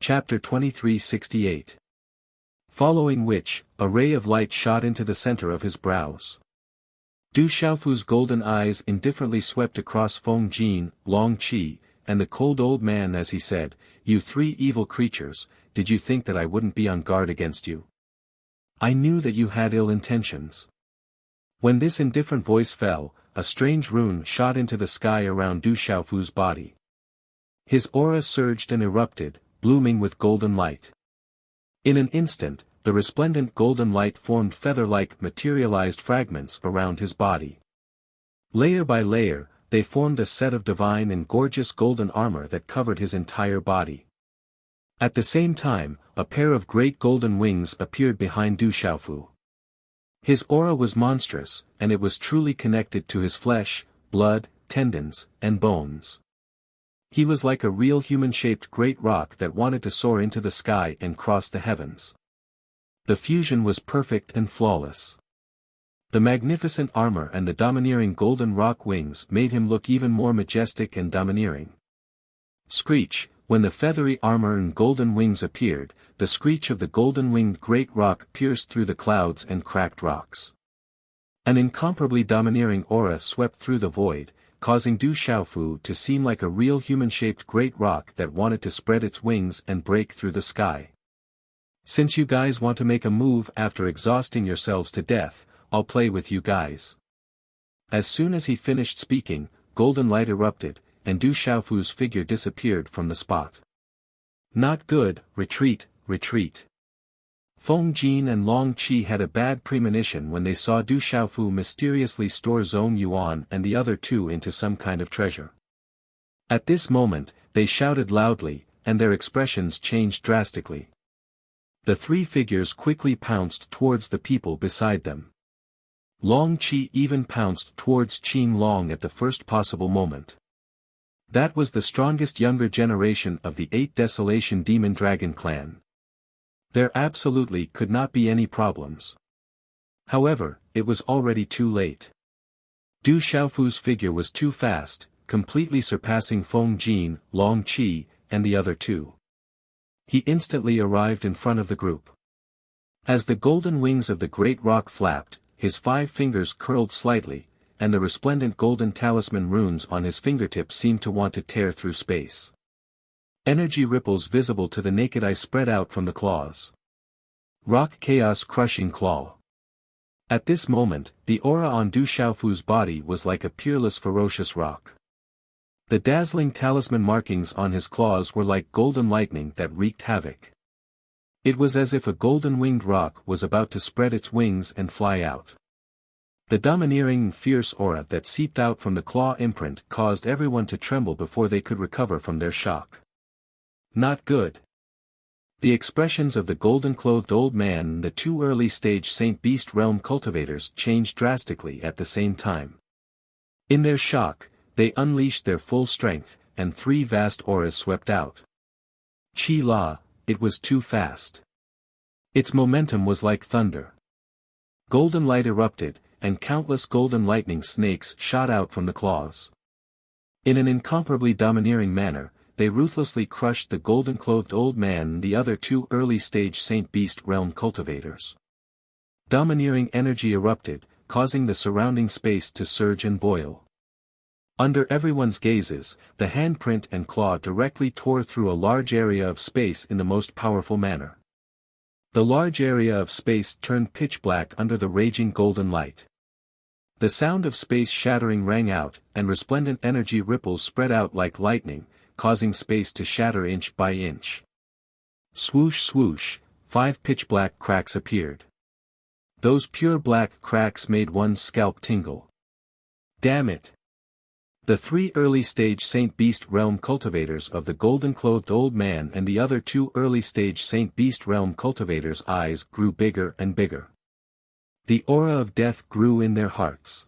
Chapter 2368. Following which, a ray of light shot into the center of his brows. Du Xiaofu's golden eyes indifferently swept across Feng Jin, Long Qi, and the cold old man as he said, "You three evil creatures, did you think that I wouldn't be on guard against you? I knew that you had ill intentions." When this indifferent voice fell, a strange rune shot into the sky around Du Xiaofu's body. His aura surged and erupted, blooming with golden light. In an instant, the resplendent golden light formed feather-like materialized fragments around his body. Layer by layer, they formed a set of divine and gorgeous golden armor that covered his entire body. At the same time, a pair of great golden wings appeared behind Du Xiaofu. His aura was monstrous, and it was truly connected to his flesh, blood, tendons, and bones. He was like a real human-shaped great rock that wanted to soar into the sky and cross the heavens. The fusion was perfect and flawless. The magnificent armor and the domineering golden rock wings made him look even more majestic and domineering. Screech, when the feathery armor and golden wings appeared, the screech of the golden-winged great rock pierced through the clouds and cracked rocks. An incomparably domineering aura swept through the void, causing Du Xiaofu to seem like a real human-shaped great rock that wanted to spread its wings and break through the sky. "Since you guys want to make a move after exhausting yourselves to death, I'll play with you guys." As soon as he finished speaking, golden light erupted, and Du Xiaofu's figure disappeared from the spot. "Not good, retreat, retreat." Feng Jin and Long Qi had a bad premonition when they saw Du Xiaofu mysteriously store Zhong Yuan and the other two into some kind of treasure. At this moment, they shouted loudly, and their expressions changed drastically. The three figures quickly pounced towards the people beside them. Long Qi even pounced towards Qing Long at the first possible moment. That was the strongest younger generation of the 8 Desolation Demon Dragon clan. There absolutely could not be any problems. However, it was already too late. Du Xiaofu's figure was too fast, completely surpassing Feng Jin, Long Qi, and the other two. He instantly arrived in front of the group. As the golden wings of the great rock flapped, his 5 fingers curled slightly, and the resplendent golden talisman runes on his fingertips seemed to want to tear through space. Energy ripples visible to the naked eye spread out from the claws. Rock Chaos Crushing Claw. At this moment, the aura on Du Xiaofu's body was like a peerless ferocious rock. The dazzling talisman markings on his claws were like golden lightning that wreaked havoc. It was as if a golden-winged rock was about to spread its wings and fly out. The domineering and fierce aura that seeped out from the claw imprint caused everyone to tremble before they could recover from their shock. Not good. The expressions of the golden-clothed old man and the 2 early-stage Saint Beast Realm cultivators changed drastically at the same time. In their shock, they unleashed their full strength, and 3 vast auras swept out. Qi La, it was too fast. Its momentum was like thunder. Golden light erupted, and countless golden lightning snakes shot out from the claws. In an incomparably domineering manner, they ruthlessly crushed the golden-clothed old man and the other 2 early-stage Saint Beast Realm cultivators. Domineering energy erupted, causing the surrounding space to surge and boil. Under everyone's gazes, the handprint and claw directly tore through a large area of space in the most powerful manner. The large area of space turned pitch black under the raging golden light. The sound of space shattering rang out, and resplendent energy ripples spread out like lightning, causing space to shatter inch by inch. Swoosh swoosh, 5 pitch-black cracks appeared. Those pure black cracks made one's scalp tingle. Damn it! The 3 early-stage Saint Beast Realm cultivators of the golden-clothed old man and the other 2 early-stage Saint Beast Realm cultivators' eyes grew bigger and bigger. The aura of death grew in their hearts.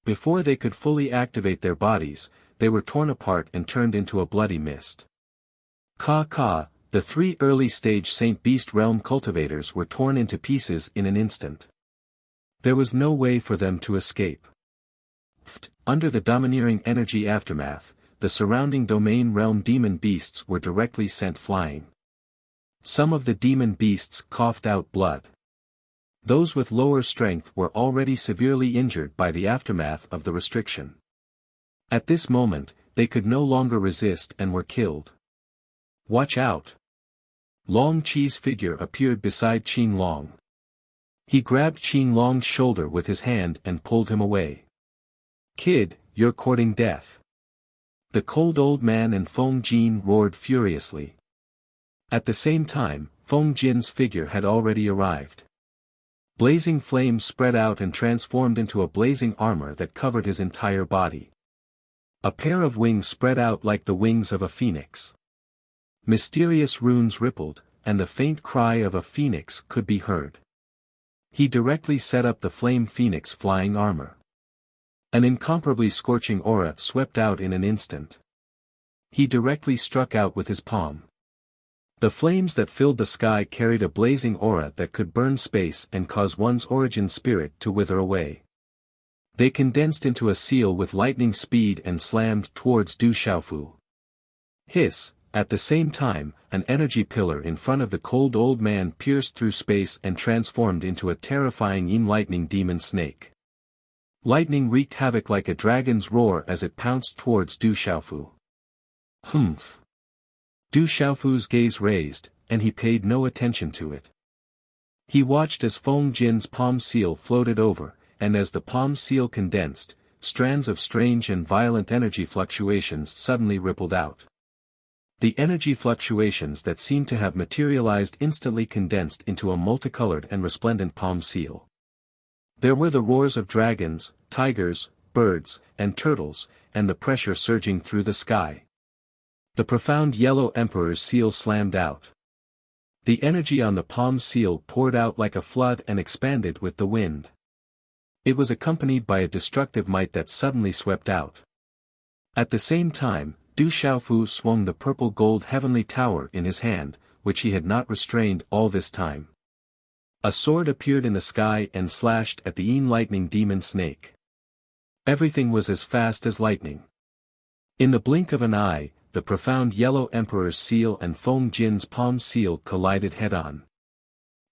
Before they could fully activate their bodies, they were torn apart and turned into a bloody mist. Ka, the 3 early-stage Saint Beast Realm cultivators were torn into pieces in an instant. There was no way for them to escape. Under the domineering energy aftermath, the surrounding domain realm demon beasts were directly sent flying. Some of the demon beasts coughed out blood. Those with lower strength were already severely injured by the aftermath of the restriction. At this moment, they could no longer resist and were killed. Watch out! Long Qi's figure appeared beside Qin Long. He grabbed Qin Long's shoulder with his hand and pulled him away. Kid, you're courting death. The cold old man and Feng Jin roared furiously. At the same time, Feng Jin's figure had already arrived. Blazing flames spread out and transformed into a blazing armor that covered his entire body. A pair of wings spread out like the wings of a phoenix. Mysterious runes rippled, and the faint cry of a phoenix could be heard. He directly set up the flame phoenix flying armor. An incomparably scorching aura swept out in an instant. He directly struck out with his palm. The flames that filled the sky carried a blazing aura that could burn space and cause one's origin spirit to wither away. They condensed into a seal with lightning speed and slammed towards Du Xiaofu. Hiss! At the same time, an energy pillar in front of the cold old man pierced through space and transformed into a terrifying yin lightning demon snake. Lightning wreaked havoc like a dragon's roar as it pounced towards Du Xiaofu. Humph! Du Xiaofu's gaze raised, and he paid no attention to it. He watched as Feng Jin's palm seal floated over, and as the palm seal condensed, strands of strange and violent energy fluctuations suddenly rippled out. The energy fluctuations that seemed to have materialized instantly condensed into a multicolored and resplendent palm seal. There were the roars of dragons, tigers, birds, and turtles, and the pressure surging through the sky. The profound yellow emperor's seal slammed out. The energy on the palm seal poured out like a flood and expanded with the wind. It was accompanied by a destructive might that suddenly swept out. At the same time, Du Xiaofu swung the purple gold heavenly tower in his hand, which he had not restrained all this time. A sword appeared in the sky and slashed at the yin lightning demon snake. Everything was as fast as lightning. In the blink of an eye, the profound yellow emperor's seal and Feng Jin's palm seal collided head-on.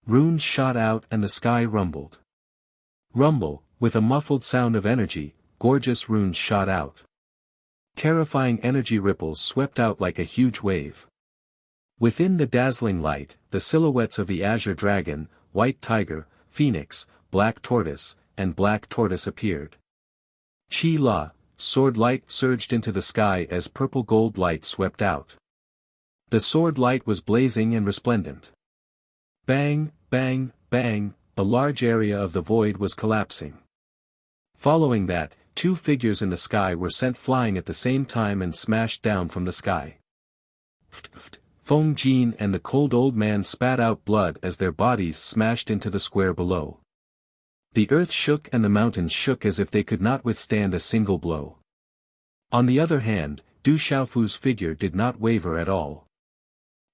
Runes shot out and the sky rumbled. Rumble, with a muffled sound of energy, gorgeous runes shot out. Terrifying energy ripples swept out like a huge wave. Within the dazzling light, the silhouettes of the azure dragon, white tiger, phoenix, black tortoise, and black tortoise appeared. Qi La, sword light surged into the sky as purple gold light swept out. The sword light was blazing and resplendent. Bang, bang, bang, a large area of the void was collapsing. Following that, two figures in the sky were sent flying at the same time and smashed down from the sky. Feng Jin and the cold old man spat out blood as their bodies smashed into the square below. The earth shook and the mountains shook as if they could not withstand a single blow. On the other hand, Du Xiaofu's figure did not waver at all.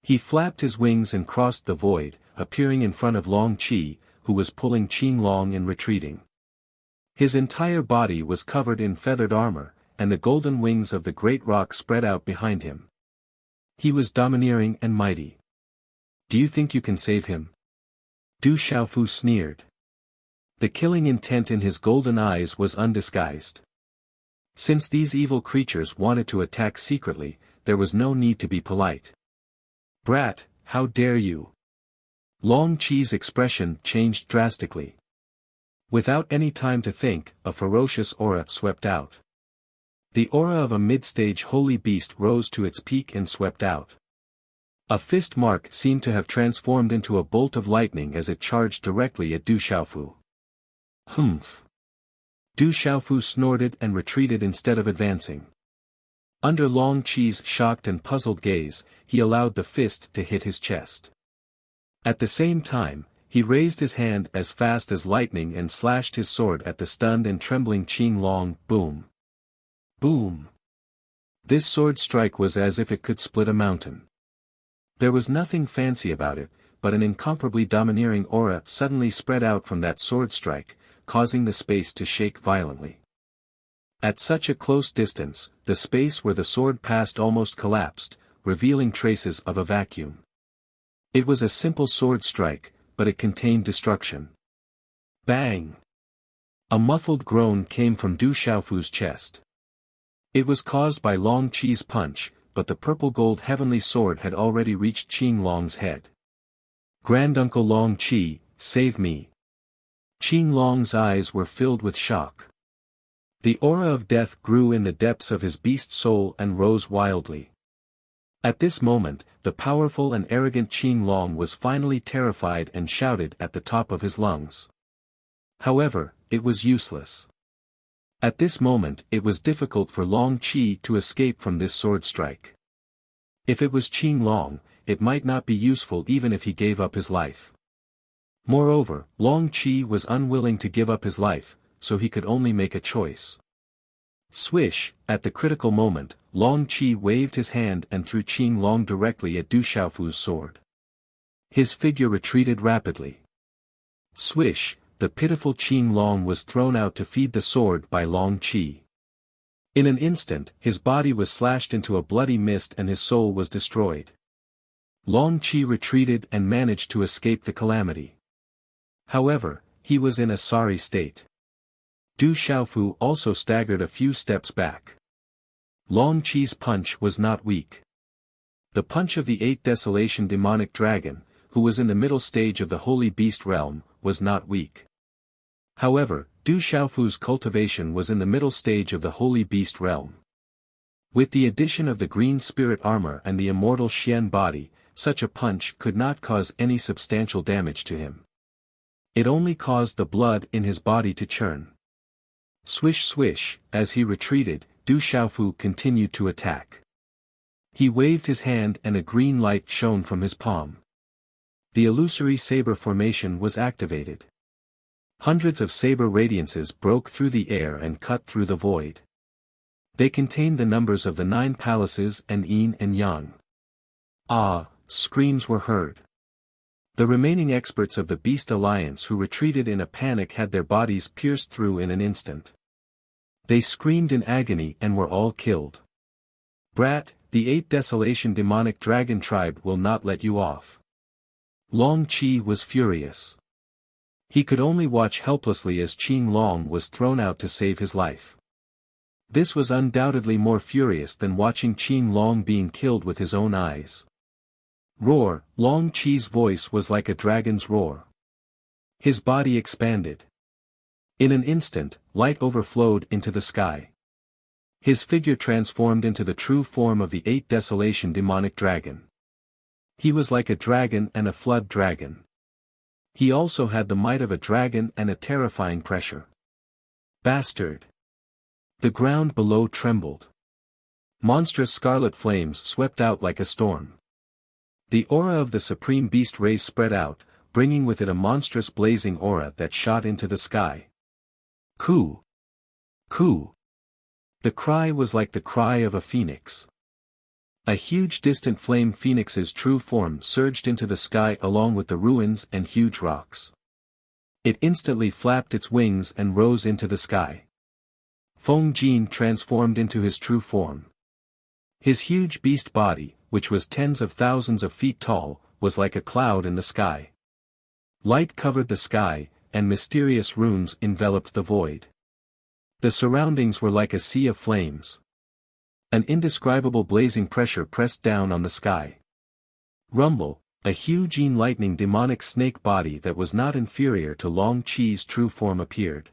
He flapped his wings and crossed the void, appearing in front of Long Qi, who was pulling Qin Long and retreating. His entire body was covered in feathered armor, and the golden wings of the great rock spread out behind him. He was domineering and mighty. Do you think you can save him? Du Xiaofu sneered. The killing intent in his golden eyes was undisguised. Since these evil creatures wanted to attack secretly, there was no need to be polite. Brat, how dare you? Long Qi's expression changed drastically. Without any time to think, a ferocious aura swept out. The aura of a mid-stage holy beast rose to its peak and swept out. A fist mark seemed to have transformed into a bolt of lightning as it charged directly at Du Xiaofu. Humph! Du Xiaofu snorted and retreated instead of advancing. Under Long Qi's shocked and puzzled gaze, he allowed the fist to hit his chest. At the same time, he raised his hand as fast as lightning and slashed his sword at the stunned and trembling Qin Long. Boom! Boom! This sword strike was as if it could split a mountain. There was nothing fancy about it, but an incomparably domineering aura suddenly spread out from that sword strike, causing the space to shake violently. At such a close distance, the space where the sword passed almost collapsed, revealing traces of a vacuum. It was a simple sword strike, but it contained destruction. Bang! A muffled groan came from Du Xiaofu's chest. It was caused by Long Qi's punch, but the purple-gold heavenly sword had already reached Qing Long's head. Granduncle Long Qi, save me! Qing Long's eyes were filled with shock. The aura of death grew in the depths of his beast soul and rose wildly. At this moment, the powerful and arrogant Qing Long was finally terrified and shouted at the top of his lungs. However, it was useless. At this moment it was difficult for Long Qi to escape from this sword strike. If it was Qing Long, it might not be useful even if he gave up his life. Moreover, Long Qi was unwilling to give up his life, so he could only make a choice. Swish, at the critical moment, Long Qi waved his hand and threw Qing Long directly at Du Xiaofu's sword. His figure retreated rapidly. Swish, the pitiful Qing Long was thrown out to feed the sword by Long Qi. In an instant, his body was slashed into a bloody mist and his soul was destroyed. Long Qi retreated and managed to escape the calamity. However, he was in a sorry state. Du Xiaofu also staggered a few steps back. Long Qi's punch was not weak. The punch of the 8th Desolation demonic dragon, who was in the middle stage of the holy beast realm, was not weak. However, Du Xiaofu's cultivation was in the middle stage of the holy beast realm. With the addition of the green spirit armor and the immortal Xian body, such a punch could not cause any substantial damage to him. It only caused the blood in his body to churn. Swish swish, as he retreated, Du Xiaofu continued to attack. He waved his hand and a green light shone from his palm. The illusory saber formation was activated. Hundreds of saber radiances broke through the air and cut through the void. They contained the numbers of the 9 palaces and yin and yang. Ah! Screams were heard. The remaining experts of the Beast Alliance who retreated in a panic had their bodies pierced through in an instant. They screamed in agony and were all killed. Brat, the 8th Desolation demonic dragon tribe will not let you off. Long Qi was furious. He could only watch helplessly as Qing Long was thrown out to save his life. This was undoubtedly more furious than watching Qing Long being killed with his own eyes. Roar! Long Qi's voice was like a dragon's roar. His body expanded. In an instant, light overflowed into the sky. His figure transformed into the true form of the 8th Desolation demonic dragon. He was like a dragon and a flood dragon. He also had the might of a dragon and a terrifying pressure. Bastard! The ground below trembled. Monstrous scarlet flames swept out like a storm. The aura of the Supreme Beast rays spread out, bringing with it a monstrous blazing aura that shot into the sky. Ku! Ku! The cry was like the cry of a phoenix. A huge distant flame phoenix's true form surged into the sky along with the ruins and huge rocks. It instantly flapped its wings and rose into the sky. Feng Jin transformed into his true form. His huge beast body, which was tens of thousands of feet tall, was like a cloud in the sky. Light covered the sky, and mysterious runes enveloped the void. The surroundings were like a sea of flames. An indescribable blazing pressure pressed down on the sky. Rumble, a huge lightning demonic snake body that was not inferior to Long Qi's true form appeared.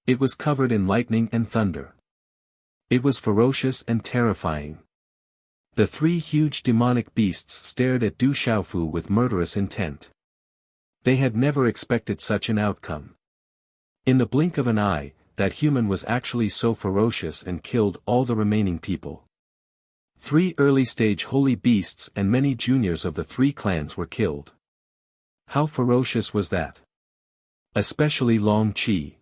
It was covered in lightning and thunder. It was ferocious and terrifying. The 3 huge demonic beasts stared at Du Xiaofu with murderous intent. They had never expected such an outcome. In the blink of an eye, that human was actually so ferocious and killed all the remaining people. 3 early-stage holy beasts and many juniors of the 3 clans were killed. How ferocious was that? Especially Long Qi.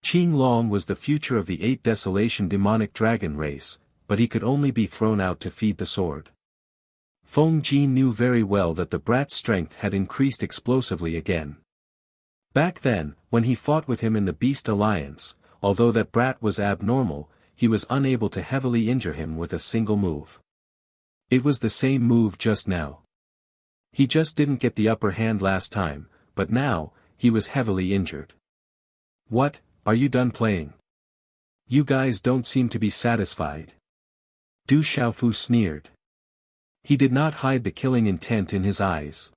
Qing Long was the future of the 8th Desolation demonic dragon race, but he could only be thrown out to feed the sword. Feng Jin knew very well that the brat's strength had increased explosively again. Back then, when he fought with him in the Beast Alliance, although that brat was abnormal, he was unable to heavily injure him with a single move. It was the same move just now. He just didn't get the upper hand last time, but now, he was heavily injured. What, are you done playing? You guys don't seem to be satisfied. Du Xiaofu sneered. He did not hide the killing intent in his eyes.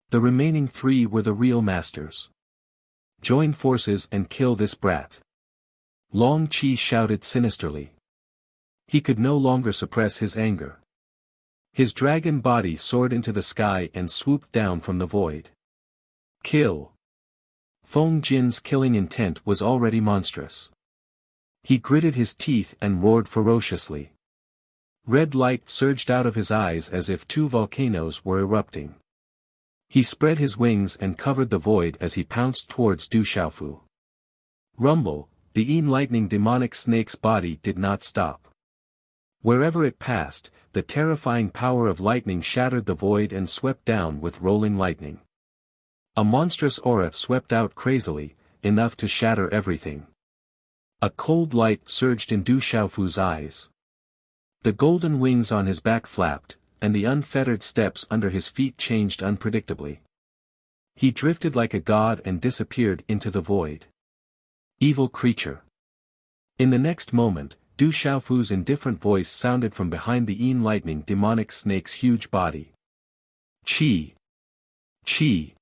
The remaining three were the real masters. Join forces and kill this brat. Long Qi shouted sinisterly. He could no longer suppress his anger. His dragon body soared into the sky and swooped down from the void. Kill. Feng Jin's killing intent was already monstrous. He gritted his teeth and roared ferociously. Red light surged out of his eyes as if two volcanoes were erupting. He spread his wings and covered the void as he pounced towards Du Xiaofu. Rumble, the Yin lightning demonic snake's body did not stop. Wherever it passed, the terrifying power of lightning shattered the void and swept down with rolling lightning. A monstrous aura swept out crazily, enough to shatter everything. A cold light surged in Du Xiaofu's eyes. The golden wings on his back flapped, and the unfettered steps under his feet changed unpredictably. He drifted like a god and disappeared into the void. Evil creature. In the next moment, Du Xiaofu's indifferent voice sounded from behind the Yin lightning demonic snake's huge body. Qi. Qi.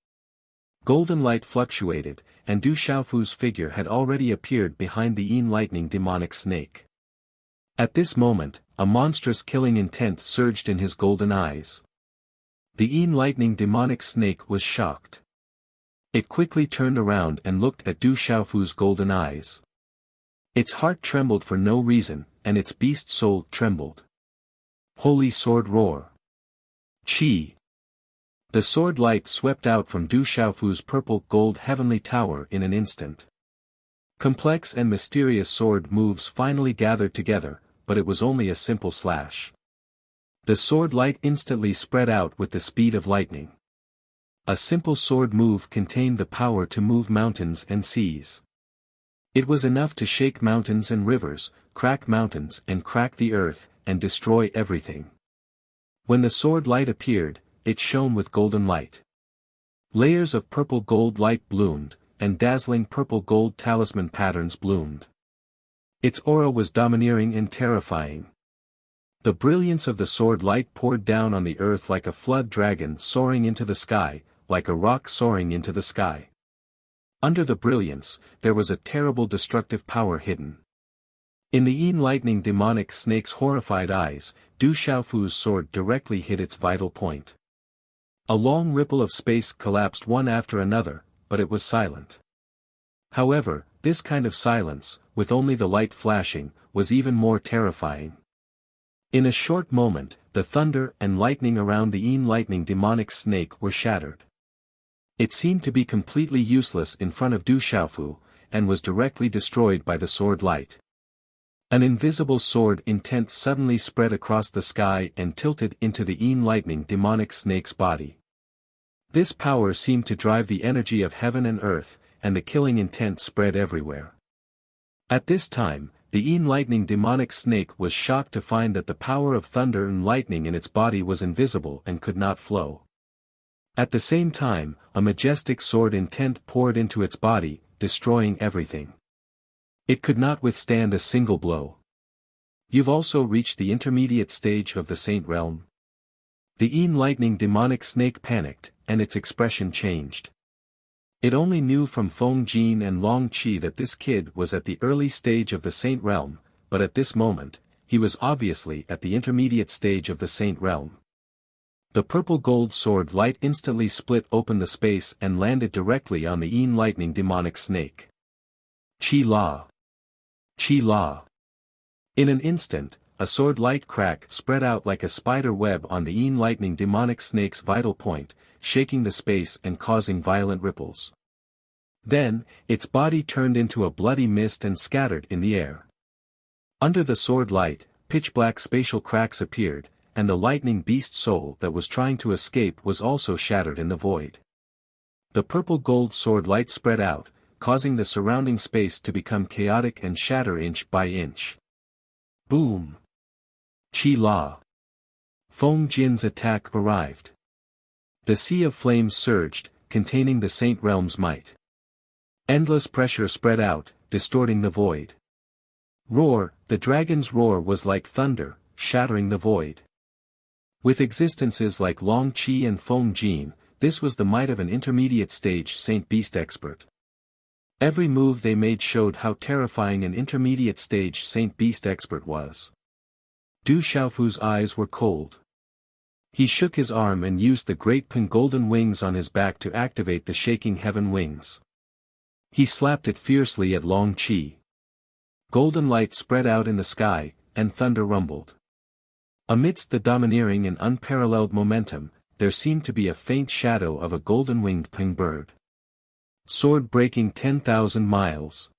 Golden light fluctuated, and Du Xiaofu's figure had already appeared behind the Yin lightning demonic snake. At this moment, a monstrous killing intent surged in his golden eyes. The Yin lightning demonic snake was shocked. It quickly turned around and looked at Du Xiaofu's golden eyes. Its heart trembled for no reason, and its beast soul trembled. Holy sword roar. Qi. The sword light swept out from Du Xiaofu's purple gold heavenly tower in an instant. Complex and mysterious sword moves finally gathered together, but it was only a simple slash. The sword light instantly spread out with the speed of lightning. A simple sword move contained the power to move mountains and seas. It was enough to shake mountains and rivers, crack mountains and crack the earth, and destroy everything. When the sword light appeared, it shone with golden light. Layers of purple gold light bloomed, and dazzling purple gold talisman patterns bloomed. Its aura was domineering and terrifying. The brilliance of the sword light poured down on the earth like a flood dragon soaring into the sky, like a rock soaring into the sky. Under the brilliance, there was a terrible destructive power hidden. In the Yin lightning demonic snake's horrified eyes, Du Xiaofu's sword directly hit its vital point. A long ripple of space collapsed one after another, but it was silent. However, this kind of silence, with only the light flashing, was even more terrifying. In a short moment, the thunder and lightning around the Yin lightning demonic snake were shattered. It seemed to be completely useless in front of Du Xiaofu, and was directly destroyed by the sword light. An invisible sword intent suddenly spread across the sky and tilted into the Yin lightning demonic snake's body. This power seemed to drive the energy of heaven and earth, and the killing intent spread everywhere. At this time, the Yin lightning demonic snake was shocked to find that the power of thunder and lightning in its body was invisible and could not flow. At the same time, a majestic sword intent poured into its body, destroying everything. It could not withstand a single blow. You've also reached the intermediate stage of the Saint Realm. The Yin lightning demonic snake panicked, and its expression changed. It only knew from Feng Jin and Long Qi that this kid was at the early stage of the Saint Realm, but at this moment, he was obviously at the intermediate stage of the Saint Realm. The purple gold sword light instantly split open the space and landed directly on the Yin lightning demonic snake. Qi La. Qi La. In an instant, a sword light crack spread out like a spider web on the Yin lightning demonic snake's vital point, shaking the space and causing violent ripples. Then, its body turned into a bloody mist and scattered in the air. Under the sword light, pitch-black spatial cracks appeared, and the lightning beast soul that was trying to escape was also shattered in the void. The purple gold sword light spread out, causing the surrounding space to become chaotic and shatter inch by inch. Boom! Qi La. Feng Jin's attack arrived. The sea of flames surged, containing the Saint Realm's might. Endless pressure spread out, distorting the void. Roar, the dragon's roar was like thunder, shattering the void. With existences like Long Qi and Feng Jin, this was the might of an intermediate stage Saint Beast expert. Every move they made showed how terrifying an intermediate stage Saint Beast expert was. Du Xiaofu's eyes were cold. He shook his arm and used the great pin golden wings on his back to activate the shaking heaven wings. He slapped it fiercely at Long Qi. Golden light spread out in the sky, and thunder rumbled. Amidst the domineering and unparalleled momentum, there seemed to be a faint shadow of a golden-winged ping bird. Sword breaking 10,000 miles.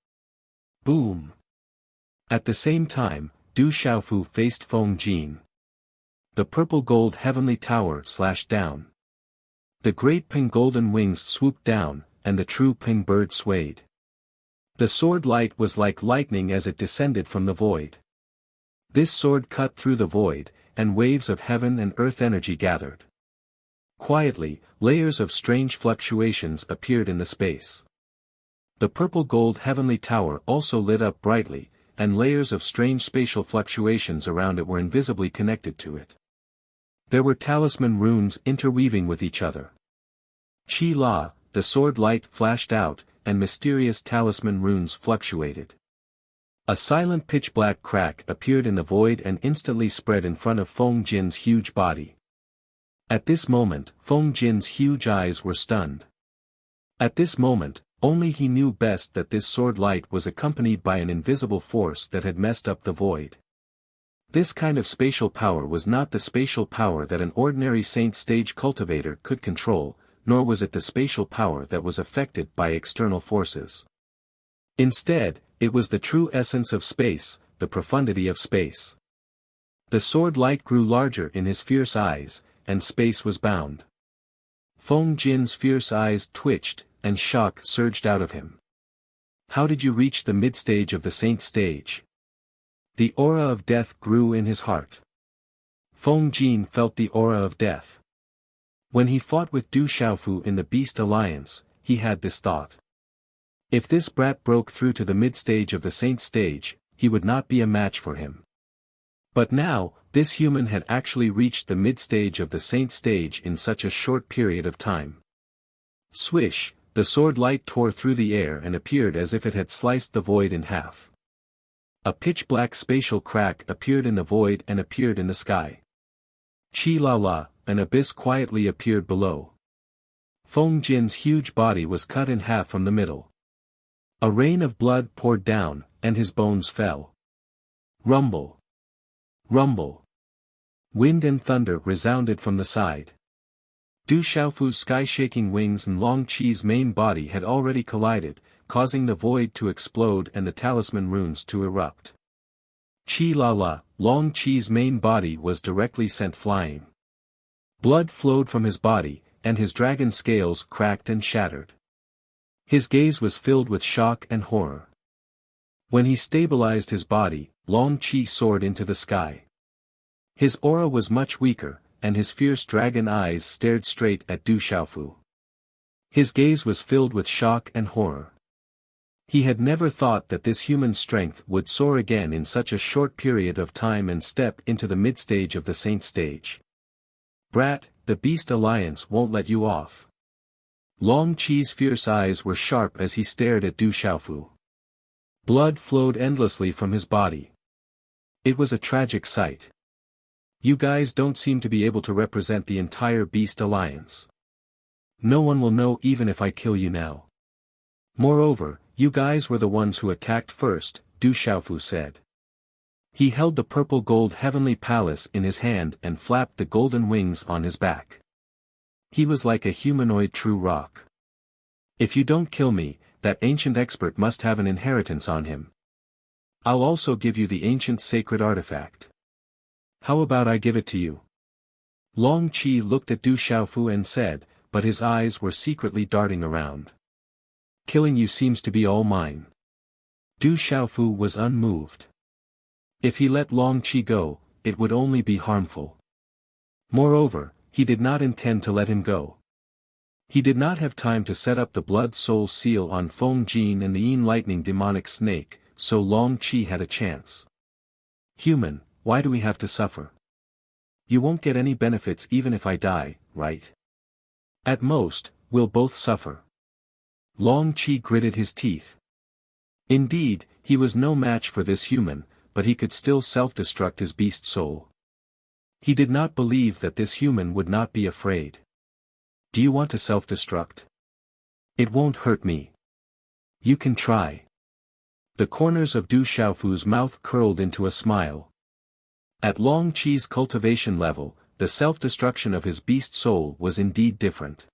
Boom! At the same time, Du Xiaofu faced Feng Jin. The purple-gold heavenly tower slashed down. The great ping golden wings swooped down, and the true ping bird swayed. The sword light was like lightning as it descended from the void. This sword cut through the void, and waves of heaven and earth energy gathered. Quietly, layers of strange fluctuations appeared in the space. The purple-gold heavenly tower also lit up brightly, and layers of strange spatial fluctuations around it were invisibly connected to it. There were talisman runes interweaving with each other. Qi La, the sword light flashed out, and mysterious talisman runes fluctuated. A silent pitch-black crack appeared in the void and instantly spread in front of Feng Jin's huge body. At this moment, Feng Jin's huge eyes were stunned. At this moment, only he knew best that this sword light was accompanied by an invisible force that had messed up the void. This kind of spatial power was not the spatial power that an ordinary saint stage cultivator could control, nor was it the spatial power that was affected by external forces. Instead, it was the true essence of space, the profundity of space. The sword light grew larger in his fierce eyes, and space was bound. Feng Jin's fierce eyes twitched, and shock surged out of him. How did you reach the mid-stage of the saint stage? The aura of death grew in his heart. Feng Jin felt the aura of death. When he fought with Du Xiaofu in the Beast Alliance, he had this thought. If this brat broke through to the mid-stage of the saint stage, he would not be a match for him. But now, this human had actually reached the mid-stage of the saint stage in such a short period of time. Swish, the sword light tore through the air and appeared as if it had sliced the void in half. A pitch-black spatial crack appeared in the void and appeared in the sky. Qi La La, an abyss quietly appeared below. Feng Jin's huge body was cut in half from the middle. A rain of blood poured down, and his bones fell. Rumble. Rumble. Wind and thunder resounded from the side. Du Xiaofu's sky-shaking wings and Long Qi's main body had already collided, causing the void to explode and the talisman runes to erupt. Qi La La, Long Qi's main body was directly sent flying. Blood flowed from his body, and his dragon scales cracked and shattered. His gaze was filled with shock and horror. When he stabilized his body, Long Qi soared into the sky. His aura was much weaker, and his fierce dragon eyes stared straight at Du Xiaofu. His gaze was filled with shock and horror. He had never thought that this human strength would soar again in such a short period of time and step into the mid-stage of the saint stage. Brat, the Beast Alliance won't let you off. Long Qi's fierce eyes were sharp as he stared at Du Xiaofu. Blood flowed endlessly from his body. It was a tragic sight. You guys don't seem to be able to represent the entire Beast Alliance. No one will know even if I kill you now. Moreover, you guys were the ones who attacked first, Du Xiaofu said. He held the purple gold heavenly palace in his hand and flapped the golden wings on his back. He was like a humanoid true rock. If you don't kill me, that ancient expert must have an inheritance on him. I'll also give you the ancient sacred artifact. How about I give it to you? Long Qi looked at Du Xiaofu and said, but his eyes were secretly darting around. Killing you seems to be all mine. Du Xiaofu was unmoved. If he let Long Qi go, it would only be harmful. Moreover, he did not intend to let him go. He did not have time to set up the blood soul seal on Feng Jin and the Yin lightning demonic snake, so Long Qi had a chance. Human, why do we have to suffer? You won't get any benefits even if I die, right? At most, we'll both suffer. Long Qi gritted his teeth. Indeed, he was no match for this human, but he could still self-destruct his beast soul. He did not believe that this human would not be afraid. Do you want to self-destruct? It won't hurt me. You can try. The corners of Du Xiaofu's mouth curled into a smile. At Long Qi's cultivation level, the self-destruction of his beast soul was indeed different.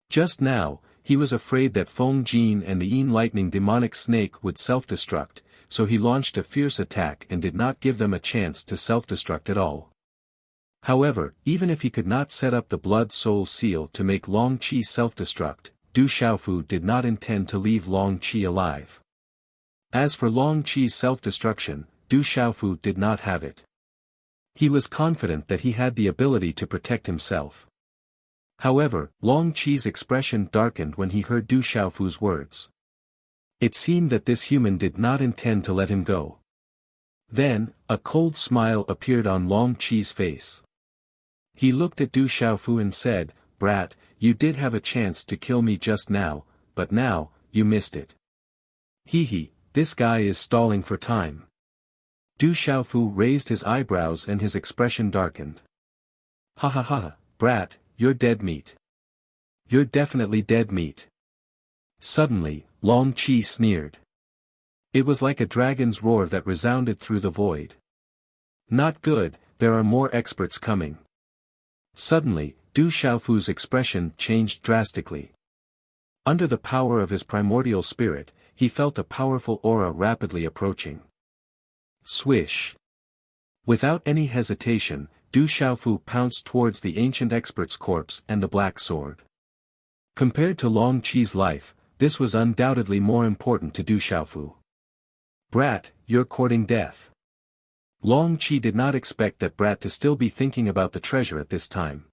Just now, he was afraid that Feng Jin and the Yin lightning demonic snake would self-destruct, so he launched a fierce attack and did not give them a chance to self-destruct at all. However, even if he could not set up the blood soul seal to make Long Qi self-destruct, Du Xiaofu did not intend to leave Long Qi alive. As for Long Qi's self-destruction, Du Xiaofu did not have it. He was confident that he had the ability to protect himself. However, Long Qi's expression darkened when he heard Du Xiaofu's words. It seemed that this human did not intend to let him go. Then, a cold smile appeared on Long Qi's face. He looked at Du Xiaofu and said, "Brat, you did have a chance to kill me just now, but now, you missed it. Hee, this guy is stalling for time." Du Xiaofu raised his eyebrows and his expression darkened. "Ha ha ha, brat, you're dead meat. You're definitely dead meat." Suddenly, Long Qi sneered. It was like a dragon's roar that resounded through the void. "Not good, there are more experts coming." Suddenly, Du Xiaofu's expression changed drastically. Under the power of his primordial spirit, he felt a powerful aura rapidly approaching. Swish! Without any hesitation, Du Xiaofu pounced towards the ancient expert's corpse and the black sword. Compared to Long Qi's life, this was undoubtedly more important to Du Xiaofu. "Brat, you're courting death." Long Qi did not expect that brat to still be thinking about the treasure at this time.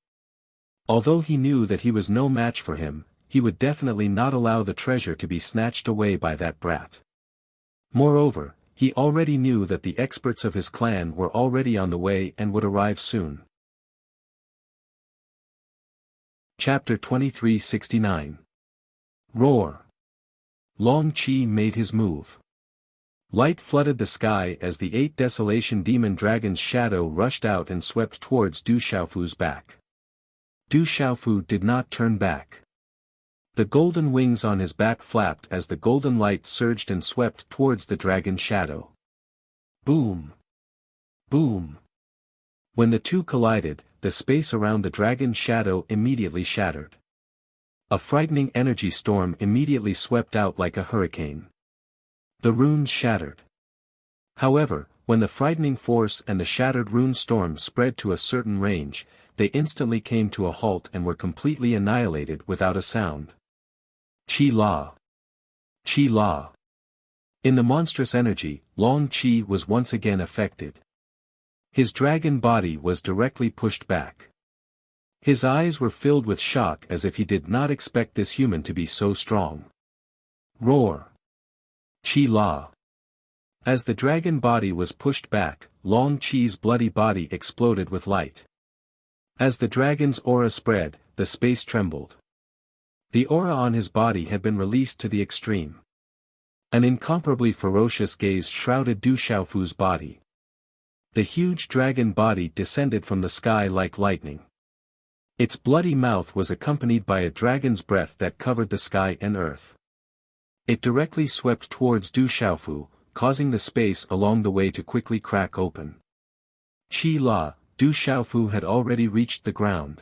Although he knew that he was no match for him, he would definitely not allow the treasure to be snatched away by that brat. Moreover, he already knew that the experts of his clan were already on the way and would arrive soon. Chapter 2369. Roar. Long Qi made his move. Light flooded the sky as the 8 Desolation Demon Dragon's shadow rushed out and swept towards Du Xiaofu's back. Du Xiaofu did not turn back. The golden wings on his back flapped as the golden light surged and swept towards the dragon's shadow. Boom! Boom! When the two collided, the space around the dragon's shadow immediately shattered. A frightening energy storm immediately swept out like a hurricane. The runes shattered. However, when the frightening force and the shattered rune storm spread to a certain range, they instantly came to a halt and were completely annihilated without a sound. Qi La! Qi La! In the monstrous energy, Long Qi was once again affected. His dragon body was directly pushed back. His eyes were filled with shock as if he did not expect this human to be so strong. Roar! Qi La! As the dragon body was pushed back, Long Qi's bloody body exploded with light. As the dragon's aura spread, the space trembled. The aura on his body had been released to the extreme. An incomparably ferocious gaze shrouded Du Xiaofu's body. The huge dragon body descended from the sky like lightning. Its bloody mouth was accompanied by a dragon's breath that covered the sky and earth. It directly swept towards Du Xiaofu, causing the space along the way to quickly crack open. Qi La, Du Xiaofu had already reached the ground.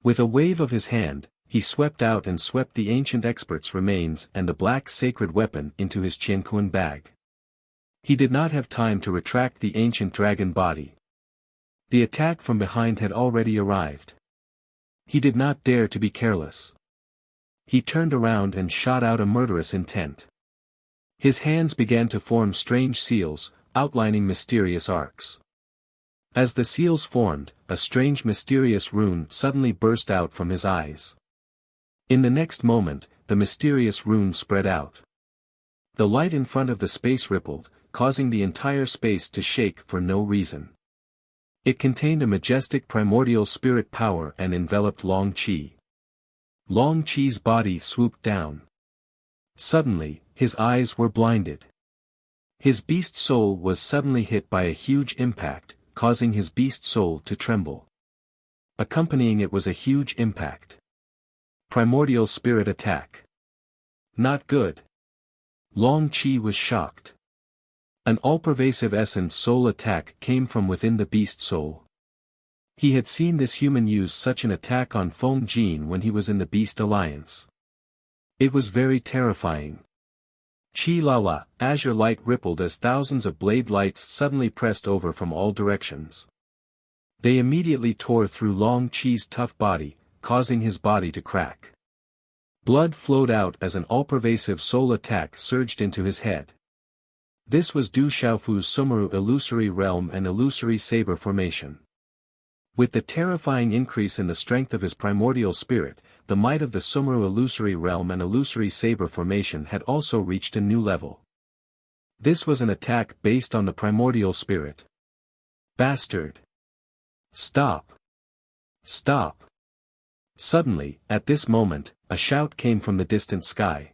With a wave of his hand, he swept out and swept the ancient expert's remains and the black sacred weapon into his Qianquan bag. He did not have time to retract the ancient dragon body. The attack from behind had already arrived. He did not dare to be careless. He turned around and shot out a murderous intent. His hands began to form strange seals, outlining mysterious arcs. As the seals formed, a strange mysterious rune suddenly burst out from his eyes. In the next moment, the mysterious rune spread out. The light in front of the space rippled, causing the entire space to shake for no reason. It contained a majestic primordial spirit power and enveloped Long Qi. Long Qi's body swooped down. Suddenly, his eyes were blinded. His beast soul was suddenly hit by a huge impact, causing his beast soul to tremble. Accompanying it was a huge impact. Primordial spirit attack. Not good. Long Qi was shocked. An all-pervasive essence soul attack came from within the beast soul. He had seen this human use such an attack on Feng Jin when he was in the Beast Alliance. It was very terrifying. Qi la la, azure light rippled as thousands of blade lights suddenly pressed over from all directions. They immediately tore through Long Qi's tough body, causing his body to crack. Blood flowed out as an all-pervasive soul attack surged into his head. This was Du Xiaofu's Sumeru illusory realm and illusory saber formation. With the terrifying increase in the strength of his primordial spirit, the might of the Sumeru illusory realm and illusory saber formation had also reached a new level. This was an attack based on the primordial spirit. Bastard! Stop! Stop! Suddenly, at this moment, a shout came from the distant sky.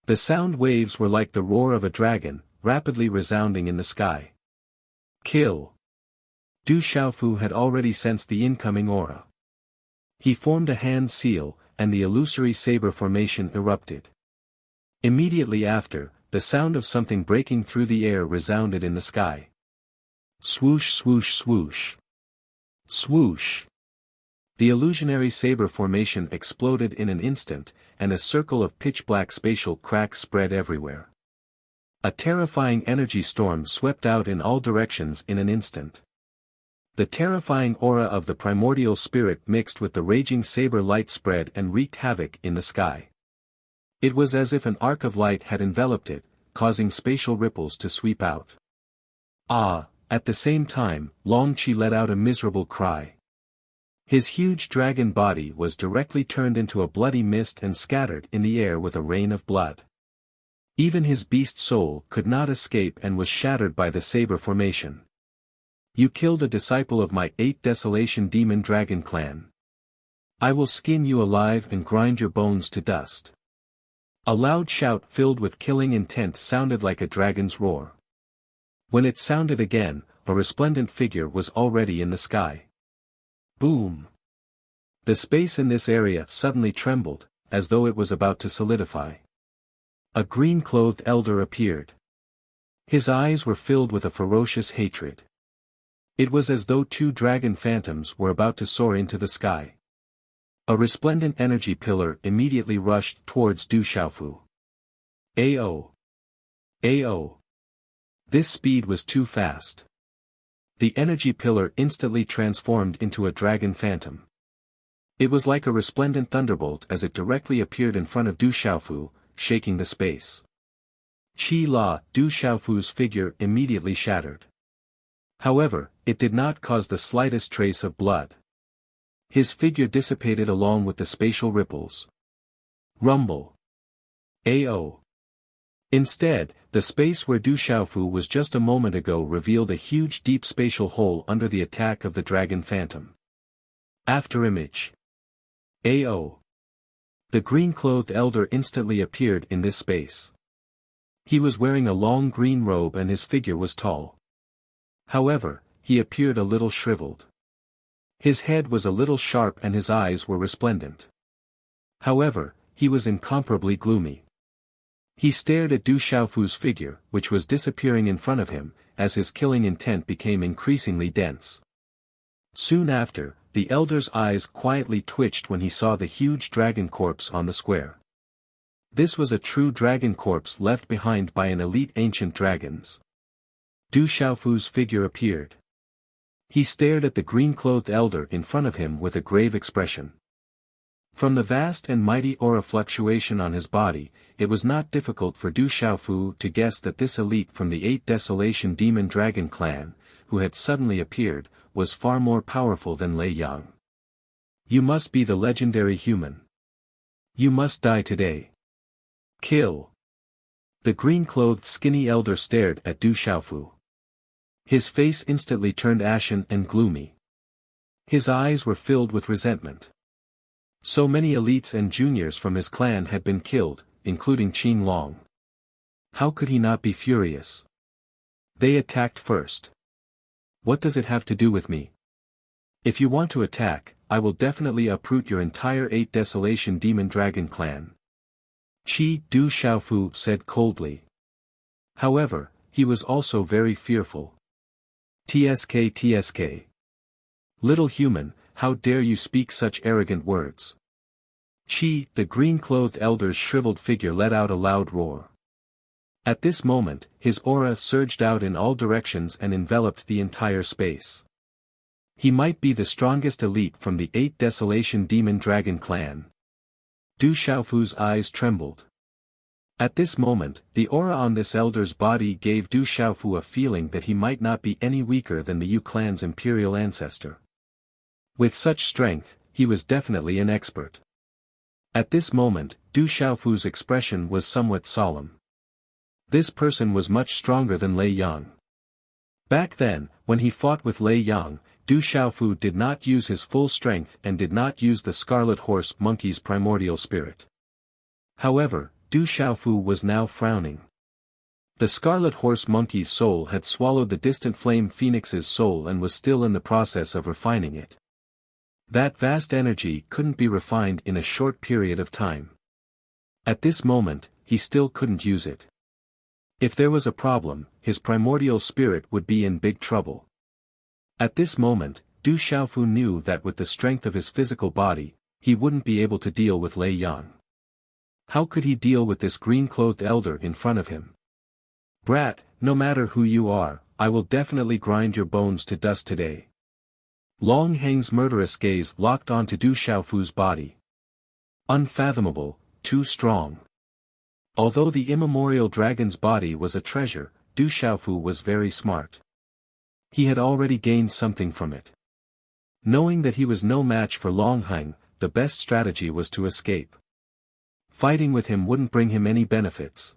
The sound waves were like the roar of a dragon, rapidly resounding in the sky. Kill! Du Xiaofu had already sensed the incoming aura. He formed a hand seal, and the illusory saber formation erupted. Immediately after, the sound of something breaking through the air resounded in the sky. Swoosh swoosh swoosh. Swoosh. The illusionary saber formation exploded in an instant, and a circle of pitch-black spatial cracks spread everywhere. A terrifying energy storm swept out in all directions in an instant. The terrifying aura of the primordial spirit mixed with the raging saber light spread and wreaked havoc in the sky. It was as if an arc of light had enveloped it, causing spatial ripples to sweep out. Ah! At the same time, Long Qi let out a miserable cry. His huge dragon body was directly turned into a bloody mist and scattered in the air with a rain of blood. Even his beast soul could not escape and was shattered by the saber formation. You killed a disciple of my 8 Desolation Demon Dragon clan. I will skin you alive and grind your bones to dust. A loud shout filled with killing intent sounded like a dragon's roar. When it sounded again, a resplendent figure was already in the sky. Boom! The space in this area suddenly trembled, as though it was about to solidify. A green-clothed elder appeared. His eyes were filled with a ferocious hatred. It was as though 2 dragon phantoms were about to soar into the sky. A resplendent energy pillar immediately rushed towards Du Xiaofu. Ao! Ao! This speed was too fast. The energy pillar instantly transformed into a dragon phantom. It was like a resplendent thunderbolt as it directly appeared in front of Du Xiaofu, shaking the space. Qi La, Du Xiaofu's figure immediately shattered. However, it did not cause the slightest trace of blood. His figure dissipated along with the spatial ripples. Rumble. Ao. Instead, the space where Du Xiaofu was just a moment ago revealed a huge deep spatial hole under the attack of the dragon phantom. Afterimage. Ao. The green-clothed elder instantly appeared in this space. He was wearing a long green robe and his figure was tall. However, he appeared a little shriveled. His head was a little sharp and his eyes were resplendent. However, he was incomparably gloomy. He stared at Du Xiaofu's figure, which was disappearing in front of him, as his killing intent became increasingly dense. Soon after, the elder's eyes quietly twitched when he saw the huge dragon corpse on the square. This was a true dragon corpse left behind by an elite ancient dragons. Du Xiaofu's figure appeared. He stared at the green-clothed elder in front of him with a grave expression. From the vast and mighty aura fluctuation on his body, it was not difficult for Du Xiaofu to guess that this elite from the 8 Desolation Demon Dragon clan, who had suddenly appeared, was far more powerful than Lei Yang. You must be the legendary human. You must die today. Kill. The green-clothed skinny elder stared at Du Xiaofu. His face instantly turned ashen and gloomy. His eyes were filled with resentment. So many elites and juniors from his clan had been killed, including Qin Long. How could he not be furious? They attacked first. What does it have to do with me? If you want to attack, I will definitely uproot your entire 8 Desolation Demon Dragon clan. Du Xiaofu said coldly. However, he was also very fearful. TSK. Little human, how dare you speak such arrogant words? The green-clothed elder's shriveled figure let out a loud roar. At this moment, his aura surged out in all directions and enveloped the entire space. He might be the strongest elite from the 8 Desolation Demon Dragon clan. Du Xiaofu's eyes trembled. At this moment, the aura on this elder's body gave Du Xiaofu a feeling that he might not be any weaker than the Yu clan's imperial ancestor. With such strength, he was definitely an expert. At this moment, Du Xiaofu's expression was somewhat solemn. This person was much stronger than Lei Yang. Back then, when he fought with Lei Yang, Du Xiaofu did not use his full strength and did not use the Scarlet Horse Monkey's primordial spirit. However, Du Xiaofu was now frowning. The Scarlet Horse Monkey's soul had swallowed the distant Flame Phoenix's soul and was still in the process of refining it. That vast energy couldn't be refined in a short period of time. At this moment, he still couldn't use it. If there was a problem, his primordial spirit would be in big trouble. At this moment, Du Xiaofu knew that with the strength of his physical body, he wouldn't be able to deal with Lei Yang. How could he deal with this green-clothed elder in front of him? Brat, no matter who you are, I will definitely grind your bones to dust today. Long Heng's murderous gaze locked onto Du Xiaofu's body. Unfathomable, too strong. Although the immemorial dragon's body was a treasure, Du Xiaofu was very smart. He had already gained something from it. Knowing that he was no match for Long Heng, the best strategy was to escape. Fighting with him wouldn't bring him any benefits.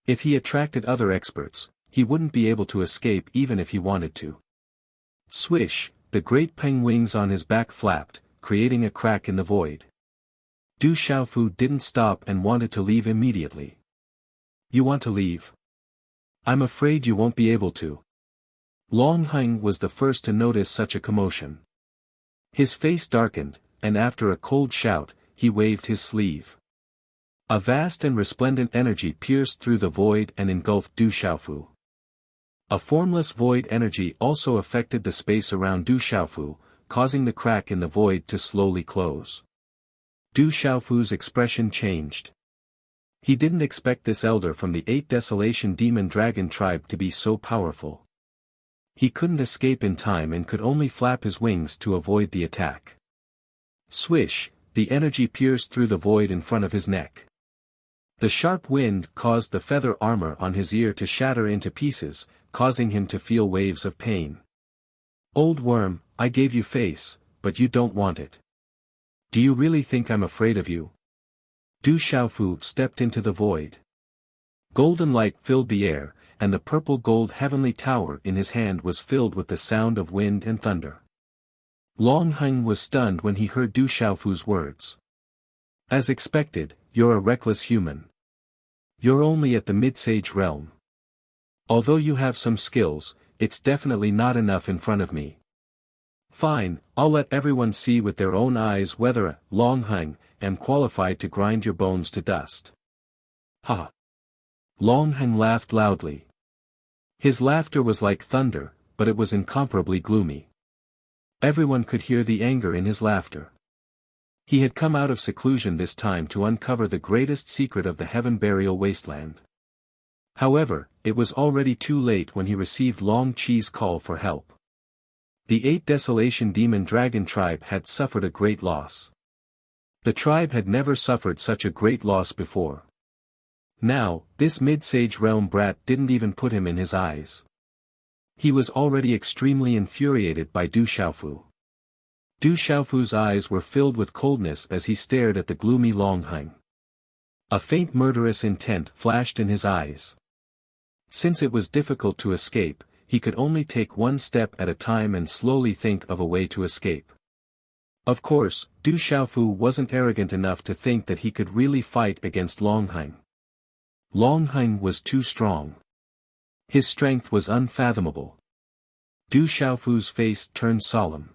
If he attracted other experts, he wouldn't be able to escape even if he wanted to. Swish, the great peng wings on his back flapped, creating a crack in the void. Du Xiaofu didn't stop and wanted to leave immediately. You want to leave? I'm afraid you won't be able to. Long Heng was the first to notice such a commotion. His face darkened, and after a cold shout, he waved his sleeve. A vast and resplendent energy pierced through the void and engulfed Du Xiaofu. A formless void energy also affected the space around Du Xiaofu, causing the crack in the void to slowly close. Du Xiaofu's expression changed. He didn't expect this elder from the 8 Desolation Demon Dragon tribe to be so powerful. He couldn't escape in time and could only flap his wings to avoid the attack. Swish, the energy pierced through the void in front of his neck. The sharp wind caused the feather armor on his ear to shatter into pieces, causing him to feel waves of pain. Old worm, I gave you face, but you don't want it. Do you really think I'm afraid of you? Du Xiaofu stepped into the void. Golden light filled the air, and the purple gold heavenly tower in his hand was filled with the sound of wind and thunder. Long Heng was stunned when he heard Du Xiaofu's words. As expected, you're a reckless human. You're only at the mid-sage realm. Although you have some skills, it's definitely not enough in front of me. Fine, I'll let everyone see with their own eyes whether I, Long Heng, am qualified to grind your bones to dust. Ha! Long Heng laughed loudly. His laughter was like thunder, but it was incomparably gloomy. Everyone could hear the anger in his laughter. He had come out of seclusion this time to uncover the greatest secret of the Heaven Burial Wasteland. However, it was already too late when he received Long Chi's call for help. The 8 Desolation Demon Dragon tribe had suffered a great loss. The tribe had never suffered such a great loss before. Now, this mid-sage realm brat didn't even put him in his eyes. He was already extremely infuriated by Du Xiaofu. Du Xiaofu's eyes were filled with coldness as he stared at the gloomy Longheng. A faint murderous intent flashed in his eyes. Since it was difficult to escape, he could only take one step at a time and slowly think of a way to escape. Of course, Du Xiaofu wasn't arrogant enough to think that he could really fight against Longheng. Longheng was too strong. His strength was unfathomable. Du Xiaofu's face turned solemn.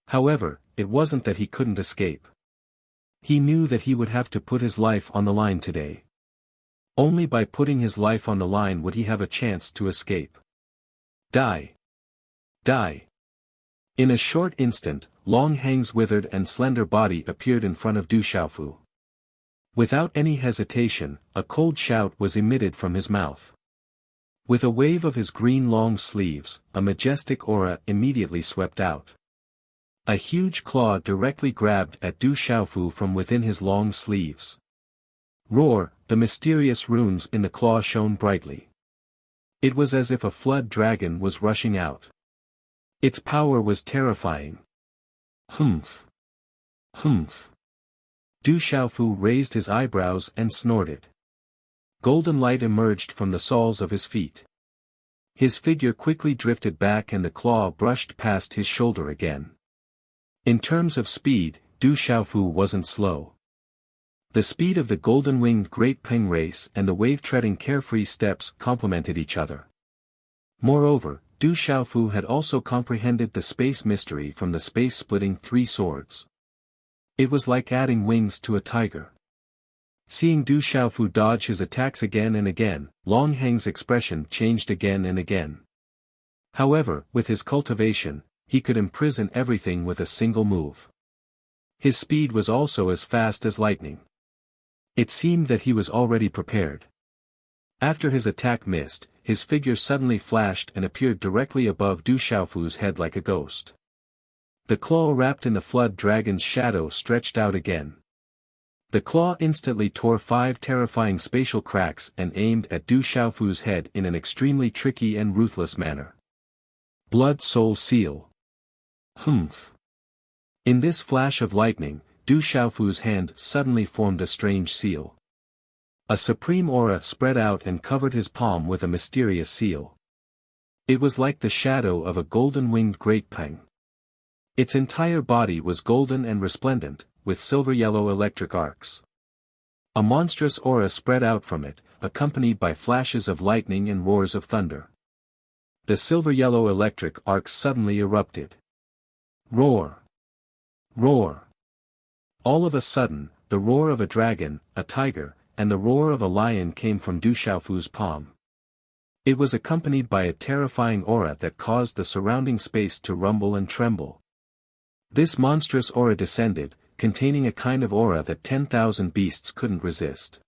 However, it wasn't that he couldn't escape. He knew that he would have to put his life on the line today. Only by putting his life on the line would he have a chance to escape. Die! Die! In a short instant, Longheng's withered and slender body appeared in front of Du Xiaofu. Without any hesitation, a cold shout was emitted from his mouth. With a wave of his green long sleeves, a majestic aura immediately swept out. A huge claw directly grabbed at Du Xiaofu from within his long sleeves. Roar! The mysterious runes in the claw shone brightly. It was as if a flood dragon was rushing out. Its power was terrifying. Humph! Humph! Du Xiaofu raised his eyebrows and snorted. Golden light emerged from the soles of his feet. His figure quickly drifted back and the claw brushed past his shoulder again. In terms of speed, Du Xiaofu wasn't slow. The speed of the golden-winged Great Peng race and the wave-treading carefree steps complemented each other. Moreover, Du Xiaofu had also comprehended the space mystery from the space-splitting three swords. It was like adding wings to a tiger. Seeing Du Xiaofu dodge his attacks again and again, Longheng's expression changed again and again. However, with his cultivation, he could imprison everything with a single move. His speed was also as fast as lightning. It seemed that he was already prepared. After his attack missed, his figure suddenly flashed and appeared directly above Du Xiaofu's head like a ghost. The claw wrapped in the flood dragon's shadow stretched out again. The claw instantly tore 5 terrifying spatial cracks and aimed at Du Xiaofu's head in an extremely tricky and ruthless manner. Blood Soul Seal. Humph! In this flash of lightning, Du Xiaofu's hand suddenly formed a strange seal. A supreme aura spread out and covered his palm with a mysterious seal. It was like the shadow of a golden-winged Great Peng. Its entire body was golden and resplendent, with silver-yellow electric arcs. A monstrous aura spread out from it, accompanied by flashes of lightning and roars of thunder. The silver-yellow electric arcs suddenly erupted. Roar! Roar! All of a sudden, the roar of a dragon, a tiger, and the roar of a lion came from Du Xiaofu's palm. It was accompanied by a terrifying aura that caused the surrounding space to rumble and tremble. This monstrous aura descended, containing a kind of aura that 10,000 beasts couldn't resist.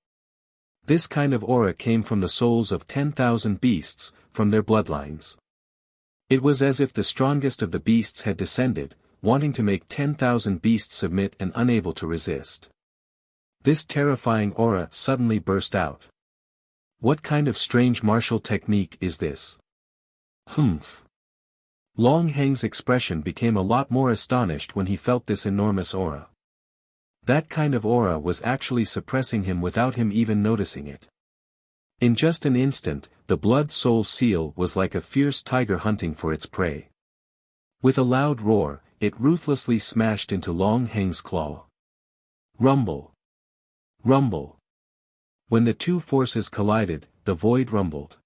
This kind of aura came from the souls of 10,000 beasts, from their bloodlines. It was as if the strongest of the beasts had descended, wanting to make 10,000 beasts submit and unable to resist. This terrifying aura suddenly burst out. What kind of strange martial technique is this? Humph! Longheng's expression became a lot more astonished when he felt this enormous aura. That kind of aura was actually suppressing him without him even noticing it. In just an instant, the Blood Soul Seal was like a fierce tiger hunting for its prey. With a loud roar, it ruthlessly smashed into Longheng's claw. Rumble! Rumble! When the two forces collided, the void rumbled.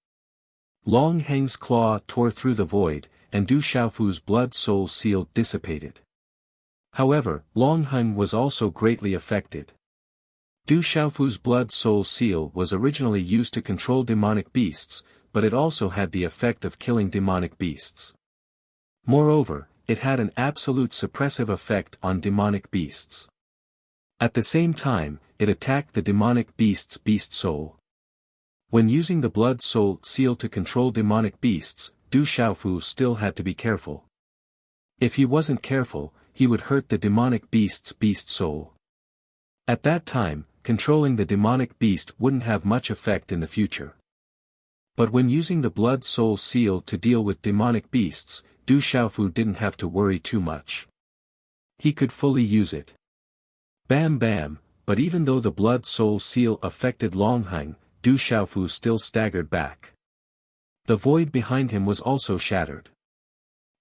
Longheng's claw tore through the void, and Du Xiaofu's Blood Soul Seal dissipated. However, Longheng was also greatly affected. Du Xiaofu's Blood Soul Seal was originally used to control demonic beasts, but it also had the effect of killing demonic beasts. Moreover, it had an absolute suppressive effect on demonic beasts. At the same time, it attacked the demonic beast's beast soul. When using the Blood Soul Seal to control demonic beasts, Du Xiaofu still had to be careful. If he wasn't careful, he would hurt the demonic beast's beast soul. At that time, controlling the demonic beast wouldn't have much effect in the future. But when using the Blood Soul Seal to deal with demonic beasts, Du Xiaofu didn't have to worry too much. He could fully use it. Bam bam, but even though the blood soul seal affected Longheng, Du Xiaofu still staggered back. The void behind him was also shattered.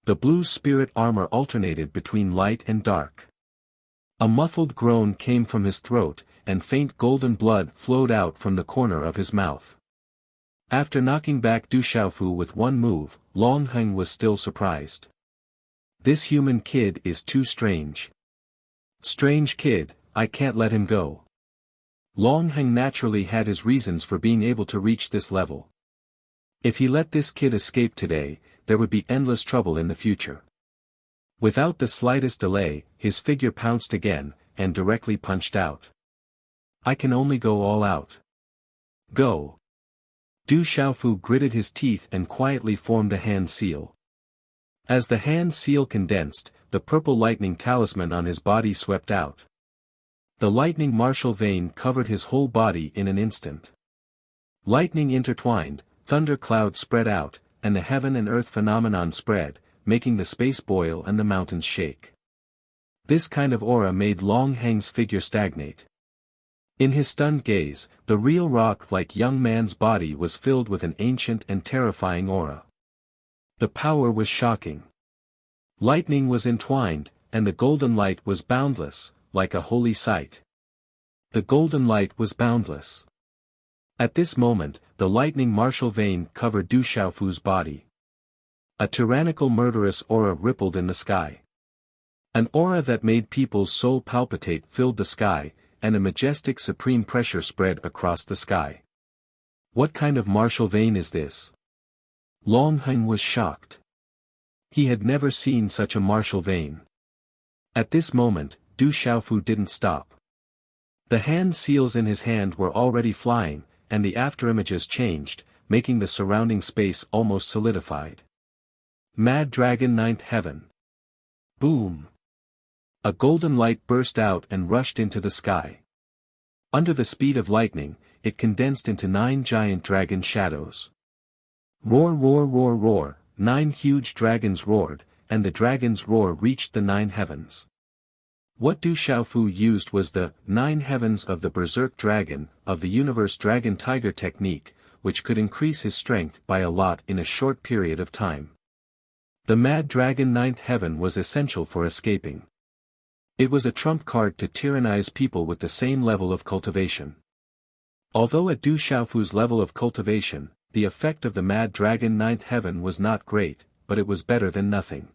The blue spirit armor alternated between light and dark. A muffled groan came from his throat, and faint golden blood flowed out from the corner of his mouth. After knocking back Du Xiaofu with one move, Longheng was still surprised. This human kid is too strange. Strange kid, I can't let him go. Longheng naturally had his reasons for being able to reach this level. If he let this kid escape today, there would be endless trouble in the future. Without the slightest delay, his figure pounced again, and directly punched out. I can only go all out. Go. Du Xiaofu gritted his teeth and quietly formed a hand seal. As the hand seal condensed, the purple lightning talisman on his body swept out. The lightning martial vein covered his whole body in an instant. Lightning intertwined, thunder clouds spread out, and the heaven and earth phenomenon spread, making the space boil and the mountains shake. This kind of aura made Longheng's figure stagnate. In his stunned gaze, the real rock-like young man's body was filled with an ancient and terrifying aura. The power was shocking. Lightning was entwined, and the golden light was boundless, like a holy sight. The golden light was boundless. At this moment, the lightning martial vein covered Du Xiaofu's body. A tyrannical murderous aura rippled in the sky. An aura that made people's soul palpitate filled the sky, and a majestic supreme pressure spread across the sky. What kind of martial vein is this? Longheng was shocked. He had never seen such a martial vein. At this moment, Du Xiaofu didn't stop. The hand seals in his hand were already flying, and the afterimages changed, making the surrounding space almost solidified. Mad Dragon Ninth Heaven. Boom! A golden light burst out and rushed into the sky. Under the speed of lightning, it condensed into 9 giant dragon shadows. Roar roar roar roar, 9 huge dragons roared, and the dragon's roar reached the 9 heavens. What Du Xiaofu used was the 9 heavens of the Berserk Dragon, of the Universe Dragon Tiger technique, which could increase his strength by a lot in a short period of time. The Mad Dragon Ninth Heaven was essential for escaping. It was a trump card to tyrannize people with the same level of cultivation. Although at Du Xiaofu's level of cultivation, the effect of the Mad Dragon Ninth Heaven was not great, but it was better than nothing.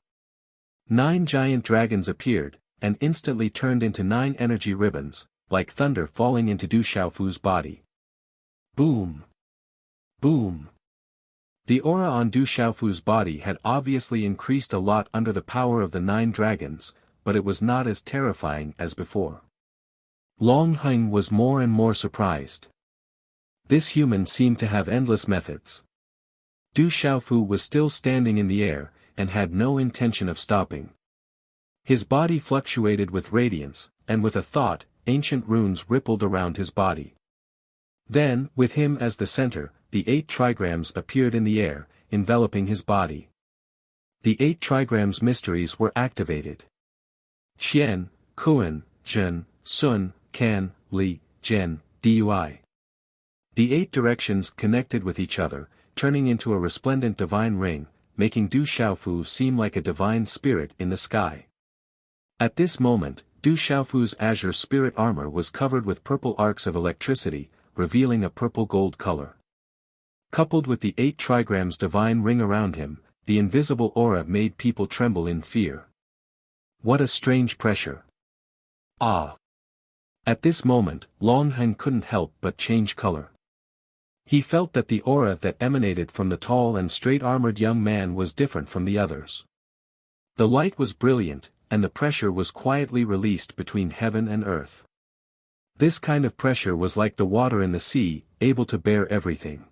9 giant dragons appeared, and instantly turned into 9 energy ribbons, like thunder falling into Du Xiaofu's body. Boom! Boom! The aura on Du Xiaofu's body had obviously increased a lot under the power of the 9 dragons, but it was not as terrifying as before. Longheng was more and more surprised. This human seemed to have endless methods. Du Xiaofu was still standing in the air, and had no intention of stopping. His body fluctuated with radiance, and with a thought, ancient runes rippled around his body. Then, with him as the center, the 8 trigrams appeared in the air, enveloping his body. The 8 trigrams mysteries were activated. Qian, Kuan, Zhen, Sun, Kan, Li, Zhen, Dui. The 8 directions connected with each other, turning into a resplendent divine ring, making Du Xiaofu seem like a divine spirit in the sky. At this moment, Du Xiaofu's azure spirit armor was covered with purple arcs of electricity, revealing a purple-gold color. Coupled with the 8 trigrams divine ring around him, the invisible aura made people tremble in fear. What a strange pressure. Ah! At this moment, Longheng couldn't help but change color. He felt that the aura that emanated from the tall and straight-armored young man was different from the others. The light was brilliant, and the pressure was quietly released between heaven and earth. This kind of pressure was like the water in the sea, able to bear everything.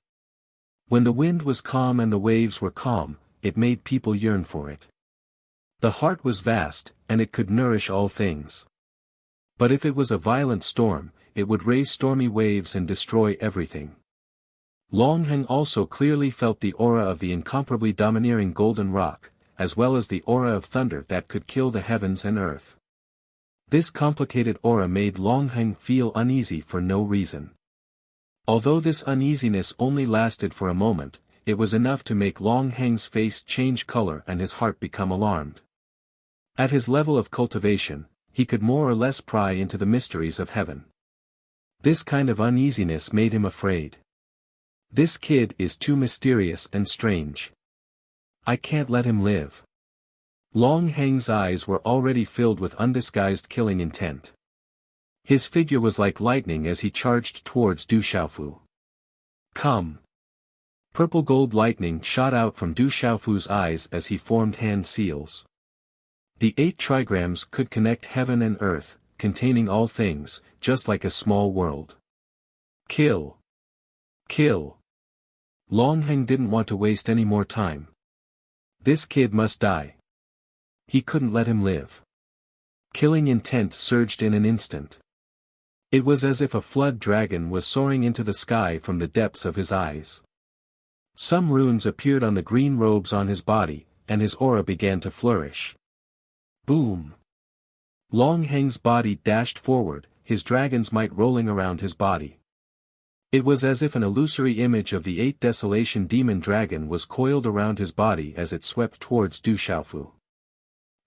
When the wind was calm and the waves were calm, it made people yearn for it. The heart was vast, and it could nourish all things. But if it was a violent storm, it would raise stormy waves and destroy everything. Longheng also clearly felt the aura of the incomparably domineering golden rock, as well as the aura of thunder that could kill the heavens and earth. This complicated aura made Long Heng feel uneasy for no reason. Although this uneasiness only lasted for a moment, it was enough to make Long Heng's face change color and his heart become alarmed. At his level of cultivation, he could more or less pry into the mysteries of heaven. This kind of uneasiness made him afraid. This kid is too mysterious and strange. I can't let him live. Long Heng's eyes were already filled with undisguised killing intent. His figure was like lightning as he charged towards Du Xiaofu. Come! Purple gold lightning shot out from Du Xiaofu's eyes as he formed hand seals. The 8 trigrams could connect heaven and earth, containing all things, just like a small world. Kill! Kill! Long Heng didn't want to waste any more time. This kid must die. He couldn't let him live. Killing intent surged in an instant. It was as if a flood dragon was soaring into the sky from the depths of his eyes. Some runes appeared on the green robes on his body, and his aura began to flourish. Boom! Long Heng's body dashed forward, his dragon's might rolling around his body. It was as if an illusory image of the 8 Desolation Demon Dragon was coiled around his body as it swept towards Du Xiaofu.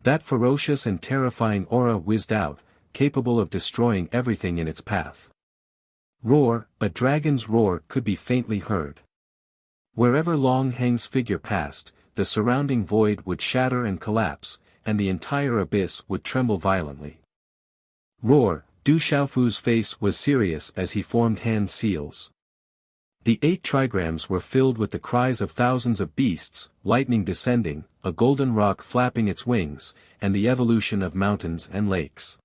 That ferocious and terrifying aura whizzed out, capable of destroying everything in its path. Roar, a dragon's roar could be faintly heard. Wherever Long Heng's figure passed, the surrounding void would shatter and collapse, and the entire abyss would tremble violently. Roar, Du Xiaofu's face was serious as he formed hand seals. The 8 trigrams were filled with the cries of thousands of beasts, lightning descending, a golden rock flapping its wings, and the evolution of mountains and lakes.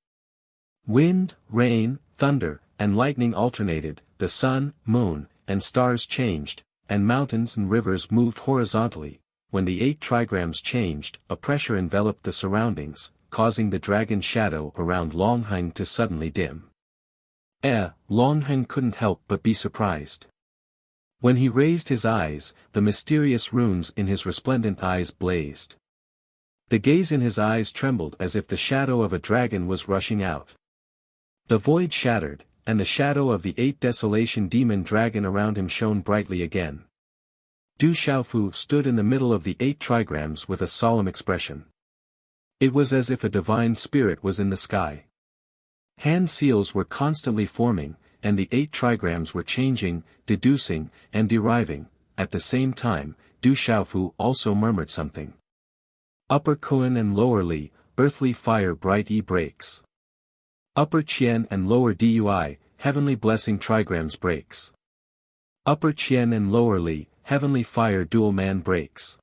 Wind, rain, thunder, and lightning alternated, the sun, moon, and stars changed, and mountains and rivers moved horizontally. When the 8 trigrams changed, a pressure enveloped the surroundings, causing the dragon shadow around Long Heng to suddenly dim. Long Heng couldn't help but be surprised. When he raised his eyes, the mysterious runes in his resplendent eyes blazed. The gaze in his eyes trembled as if the shadow of a dragon was rushing out. The void shattered, and the shadow of the 8 Desolation Demon Dragon around him shone brightly again. Du Xiaofu stood in the middle of the 8 trigrams with a solemn expression. It was as if a divine spirit was in the sky. Hand seals were constantly forming, and the 8 trigrams were changing, deducing, and deriving. At the same time, Du Xiaofu also murmured something. Upper Kun and Lower Li, earthly fire bright E breaks. Upper Qian and Lower Dui, heavenly blessing trigrams breaks. Upper Qian and Lower Li, heavenly fire dual man breaks.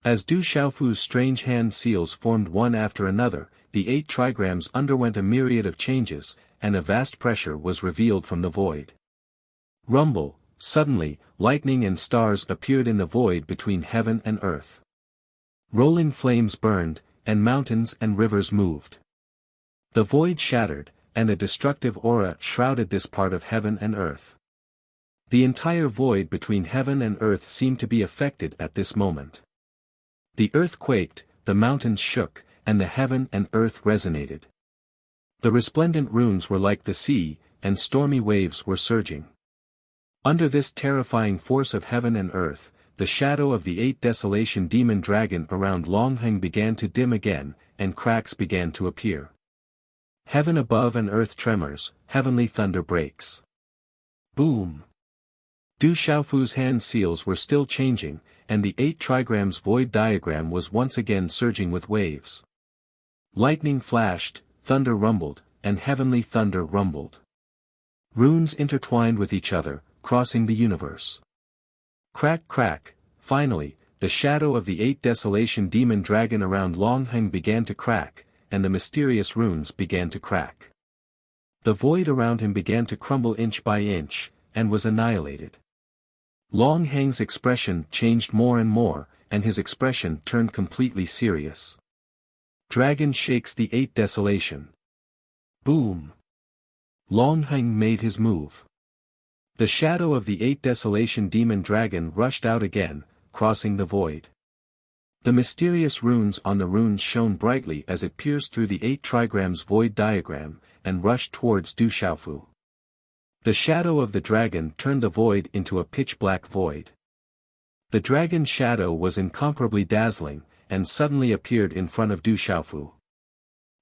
As Du Xiaofu's strange hand seals formed one after another, the 8 trigrams underwent a myriad of changes, and a vast pressure was revealed from the void. Rumble, suddenly, lightning and stars appeared in the void between heaven and earth. Rolling flames burned, and mountains and rivers moved. The void shattered, and a destructive aura shrouded this part of heaven and earth. The entire void between heaven and earth seemed to be affected at this moment. The earth quaked, the mountains shook, and the heaven and earth resonated. The resplendent runes were like the sea, and stormy waves were surging. Under this terrifying force of heaven and earth, the shadow of the 8 Desolation Demon Dragon around Long Heng began to dim again, and cracks began to appear. Heaven above and earth tremors, heavenly thunder breaks. Boom! Du Xiaofu's hand seals were still changing, and the 8 trigrams void diagram was once again surging with waves. Lightning flashed, thunder rumbled, and heavenly thunder rumbled. Runes intertwined with each other, crossing the universe. Crack crack, finally, the shadow of the 8 Desolation Demon Dragon around Long Heng began to crack, and the mysterious runes began to crack. The void around him began to crumble inch by inch, and was annihilated. Long Heng's expression changed more and more, and his expression turned completely serious. Dragon shakes the 8 Desolation. Boom! Long Heng made his move. The shadow of the 8 Desolation Demon Dragon rushed out again, crossing the void. The mysterious runes on the runes shone brightly as it pierced through the 8 trigrams void diagram, and rushed towards Du Xiaofu. The shadow of the dragon turned the void into a pitch-black void. The dragon's shadow was incomparably dazzling, and suddenly appeared in front of Du Xiaofu.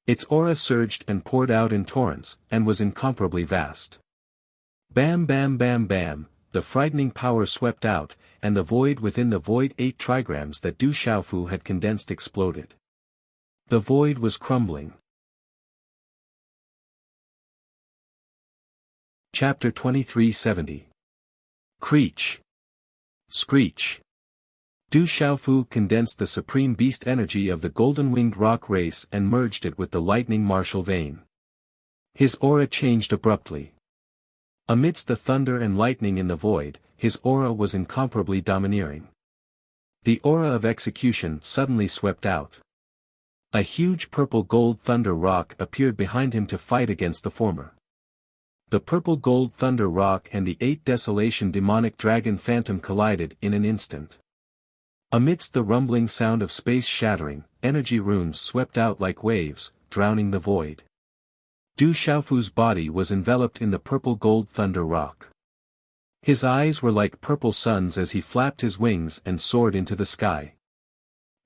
Its aura surged and poured out in torrents, and was incomparably vast. Bam bam bam bam, the frightening power swept out, and the void within the void 8 trigrams that Du Xiaofu had condensed exploded. The void was crumbling. Chapter 2370. Creech. Screech. Du Xiaofu condensed the supreme beast energy of the golden-winged rock race and merged it with the lightning martial vein. His aura changed abruptly. Amidst the thunder and lightning in the void, his aura was incomparably domineering. The aura of execution suddenly swept out. A huge purple-gold thunder rock appeared behind him to fight against the former. The purple-gold thunder rock and the 8 desolation demonic dragon phantom collided in an instant. Amidst the rumbling sound of space shattering, energy runes swept out like waves, drowning the void. Du Xiaofu's body was enveloped in the purple-gold thunder rock. His eyes were like purple suns as he flapped his wings and soared into the sky.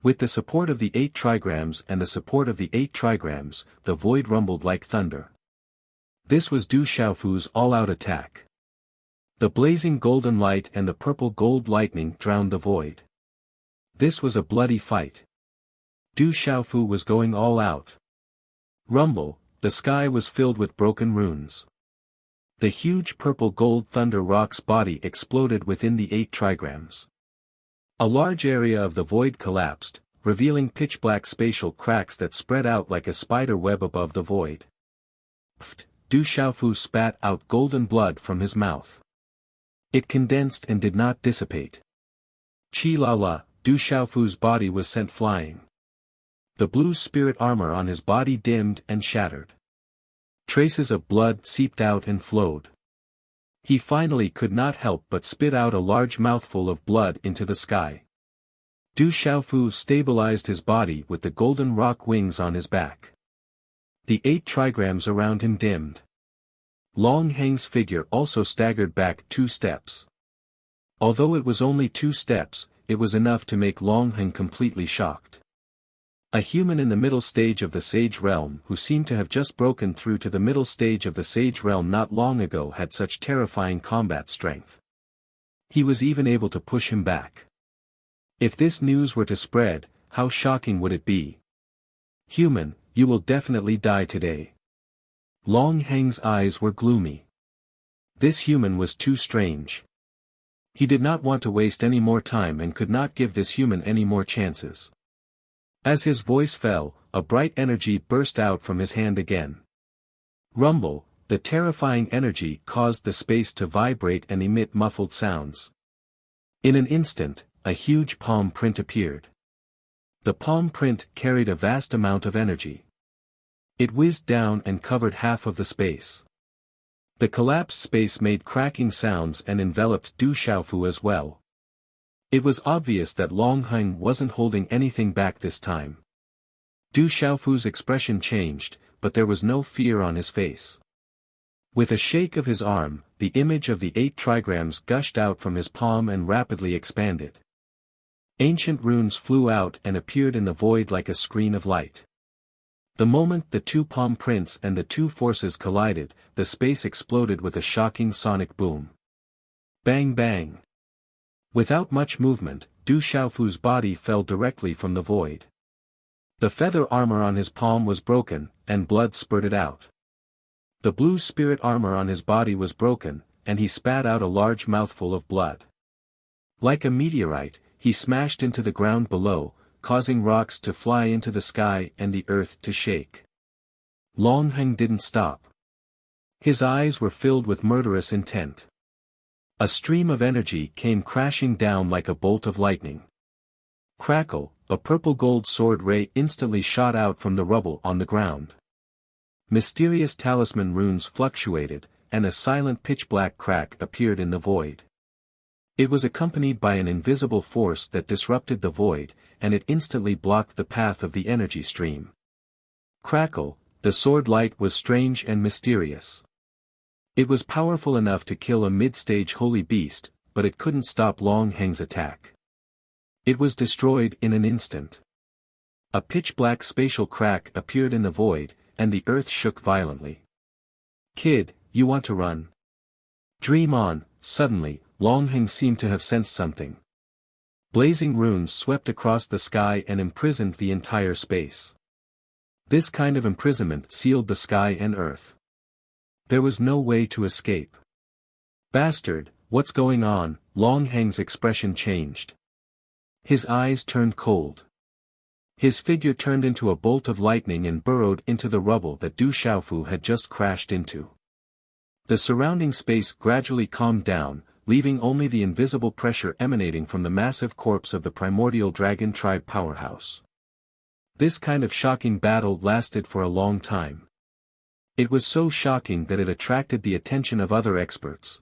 With the support of the 8 trigrams and the support of the 8 trigrams, the void rumbled like thunder. This was Du Xiaofu's all-out attack. The blazing golden light and the purple-gold lightning drowned the void. This was a bloody fight. Du Xiaofu was going all out. Rumble, the sky was filled with broken runes. The huge purple-gold thunder rock's body exploded within the 8 trigrams. A large area of the void collapsed, revealing pitch-black spatial cracks that spread out like a spider web above the void. Du Xiaofu spat out golden blood from his mouth. It condensed and did not dissipate. Chi-la-la, Du Xiaofu's body was sent flying. The blue spirit armor on his body dimmed and shattered. Traces of blood seeped out and flowed. He finally could not help but spit out a large mouthful of blood into the sky. Du Xiaofu stabilized his body with the golden rock wings on his back. The 8 trigrams around him dimmed. Long Heng's figure also staggered back 2 steps. Although it was only 2 steps, it was enough to make Long Heng completely shocked. A human in the middle stage of the Sage Realm who seemed to have just broken through to the middle stage of the Sage Realm not long ago had such terrifying combat strength. He was even able to push him back. If this news were to spread, how shocking would it be? Human, you will definitely die today. Long Heng's eyes were gloomy. This human was too strange. He did not want to waste any more time and could not give this human any more chances. As his voice fell, a bright energy burst out from his hand again. Rumble, the terrifying energy caused the space to vibrate and emit muffled sounds. In an instant, a huge palm print appeared. The palm print carried a vast amount of energy. It whizzed down and covered half of the space. The collapsed space made cracking sounds and enveloped Du Xiaofu as well. It was obvious that Long Heng wasn't holding anything back this time. Du Xiaofu's expression changed, but there was no fear on his face. With a shake of his arm, the image of the 8 trigrams gushed out from his palm and rapidly expanded. Ancient runes flew out and appeared in the void like a screen of light. The moment the 2 palm prints and the 2 forces collided, the space exploded with a shocking sonic boom. Bang bang. Without much movement, Du Xiaofu's body fell directly from the void. The feather armor on his palm was broken, and blood spurted out. The blue spirit armor on his body was broken, and he spat out a large mouthful of blood. Like a meteorite, he smashed into the ground below, causing rocks to fly into the sky and the earth to shake. Long Heng didn't stop. His eyes were filled with murderous intent. A stream of energy came crashing down like a bolt of lightning. Crackle, a purple gold sword ray instantly shot out from the rubble on the ground. Mysterious talisman runes fluctuated, and a silent pitch-black crack appeared in the void. It was accompanied by an invisible force that disrupted the void, and it instantly blocked the path of the energy stream. Crackle, the sword light was strange and mysterious. It was powerful enough to kill a mid-stage holy beast, but it couldn't stop Long Heng's attack. It was destroyed in an instant. A pitch-black spatial crack appeared in the void, and the earth shook violently. "Kid, you want to run? Dream on." Suddenly, Long Heng seemed to have sensed something. Blazing runes swept across the sky and imprisoned the entire space. This kind of imprisonment sealed the sky and earth. There was no way to escape. "Bastard, what's going on?" Long Heng's expression changed. His eyes turned cold. His figure turned into a bolt of lightning and burrowed into the rubble that Du Xiaofu had just crashed into. The surrounding space gradually calmed down, leaving only the invisible pressure emanating from the massive corpse of the primordial dragon tribe powerhouse. This kind of shocking battle lasted for a long time. It was so shocking that it attracted the attention of other experts.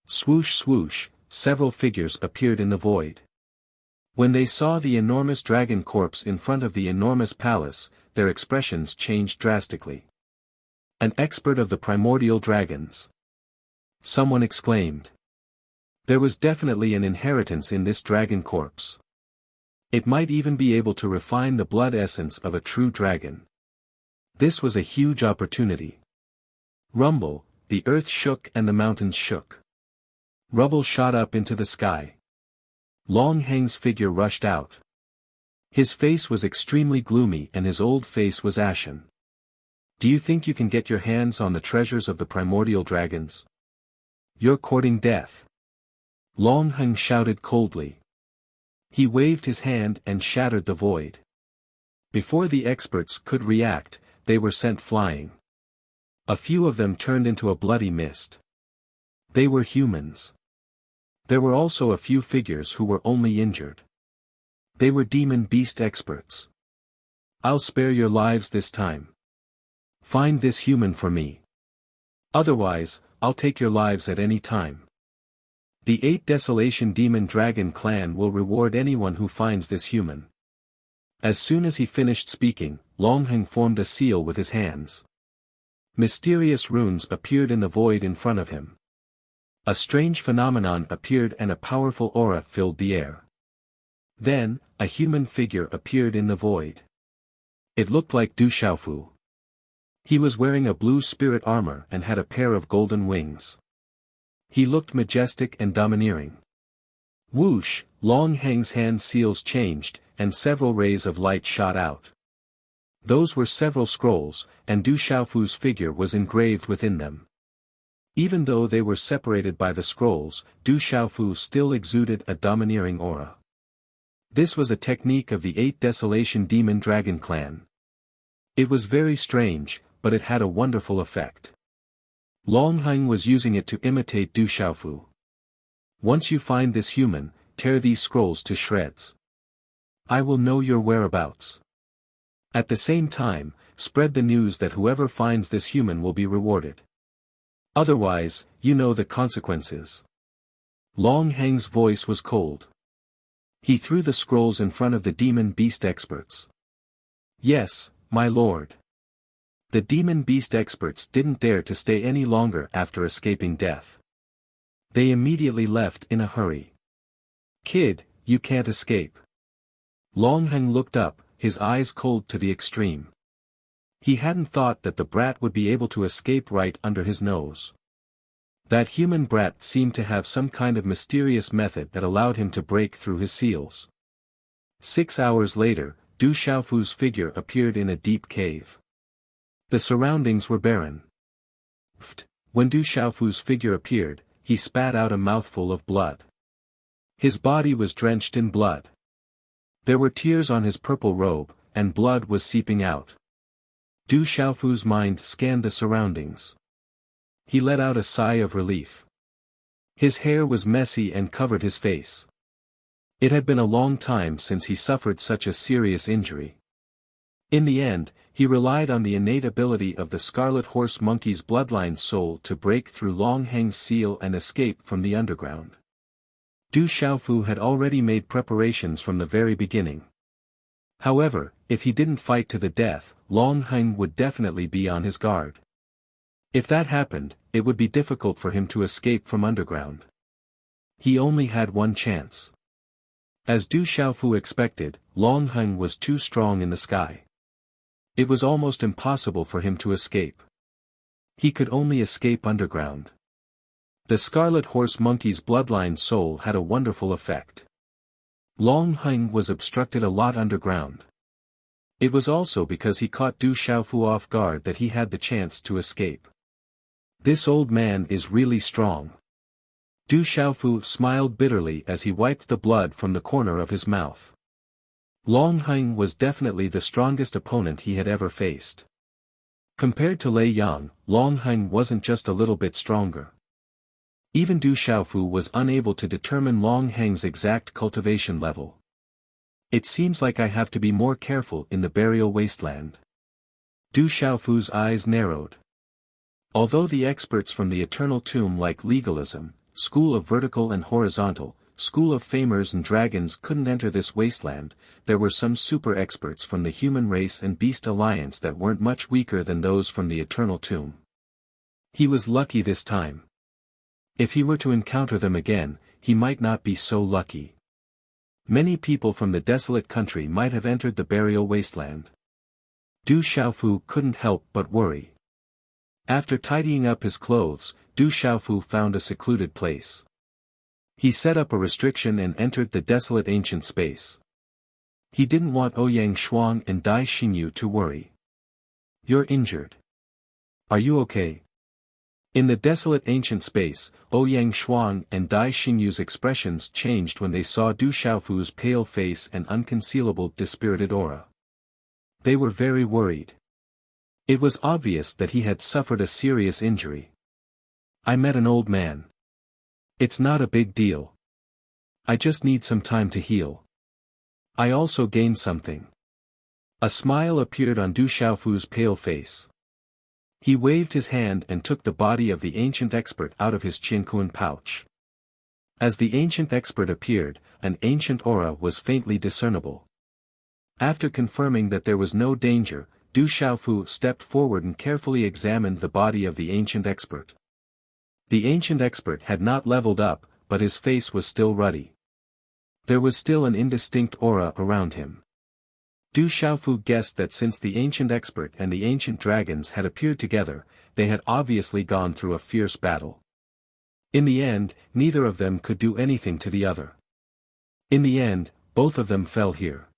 Swoosh swoosh, several figures appeared in the void. When they saw the enormous dragon corpse in front of the enormous palace, their expressions changed drastically. "An expert of the primordial dragons!" someone exclaimed. There was definitely an inheritance in this dragon corpse. It might even be able to refine the blood essence of a true dragon. This was a huge opportunity. Rumble, the earth shook and the mountains shook. Rubble shot up into the sky. Long Heng's figure rushed out. His face was extremely gloomy and his old face was ashen. "Do you think you can get your hands on the treasures of the primordial dragons? You're courting death." Long Heng shouted coldly. He waved his hand and shattered the void. Before the experts could react, they were sent flying. A few of them turned into a bloody mist. They were humans. There were also a few figures who were only injured. They were demon beast experts. "I'll spare your lives this time. Find this human for me. Otherwise, I'll take your lives at any time. The 8 Desolation Demon Dragon Clan will reward anyone who finds this human." As soon as he finished speaking, Long Heng formed a seal with his hands. Mysterious runes appeared in the void in front of him. A strange phenomenon appeared and a powerful aura filled the air. Then, a human figure appeared in the void. It looked like Du Xiaofu. He was wearing a blue spirit armor and had a pair of golden wings. He looked majestic and domineering. Whoosh, Long Heng's hand seals changed, and several rays of light shot out. Those were several scrolls, and Du Xiaofu's figure was engraved within them. Even though they were separated by the scrolls, Du Xiaofu still exuded a domineering aura. This was a technique of the 8 Desolation Demon Dragon Clan. It was very strange, but it had a wonderful effect. Long Heng was using it to imitate Du Xiaofu. "Once you find this human, tear these scrolls to shreds. I will know your whereabouts. At the same time, spread the news that whoever finds this human will be rewarded. Otherwise, you know the consequences." Long Heng's voice was cold. He threw the scrolls in front of the demon beast experts. "Yes, my lord." The demon beast experts didn't dare to stay any longer after escaping death. They immediately left in a hurry. "Kid, you can't escape." Long Heng looked up, his eyes cold to the extreme. He hadn't thought that the brat would be able to escape right under his nose. That human brat seemed to have some kind of mysterious method that allowed him to break through his seals. 6 hours later, Du Xiaofu's figure appeared in a deep cave. The surroundings were barren. When Du Xiaofu's figure appeared, he spat out a mouthful of blood. His body was drenched in blood. There were tears on his purple robe, and blood was seeping out. Du Xiaofu's mind scanned the surroundings. He let out a sigh of relief. His hair was messy and covered his face. It had been a long time since he suffered such a serious injury. In the end, he relied on the innate ability of the Scarlet Horse Monkey's bloodline soul to break through Long Heng's seal and escape from the underground. Du Xiaofu had already made preparations from the very beginning. However, if he didn't fight to the death, Long Heng would definitely be on his guard. If that happened, it would be difficult for him to escape from underground. He only had one chance. As Du Xiaofu expected, Long Heng was too strong in the sky. It was almost impossible for him to escape. He could only escape underground. The Scarlet Horse Monkey's bloodline soul had a wonderful effect. Long Heng was obstructed a lot underground. It was also because he caught Du Xiaofu off guard that he had the chance to escape. This old man is really strong. Du Xiaofu smiled bitterly as he wiped the blood from the corner of his mouth. Long Heng was definitely the strongest opponent he had ever faced. Compared to Lei Yang, Long Heng wasn't just a little bit stronger. Even Du Xiaofu was unable to determine Long Heng's exact cultivation level. It seems like I have to be more careful in the burial wasteland. Du Xiaofu's eyes narrowed. Although the experts from the Eternal Tomb like legalism, school of vertical and horizontal, school of famers and dragons couldn't enter this wasteland, there were some super experts from the human race and beast alliance that weren't much weaker than those from the Eternal Tomb. He was lucky this time. If he were to encounter them again, he might not be so lucky. Many people from the desolate country might have entered the burial wasteland. Du Xiaofu couldn't help but worry. After tidying up his clothes, Du Xiaofu found a secluded place. He set up a restriction and entered the desolate ancient space. He didn't want Ouyang Shuang and Dai Xingyu to worry. You're injured. Are you okay? In the desolate ancient space, Ouyang Shuang and Dai Xingyu's expressions changed when they saw Du Xiaofu's pale face and unconcealable dispirited aura. They were very worried. It was obvious that he had suffered a serious injury. I met an old man. It's not a big deal. I just need some time to heal. I also gained something. A smile appeared on Du Xiaofu's pale face. He waved his hand and took the body of the ancient expert out of his Qinkuan pouch. As the ancient expert appeared, an ancient aura was faintly discernible. After confirming that there was no danger, Du Xiaofu stepped forward and carefully examined the body of the ancient expert. The ancient expert had not leveled up, but his face was still ruddy. There was still an indistinct aura around him. Du Xiaofu guessed that since the ancient expert and the ancient dragons had appeared together, they had obviously gone through a fierce battle. In the end, neither of them could do anything to the other. In the end, both of them fell here.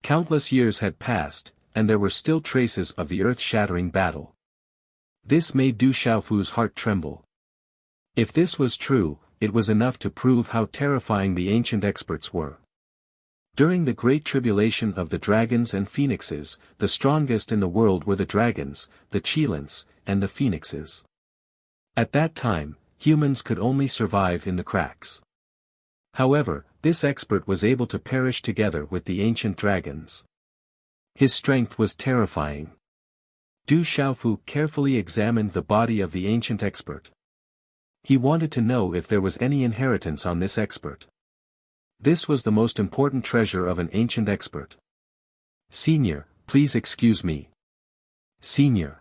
Countless years had passed, and there were still traces of the earth-shattering battle. This made Du Xiaofu's heart tremble. If this was true, it was enough to prove how terrifying the ancient experts were. During the great tribulation of the dragons and phoenixes, the strongest in the world were the dragons, the Qilins, and the phoenixes. At that time, humans could only survive in the cracks. However, this expert was able to perish together with the ancient dragons. His strength was terrifying. Du Xiaofu carefully examined the body of the ancient expert. He wanted to know if there was any inheritance on this expert. This was the most important treasure of an ancient expert. Senior, please excuse me. Senior.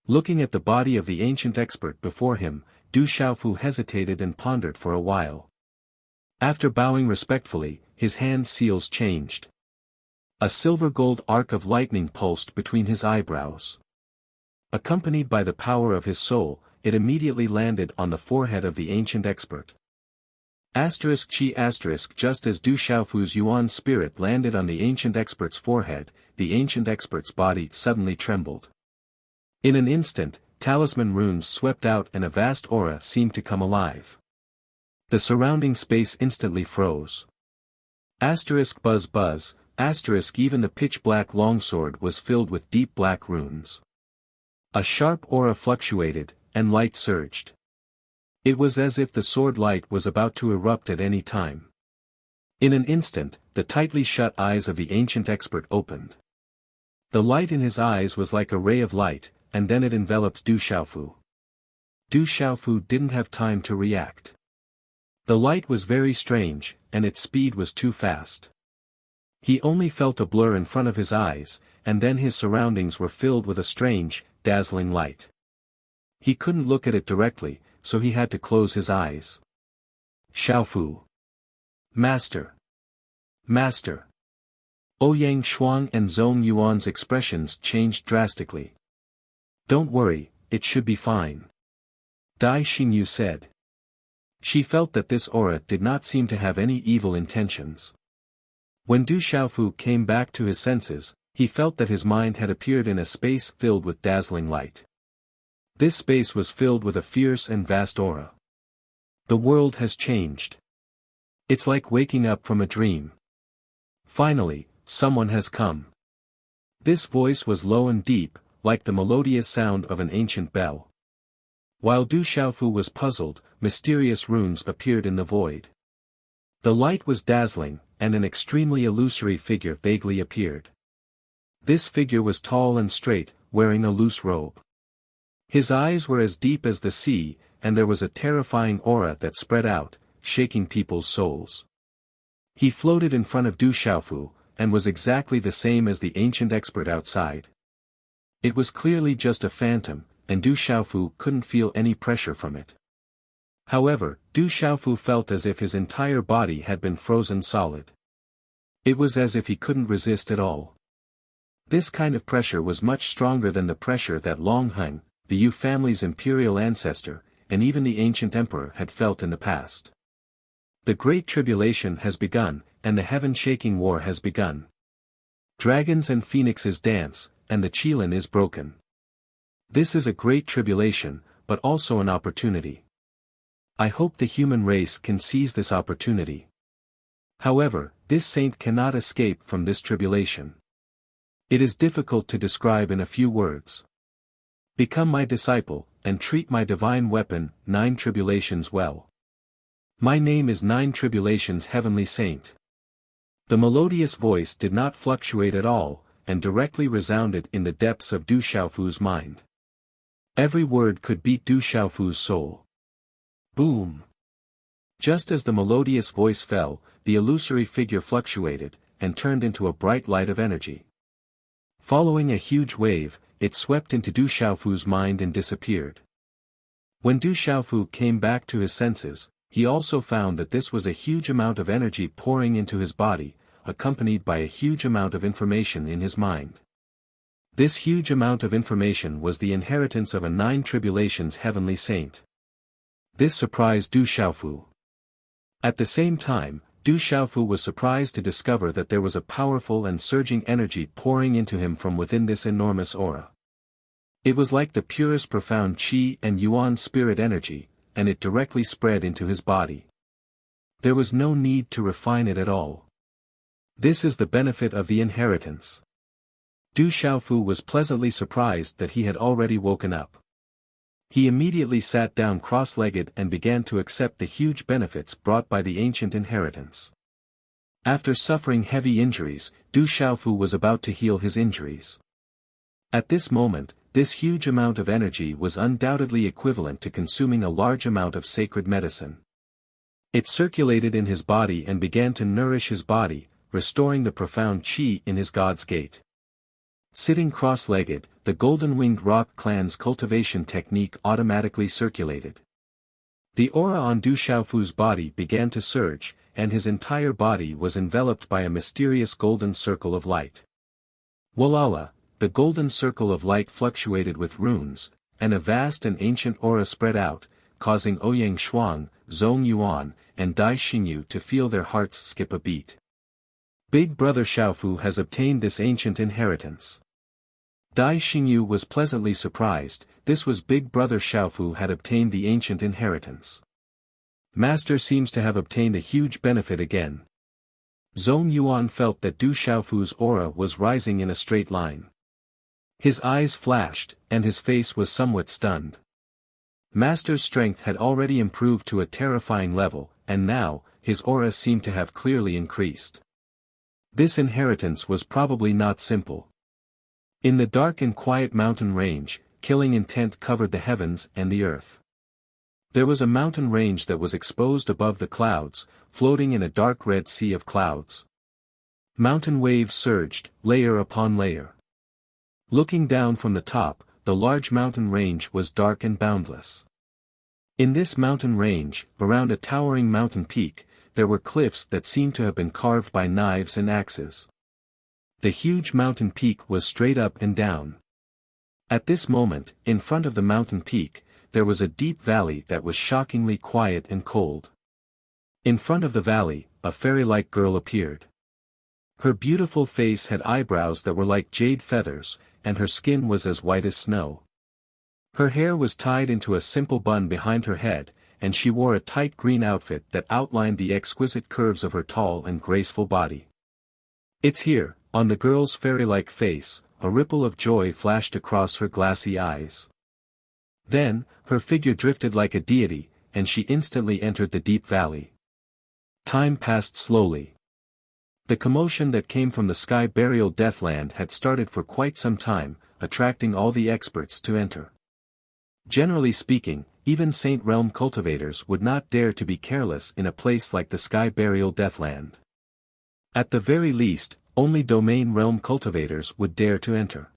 Looking at the body of the ancient expert before him, Du Xiaofu hesitated and pondered for a while. After bowing respectfully, his hand seals changed. A silver-gold arc of lightning pulsed between his eyebrows. Accompanied by the power of his soul, it immediately landed on the forehead of the ancient expert. Just as Du Xiaofu's Yuan spirit landed on the ancient expert's forehead, the ancient expert's body suddenly trembled. In an instant, talisman runes swept out and a vast aura seemed to come alive. The surrounding space instantly froze. Buzz buzz, even the pitch-black longsword was filled with deep black runes. A sharp aura fluctuated, and light surged. It was as if the sword light was about to erupt at any time. In an instant, the tightly shut eyes of the ancient expert opened. The light in his eyes was like a ray of light, and then it enveloped Du Xiaofu. Du Xiaofu didn't have time to react. The light was very strange, and its speed was too fast. He only felt a blur in front of his eyes, and then his surroundings were filled with a strange, dazzling light. He couldn't look at it directly, so he had to close his eyes. Xiaofu. Master. Master. Ouyang Shuang and Zhong Yuan's expressions changed drastically. Don't worry, it should be fine. Dai Xingyu said. She felt that this aura did not seem to have any evil intentions. When Du Xiaofu came back to his senses, he felt that his mind had appeared in a space filled with dazzling light. This space was filled with a fierce and vast aura. The world has changed. It's like waking up from a dream. Finally, someone has come. This voice was low and deep, like the melodious sound of an ancient bell. While Du Xiaofu was puzzled, mysterious runes appeared in the void. The light was dazzling, and an extremely illusory figure vaguely appeared. This figure was tall and straight, wearing a loose robe. His eyes were as deep as the sea, and there was a terrifying aura that spread out, shaking people's souls. He floated in front of Du Xiaofu, and was exactly the same as the ancient expert outside. It was clearly just a phantom, and Du Xiaofu couldn't feel any pressure from it. However, Du Xiaofu felt as if his entire body had been frozen solid. It was as if he couldn't resist at all. This kind of pressure was much stronger than the pressure that Long Hun, the Yu family's imperial ancestor, and even the ancient emperor had felt in the past. The Great Tribulation has begun, and the heaven-shaking war has begun. Dragons and phoenixes dance, and the Qilin is broken. This is a great tribulation, but also an opportunity. I hope the human race can seize this opportunity. However, this saint cannot escape from this tribulation. It is difficult to describe in a few words. Become my disciple, and treat my divine weapon, 9 Tribulations well. My name is 9 Tribulations Heavenly Saint. The melodious voice did not fluctuate at all, and directly resounded in the depths of Du Xiaofu's mind. Every word could beat Du Xiaofu's soul. Boom! Just as the melodious voice fell, the illusory figure fluctuated, and turned into a bright light of energy. Following a huge wave, it swept into Du Xiaofu's mind and disappeared. When Du Xiaofu came back to his senses, he also found that this was a huge amount of energy pouring into his body, accompanied by a huge amount of information in his mind. This huge amount of information was the inheritance of a 9 Tribulations heavenly saint. This surprised Du Xiaofu. At the same time, Du Xiaofu was surprised to discover that there was a powerful and surging energy pouring into him from within this enormous aura. It was like the purest profound qi and yuan spirit energy, and it directly spread into his body. There was no need to refine it at all. This is the benefit of the inheritance. Du Xiaofu was pleasantly surprised that he had already woken up. He immediately sat down cross-legged and began to accept the huge benefits brought by the ancient inheritance. After suffering heavy injuries, Du Xiaofu was about to heal his injuries. At this moment, this huge amount of energy was undoubtedly equivalent to consuming a large amount of sacred medicine. It circulated in his body and began to nourish his body, restoring the profound qi in his God's gate. Sitting cross-legged, the Golden-Winged Rock clan's cultivation technique automatically circulated. The aura on Du Xiaofu's body began to surge, and his entire body was enveloped by a mysterious golden circle of light. Walala, the golden circle of light fluctuated with runes, and a vast and ancient aura spread out, causing Ouyang Shuang, Zhong Yuan, and Dai Xingyu to feel their hearts skip a beat. Big Brother Xiaofu has obtained this ancient inheritance. Dai Xingyu was pleasantly surprised. This was Big Brother Xiaofu had obtained the ancient inheritance. Master seems to have obtained a huge benefit again. Zhong Yuan felt that Du Xiaofu's aura was rising in a straight line. His eyes flashed, and his face was somewhat stunned. Master's strength had already improved to a terrifying level, and now, his aura seemed to have clearly increased. This inheritance was probably not simple. In the dark and quiet mountain range, killing intent covered the heavens and the earth. There was a mountain range that was exposed above the clouds, floating in a dark red sea of clouds. Mountain waves surged, layer upon layer. Looking down from the top, the large mountain range was dark and boundless. In this mountain range, around a towering mountain peak, there were cliffs that seemed to have been carved by knives and axes. The huge mountain peak was straight up and down. At this moment, in front of the mountain peak, there was a deep valley that was shockingly quiet and cold. In front of the valley, a fairy-like girl appeared. Her beautiful face had eyebrows that were like jade feathers, and her skin was as white as snow. Her hair was tied into a simple bun behind her head, and she wore a tight green outfit that outlined the exquisite curves of her tall and graceful body. "It's here," on the girl's fairy-like face, a ripple of joy flashed across her glassy eyes. Then, her figure drifted like a deity, and she instantly entered the deep valley. Time passed slowly. The commotion that came from the Sky Burial Deathland had started for quite some time, attracting all the experts to enter. Generally speaking, even Saint Realm cultivators would not dare to be careless in a place like the Sky Burial Deathland. At the very least, only Domain Realm cultivators would dare to enter.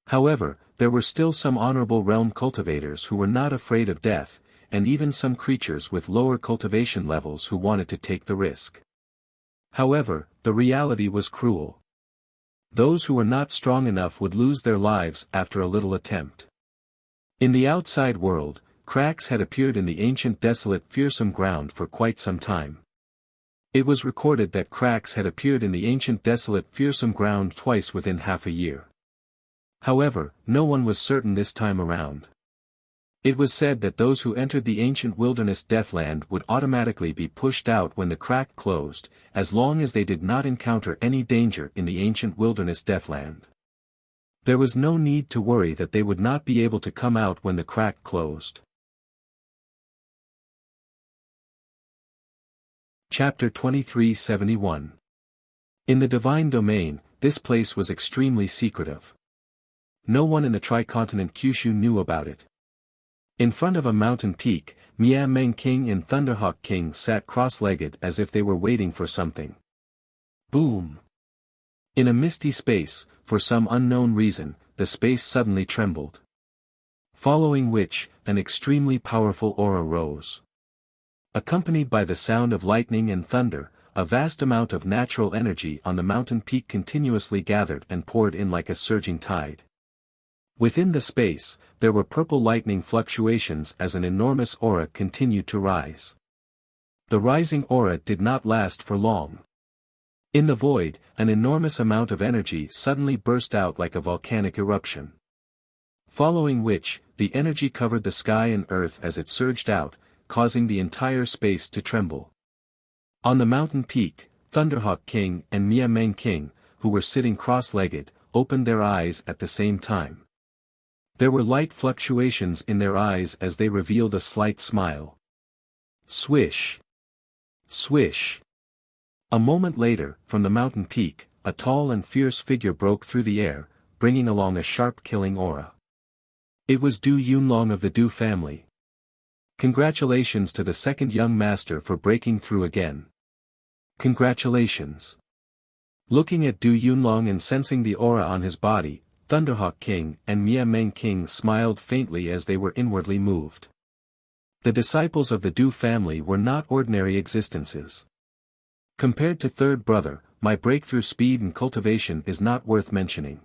However, there were still some honorable realm cultivators who were not afraid of death, and even some creatures with lower cultivation levels who wanted to take the risk. However, the reality was cruel. Those who were not strong enough would lose their lives after a little attempt. In the outside world, cracks had appeared in the ancient desolate fearsome ground for quite some time. It was recorded that cracks had appeared in the ancient desolate fearsome ground twice within half a year. However, no one was certain this time around. It was said that those who entered the ancient wilderness Deathland would automatically be pushed out when the crack closed, as long as they did not encounter any danger in the ancient wilderness Deathland. There was no need to worry that they would not be able to come out when the crack closed. Chapter 2371. In the Divine Domain, this place was extremely secretive. No one in the tricontinent Kyushu knew about it. In front of a mountain peak, Miameng King and Thunderhawk King sat cross-legged as if they were waiting for something. Boom! In a misty space, for some unknown reason, the space suddenly trembled. Following which, an extremely powerful aura rose. Accompanied by the sound of lightning and thunder, a vast amount of natural energy on the mountain peak continuously gathered and poured in like a surging tide. Within the space, there were purple lightning fluctuations as an enormous aura continued to rise. The rising aura did not last for long. In the void, an enormous amount of energy suddenly burst out like a volcanic eruption. Following which, the energy covered the sky and earth as it surged out, causing the entire space to tremble. On the mountain peak, Thunderhawk King and Miameng King, who were sitting cross-legged, opened their eyes at the same time. There were light fluctuations in their eyes as they revealed a slight smile. Swish! Swish! A moment later, from the mountain peak, a tall and fierce figure broke through the air, bringing along a sharp killing aura. It was Du Yunlong of the Du family. Congratulations to the second young master for breaking through again. Congratulations. Looking at Du Yunlong and sensing the aura on his body, Thunderhawk King and Miameng King smiled faintly as they were inwardly moved. The disciples of the Du family were not ordinary existences. Compared to third brother, my breakthrough speed and cultivation is not worth mentioning.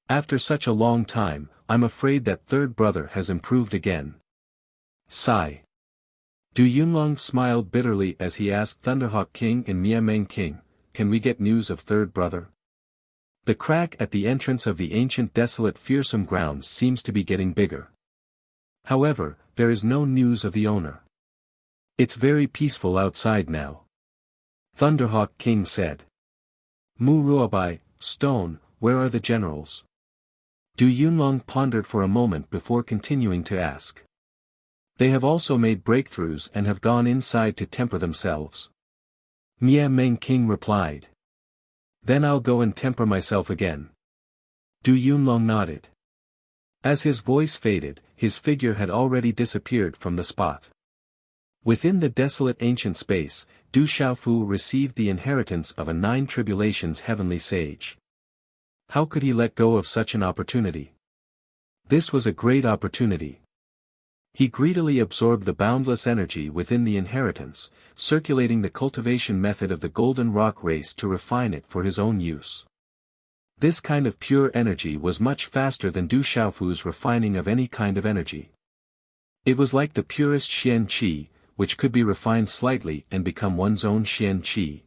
After such a long time, I'm afraid that third brother has improved again. Sigh. Du Yunlong smiled bitterly as he asked Thunderhawk King and Miameng King, "Can we get news of third brother?" The crack at the entrance of the ancient desolate fearsome grounds seems to be getting bigger. However, there is no news of the owner. It's very peaceful outside now. Thunderhawk King said. Mu Ruabai, Stone, where are the generals? Du Yunlong pondered for a moment before continuing to ask. They have also made breakthroughs and have gone inside to temper themselves. Miameng King replied. Then I'll go and temper myself again. Du Yunlong nodded. As his voice faded, his figure had already disappeared from the spot. Within the desolate ancient space, Du Xiaofu received the inheritance of a 9 tribulations heavenly sage. How could he let go of such an opportunity? This was a great opportunity. He greedily absorbed the boundless energy within the inheritance, circulating the cultivation method of the golden rock race to refine it for his own use. This kind of pure energy was much faster than Du Xiaofu's refining of any kind of energy. It was like the purest Xian Qi, which could be refined slightly and become one's own Xian Qi.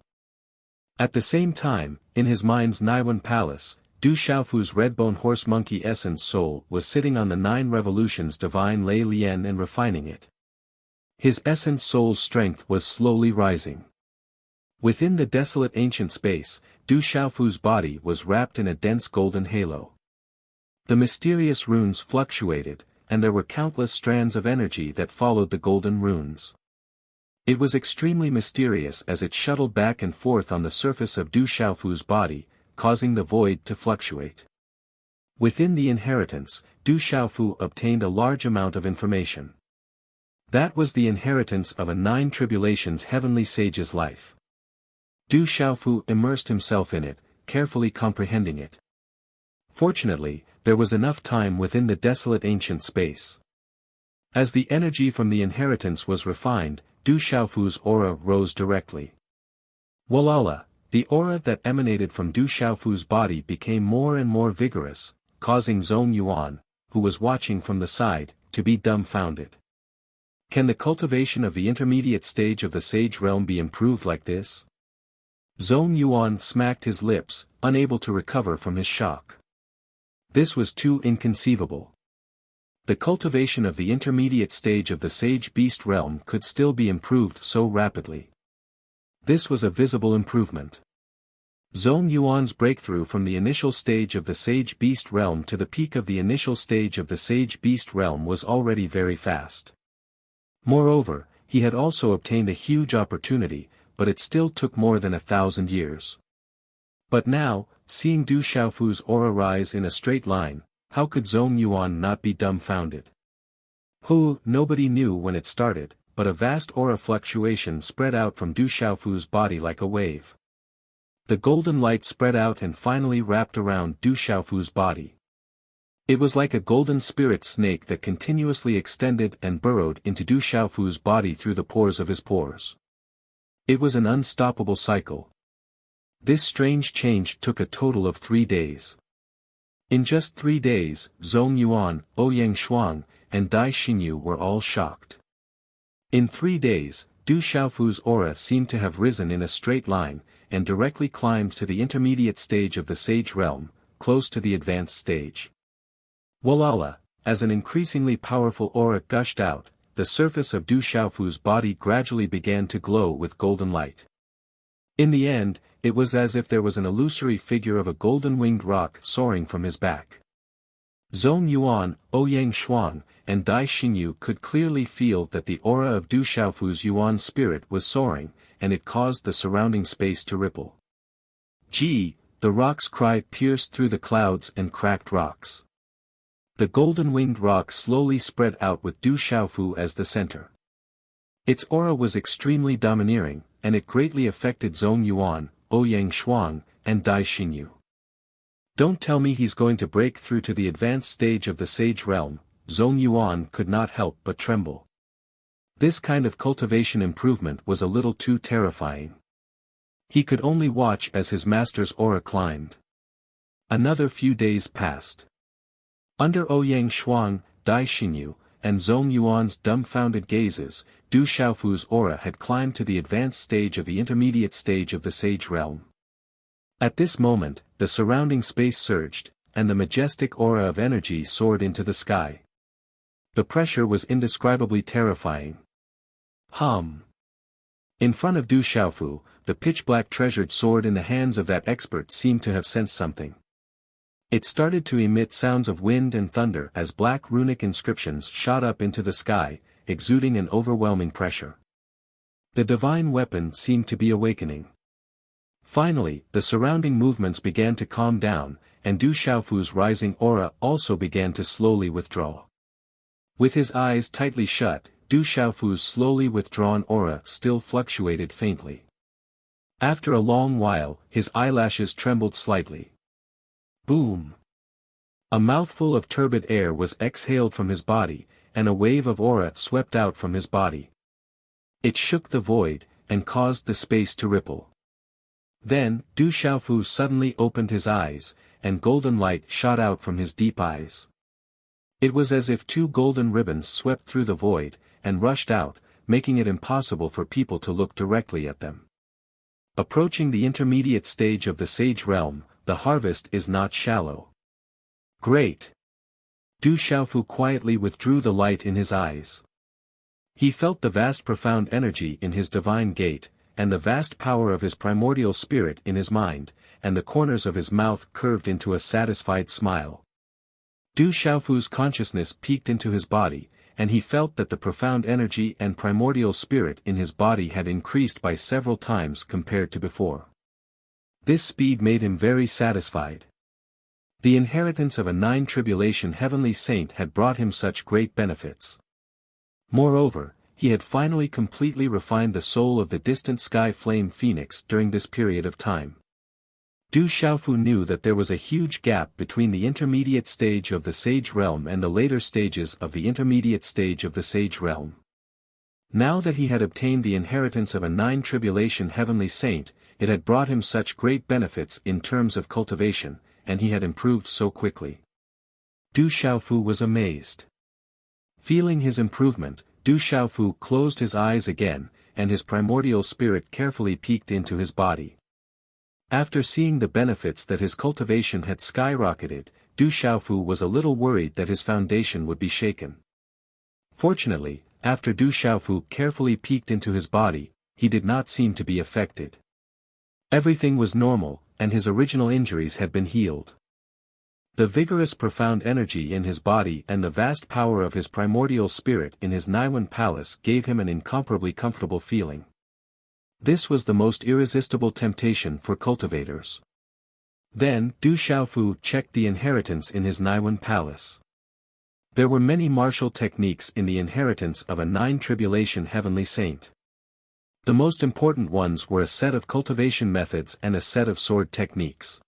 At the same time, in his mind's Naiwan palace, Du Xiaofu's redbone horse monkey essence soul was sitting on the 9 revolutions divine Lei Lian and refining it. His essence soul's strength was slowly rising. Within the desolate ancient space, Du Xiaofu's body was wrapped in a dense golden halo. The mysterious runes fluctuated, and there were countless strands of energy that followed the golden runes. It was extremely mysterious as it shuttled back and forth on the surface of Du Xiaofu's body, causing the void to fluctuate. Within the inheritance, Du Xiaofu obtained a large amount of information. That was the inheritance of a 9 tribulations heavenly sage's life. Du Xiaofu immersed himself in it, carefully comprehending it. Fortunately, there was enough time within the desolate ancient space. As the energy from the inheritance was refined, Du Xiaofu's aura rose directly. Walala, the aura that emanated from Du Xiaofu's body became more and more vigorous, causing Zhong Yuan, who was watching from the side, to be dumbfounded. Can the cultivation of the intermediate stage of the sage realm be improved like this? Zhong Yuan smacked his lips, unable to recover from his shock. This was too inconceivable. The cultivation of the intermediate stage of the sage beast realm could still be improved so rapidly. This was a visible improvement. Zhong Yuan's breakthrough from the initial stage of the sage beast realm to the peak of the initial stage of the sage beast realm was already very fast. Moreover, he had also obtained a huge opportunity, but it still took more than 1,000 years. But now, seeing Du Xiaofu's aura rise in a straight line, how could Zhong Yuan not be dumbfounded? Nobody knew when it started, but a vast aura fluctuation spread out from Du Xiaofu's body like a wave. The golden light spread out and finally wrapped around Du Xiaofu's body. It was like a golden spirit snake that continuously extended and burrowed into Du Xiaofu's body through the pores of his pores. It was an unstoppable cycle. This strange change took a total of 3 days. In just 3 days, Zhong Yuan, Ouyang Shuang, and Dai Xinyu were all shocked. In 3 days, Du Xiaofu's aura seemed to have risen in a straight line, and directly climbed to the intermediate stage of the sage realm, close to the advanced stage. Walala, as an increasingly powerful aura gushed out, the surface of Du Xiaofu's body gradually began to glow with golden light. In the end, it was as if there was an illusory figure of a golden-winged rock soaring from his back. Zhong Yuan, Ouyang Shuang, and Dai Xinyu could clearly feel that the aura of Du Xiaofu's Yuan spirit was soaring, and it caused the surrounding space to ripple. Gee, the rock's cry pierced through the clouds and cracked rocks. The golden-winged rock slowly spread out with Du Xiaofu as the center. Its aura was extremely domineering, and it greatly affected Zhong Yuan, Ouyang Shuang, and Dai Xinyu. Don't tell me he's going to break through to the advanced stage of the sage realm. Zhong Yuan could not help but tremble. This kind of cultivation improvement was a little too terrifying. He could only watch as his master's aura climbed. Another few days passed. Under Ouyang Shuang, Dai Xinyu, and Zhong Yuan's dumbfounded gazes, Du Xiaofu's aura had climbed to the advanced stage of the intermediate stage of the sage realm. At this moment, the surrounding space surged, and the majestic aura of energy soared into the sky. The pressure was indescribably terrifying. In front of Du Xiaofu, the pitch-black treasured sword in the hands of that expert seemed to have sensed something. It started to emit sounds of wind and thunder as black runic inscriptions shot up into the sky, exuding an overwhelming pressure. The divine weapon seemed to be awakening. Finally, the surrounding movements began to calm down, and Du Xiaofu's rising aura also began to slowly withdraw. With his eyes tightly shut, Du Xiaofu's slowly withdrawn aura still fluctuated faintly. After a long while, his eyelashes trembled slightly. Boom! A mouthful of turbid air was exhaled from his body, and a wave of aura swept out from his body. It shook the void, and caused the space to ripple. Then, Du Xiaofu suddenly opened his eyes, and golden light shot out from his deep eyes. It was as if two golden ribbons swept through the void, and rushed out, making it impossible for people to look directly at them. Approaching the intermediate stage of the sage realm, the harvest is not shallow. Great! Du Xiaofu quietly withdrew the light in his eyes. He felt the vast profound energy in his divine gate, and the vast power of his primordial spirit in his mind, and the corners of his mouth curved into a satisfied smile. Du Xiaofu's consciousness peeked into his body, and he felt that the profound energy and primordial spirit in his body had increased by several times compared to before. This speed made him very satisfied. The inheritance of a nine-tribulation heavenly saint had brought him such great benefits. Moreover, he had finally completely refined the soul of the distant sky flame phoenix during this period of time. Du Xiaofu knew that there was a huge gap between the intermediate stage of the sage realm and the later stages of the intermediate stage of the sage realm. Now that he had obtained the inheritance of a nine-tribulation heavenly saint, it had brought him such great benefits in terms of cultivation, and he had improved so quickly. Du Xiaofu was amazed. Feeling his improvement, Du Xiaofu closed his eyes again, and his primordial spirit carefully peeked into his body. After seeing the benefits that his cultivation had skyrocketed, Du Xiaofu was a little worried that his foundation would be shaken. Fortunately, after Du Xiaofu carefully peeked into his body, he did not seem to be affected. Everything was normal, and his original injuries had been healed. The vigorous profound energy in his body and the vast power of his primordial spirit in his Naiwan palace gave him an incomparably comfortable feeling. This was the most irresistible temptation for cultivators. Then, Du Xiaofu checked the inheritance in his Naiwan palace. There were many martial techniques in the inheritance of a nine-tribulation heavenly saint. The most important ones were a set of cultivation methods and a set of sword techniques.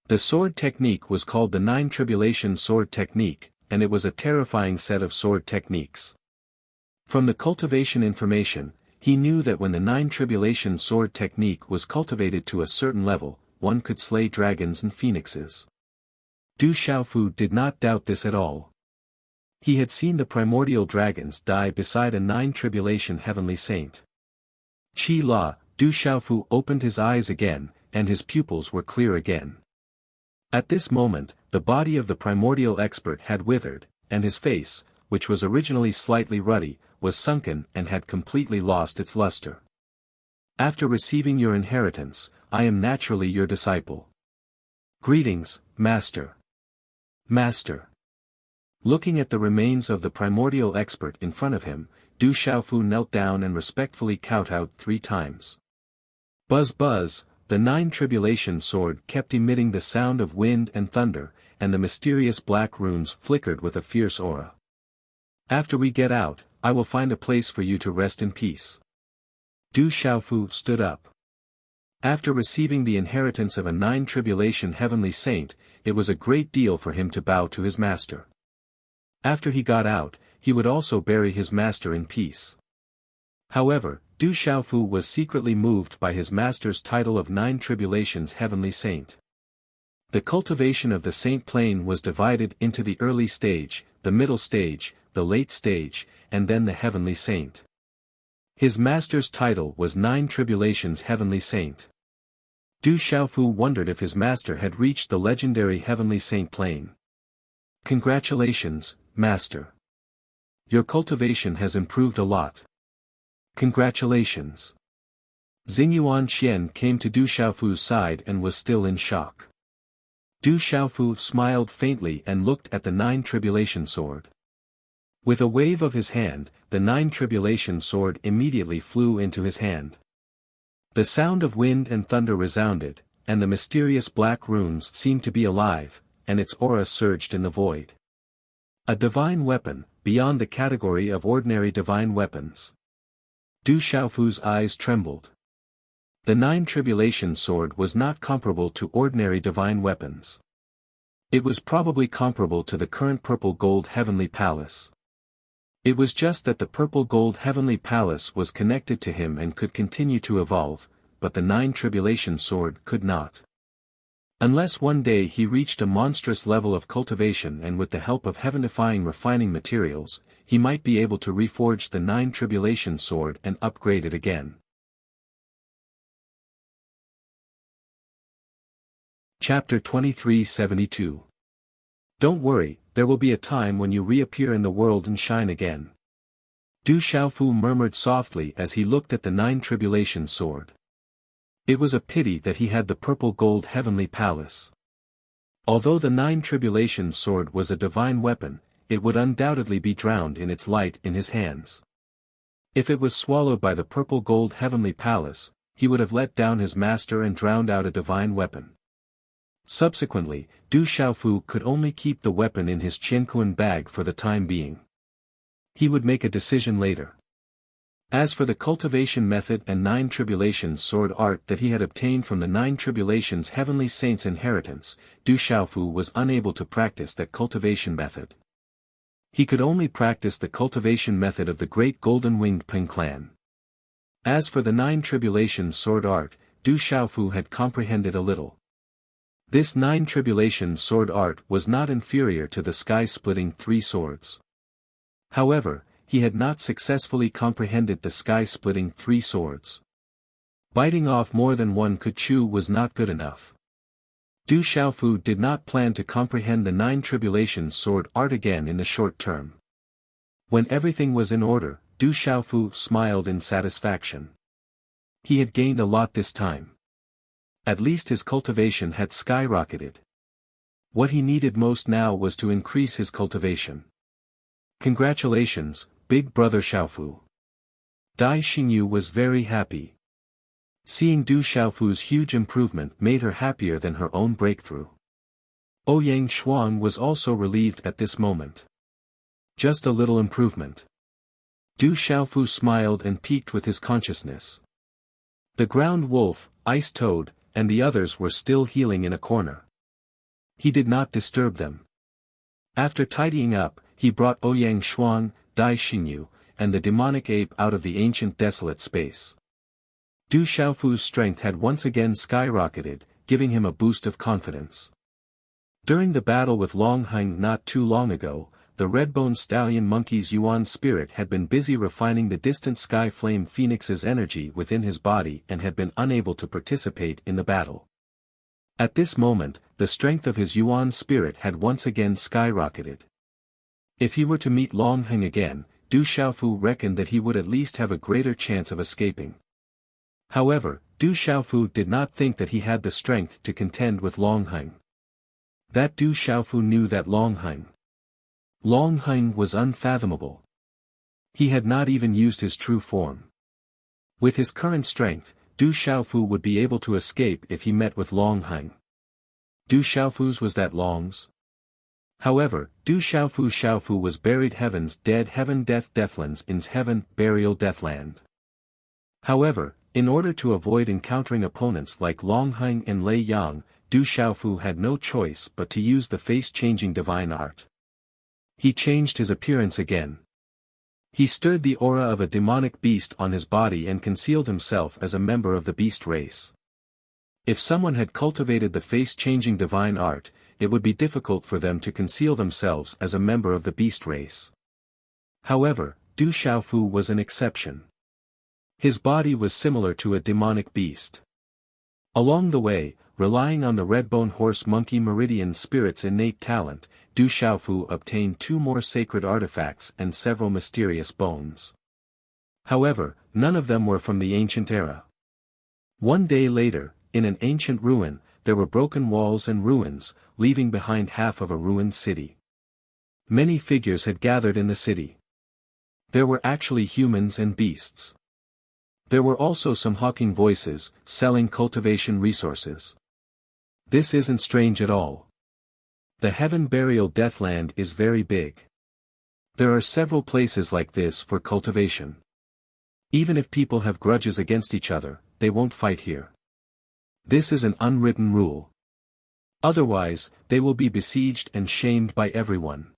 The sword technique was called the nine-tribulation sword technique, and it was a terrifying set of sword techniques. From the cultivation information, he knew that when the nine-tribulation sword technique was cultivated to a certain level, one could slay dragons and phoenixes. Du Xiaofu did not doubt this at all. He had seen the primordial dragons die beside a nine-tribulation heavenly saint. Qi La, Du Xiaofu opened his eyes again, and his pupils were clear again. At this moment, the body of the primordial expert had withered, and his face, which was originally slightly ruddy, was sunken and had completely lost its luster. After receiving your inheritance, I am naturally your disciple. Greetings, Master. Master. Looking at the remains of the primordial expert in front of him, Du Xiaofu knelt down and respectfully kowtowed 3 times. Buzz buzz, the nine-tribulation sword kept emitting the sound of wind and thunder, and the mysterious black runes flickered with a fierce aura. After we get out, I will find a place for you to rest in peace. Du Xiaofu stood up. After receiving the inheritance of a nine-tribulation heavenly saint, it was a great deal for him to bow to his master. After he got out, he would also bury his master in peace. However, Du Xiaofu was secretly moved by his master's title of Nine Tribulations Heavenly Saint. The cultivation of the Saint Plane was divided into the early stage, the middle stage, the late stage, and then the Heavenly Saint. His master's title was Nine Tribulations Heavenly Saint. Du Xiaofu wondered if his master had reached the legendary Heavenly Saint Plane. Congratulations, Master. Your cultivation has improved a lot. Congratulations. Xingyuan Qian came to Du Xiaofu's side and was still in shock. Du Xiaofu smiled faintly and looked at the Nine Tribulation Sword. With a wave of his hand, the Nine Tribulation Sword immediately flew into his hand. The sound of wind and thunder resounded, and the mysterious black runes seemed to be alive, and its aura surged in the void. A divine weapon, beyond the category of ordinary divine weapons. Du Xiaofu's eyes trembled. The Nine Tribulation Sword was not comparable to ordinary divine weapons. It was probably comparable to the current Purple Gold Heavenly Palace. It was just that the Purple Gold Heavenly Palace was connected to him and could continue to evolve, but the Nine Tribulation Sword could not. Unless one day he reached a monstrous level of cultivation and with the help of heaven-defying refining materials, he might be able to reforge the Nine Tribulation Sword and upgrade it again. Chapter 2372. Don't worry, there will be a time when you reappear in the world and shine again. Du Xiaofu murmured softly as he looked at the Nine Tribulation Sword. It was a pity that he had the Purple Gold Heavenly Palace. Although the Nine Tribulation Sword was a divine weapon, it would undoubtedly be drowned in its light in his hands. If it was swallowed by the Purple Gold Heavenly Palace, he would have let down his master and drowned out a divine weapon. Subsequently, Du Xiaofu could only keep the weapon in his Qianquan bag for the time being. He would make a decision later. As for the cultivation method and Nine Tribulations sword art that he had obtained from the Nine Tribulations Heavenly Saints' inheritance, Du Xiaofu was unable to practice that cultivation method. He could only practice the cultivation method of the great golden-winged Peng clan. As for the Nine Tribulations sword art, Du Xiaofu had comprehended a little. This Nine Tribulations sword art was not inferior to the sky-splitting three swords. However, he had not successfully comprehended the sky-splitting three swords. Biting off more than one could chew was not good enough. Du Xiaofu did not plan to comprehend the Nine Tribulations sword art again in the short term. When everything was in order, Du Xiaofu smiled in satisfaction. He had gained a lot this time. At least his cultivation had skyrocketed. What he needed most now was to increase his cultivation. Congratulations, big brother Xiaofu. Dai Xingyu was very happy. Seeing Du Xiaofu's huge improvement made her happier than her own breakthrough. Ouyang Shuang was also relieved at this moment. Just a little improvement. Du Xiaofu smiled and peaked with his consciousness. The ground wolf, ice toad, and the others were still healing in a corner. He did not disturb them. After tidying up, he brought Ouyang Shuang, Dai Xingyu, and the demonic ape out of the ancient desolate space. Du Xiaofu's strength had once again skyrocketed, giving him a boost of confidence. During the battle with Long Heng not too long ago, the red-boned stallion monkey's Yuan spirit had been busy refining the distant sky flame phoenix's energy within his body and had been unable to participate in the battle. At this moment, the strength of his Yuan spirit had once again skyrocketed. If he were to meet Long Heng again, Du Xiaofu reckoned that he would at least have a greater chance of escaping. However, Du Xiaofu did not think that he had the strength to contend with Long Heng. That Du Xiaofu knew that Long Heng was unfathomable. He had not even used his true form. With his current strength, Du Xiaofu would be able to escape if he met with Long Heng. Du Xiaofu's was that Long's? However, Du Xiaofu was buried heaven's dead heaven deathlands in's heaven burial deathland. However, in order to avoid encountering opponents like Long Heng and Lei Yang, Du Xiaofu had no choice but to use the face-changing divine art. He changed his appearance again. He stirred the aura of a demonic beast on his body and concealed himself as a member of the beast race. If someone had cultivated the face-changing divine art, it would be difficult for them to conceal themselves as a member of the beast race. However, Du Xiaofu was an exception. His body was similar to a demonic beast. Along the way, relying on the red-bone horse monkey meridian spirit's innate talent, Du Xiaofu obtained 2 more sacred artifacts and several mysterious bones. However, none of them were from the ancient era. One day later, in an ancient ruin, there were broken walls and ruins, leaving behind half of a ruined city. Many figures had gathered in the city. There were actually humans and beasts. There were also some hawking voices, selling cultivation resources. This isn't strange at all. The heaven burial deathland is very big. There are several places like this for cultivation. Even if people have grudges against each other, they won't fight here. This is an unwritten rule. Otherwise, they will be besieged and shamed by everyone.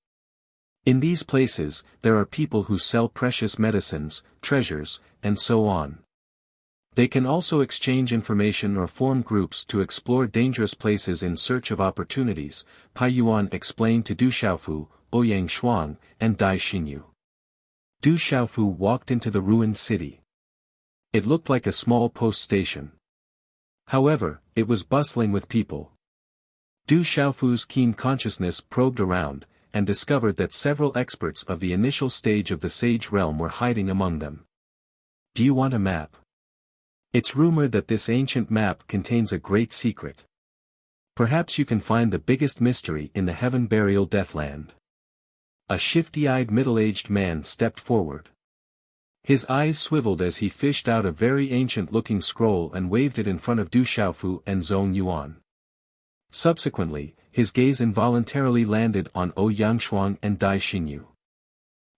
In these places, there are people who sell precious medicines, treasures, and so on. They can also exchange information or form groups to explore dangerous places in search of opportunities, Pai Yuan explained to Du Xiaofu, Ouyang Shuang, and Dai Xinyu. Du Xiaofu walked into the ruined city. It looked like a small post station. However, it was bustling with people. Du Xiaofu's keen consciousness probed around, and discovered that several experts of the initial stage of the Sage realm were hiding among them. Do you want a map? It's rumored that this ancient map contains a great secret. Perhaps you can find the biggest mystery in the Heaven Burial Deathland. A shifty-eyed middle-aged man stepped forward. His eyes swiveled as he fished out a very ancient-looking scroll and waved it in front of Du Xiaofu and Zhong Yuan. Subsequently, his gaze involuntarily landed on Ouyang Shuang and Dai Xinyu.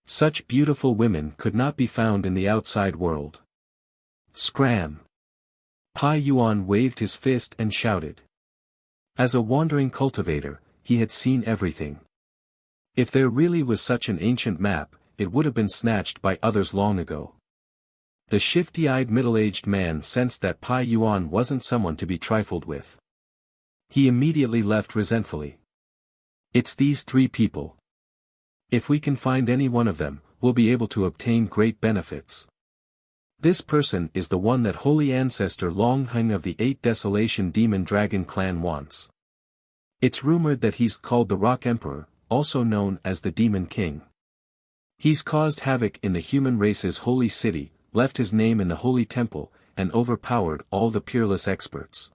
Such beautiful women could not be found in the outside world. Scram! Pai Yuan waved his fist and shouted. As a wandering cultivator, he had seen everything. If there really was such an ancient map, it would have been snatched by others long ago. The shifty-eyed middle-aged man sensed that Pai Yuan wasn't someone to be trifled with. He immediately left resentfully. It's these three people. If we can find any one of them, we'll be able to obtain great benefits. This person is the one that Holy Ancestor Long Heng of the Eight Desolation Demon Dragon Clan wants. It's rumored that he's called the Rock Emperor, also known as the Demon King. He's caused havoc in the human race's holy city, left his name in the holy temple, and overpowered all the peerless experts.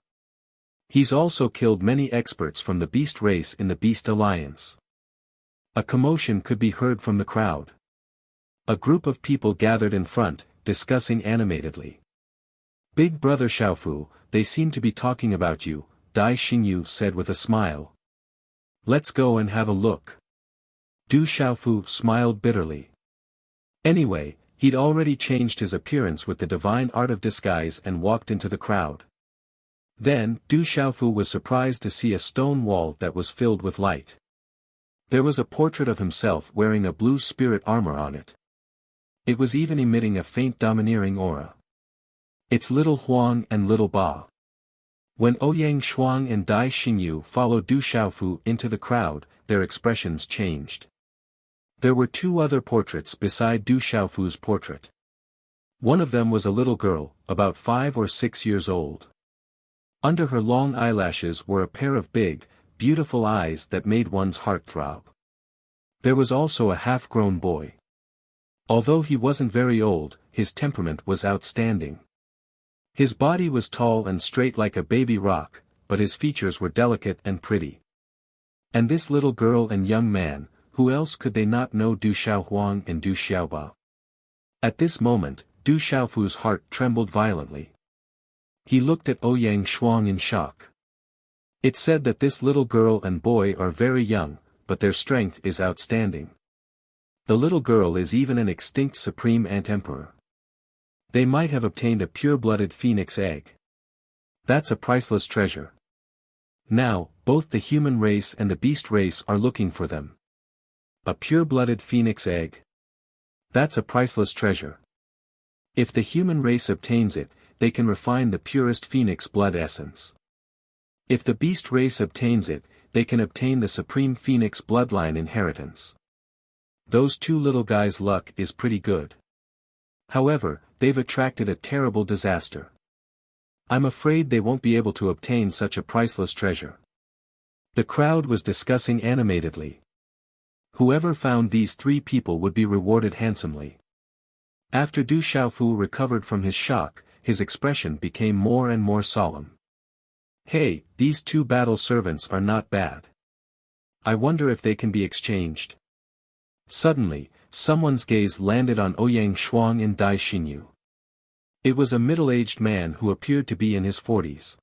He's also killed many experts from the beast race in the Beast Alliance. A commotion could be heard from the crowd. A group of people gathered in front, discussing animatedly. Big Brother Xiaofu, they seem to be talking about you, Dai Xinyu said with a smile. Let's go and have a look. Du Xiaofu smiled bitterly. Anyway, he'd already changed his appearance with the divine art of disguise and walked into the crowd. Then, Du Xiaofu was surprised to see a stone wall that was filled with light. There was a portrait of himself wearing a blue spirit armor on it. It was even emitting a faint domineering aura. It's little Huang and little Ba. When Ouyang Shuang and Dai Xinyu followed Du Xiaofu into the crowd, their expressions changed. There were two other portraits beside Du Xiaofu's portrait. One of them was a little girl, about 5 or 6 years old. Under her long eyelashes were a pair of big, beautiful eyes that made one's heart throb. There was also a half-grown boy. Although he wasn't very old, his temperament was outstanding. His body was tall and straight like a baby rock, but his features were delicate and pretty. And this little girl and young man, who else could they not know Du Xiaohuang and Du Xiaoba? At this moment, Du Xiaofu's heart trembled violently. He looked at Ouyang Shuang in shock. It said that this little girl and boy are very young, but their strength is outstanding. The little girl is even an extinct supreme ant-emperor. They might have obtained a pure-blooded phoenix egg. That's a priceless treasure. Now, both the human race and the beast race are looking for them. A pure-blooded phoenix egg. That's a priceless treasure. If the human race obtains it, they can refine the purest phoenix blood essence. If the beast race obtains it, they can obtain the supreme phoenix bloodline inheritance. Those two little guys' luck is pretty good. However, they've attracted a terrible disaster. I'm afraid they won't be able to obtain such a priceless treasure. The crowd was discussing animatedly. Whoever found these three people would be rewarded handsomely. After Du Xiaofu recovered from his shock, his expression became more and more solemn. Hey, these two battle servants are not bad. I wonder if they can be exchanged. Suddenly, someone's gaze landed on Ouyang Shuang and Dai Xinyu. It was a middle-aged man who appeared to be in his 40s.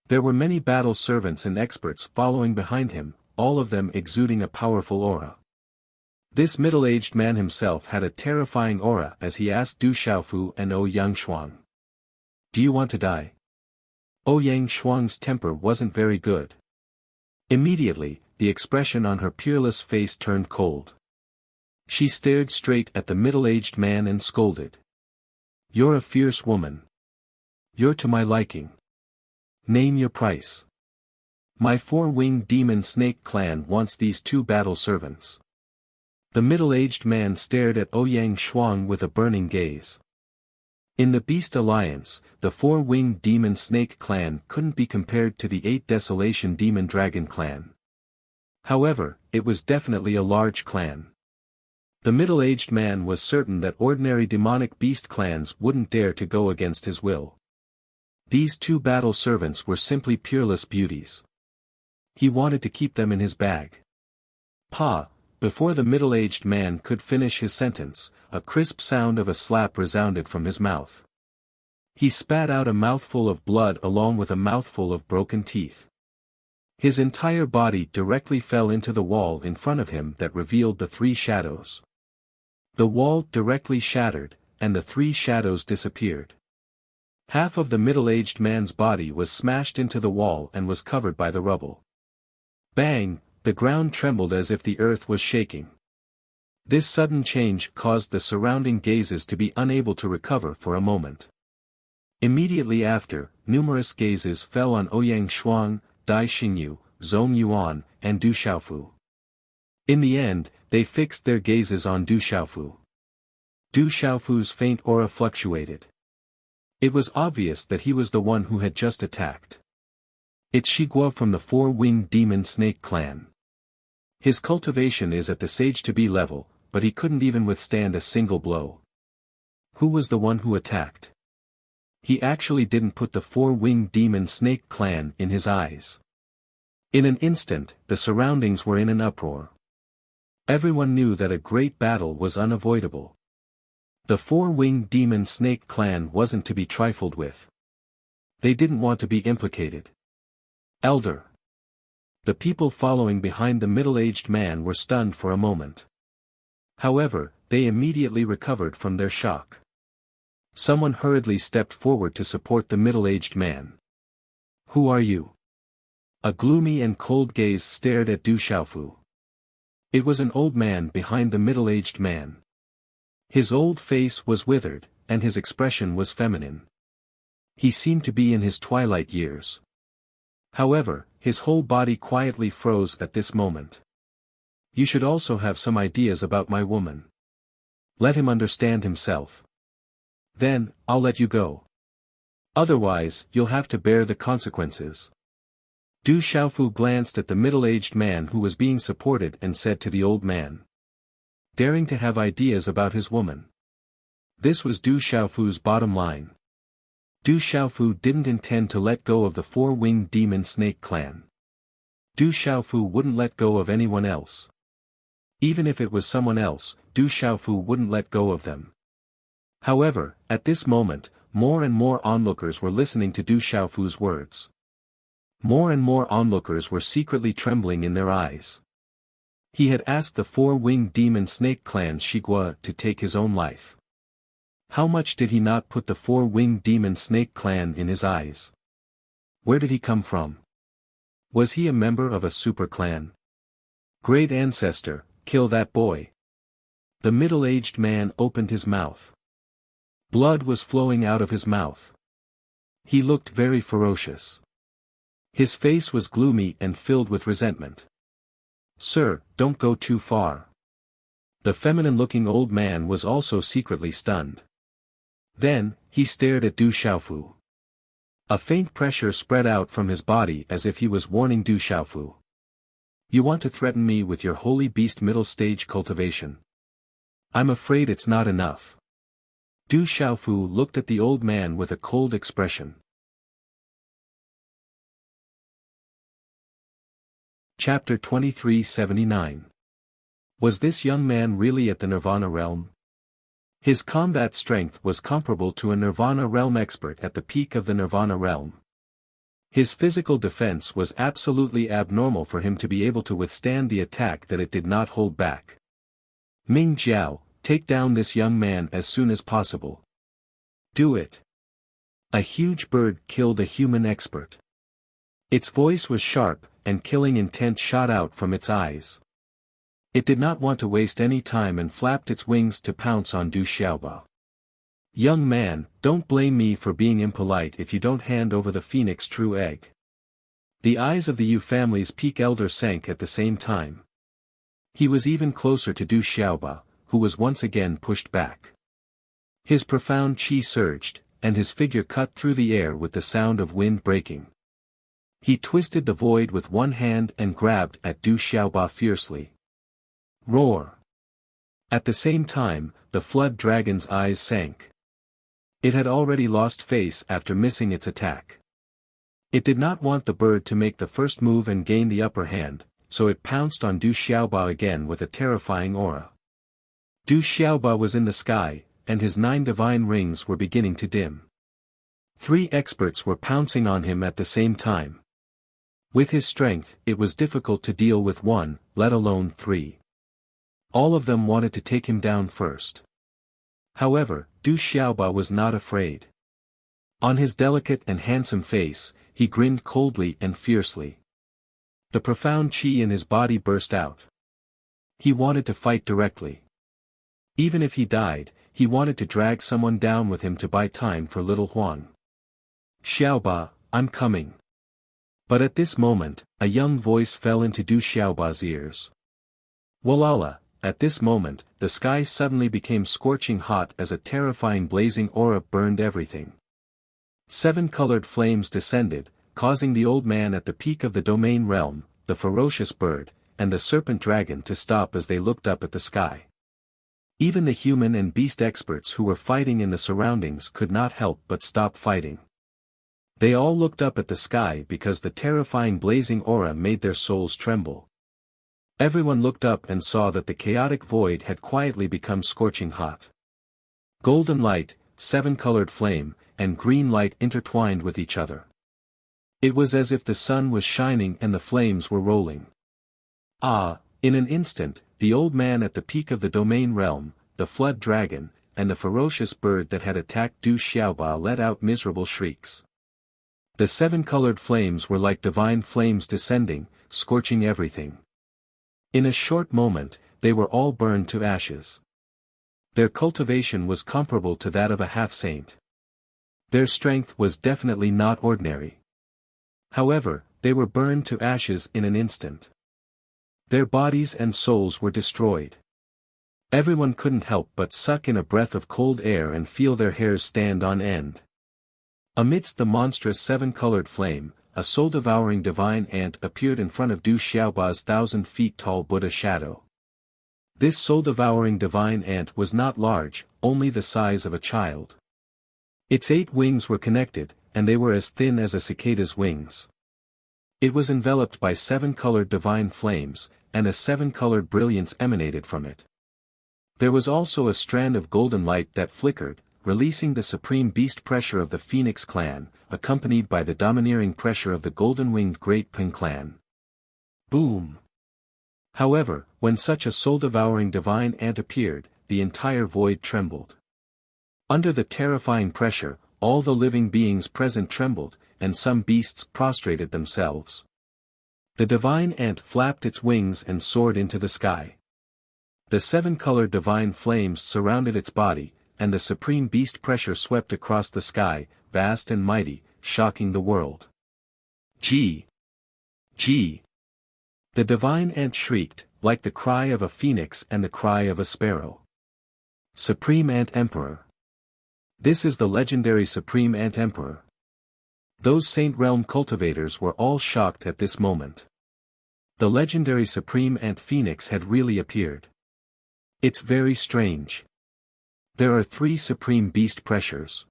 There were many battle servants and experts following behind him, all of them exuding a powerful aura. This middle-aged man himself had a terrifying aura as he asked Du Xiaofu and Ouyang Shuang. Do you want to die? Ouyang Shuang's temper wasn't very good. Immediately, the expression on her peerless face turned cold. She stared straight at the middle-aged man and scolded. You're a fierce woman. You're to my liking. Name your price. My four-winged demon snake clan wants these 2 battle servants. The middle-aged man stared at Ouyang Shuang with a burning gaze. In the Beast Alliance, the 4-winged demon snake clan couldn't be compared to the 8 Desolation demon dragon clan. However, it was definitely a large clan. The middle-aged man was certain that ordinary demonic beast clans wouldn't dare to go against his will. These 2 battle servants were simply peerless beauties. He wanted to keep them in his bag. Pa! Before the middle-aged man could finish his sentence, a crisp sound of a slap resounded from his mouth. He spat out a mouthful of blood along with a mouthful of broken teeth. His entire body directly fell into the wall in front of him that revealed the 3 shadows. The wall directly shattered, and the 3 shadows disappeared. Half of the middle-aged man's body was smashed into the wall and was covered by the rubble. Bang! The ground trembled as if the earth was shaking. This sudden change caused the surrounding gazes to be unable to recover for a moment. Immediately after, numerous gazes fell on Ouyang Shuang, Dai Xingyu, Zhong Yuan, and Du Xiaofu. In the end, they fixed their gazes on Du Xiaofu. Du Xiaofu's faint aura fluctuated. It was obvious that he was the one who had just attacked. It's Shiguo from the 4-winged demon snake clan. His cultivation is at the sage-to-be level, but he couldn't even withstand a single blow. Who was the one who attacked? He actually didn't put the 4-winged demon snake clan in his eyes. In an instant, the surroundings were in an uproar. Everyone knew that a great battle was unavoidable. The 4-winged demon snake clan wasn't to be trifled with. They didn't want to be implicated. Elder. The people following behind the middle-aged man were stunned for a moment. However, they immediately recovered from their shock. Someone hurriedly stepped forward to support the middle-aged man. Who are you? A gloomy and cold gaze stared at Du Xiaofu. It was an old man behind the middle-aged man. His old face was withered, and his expression was feminine. He seemed to be in his twilight years. However, his whole body quietly froze at this moment. You should also have some ideas about my woman. Let him understand himself. Then, I'll let you go. Otherwise, you'll have to bear the consequences. Du Xiaofu glanced at the middle-aged man who was being supported and said to the old man. Daring to have ideas about his woman. This was Du Xiaofu's bottom line. Du Xiaofu didn't intend to let go of the 4-winged demon snake clan. Du Xiaofu wouldn't let go of anyone else. Even if it was someone else, Du Xiaofu wouldn't let go of them. However, at this moment, more and more onlookers were listening to Du Xiaofu's words. More and more onlookers were secretly trembling in their eyes. He had asked the 4-winged demon snake clan Shiguo to take his own life. How much did he not put the 4-winged demon snake clan in his eyes? Where did he come from? Was he a member of a super clan? Great ancestor, kill that boy. The middle-aged man opened his mouth. Blood was flowing out of his mouth. He looked very ferocious. His face was gloomy and filled with resentment. Sir, don't go too far. The feminine-looking old man was also secretly stunned. Then, he stared at Du Xiaofu. A faint pressure spread out from his body as if he was warning Du Xiaofu. You want to threaten me with your holy beast middle stage cultivation? I'm afraid it's not enough. Du Xiaofu looked at the old man with a cold expression. Chapter 2379. Was this young man really at the Nirvana realm? His combat strength was comparable to a Nirvana realm expert at the peak of the Nirvana realm. His physical defense was absolutely abnormal for him to be able to withstand the attack that it did not hold back. Ming Jiao, take down this young man as soon as possible. Do it. A huge bird killed a human expert. Its voice was sharp, and killing intent shot out from its eyes. It did not want to waste any time and flapped its wings to pounce on Du Xiaoba. Young man, don't blame me for being impolite if you don't hand over the phoenix true egg. The eyes of the Yu family's peak elder sank at the same time. He was even closer to Du Xiaoba, who was once again pushed back. His profound qi surged, and his figure cut through the air with the sound of wind breaking. He twisted the void with one hand and grabbed at Du Xiaoba fiercely. Roar! At the same time, the flood dragon's eyes sank. It had already lost face after missing its attack. It did not want the bird to make the first move and gain the upper hand, so it pounced on Du Xiaoba again with a terrifying aura. Du Xiaoba was in the sky, and his 9 divine rings were beginning to dim. 3 experts were pouncing on him at the same time. With his strength, it was difficult to deal with 1, let alone 3. All of them wanted to take him down first. However, Du Xiaoba was not afraid. On his delicate and handsome face, he grinned coldly and fiercely. The profound qi in his body burst out. He wanted to fight directly. Even if he died, he wanted to drag someone down with him to buy time for little Huang. Xiaoba, I'm coming. But at this moment, a young voice fell into Du Xiaoba's ears. Walala, at this moment, the sky suddenly became scorching hot as a terrifying blazing aura burned everything. 7 colored flames descended, causing the old man at the peak of the domain realm, the ferocious bird, and the serpent dragon to stop as they looked up at the sky. Even the human and beast experts who were fighting in the surroundings could not help but stop fighting. They all looked up at the sky because the terrifying blazing aura made their souls tremble. Everyone looked up and saw that the chaotic void had quietly become scorching hot. Golden light, 7 colored flame, and green light intertwined with each other. It was as if the sun was shining and the flames were rolling. In an instant, the old man at the peak of the domain realm, the flood dragon, and the ferocious bird that had attacked Du Xiaoba let out miserable shrieks. The 7 colored flames were like divine flames descending, scorching everything. In a short moment, they were all burned to ashes. Their cultivation was comparable to that of a half-saint. Their strength was definitely not ordinary. However, they were burned to ashes in an instant. Their bodies and souls were destroyed. Everyone couldn't help but suck in a breath of cold air and feel their hairs stand on end. Amidst the monstrous 7 colored flame, a soul-devouring divine ant appeared in front of Du Xiaoba's 1,000 feet tall Buddha shadow. This soul-devouring divine ant was not large, only the size of a child. Its 8 wings were connected, and they were as thin as a cicada's wings. It was enveloped by 7 colored divine flames, and a 7 colored brilliance emanated from it. There was also a strand of golden light that flickered, releasing the supreme beast pressure of the Phoenix clan, accompanied by the domineering pressure of the golden-winged Great Peng clan. Boom! However, when such a soul-devouring divine ant appeared, the entire void trembled. Under the terrifying pressure, all the living beings present trembled, and some beasts prostrated themselves. The divine ant flapped its wings and soared into the sky. The 7 colored divine flames surrounded its body, and the supreme beast pressure swept across the sky, vast and mighty, shocking the world. Gee! Gee! The divine ant shrieked, like the cry of a phoenix and the cry of a sparrow. Supreme Ant Emperor. This is the legendary Supreme Ant Emperor. Those Saint Realm cultivators were all shocked at this moment. The legendary Supreme Ant Phoenix had really appeared. It's very strange. There are 3 supreme beast pressures.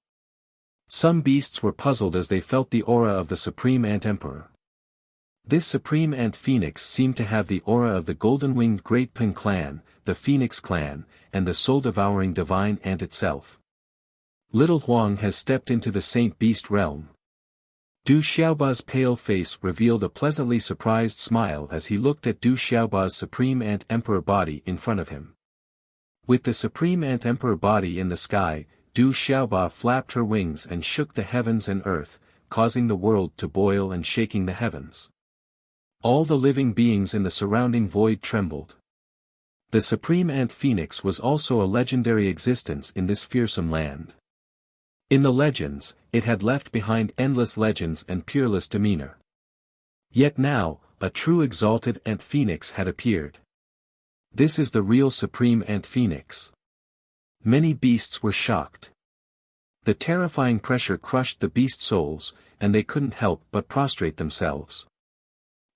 Some beasts were puzzled as they felt the aura of the Supreme Ant Emperor. This Supreme Ant Phoenix seemed to have the aura of the golden-winged Great Peng clan, the Phoenix clan, and the soul-devouring divine ant itself. Little Huang has stepped into the Saint Beast realm. Du Xiaoba's pale face revealed a pleasantly surprised smile as he looked at Du Xiaoba's Supreme Ant Emperor body in front of him. With the supreme ant-emperor body in the sky, Du Xiaoba flapped her wings and shook the heavens and earth, causing the world to boil and shaking the heavens. All the living beings in the surrounding void trembled. The supreme ant phoenix was also a legendary existence in this fearsome land. In the legends, it had left behind endless legends and peerless demeanor. Yet now, a true exalted ant phoenix had appeared. This is the real supreme ant phoenix. Many beasts were shocked. The terrifying pressure crushed the beast souls, and they couldn't help but prostrate themselves.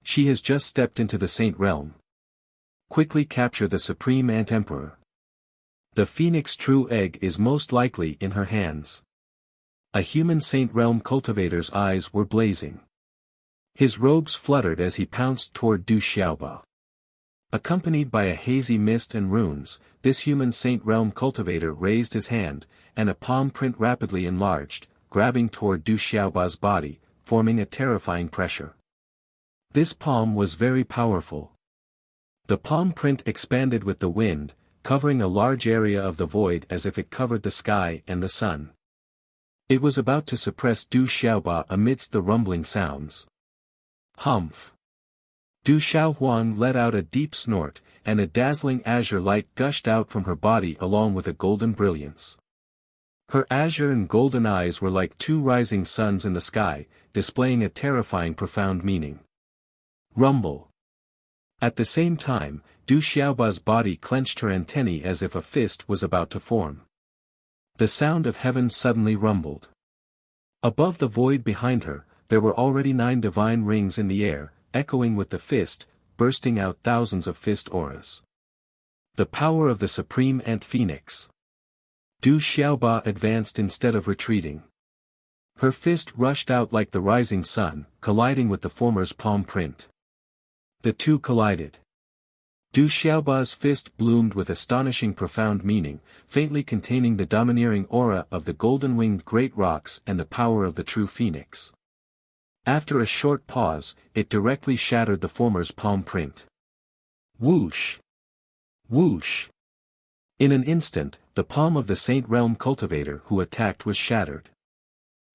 She has just stepped into the saint realm. Quickly capture the supreme ant emperor. The phoenix true egg is most likely in her hands. A human saint realm cultivator's eyes were blazing. His robes fluttered as he pounced toward Du Xiaoba. Accompanied by a hazy mist and runes, this human saint realm cultivator raised his hand, and a palm print rapidly enlarged, grabbing toward Du Xiaoba's body, forming a terrifying pressure. This palm was very powerful. The palm print expanded with the wind, covering a large area of the void as if it covered the sky and the sun. It was about to suppress Du Xiaoba amidst the rumbling sounds. Humph! Du Xiaohuang let out a deep snort, and a dazzling azure light gushed out from her body along with a golden brilliance. Her azure and golden eyes were like two rising suns in the sky, displaying a terrifying profound meaning. Rumble! At the same time, Du Xiaoba's body clenched her antennae as if a fist was about to form. The sound of heaven suddenly rumbled. Above the void behind her, there were already 9 divine rings in the air, echoing with the fist, bursting out thousands of fist auras. The power of the supreme ant phoenix. Du Xiaoba advanced instead of retreating. Her fist rushed out like the rising sun, colliding with the former's palm print. The two collided. Du Xiaoba's fist bloomed with astonishing profound meaning, faintly containing the domineering aura of the golden-winged great rocks and the power of the true phoenix. After a short pause, it directly shattered the former's palm print. Whoosh! Whoosh! In an instant, the palm of the Saint Realm cultivator who attacked was shattered.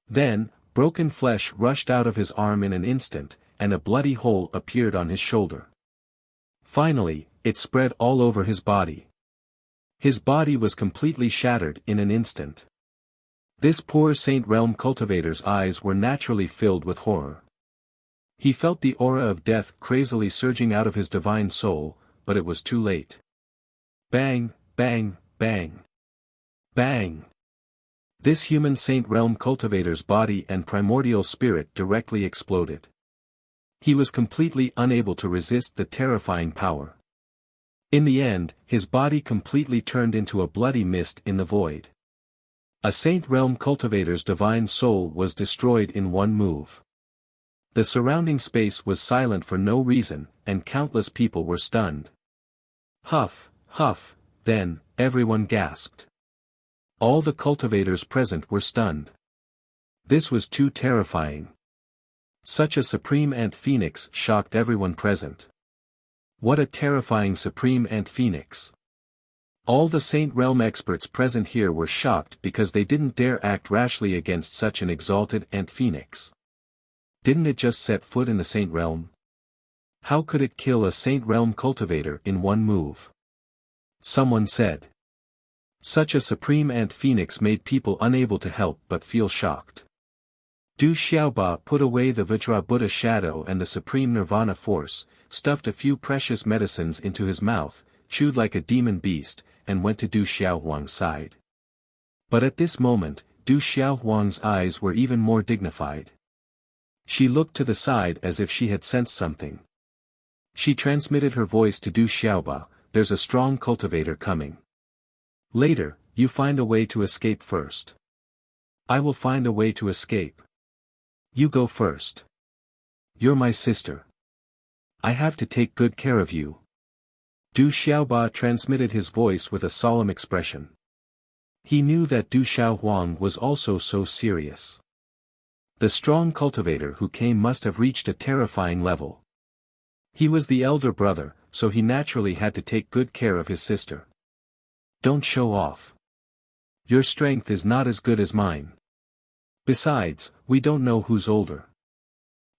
Then, broken flesh rushed out of his arm in an instant, and a bloody hole appeared on his shoulder. Finally, it spread all over his body. His body was completely shattered in an instant. This poor Saint Realm cultivator's eyes were naturally filled with horror. He felt the aura of death crazily surging out of his divine soul, but it was too late. Bang, bang, bang. Bang! This human Saint Realm cultivator's body and primordial spirit directly exploded. He was completely unable to resist the terrifying power. In the end, his body completely turned into a bloody mist in the void. A Saint Realm cultivator's divine soul was destroyed in one move. The surrounding space was silent for no reason, and countless people were stunned. Huff, huff, then, everyone gasped. All the cultivators present were stunned. This was too terrifying. Such a supreme ant phoenix shocked everyone present. What a terrifying supreme ant phoenix. All the Saint Realm experts present here were shocked because they didn't dare act rashly against such an exalted ant phoenix. Didn't it just set foot in the Saint Realm? How could it kill a Saint Realm cultivator in one move? Someone said. Such a supreme ant phoenix made people unable to help but feel shocked. Du Xiaoba put away the Vajra Buddha shadow and the supreme nirvana force, stuffed a few precious medicines into his mouth, chewed like a demon beast, and went to Du Xiaohuang's side. But at this moment, Du Xiaohuang's eyes were even more dignified. She looked to the side as if she had sensed something. She transmitted her voice to Du Xiaoba, "There's a strong cultivator coming. Later, you find a way to escape first. I will find a way to escape. You go first. You're my sister. I have to take good care of you." Du Xiaoba transmitted his voice with a solemn expression. He knew that Du Xiaohuang was also so serious. The strong cultivator who came must have reached a terrifying level. He was the elder brother, so he naturally had to take good care of his sister. Don't show off. Your strength is not as good as mine. Besides, we don't know who's older.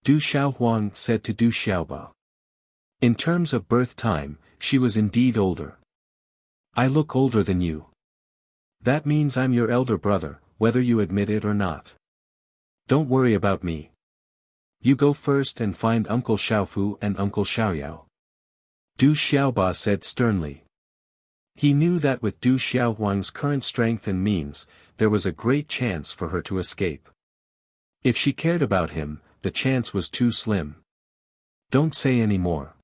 Du Xiaohuang said to Du Xiaoba. In terms of birth time, she was indeed older. I look older than you. That means I'm your elder brother, whether you admit it or not. Don't worry about me. You go first and find Uncle Xiaofu and Uncle Xiaoyao. Du Xiaoba said sternly. He knew that with Du Xiaohuang's current strength and means, there was a great chance for her to escape. If she cared about him, the chance was too slim. Don't say any more.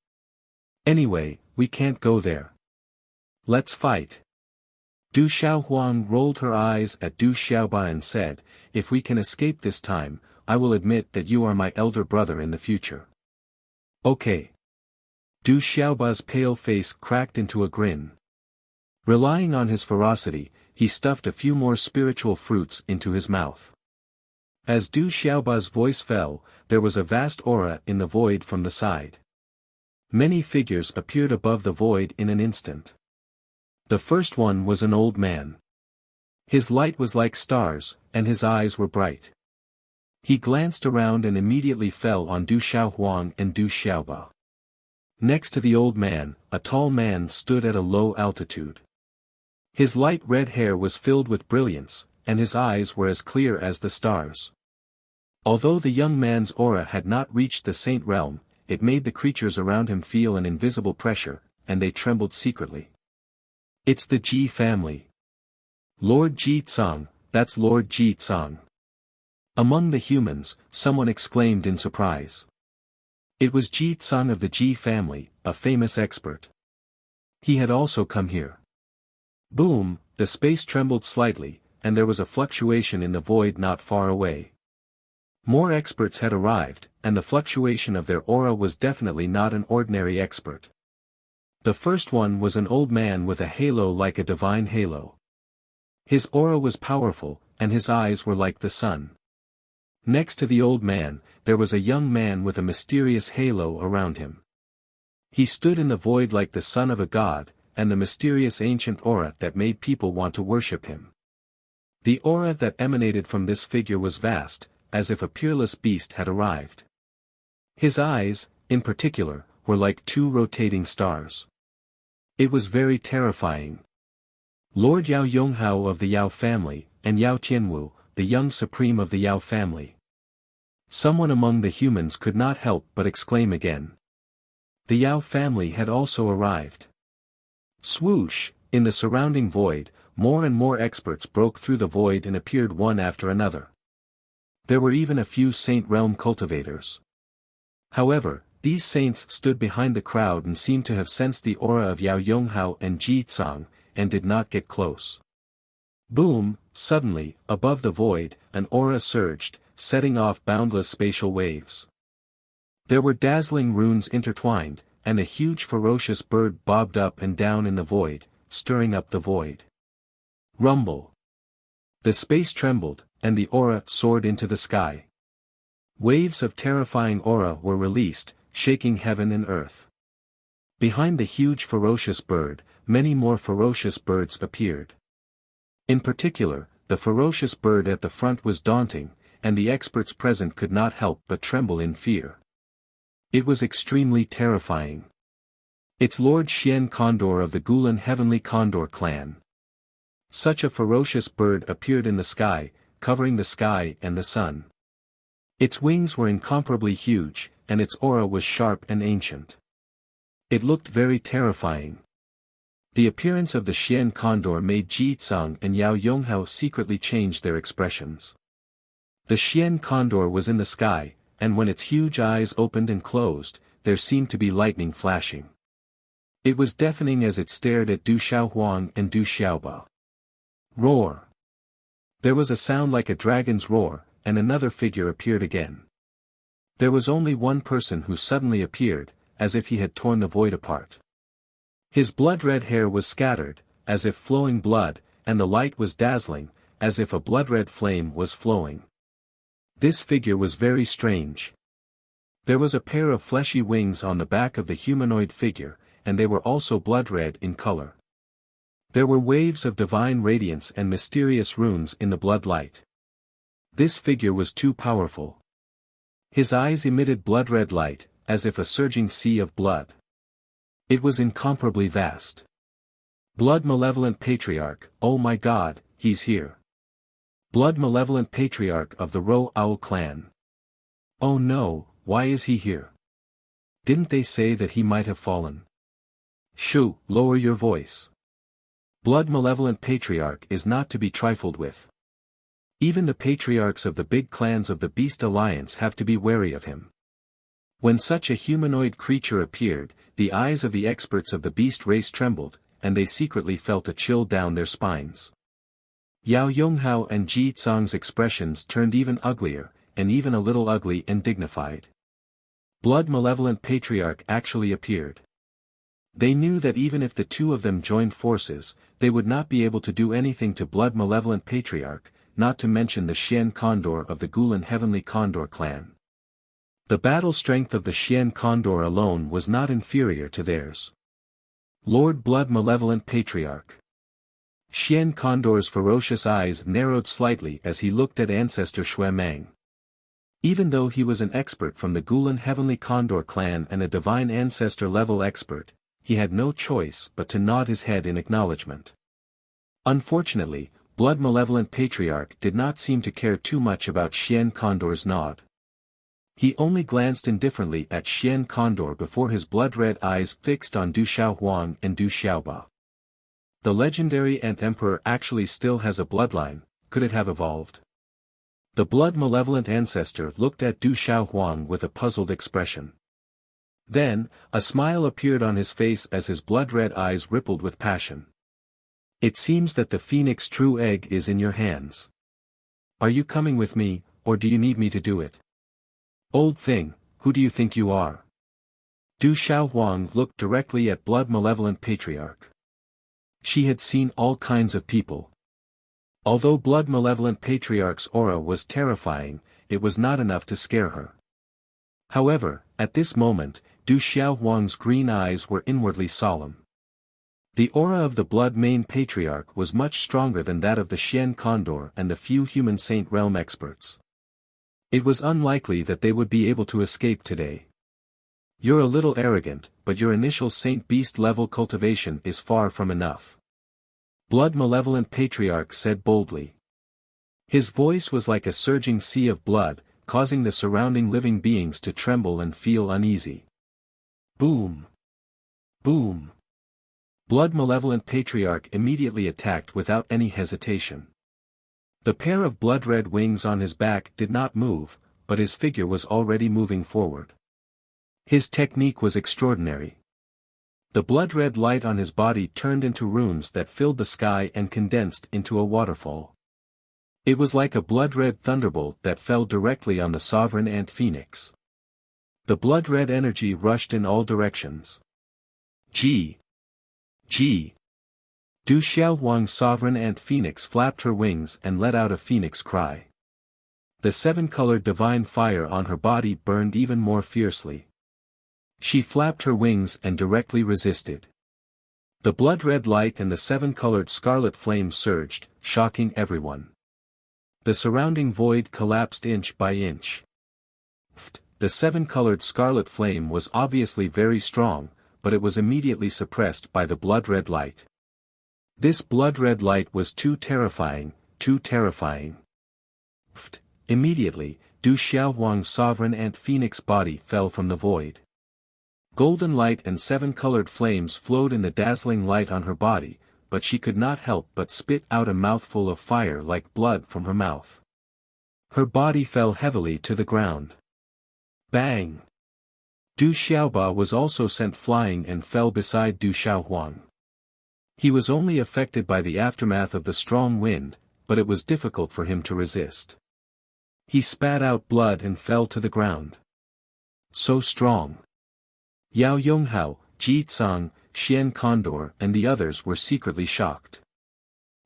Anyway, we can't go there. Let's fight. Du Xiaohuang rolled her eyes at Du Xiaoba and said, if we can escape this time, I will admit that you are my elder brother in the future. Okay. Du Xiaoba's pale face cracked into a grin. Relying on his ferocity, he stuffed a few more spiritual fruits into his mouth. As Du Xiaoba's voice fell, there was a vast aura in the void from the side. Many figures appeared above the void in an instant. The first one was an old man. His light was like stars, and his eyes were bright. He glanced around and immediately fell on Du Xiaohuang and Du Xiaoba. Next to the old man, a tall man stood at a low altitude. His light red hair was filled with brilliance, and his eyes were as clear as the stars. Although the young man's aura had not reached the saint realm, it made the creatures around him feel an invisible pressure, and they trembled secretly. It's the Ji family. Lord Ji Tsang, that's Lord Ji Tsang. Among the humans, someone exclaimed in surprise. It was Ji Tsang of the Ji family, a famous expert. He had also come here. Boom, the space trembled slightly, and there was a fluctuation in the void not far away. More experts had arrived, and the fluctuation of their aura was definitely not an ordinary expert. The first one was an old man with a halo like a divine halo. His aura was powerful, and his eyes were like the sun. Next to the old man, there was a young man with a mysterious halo around him. He stood in the void like the son of a god, and the mysterious ancient aura that made people want to worship him. The aura that emanated from this figure was vast, as if a peerless beast had arrived. His eyes, in particular, were like two rotating stars. It was very terrifying. Lord Yao Yonghao of the Yao family, and Yao Tianwu, the young supreme of the Yao family. Someone among the humans could not help but exclaim again. The Yao family had also arrived. Swoosh, in the surrounding void, more and more experts broke through the void and appeared one after another. There were even a few Saint Realm cultivators. However, these saints stood behind the crowd and seemed to have sensed the aura of Yao Yonghao and Ji Tsang, and did not get close. Boom, suddenly, above the void, an aura surged, setting off boundless spatial waves. There were dazzling runes intertwined, and a huge ferocious bird bobbed up and down in the void, stirring up the void. Rumble. The space trembled, and the aura soared into the sky. Waves of terrifying aura were released, shaking heaven and earth. Behind the huge ferocious bird, many more ferocious birds appeared. In particular, the ferocious bird at the front was daunting, and the experts present could not help but tremble in fear. It was extremely terrifying. It's Lord Xian Condor of the Gulan Heavenly Condor clan. Such a ferocious bird appeared in the sky, covering the sky and the sun. Its wings were incomparably huge, and its aura was sharp and ancient. It looked very terrifying. The appearance of the Xian Condor made Ji Tsang and Yao Yonghao secretly change their expressions. The Xian Condor was in the sky, and when its huge eyes opened and closed, there seemed to be lightning flashing. It was deafening as it stared at Du Xiaohuang and Du Xiaoba. Roar! There was a sound like a dragon's roar, and another figure appeared again. There was only one person who suddenly appeared, as if he had torn the void apart. His blood-red hair was scattered, as if flowing blood, and the light was dazzling, as if a blood-red flame was flowing. This figure was very strange. There was a pair of fleshy wings on the back of the humanoid figure, and they were also blood-red in color. There were waves of divine radiance and mysterious runes in the blood light. This figure was too powerful. His eyes emitted blood-red light, as if a surging sea of blood. It was incomparably vast. Blood Malevolent Patriarch, oh my God, he's here. Blood Malevolent Patriarch of the Ro Owl clan. Oh no, why is he here? Didn't they say that he might have fallen? Shoo, lower your voice. Blood Malevolent Patriarch is not to be trifled with. Even the patriarchs of the big clans of the Beast Alliance have to be wary of him. When such a humanoid creature appeared, the eyes of the experts of the beast race trembled, and they secretly felt a chill down their spines. Yao Yonghao and Ji Tsang's expressions turned even uglier, and even a little ugly and dignified. Blood Malevolent Patriarch actually appeared. They knew that even if the two of them joined forces, they would not be able to do anything to Blood Malevolent Patriarch, not to mention the Xian Condor of the Gulan Heavenly Condor clan. The battle strength of the Xian Condor alone was not inferior to theirs. Lord Blood Malevolent Patriarch. Xian Condor's ferocious eyes narrowed slightly as he looked at Ancestor Shui Mang. Even though he was an expert from the Gulan Heavenly Condor clan and a divine ancestor level expert, he had no choice but to nod his head in acknowledgement. Unfortunately, Blood Malevolent Patriarch did not seem to care too much about Xian Condor's nod. He only glanced indifferently at Xian Condor before his blood-red eyes fixed on Du Xiaohuang and Du Xiaoba. The legendary Ant Emperor actually still has a bloodline, could it have evolved? The Blood Malevolent Ancestor looked at Du Xiaohuang with a puzzled expression. Then, a smile appeared on his face as his blood-red eyes rippled with passion. It seems that the Phoenix True Egg is in your hands. Are you coming with me, or do you need me to do it? Old thing, who do you think you are? Du Xiaohuang looked directly at Blood Malevolent Patriarch. She had seen all kinds of people. Although Blood Malevolent Patriarch's aura was terrifying, it was not enough to scare her. However, at this moment, Du Xiaohuang's green eyes were inwardly solemn. The aura of the Blood Mane Patriarch was much stronger than that of the Xian Condor and the few human Saint Realm experts. It was unlikely that they would be able to escape today. You're a little arrogant, but your initial Saint Beast level cultivation is far from enough. Blood Malevolent Patriarch said boldly. His voice was like a surging sea of blood, causing the surrounding living beings to tremble and feel uneasy. Boom! Boom! Blood Malevolent Patriarch immediately attacked without any hesitation. The pair of blood-red wings on his back did not move, but his figure was already moving forward. His technique was extraordinary. The blood-red light on his body turned into runes that filled the sky and condensed into a waterfall. It was like a blood-red thunderbolt that fell directly on the sovereign ant phoenix. The blood-red energy rushed in all directions. Gee! Gee! Du Xiaohuang's sovereign ant phoenix flapped her wings and let out a phoenix cry. The seven-colored divine fire on her body burned even more fiercely. She flapped her wings and directly resisted. The blood-red light and the seven-colored scarlet flame surged, shocking everyone. The surrounding void collapsed inch by inch. The seven-colored scarlet flame was obviously very strong, but it was immediately suppressed by the blood-red light. This blood-red light was too terrifying, too terrifying. Immediately, Du Xiaohuang's sovereign ant phoenix body fell from the void. Golden light and seven-colored flames flowed in the dazzling light on her body, but she could not help but spit out a mouthful of fire like blood from her mouth. Her body fell heavily to the ground. Bang! Du Xiaoba was also sent flying and fell beside Du Xiaohuang. He was only affected by the aftermath of the strong wind, but it was difficult for him to resist. He spat out blood and fell to the ground. So strong. Yao Yonghao, Ji Tsang, Xian Condor and the others were secretly shocked.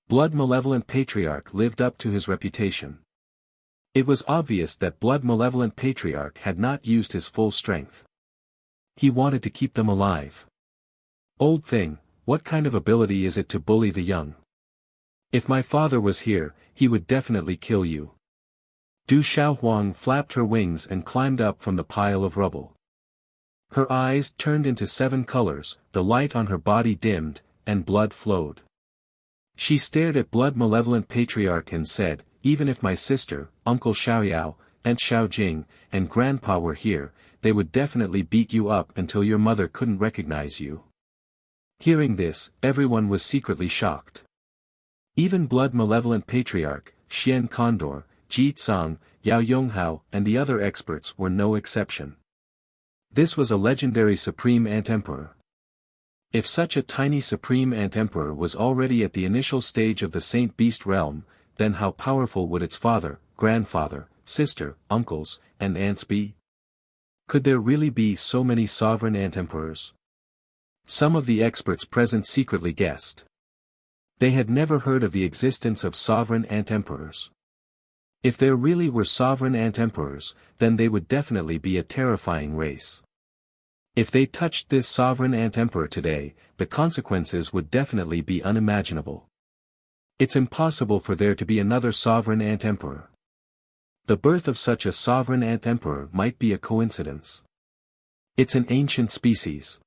Blood Malevolent Patriarch lived up to his reputation. It was obvious that Blood Malevolent Patriarch had not used his full strength. He wanted to keep them alive. Old thing, what kind of ability is it to bully the young? If my father was here, he would definitely kill you. Du Xiaohuang flapped her wings and climbed up from the pile of rubble. Her eyes turned into 7 colors, the light on her body dimmed, and blood flowed. She stared at Blood Malevolent Patriarch and said, even if my sister, Uncle Xiaoyao, Aunt Xiaojing, and Grandpa were here, they would definitely beat you up until your mother couldn't recognize you. Hearing this, everyone was secretly shocked. Even Blood Malevolent Patriarch, Xian Condor, Ji Tsang, Yao Yonghao, and the other experts were no exception. This was a legendary Supreme Ant-Emperor. If such a tiny Supreme Ant-Emperor was already at the initial stage of the Saint Beast realm, then how powerful would its father, grandfather, sister, uncles, and aunts be? Could there really be so many sovereign Ant-Emperors? Some of the experts present secretly guessed. They had never heard of the existence of sovereign Ant-Emperors. If there really were sovereign Ant-Emperors, then they would definitely be a terrifying race. If they touched this sovereign Ant-Emperor today, the consequences would definitely be unimaginable. It's impossible for there to be another sovereign Ant-Emperor. The birth of such a sovereign Ant-Emperor might be a coincidence. It's an ancient species.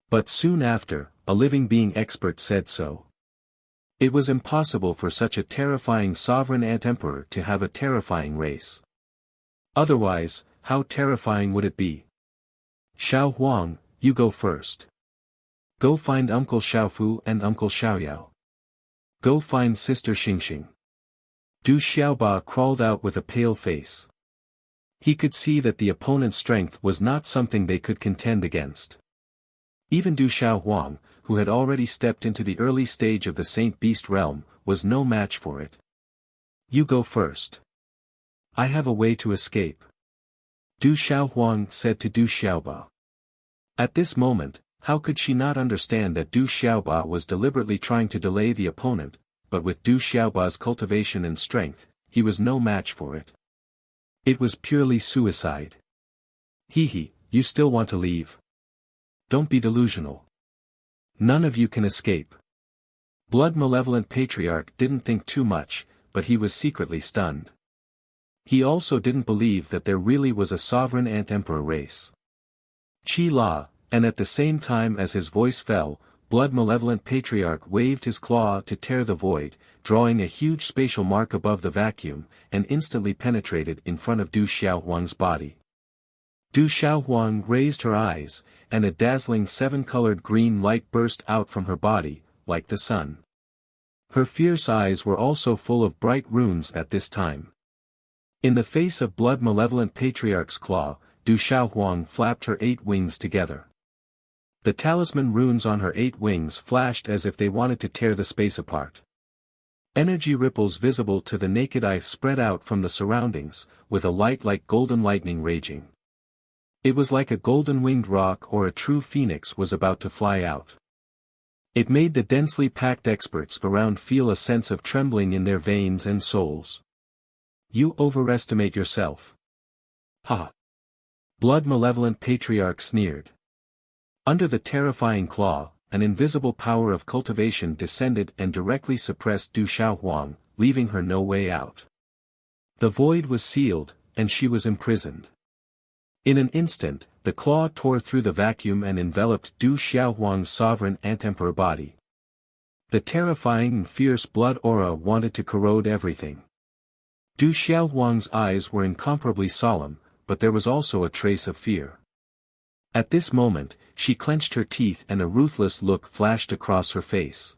But soon after, a living being expert said so. It was impossible for such a terrifying sovereign Ant-Emperor to have a terrifying race. Otherwise, how terrifying would it be? Xiao Huang, you go first. Go find Uncle Xiaofu and Uncle Xiaoyao. Go find Sister Xingxing. Du Xiaoba crawled out with a pale face. He could see that the opponent's strength was not something they could contend against. Even Du Xiaohuang, who had already stepped into the early stage of the Saint Beast realm, was no match for it. You go first. I have a way to escape. Du Xiaohuang said to Du Xiaoba. At this moment, how could she not understand that Du Xiaoba was deliberately trying to delay the opponent, but with Du Xiaoba's cultivation and strength, he was no match for it. It was purely suicide. He, you still want to leave? Don't be delusional. None of you can escape. Blood Malevolent Patriarch didn't think too much, but he was secretly stunned. He also didn't believe that there really was a sovereign Ant-Emperor race. Qi La, and at the same time as his voice fell, Blood Malevolent Patriarch waved his claw to tear the void, drawing a huge spatial mark above the vacuum, and instantly penetrated in front of Du Xiaohuang's body. Du Xiaohuang raised her eyes, and a dazzling 7-colored green light burst out from her body, like the sun. Her fierce eyes were also full of bright runes at this time. In the face of Blood Malevolent Patriarch's claw, Du Xiaohuang flapped her 8 wings together. The talisman runes on her 8 wings flashed as if they wanted to tear the space apart. Energy ripples visible to the naked eye spread out from the surroundings, with a light like golden lightning raging. It was like a golden-winged rock or a true phoenix was about to fly out. It made the densely packed experts around feel a sense of trembling in their veins and souls. You overestimate yourself. Ha! Blood Malevolent Patriarch sneered. Under the terrifying claw, an invisible power of cultivation descended and directly suppressed Du Xiaohuang, leaving her no way out. The void was sealed, and she was imprisoned. In an instant, the claw tore through the vacuum and enveloped Du Xiaohuang's sovereign Ant-Emperor body. The terrifying and fierce blood aura wanted to corrode everything. Du Xiaohuang's eyes were incomparably solemn, but there was also a trace of fear. At this moment, she clenched her teeth and a ruthless look flashed across her face.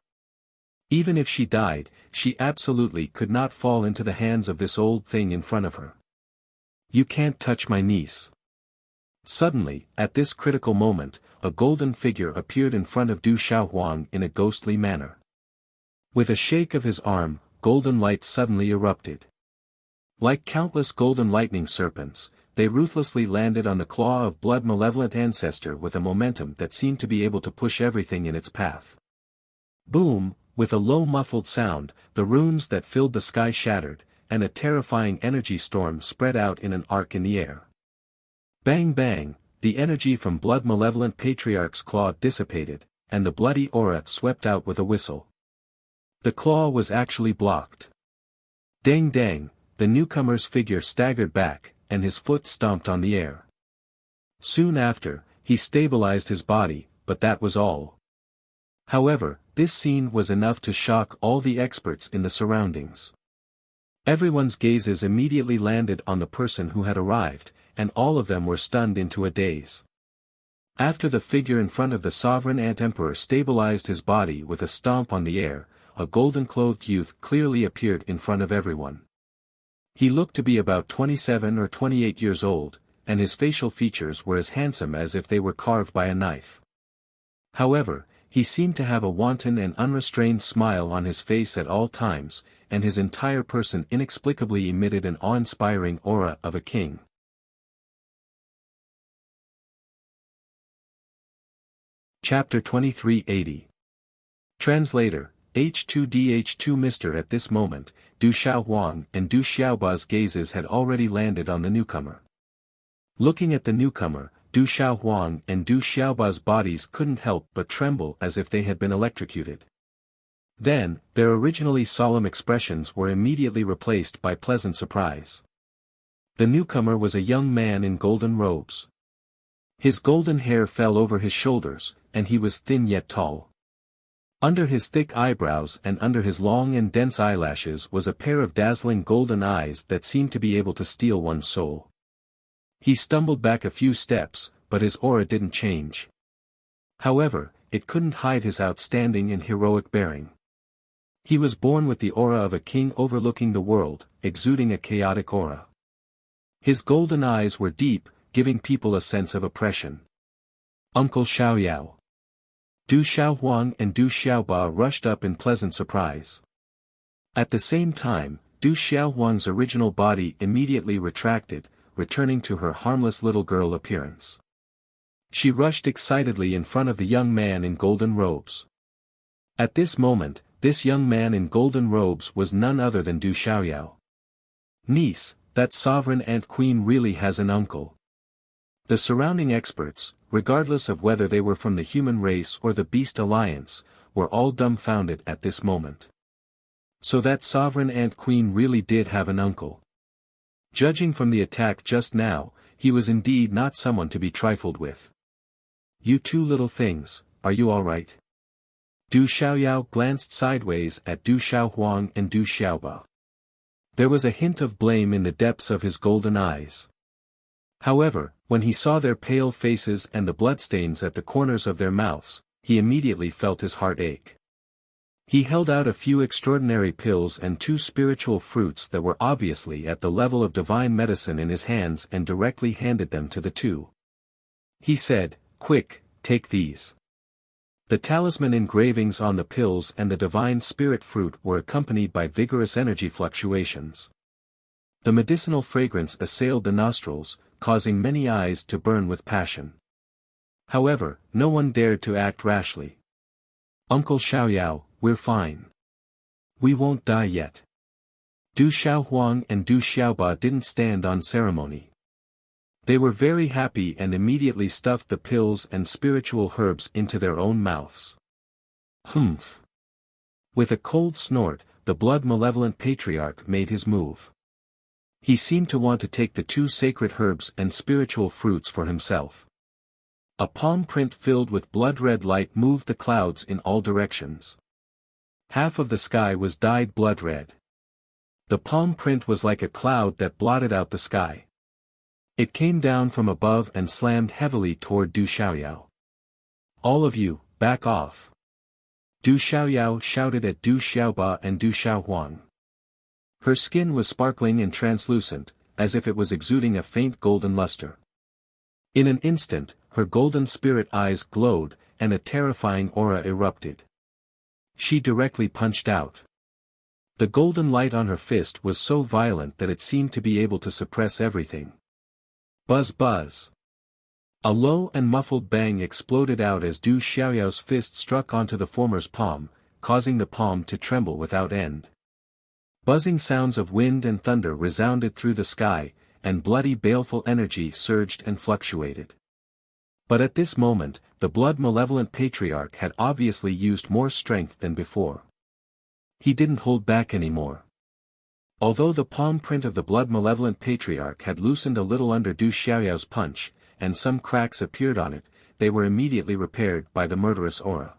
Even if she died, she absolutely could not fall into the hands of this old thing in front of her. You can't touch my niece. Suddenly, at this critical moment, a golden figure appeared in front of Du Xiaohuang in a ghostly manner. With a shake of his arm, golden light suddenly erupted. Like countless golden lightning serpents, they ruthlessly landed on the claw of Blood Malevolent Ancestor with a momentum that seemed to be able to push everything in its path. Boom, with a low muffled sound, the runes that filled the sky shattered, and a terrifying energy storm spread out in an arc in the air. Bang bang, the energy from Blood Malevolent Patriarch's claw dissipated, and the bloody aura swept out with a whistle. The claw was actually blocked. Dang dang, the newcomer's figure staggered back, and his foot stomped on the air. Soon after, he stabilized his body, but that was all. However, this scene was enough to shock all the experts in the surroundings. Everyone's gazes immediately landed on the person who had arrived, and all of them were stunned into a daze. After the figure in front of the sovereign ant-emperor stabilized his body with a stomp on the air, a golden-clothed youth clearly appeared in front of everyone. He looked to be about 27 or 28 years old, and his facial features were as handsome as if they were carved by a knife. However, he seemed to have a wanton and unrestrained smile on his face at all times, and his entire person inexplicably emitted an awe-inspiring aura of a king. Chapter 2380. Translator, H2DH2 Mr. At this moment, Du Xiaohuang and Du Xiaoba's gazes had already landed on the newcomer. Looking at the newcomer, Du Xiaohuang and Du Xiaoba's bodies couldn't help but tremble as if they had been electrocuted. Then, their originally solemn expressions were immediately replaced by pleasant surprise. The newcomer was a young man in golden robes. His golden hair fell over his shoulders, and he was thin yet tall. Under his thick eyebrows and under his long and dense eyelashes was a pair of dazzling golden eyes that seemed to be able to steal one's soul. He stumbled back a few steps, but his aura didn't change. However, it couldn't hide his outstanding and heroic bearing. He was born with the aura of a king overlooking the world, exuding a chaotic aura. His golden eyes were deep, giving people a sense of oppression. Uncle Xiaoyao. Du Xiaohuang and Du Xiaoba rushed up in pleasant surprise. At the same time, Du Xiaohuang's original body immediately retracted, returning to her harmless little girl appearance. She rushed excitedly in front of the young man in golden robes. At this moment, this young man in golden robes was none other than Du Xiaoyao. Niece, that sovereign ant queen really has an uncle. The surrounding experts, regardless of whether they were from the human race or the beast alliance, were all dumbfounded at this moment. So that sovereign ant queen really did have an uncle. Judging from the attack just now, he was indeed not someone to be trifled with. You two little things, are you all right? Du Xiaoyao glanced sideways at Du Xiaohuang and Du Xiaoba. There was a hint of blame in the depths of his golden eyes. However, when he saw their pale faces and the bloodstains at the corners of their mouths, he immediately felt his heart ache. He held out a few extraordinary pills and 2 spiritual fruits that were obviously at the level of divine medicine in his hands and directly handed them to the two. He said, "Quick, take these." The talisman engravings on the pills and the divine spirit fruit were accompanied by vigorous energy fluctuations. The medicinal fragrance assailed the nostrils, causing many eyes to burn with passion. However, no one dared to act rashly. "Uncle Xiaoyao, we're fine. We won't die yet." Du Xiaohuang and Du Xiaoba didn't stand on ceremony. They were very happy and immediately stuffed the pills and spiritual herbs into their own mouths. Humph. With a cold snort, the blood-malevolent patriarch made his move. He seemed to want to take the 2 sacred herbs and spiritual fruits for himself. A palm print filled with blood-red light moved the clouds in all directions. Half of the sky was dyed blood-red. The palm print was like a cloud that blotted out the sky. It came down from above and slammed heavily toward Du Xiaoyao. "All of you, back off." Du Xiaoyao shouted at Du Xiaoba and Du Xiaohuang. Her skin was sparkling and translucent, as if it was exuding a faint golden luster. In an instant, her golden spirit eyes glowed, and a terrifying aura erupted. She directly punched out. The golden light on her fist was so violent that it seemed to be able to suppress everything. Buzz buzz. A low and muffled bang exploded out as Du Xiaoyao's fist struck onto the former's palm, causing the palm to tremble without end. Buzzing sounds of wind and thunder resounded through the sky, and bloody baleful energy surged and fluctuated. But at this moment, the blood-malevolent patriarch had obviously used more strength than before. He didn't hold back anymore. Although the palm print of the blood-malevolent patriarch had loosened a little under Du Xiaoyao's punch, and some cracks appeared on it, they were immediately repaired by the murderous aura.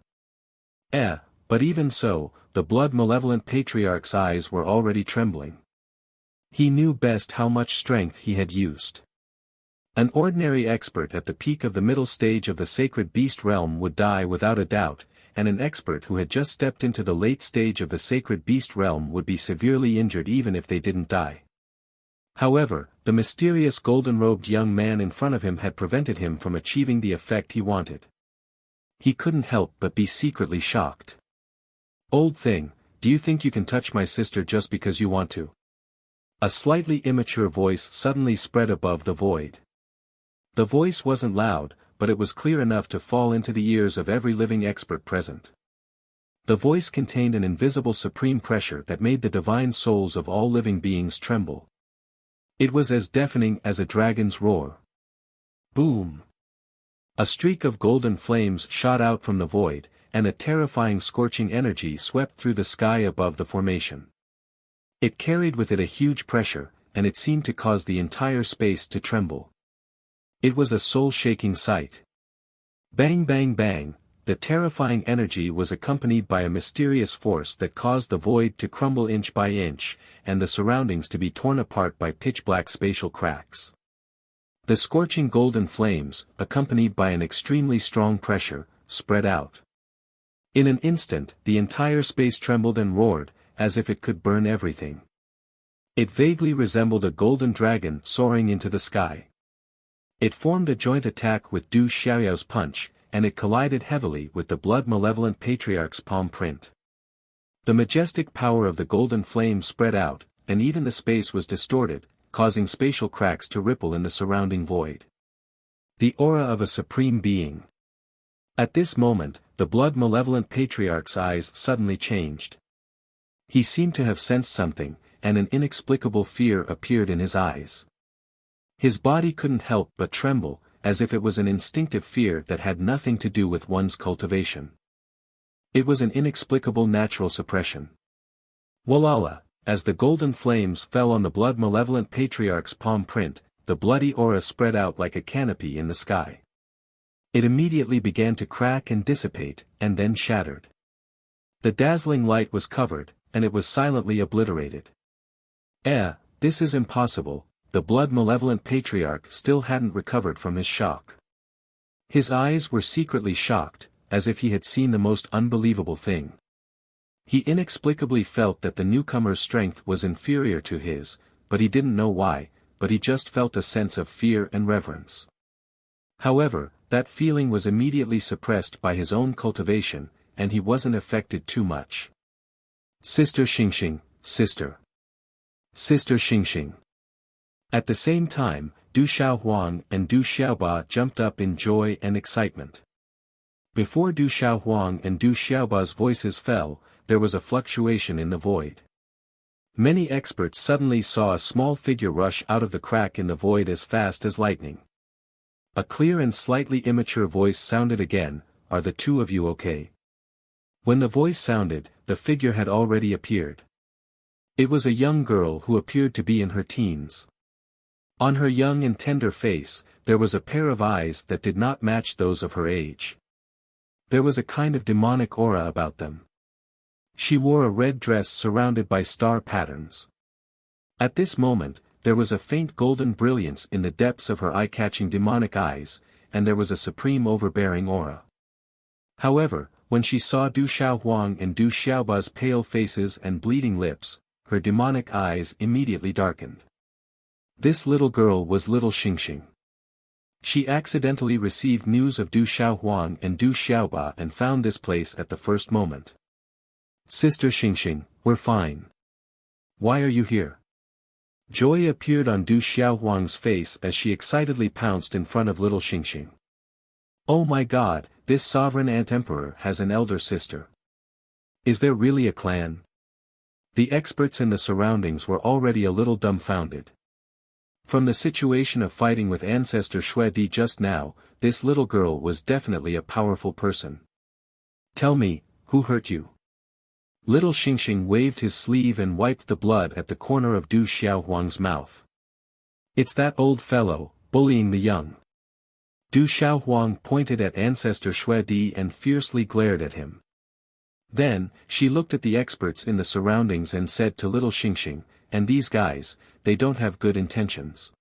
But even so, the blood-malevolent patriarch's eyes were already trembling. He knew best how much strength he had used. An ordinary expert at the peak of the middle stage of the sacred beast realm would die without a doubt, and an expert who had just stepped into the late stage of the sacred beast realm would be severely injured even if they didn't die. However, the mysterious golden-robed young man in front of him had prevented him from achieving the effect he wanted. He couldn't help but be secretly shocked. "Old thing, do you think you can touch my sister just because you want to?" A slightly immature voice suddenly spread above the void. The voice wasn't loud, but it was clear enough to fall into the ears of every living expert present. The voice contained an invisible supreme pressure that made the divine souls of all living beings tremble. It was as deafening as a dragon's roar. Boom! A streak of golden flames shot out from the void, and a terrifying scorching energy swept through the sky above the formation. It carried with it a huge pressure, and it seemed to cause the entire space to tremble. It was a soul-shaking sight. Bang bang bang, the terrifying energy was accompanied by a mysterious force that caused the void to crumble inch by inch, and the surroundings to be torn apart by pitch-black spatial cracks. The scorching golden flames, accompanied by an extremely strong pressure, spread out. In an instant, the entire space trembled and roared, as if it could burn everything. It vaguely resembled a golden dragon soaring into the sky. It formed a joint attack with Du Xiaoyao's punch, and it collided heavily with the blood-malevolent patriarch's palm print. The majestic power of the golden flame spread out, and even the space was distorted, causing spatial cracks to ripple in the surrounding void. The aura of a supreme being. At this moment, the blood-malevolent patriarch's eyes suddenly changed. He seemed to have sensed something, and an inexplicable fear appeared in his eyes. His body couldn't help but tremble, as if it was an instinctive fear that had nothing to do with one's cultivation. It was an inexplicable natural suppression. Walala, as the golden flames fell on the blood-malevolent patriarch's palm print, the bloody aura spread out like a canopy in the sky. It immediately began to crack and dissipate, and then shattered. The dazzling light was covered, and it was silently obliterated. This is impossible. The blood-malevolent patriarch still hadn't recovered from his shock. His eyes were secretly shocked, as if he had seen the most unbelievable thing. He inexplicably felt that the newcomer's strength was inferior to his, but he didn't know why, but he just felt a sense of fear and reverence. However, that feeling was immediately suppressed by his own cultivation, and he wasn't affected too much. "Sister Xingxing, sister. Sister Xingxing." At the same time, Du Xiaohuang and Du Xiaoba jumped up in joy and excitement. Before Du Xiaohuang and Du Xiaoba's voices fell, there was a fluctuation in the void. Many experts suddenly saw a small figure rush out of the crack in the void as fast as lightning. A clear and slightly immature voice sounded again, "Are the two of you okay?" When the voice sounded, the figure had already appeared. It was a young girl who appeared to be in her teens. On her young and tender face, there was a pair of eyes that did not match those of her age. There was a kind of demonic aura about them. She wore a red dress surrounded by star patterns. At this moment, there was a faint golden brilliance in the depths of her eye-catching demonic eyes, and there was a supreme overbearing aura. However, when she saw Du Xiaohuang and Du Xiaoba's pale faces and bleeding lips, her demonic eyes immediately darkened. This little girl was little Xingxing. She accidentally received news of Du Xiaohuang and Du Xiaoba and found this place at the first moment. "Sister Xingxing, we're fine. Why are you here?" Joy appeared on Du Xiaohuang's face as she excitedly pounced in front of little Xingxing. "Oh my god, this sovereign ant-emperor has an elder sister. Is there really a clan?" The experts in the surroundings were already a little dumbfounded. From the situation of fighting with Ancestor Xue Di just now, this little girl was definitely a powerful person. Tell me, who hurt you? Little Xingxing waved his sleeve and wiped the blood at the corner of Du Xiaohuang's mouth. It's that old fellow, bullying the young. Du Xiaohuang pointed at Ancestor Xue Di and fiercely glared at him. Then, she looked at the experts in the surroundings and said to little Xingxing, and these guys, they don't have good intentions.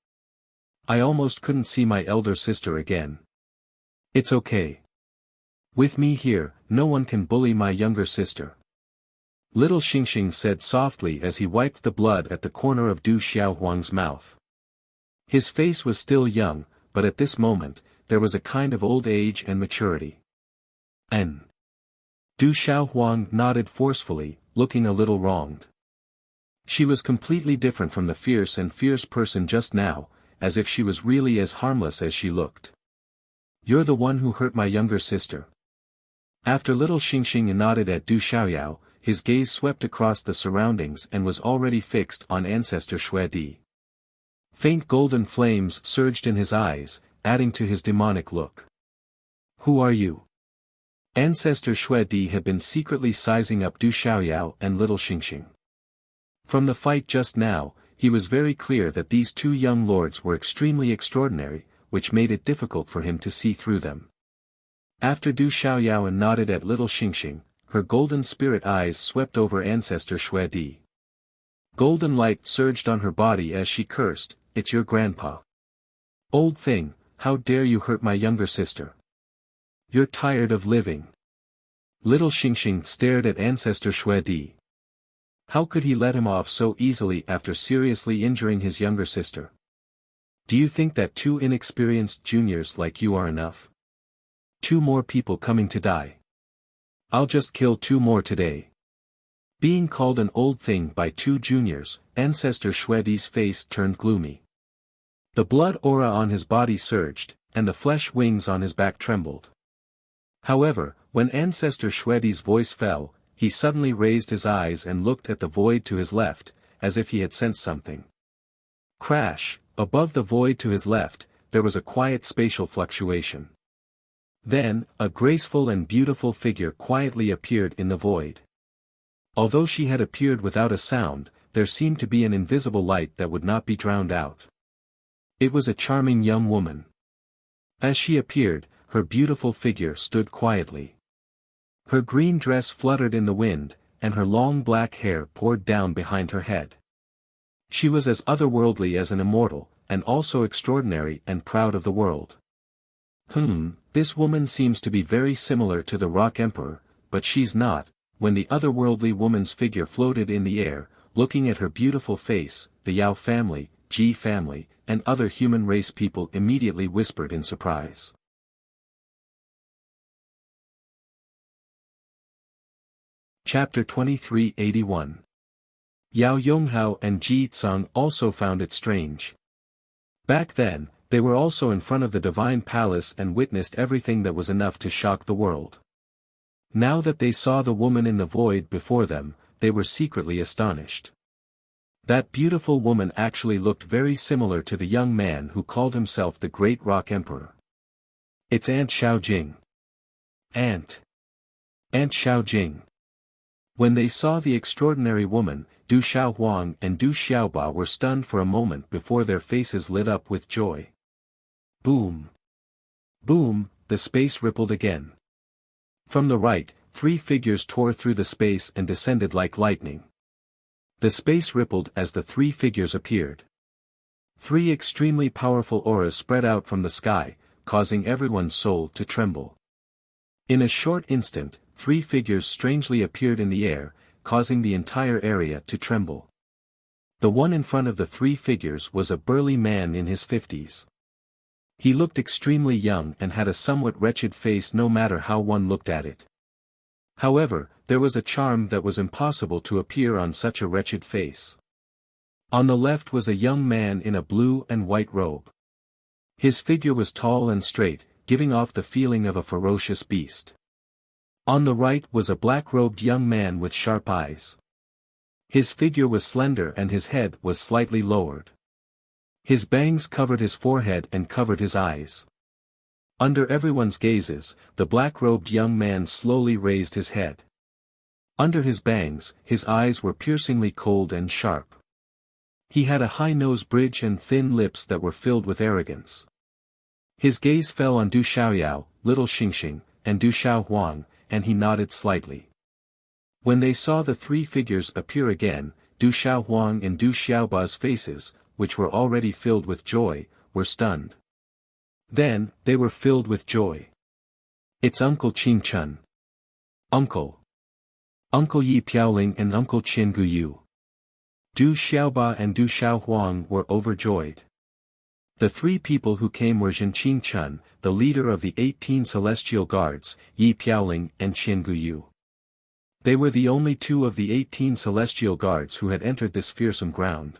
I almost couldn't see my elder sister again. It's okay. With me here, no one can bully my younger sister. Little Xingxing said softly as he wiped the blood at the corner of Du Xiaohuang's mouth. His face was still young, but at this moment, there was a kind of old age and maturity. Du Xiaohuang nodded forcefully, looking a little wronged. She was completely different from the fierce person just now, as if she was really as harmless as she looked. You're the one who hurt my younger sister. After little Xingxing nodded at Du Xiaoyao, his gaze swept across the surroundings and was already fixed on Ancestor Xue Di. Faint golden flames surged in his eyes, adding to his demonic look. Who are you? Ancestor Xue Di had been secretly sizing up Du Xiaoyao and little Xingxing. From the fight just now, he was very clear that these two young lords were extremely extraordinary, which made it difficult for him to see through them. After Du Xiaoyao nodded at little Xingxing, her golden spirit eyes swept over Ancestor Xue Di. Golden light surged on her body as she cursed, "It's your grandpa. Old thing, how dare you hurt my younger sister? You're tired of living." Little Xingxing stared at Ancestor Xue Di. How could he let him off so easily after seriously injuring his younger sister? Do you think that two inexperienced juniors like you are enough? 2 more people coming to die. I'll just kill 2 more today. Being called an old thing by 2 juniors, Ancestor Xue Di's face turned gloomy. The blood aura on his body surged, and the flesh wings on his back trembled. However, when Ancestor Xue Di's voice fell, he suddenly raised his eyes and looked at the void to his left, as if he had sensed something. Crash, above the void to his left, there was a quiet spatial fluctuation. Then, a graceful and beautiful figure quietly appeared in the void. Although she had appeared without a sound, there seemed to be an invisible light that would not be drowned out. It was a charming young woman. As she appeared, her beautiful figure stood quietly. Her green dress fluttered in the wind, and her long black hair poured down behind her head. She was as otherworldly as an immortal, and also extraordinary and proud of the world. This woman seems to be very similar to the Rock Emperor, but she's not. When the otherworldly woman's figure floated in the air, looking at her beautiful face, the Yao family, Ji family, and other human race people immediately whispered in surprise. Chapter 2381. Yao Yonghao and Ji Tsang also found it strange. Back then, they were also in front of the divine palace and witnessed everything that was enough to shock the world. Now that they saw the woman in the void before them, they were secretly astonished. That beautiful woman actually looked very similar to the young man who called himself the Great Rock Emperor. It's Aunt Xiaojing. Aunt Xiaojing. When they saw the extraordinary woman, Du Xiaohuang and Du Xiaoba were stunned for a moment before their faces lit up with joy. Boom! Boom! The space rippled again. From the right, 3 figures tore through the space and descended like lightning. The space rippled as the 3 figures appeared. 3 extremely powerful auras spread out from the sky, causing everyone's soul to tremble. In a short instant, 3 figures strangely appeared in the air, causing the entire area to tremble. The one in front of the 3 figures was a burly man in his 50s. He looked extremely young and had a somewhat wretched face no matter how one looked at it. However, there was a charm that was impossible to appear on such a wretched face. On the left was a young man in a blue and white robe. His figure was tall and straight, giving off the feeling of a ferocious beast. On the right was a black-robed young man with sharp eyes. His figure was slender and his head was slightly lowered. His bangs covered his forehead and covered his eyes. Under everyone's gazes, the black-robed young man slowly raised his head. Under his bangs, his eyes were piercingly cold and sharp. He had a high nose bridge and thin lips that were filled with arrogance. His gaze fell on Du Xiaoyao, little Xingxing, and Du Xiaohuang, and he nodded slightly. When they saw the three figures appear again, Du Xiaohuang and Du Xiaoba's faces, which were already filled with joy, were stunned. Then, they were filled with joy. "It's Uncle Qing Chun. Uncle. Uncle Yi Piaoling and Uncle Qin Guyu." Du Xiaoba and Du Xiaohuang were overjoyed. The three people who came were Qing Chun, the leader of the 18 celestial guards, Yi Piaoling and Qin Guyu. They were the only two of the 18 celestial guards who had entered this fearsome ground.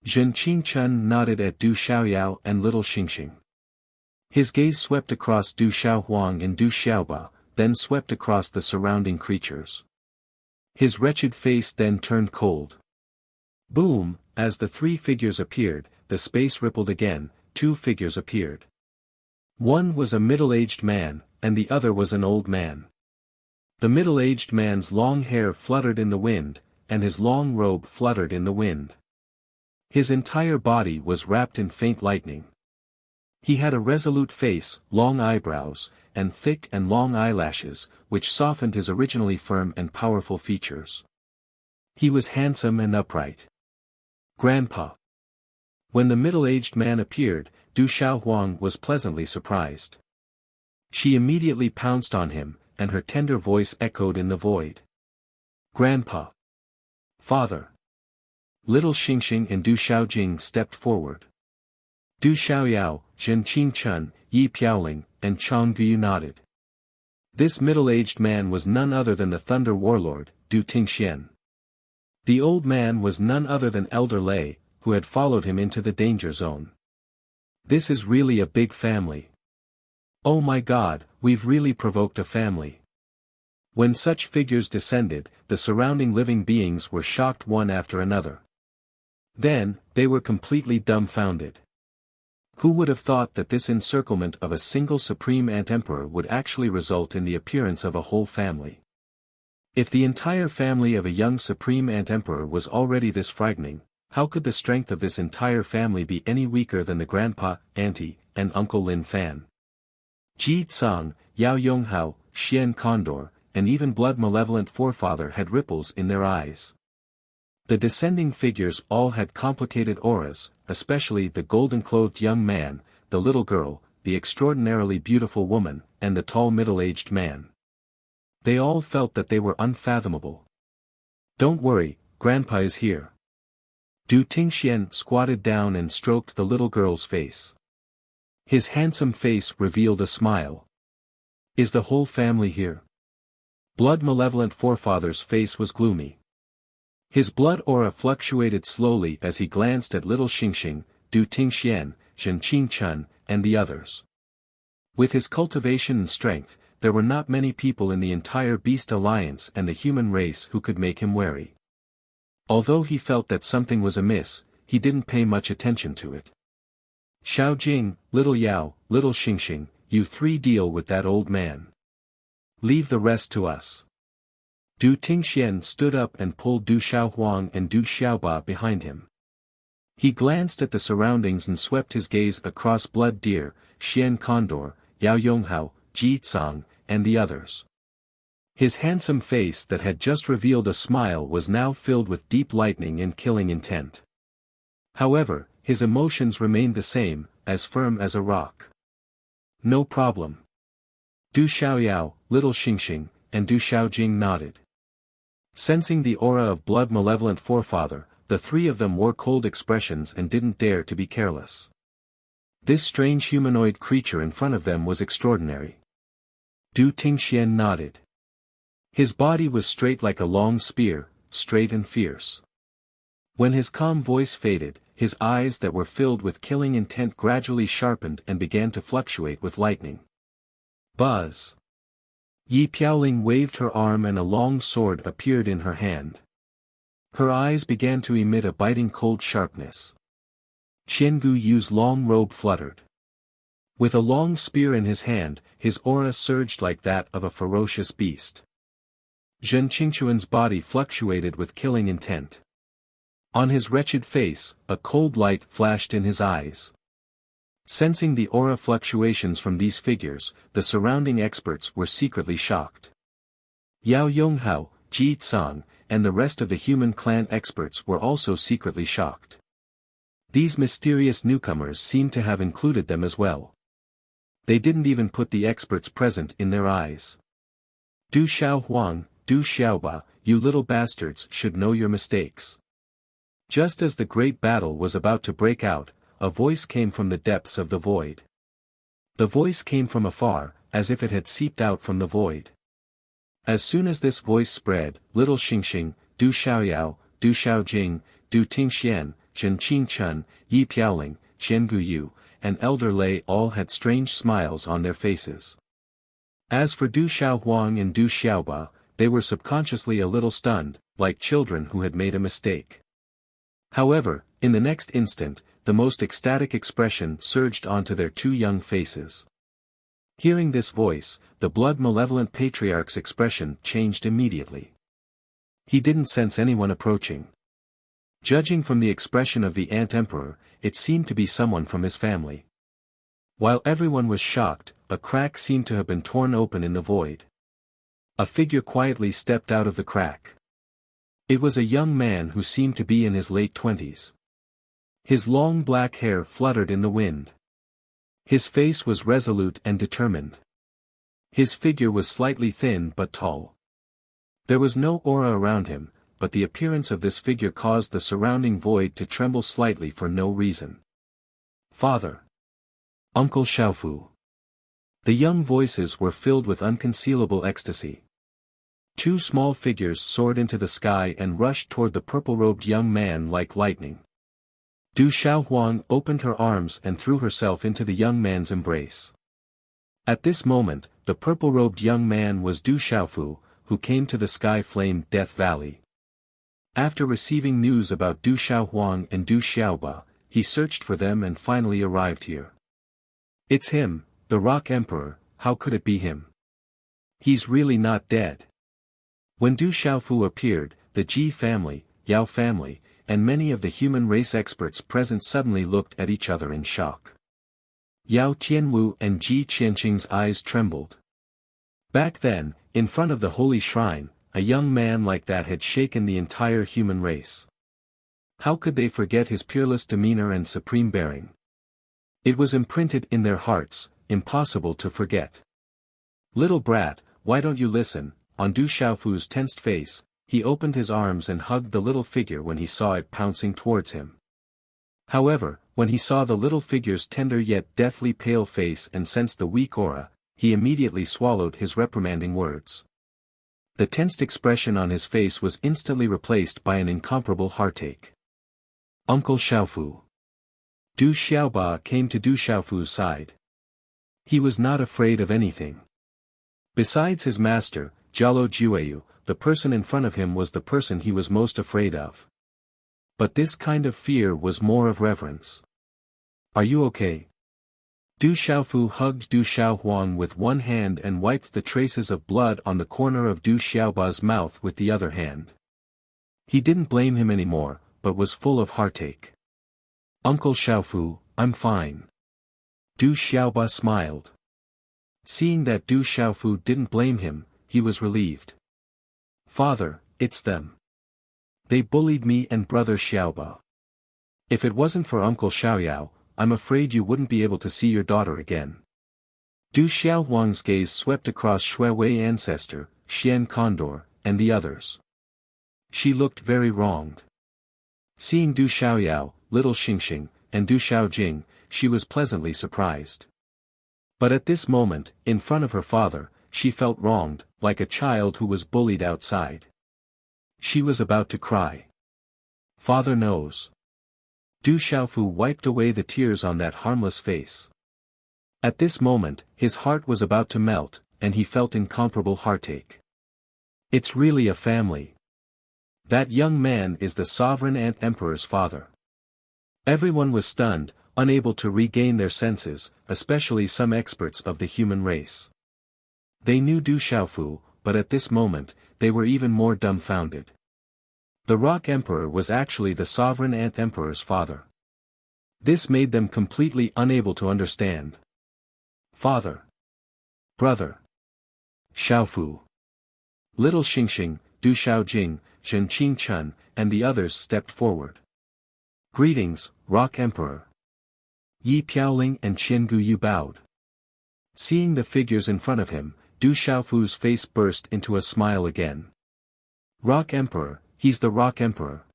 Qing Chun nodded at Du Xiaoyao and little Xingxing. His gaze swept across Du Xiaohuang and Du Xiaoba, then swept across the surrounding creatures. His wretched face then turned cold. Boom! As the three figures appeared, the space rippled again. Two figures appeared. One was a middle-aged man, and the other was an old man. The middle-aged man's long hair fluttered in the wind, and his long robe fluttered in the wind. His entire body was wrapped in faint lightning. He had a resolute face, long eyebrows, and thick and long eyelashes, which softened his originally firm and powerful features. He was handsome and upright. "Grandpa." When the middle-aged man appeared, Du Xiaohuang was pleasantly surprised. She immediately pounced on him, and her tender voice echoed in the void. "Grandpa." "Father." Little Xingxing and Du Xiaojing stepped forward. Du Xiaoyao, Qing Chun, Yi Piaoling, and Chang Guyu nodded. This middle-aged man was none other than the Thunder Warlord, Du Tingxian. The old man was none other than Elder Lei, who had followed him into the danger zone. "This is really a big family. Oh my God, we've really provoked a family." When such figures descended, the surrounding living beings were shocked one after another. Then, they were completely dumbfounded. Who would have thought that this encirclement of a single supreme ant-emperor would actually result in the appearance of a whole family? If the entire family of a young supreme ant-emperor was already this frightening, how could the strength of this entire family be any weaker than the grandpa, auntie, and Uncle Lin Fan? Ji Tsang, Yao Yonghao, Xian Condor, and even blood malevolent forefather had ripples in their eyes. The descending figures all had complicated auras, especially the golden-clothed young man, the little girl, the extraordinarily beautiful woman, and the tall middle-aged man. They all felt that they were unfathomable. "Don't worry, Grandpa is here." Du Tingxian squatted down and stroked the little girl's face. His handsome face revealed a smile. "Is the whole family here?" Blood malevolent forefather's face was gloomy. His blood aura fluctuated slowly as he glanced at little Xingxing, Du Tingxian, Qing Chun, and the others. With his cultivation and strength, there were not many people in the entire Beast Alliance and the human race who could make him wary. Although he felt that something was amiss, he didn't pay much attention to it. "Xiao Jing, little Yao, little Xingxing, you three deal with that old man. Leave the rest to us." Du Tingxian stood up and pulled Du Xiaohuang and Du Xiaoba behind him. He glanced at the surroundings and swept his gaze across Blood Deer, Xian Condor, Yao Yonghao, Ji Tsang, and the others. His handsome face that had just revealed a smile was now filled with deep lightning and killing intent. However, his emotions remained the same, as firm as a rock. "No problem." Du Xiaoyao, little Xingxing, and Du Xiaojing nodded. Sensing the aura of blood malevolent forefather, the three of them wore cold expressions and didn't dare to be careless. This strange humanoid creature in front of them was extraordinary. Du Tingxian nodded. His body was straight like a long spear, straight and fierce. When his calm voice faded, his eyes that were filled with killing intent gradually sharpened and began to fluctuate with lightning. Buzz! Yi Piaoling waved her arm and a long sword appeared in her hand. Her eyes began to emit a biting cold sharpness. Qiangu Yu's long robe fluttered. With a long spear in his hand, his aura surged like that of a ferocious beast. Zhen Qingquan's body fluctuated with killing intent. On his wretched face, a cold light flashed in his eyes. Sensing the aura fluctuations from these figures, the surrounding experts were secretly shocked. Yao Yonghao, Ji Tsang, and the rest of the human clan experts were also secretly shocked. These mysterious newcomers seemed to have included them as well. They didn't even put the experts present in their eyes. Du Xiaohuang, Du Xiaoba, you little bastards should know your mistakes. Just as the great battle was about to break out, a voice came from the depths of the void. The voice came from afar, as if it had seeped out from the void. As soon as this voice spread, little Xingxing, Du Xiaoyao, Du Xiaojing, Du Tingxian, Zhen Qingchun, Yi Piaoling, Qiangu Yu, and Elder Lei all had strange smiles on their faces. As for Du Xiaohuang and Du Xiaoba, they were subconsciously a little stunned, like children who had made a mistake. However, in the next instant, the most ecstatic expression surged onto their two young faces. Hearing this voice, the blood-malevolent patriarch's expression changed immediately. He didn't sense anyone approaching. Judging from the expression of the Ant-Emperor, it seemed to be someone from his family. While everyone was shocked, a crack seemed to have been torn open in the void. A figure quietly stepped out of the crack. It was a young man who seemed to be in his late 20s. His long black hair fluttered in the wind. His face was resolute and determined. His figure was slightly thin but tall. There was no aura around him, but the appearance of this figure caused the surrounding void to tremble slightly for no reason. Father. Uncle Xiaofu. The young voices were filled with unconcealable ecstasy. Two small figures soared into the sky and rushed toward the purple-robed young man like lightning. Du Xiaohuang opened her arms and threw herself into the young man's embrace. At this moment, the purple-robed young man was Du Xiaofu, who came to the sky-flamed Death Valley. After receiving news about Du Xiaohuang and Du Xiaoba, he searched for them and finally arrived here. It's him, the Rock Emperor. How could it be him? He's really not dead. When Du Xiaofu appeared, the Ji family, Yao family, and many of the human race experts present suddenly looked at each other in shock. Yao Tianwu and Ji Qianqing's eyes trembled. Back then, in front of the holy shrine, a young man like that had shaken the entire human race. How could they forget his peerless demeanor and supreme bearing? It was imprinted in their hearts, impossible to forget. Little brat, why don't you listen? On Du Xiaofu's tensed face, he opened his arms and hugged the little figure when he saw it pouncing towards him. However, when he saw the little figure's tender yet deathly pale face and sensed the weak aura, he immediately swallowed his reprimanding words. The tensed expression on his face was instantly replaced by an incomparable heartache. Uncle Xiaofu. Du Xiaoba came to Du Xiaofu's side. He was not afraid of anything. Besides his master, Jialo Jueyu, the person in front of him was the person he was most afraid of. But this kind of fear was more of reverence. Are you okay? Du Xiaofu hugged Du Xiaohuang with one hand and wiped the traces of blood on the corner of Du Xiaoba's mouth with the other hand. He didn't blame him anymore, but was full of heartache. Uncle Xiaofu, I'm fine. Du Xiaoba smiled. Seeing that Du Xiaofu didn't blame him, he was relieved. Father, it's them. They bullied me and brother Xiaoba. If it wasn't for Uncle Xiaoyao, I'm afraid you wouldn't be able to see your daughter again. Du Xiaohuang's gaze swept across Shuiwei ancestor, Xian Condor, and the others. She looked very wronged. Seeing Du Xiaoyao, little Xingxing, and Du Xiaojing, she was pleasantly surprised. But at this moment, in front of her father, she felt wronged, like a child who was bullied outside. She was about to cry. Father knows. Du Xiaofu wiped away the tears on that harmless face. At this moment, his heart was about to melt, and he felt incomparable heartache. It's really a family. That young man is the sovereign Ant Emperor's father. Everyone was stunned, unable to regain their senses, especially some experts of the human race. They knew Du Xiaofu, but at this moment, they were even more dumbfounded. The Rock Emperor was actually the sovereign Ant Emperor's father. This made them completely unable to understand. Father. Brother. Xiaofu. Little Xingxing, Du Xiaojing, Zhen Qingchun, and the others stepped forward. Greetings, Rock Emperor. Yi Piaoling and Qian Guyu bowed. Seeing the figures in front of him, Du Xiaofu's face burst into a smile again. Rock Emperor, he's the Rock Emperor.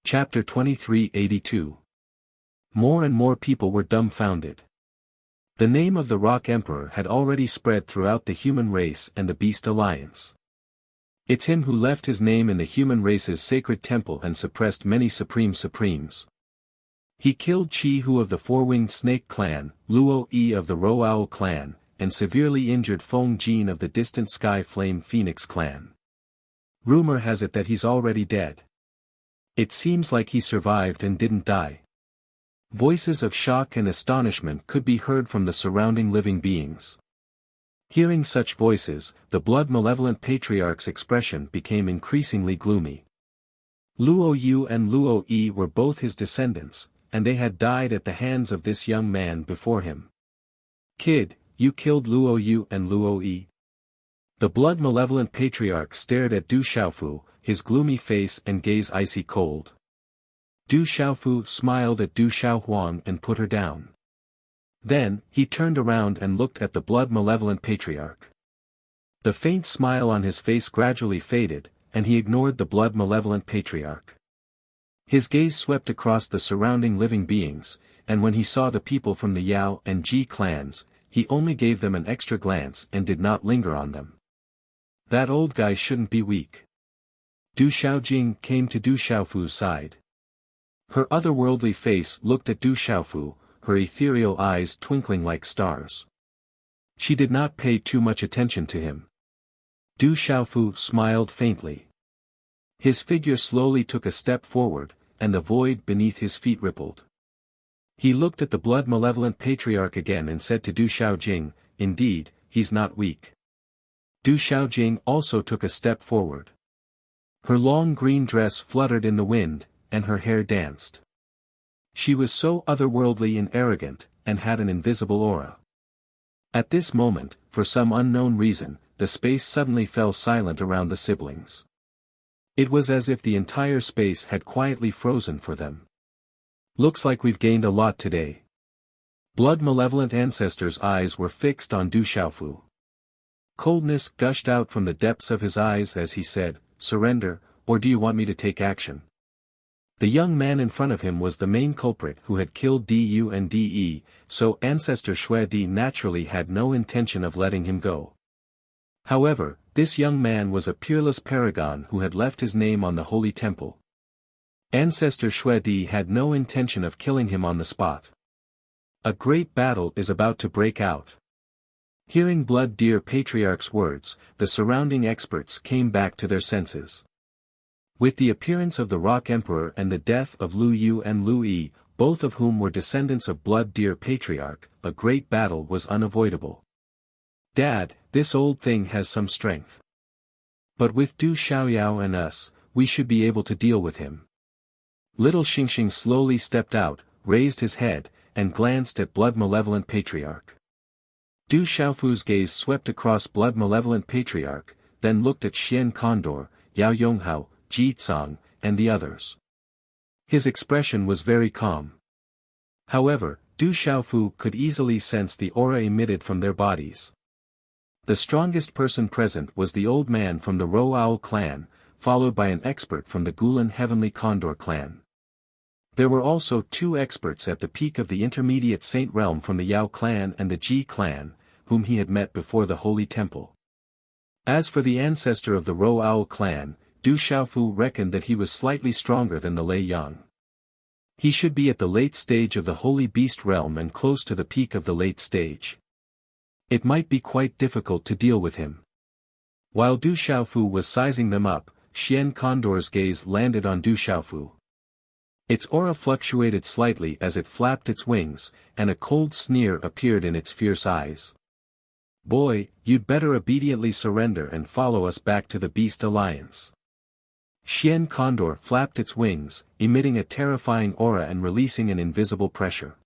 Chapter 2382. More and more people were dumbfounded. The name of the Rock Emperor had already spread throughout the human race and the Beast Alliance. It's him who left his name in the human race's sacred temple and suppressed many supremes. He killed Qi Hu of the Four-Winged Snake clan, Luo Yi of the Ro Owl clan, and severely injured Feng Jin of the distant Sky Flame Phoenix clan. Rumor has it that he's already dead. It seems like he survived and didn't die. Voices of shock and astonishment could be heard from the surrounding living beings. Hearing such voices, the blood-malevolent patriarch's expression became increasingly gloomy. Luo Yu and Luo Yi were both his descendants, and they had died at the hands of this young man before him. Kid, you killed Luo Yu and Luo Yi. The blood-malevolent patriarch stared at Du Xiaofu, his gloomy face and gaze icy cold. Du Xiaofu smiled at Du Xiaohuang and put her down. Then, he turned around and looked at the blood-malevolent patriarch. The faint smile on his face gradually faded, and he ignored the blood-malevolent patriarch. His gaze swept across the surrounding living beings, and when he saw the people from the Yao and Ji clans, he only gave them an extra glance and did not linger on them. That old guy shouldn't be weak. Du Xiaojing came to Du Xiaofu's side. Her otherworldly face looked at Du Xiaofu, her ethereal eyes twinkling like stars. She did not pay too much attention to him. Du Xiaofu smiled faintly. His figure slowly took a step forward, and the void beneath his feet rippled. He looked at the blood-malevolent patriarch again and said to Du Xiaojing, indeed, he's not weak. Du Xiaojing also took a step forward. Her long green dress fluttered in the wind, and her hair danced. She was so otherworldly and arrogant, and had an invisible aura. At this moment, for some unknown reason, the space suddenly fell silent around the siblings. It was as if the entire space had quietly frozen for them. Looks like we've gained a lot today. Blood-malevolent ancestor's eyes were fixed on Du Xiaofu. Coldness gushed out from the depths of his eyes as he said, surrender, or do you want me to take action? The young man in front of him was the main culprit who had killed Du and De, so Ancestor Xue Di naturally had no intention of letting him go. However, this young man was a peerless paragon who had left his name on the holy temple. Ancestor Xue Di had no intention of killing him on the spot. A great battle is about to break out. Hearing Blood Deer Patriarch's words, the surrounding experts came back to their senses. With the appearance of the Rock Emperor and the death of Lu Yu and Lu Yi, both of whom were descendants of Blood Deer Patriarch, a great battle was unavoidable. Dad, this old thing has some strength. But with Du Xiaoyao and us, we should be able to deal with him. Little Xingxing slowly stepped out, raised his head, and glanced at Blood-Malevolent Patriarch. Du Xiaofu's gaze swept across Blood-Malevolent Patriarch, then looked at Xian Condor, Yao Yonghao, Ji Tsang, and the others. His expression was very calm. However, Du Xiaofu could easily sense the aura emitted from their bodies. The strongest person present was the old man from the Ro Owl clan, followed by an expert from the Gulan Heavenly Condor clan. There were also 2 experts at the peak of the intermediate Saint realm from the Yao clan and the Ji clan, whom he had met before the Holy Temple. As for the ancestor of the Ro Owl clan, Du Xiaofu reckoned that he was slightly stronger than the Lei Yang. He should be at the late stage of the Holy Beast realm and close to the peak of the late stage. It might be quite difficult to deal with him. While Du Xiaofu was sizing them up, Xian Condor's gaze landed on Du Xiaofu. Its aura fluctuated slightly as it flapped its wings, and a cold sneer appeared in its fierce eyes. "Boy, you'd better obediently surrender and follow us back to the Beast Alliance." Xian Condor flapped its wings, emitting a terrifying aura and releasing an invisible pressure.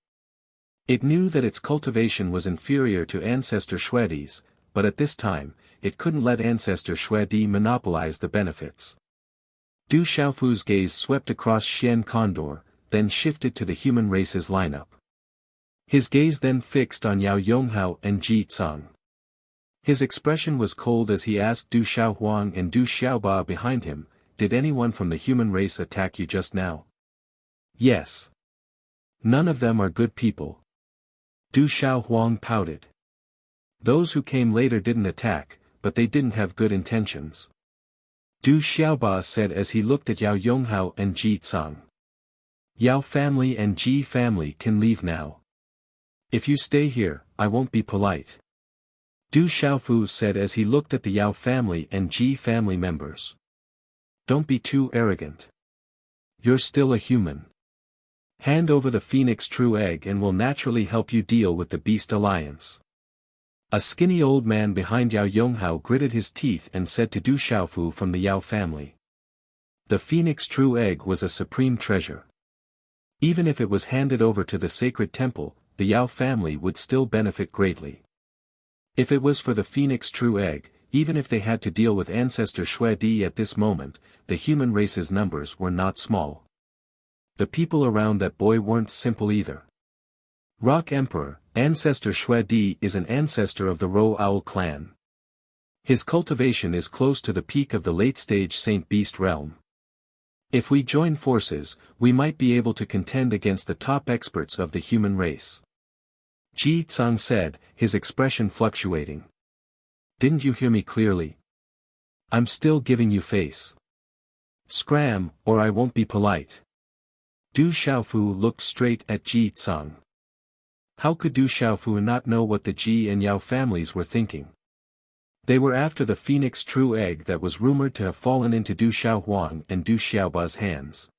It knew that its cultivation was inferior to Ancestor Shuedi's, but at this time, it couldn't let Ancestor Shuedi monopolize the benefits. Du Xiaofu's gaze swept across Xian Condor, then shifted to the human race's lineup. His gaze then fixed on Yao Yonghao and Ji Tsang. His expression was cold as he asked Du Xiaohuang and Du Xiaoba behind him, "Did anyone from the human race attack you just now?" "Yes. None of them are good people." Du Xiaohuang pouted. "Those who came later didn't attack, but they didn't have good intentions." Du Xiaoba said as he looked at Yao Yonghao and Ji Tsang. "Yao family and Ji family can leave now. If you stay here, I won't be polite." Du Xiaofu said as he looked at the Yao family and Ji family members. "Don't be too arrogant. You're still a human. Hand over the Phoenix True Egg and we'll naturally help you deal with the Beast Alliance." A skinny old man behind Yao Yonghao gritted his teeth and said to Du Xiaofu from the Yao family. The Phoenix True Egg was a supreme treasure. Even if it was handed over to the sacred temple, the Yao family would still benefit greatly. If it was for the Phoenix True Egg, even if they had to deal with Ancestor Shuedi at this moment, the human race's numbers were not small. The people around that boy weren't simple either. Rock Emperor, Ancestor Shuedi is an ancestor of the Ro Owl clan. His cultivation is close to the peak of the late-stage Saint Beast realm. If we join forces, we might be able to contend against the top experts of the human race. Ji Tsang said, his expression fluctuating. "Didn't you hear me clearly? I'm still giving you face. Scram, or I won't be polite." Du Xiaofu looked straight at Ji Tsang. How could Du Xiaofu not know what the Ji and Yao families were thinking? They were after the Phoenix True Egg that was rumored to have fallen into Du Xiaohuang and Du Xiaoba's hands.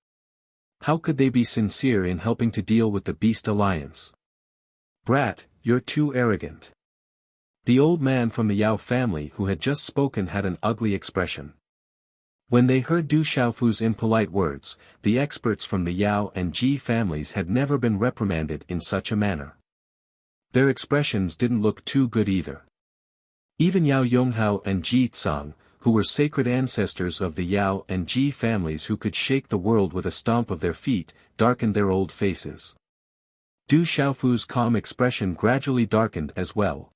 How could they be sincere in helping to deal with the Beast Alliance? "Brat, you're too arrogant." The old man from the Yao family who had just spoken had an ugly expression. When they heard Du Xiaofu's impolite words, the experts from the Yao and Ji families had never been reprimanded in such a manner. Their expressions didn't look too good either. Even Yao Yonghao and Ji Tsang, who were sacred ancestors of the Yao and Ji families who could shake the world with a stomp of their feet, darkened their old faces. Du Xiaofu's calm expression gradually darkened as well.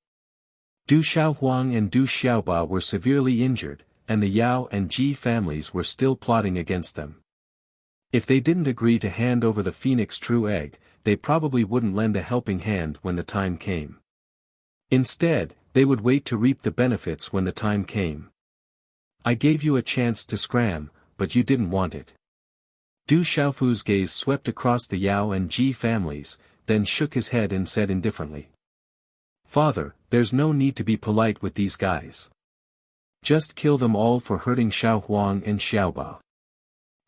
Du Xiaohuang and Du Xiaoba were severely injured, and the Yao and Ji families were still plotting against them. If they didn't agree to hand over the Phoenix True Egg, they probably wouldn't lend a helping hand when the time came. Instead, they would wait to reap the benefits when the time came. "I gave you a chance to scram, but you didn't want it." Du Xiaofu's gaze swept across the Yao and Ji families, then shook his head and said indifferently. "Father, there's no need to be polite with these guys. Just kill them all for hurting Xiaohuang and Xiaoba."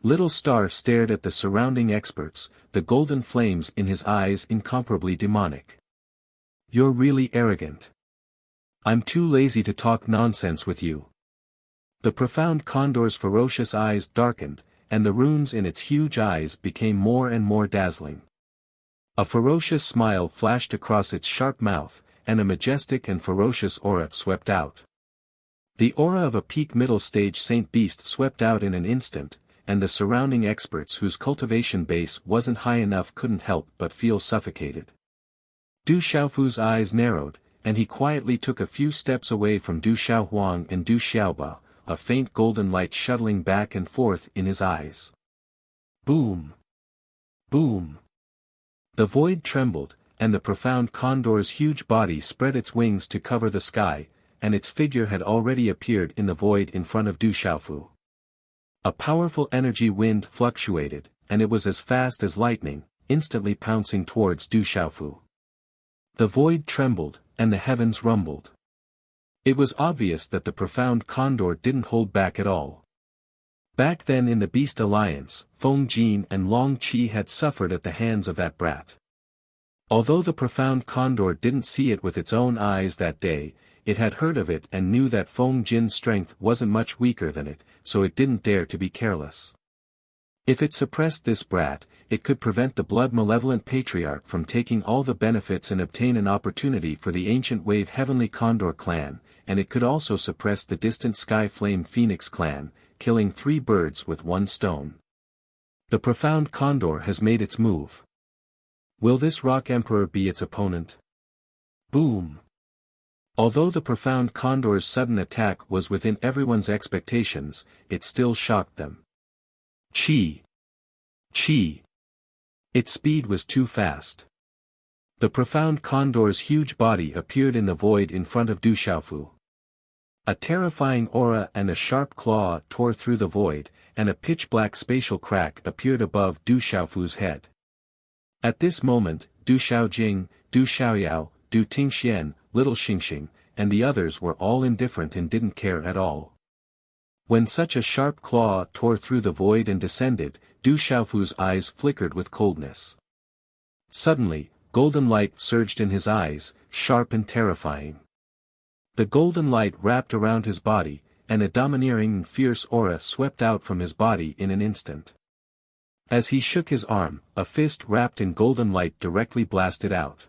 Little Star stared at the surrounding experts, the golden flames in his eyes incomparably demonic. "You're really arrogant. I'm too lazy to talk nonsense with you." The profound condor's ferocious eyes darkened, and the runes in its huge eyes became more and more dazzling. A ferocious smile flashed across its sharp mouth, and a majestic and ferocious aura swept out. The aura of a peak middle stage Saint Beast swept out in an instant, and the surrounding experts whose cultivation base wasn't high enough couldn't help but feel suffocated. Du Xiaofu's eyes narrowed, and he quietly took a few steps away from Du Xiaohuang and Du Xiaoba, a faint golden light shuttling back and forth in his eyes. Boom! Boom! The void trembled, and the profound condor's huge body spread its wings to cover the sky, and its figure had already appeared in the void in front of Du Xiaofu. A powerful energy wind fluctuated, and it was as fast as lightning, instantly pouncing towards Du Xiaofu. The void trembled, and the heavens rumbled. It was obvious that the profound condor didn't hold back at all. Back then in the Beast Alliance, Feng Jin and Long Qi had suffered at the hands of that brat. Although the profound condor didn't see it with its own eyes that day, it had heard of it and knew that Feng Jin's strength wasn't much weaker than it, so it didn't dare to be careless. If it suppressed this brat, it could prevent the blood-malevolent patriarch from taking all the benefits and obtain an opportunity for the ancient wave Heavenly Condor clan, and it could also suppress the distant Sky Flame Phoenix clan, killing 3 birds with 1 stone. The profound condor has made its move. Will this Rock Emperor be its opponent? Boom! Although the profound condor's sudden attack was within everyone's expectations, it still shocked them. Chi! Chi! Its speed was too fast. The profound condor's huge body appeared in the void in front of Du Xiaofu. A terrifying aura and a sharp claw tore through the void, and a pitch-black spatial crack appeared above Du Xiaofu's head. At this moment, Du Xiaojing, Du Xiaoyao, Du Tingxian, Little Xingxing, and the others were all indifferent and didn't care at all. When such a sharp claw tore through the void and descended, Du Xiaofu's eyes flickered with coldness. Suddenly, golden light surged in his eyes, sharp and terrifying. The golden light wrapped around his body, and a domineering and fierce aura swept out from his body in an instant. As he shook his arm, a fist wrapped in golden light directly blasted out.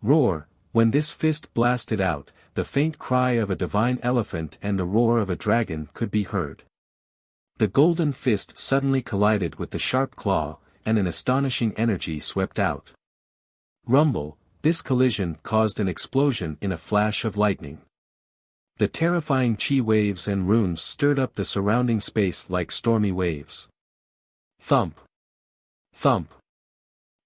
Roar! When this fist blasted out, the faint cry of a divine elephant and the roar of a dragon could be heard. The golden fist suddenly collided with the sharp claw, and an astonishing energy swept out. Rumble! This collision caused an explosion in a flash of lightning. The terrifying chi waves and runes stirred up the surrounding space like stormy waves. Thump! Thump!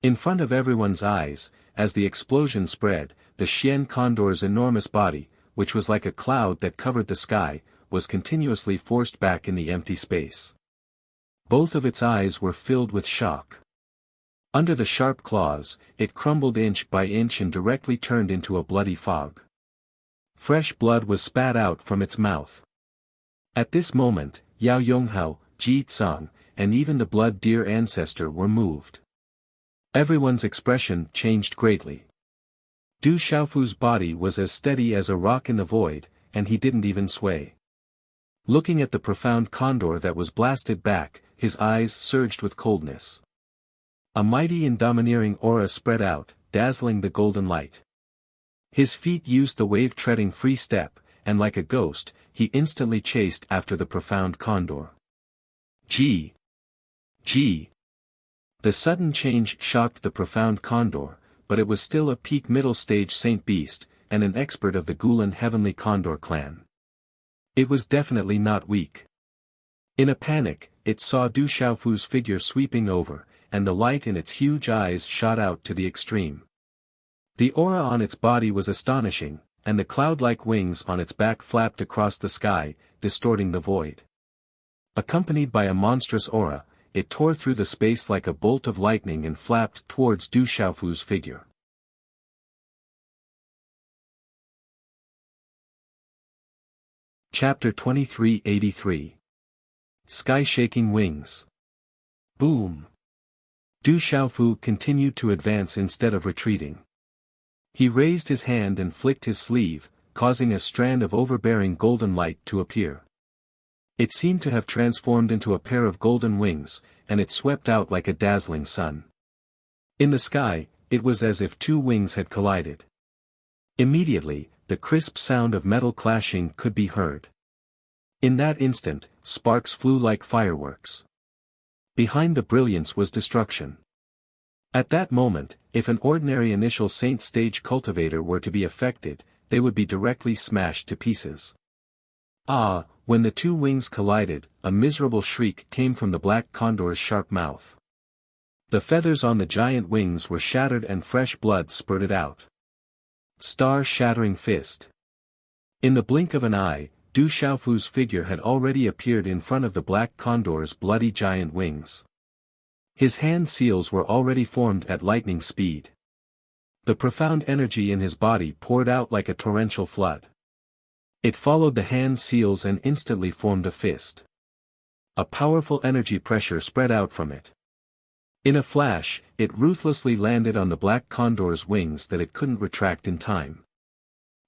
In front of everyone's eyes, as the explosion spread, the Xian Condor's enormous body, which was like a cloud that covered the sky, was continuously forced back in the empty space. Both of its eyes were filled with shock. Under the sharp claws, it crumbled inch by inch and directly turned into a bloody fog. Fresh blood was spat out from its mouth. At this moment, Yao Yonghao, Ji Tsang, and even the blood deer ancestor were moved. Everyone's expression changed greatly. Du Xiaofu's body was as steady as a rock in the void, and he didn't even sway. Looking at the profound condor that was blasted back, his eyes surged with coldness. A mighty and domineering aura spread out, dazzling the golden light. His feet used the wave-treading free step, and like a ghost, he instantly chased after the profound condor. Gee! Gee! The sudden change shocked the profound condor, but it was still a peak middle-stage saint beast, and an expert of the Gulan Heavenly Condor clan. It was definitely not weak. In a panic, it saw Du Xiaofu's figure sweeping over, and the light in its huge eyes shot out to the extreme. The aura on its body was astonishing, and the cloud-like wings on its back flapped across the sky, distorting the void. Accompanied by a monstrous aura, it tore through the space like a bolt of lightning and flapped towards Du Xiaofu's figure. Chapter 2383. Sky-shaking wings. Boom! Du Xiaofu continued to advance instead of retreating. He raised his hand and flicked his sleeve, causing a strand of overbearing golden light to appear. It seemed to have transformed into a pair of golden wings, and it swept out like a dazzling sun. In the sky, it was as if 2 wings had collided. Immediately, the crisp sound of metal clashing could be heard. In that instant, sparks flew like fireworks. Behind the brilliance was destruction. At that moment, if an ordinary initial saint stage cultivator were to be affected, they would be directly smashed to pieces. Ah, when the 2 wings collided, a miserable shriek came from the black condor's sharp mouth. The feathers on the giant wings were shattered and fresh blood spurted out. Star-shattering fist. In the blink of an eye, Du Xiaofu's figure had already appeared in front of the black condor's bloody giant wings. His hand seals were already formed at lightning speed. The profound energy in his body poured out like a torrential flood. It followed the hand seals and instantly formed a fist. A powerful energy pressure spread out from it. In a flash, it ruthlessly landed on the black condor's wings that it couldn't retract in time.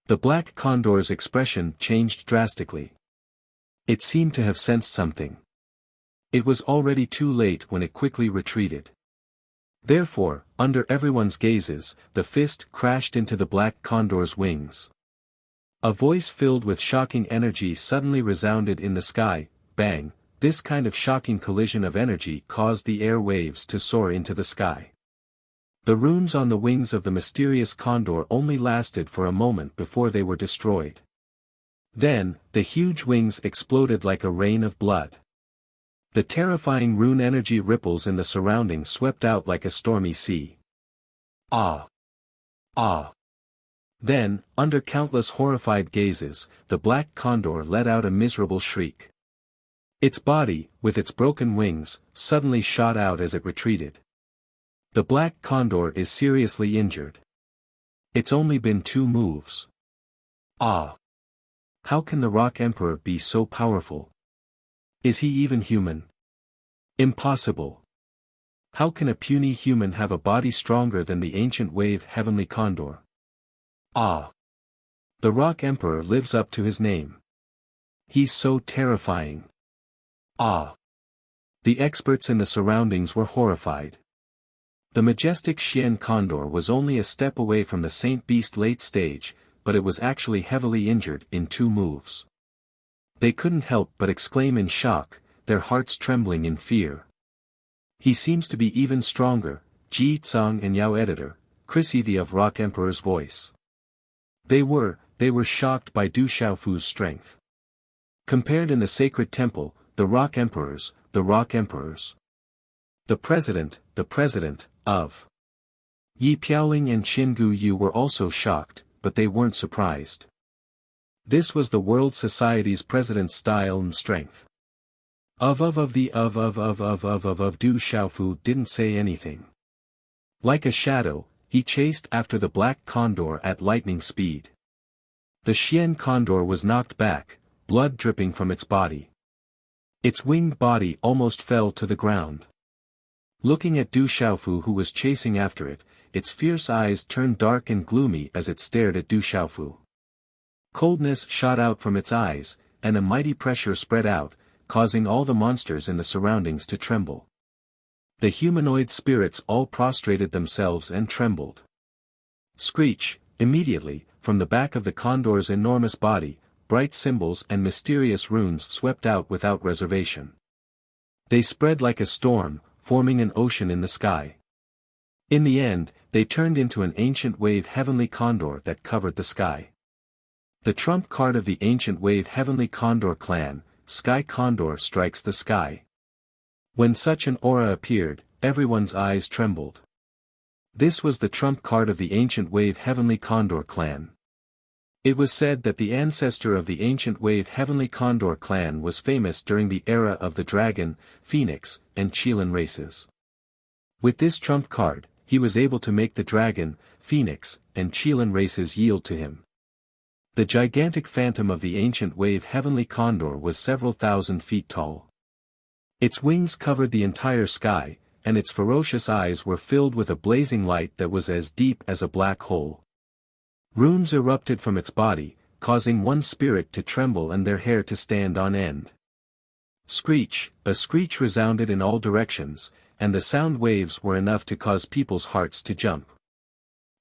The black condor's expression changed drastically. It seemed to have sensed something. It was already too late when it quickly retreated. Therefore, under everyone's gazes, the fist crashed into the black condor's wings. A voice filled with shocking energy suddenly resounded in the sky, bang. This kind of shocking collision of energy caused the air waves to soar into the sky. The runes on the wings of the mysterious condor only lasted for a moment before they were destroyed. Then, the huge wings exploded like a rain of blood. The terrifying rune energy ripples in the surroundings swept out like a stormy sea. Ah! Ah! Then, under countless horrified gazes, the black condor let out a miserable shriek. Its body, with its broken wings, suddenly shot out as it retreated. The black condor is seriously injured. It's only been 2 moves. Ah! How can the Rock Emperor be so powerful? Is he even human? Impossible. How can a puny human have a body stronger than the ancient wave heavenly condor? Ah! The Rock Emperor lives up to his name. He's so terrifying. Ah! The experts in the surroundings were horrified. The majestic Xian condor was only a step away from the Saint Beast late stage, but it was actually heavily injured in 2 moves. They couldn't help but exclaim in shock, their hearts trembling in fear. He seems to be even stronger, Ji Tsang and Yao editor, Chrissy the of Rock Emperor's voice. They were shocked by Du Xiaofu's strength. Compared in the sacred temple, the Rock Emperors. The president of Yi Piaoling and Qin Gu Yu were also shocked, but they weren't surprised. This was the World Society's president's style and strength. Du Xiaofu didn't say anything. Like a shadow, he chased after the black condor at lightning speed. The Xian condor was knocked back, blood dripping from its body. Its winged body almost fell to the ground. Looking at Du Xiaofu who was chasing after it, its fierce eyes turned dark and gloomy as it stared at Du Xiaofu. Coldness shot out from its eyes, and a mighty pressure spread out, causing all the monsters in the surroundings to tremble. The humanoid spirits all prostrated themselves and trembled. Screech, immediately, from the back of the condor's enormous body, bright symbols and mysterious runes swept out without reservation. They spread like a storm, forming an ocean in the sky. In the end, they turned into an ancient wave heavenly condor that covered the sky. The trump card of the ancient wave heavenly condor clan, Sky Condor strikes the sky. When such an aura appeared, everyone's eyes trembled. This was the trump card of the ancient wave heavenly condor clan. It was said that the ancestor of the ancient wave heavenly condor clan was famous during the era of the dragon, phoenix, and Qilin races. With this trump card, he was able to make the dragon, phoenix, and Qilin races yield to him. The gigantic phantom of the ancient wave heavenly condor was several thousand feet tall. Its wings covered the entire sky, and its ferocious eyes were filled with a blazing light that was as deep as a black hole. Runes erupted from its body, causing one spirit to tremble and their hair to stand on end. A screech resounded in all directions, and the sound waves were enough to cause people's hearts to jump.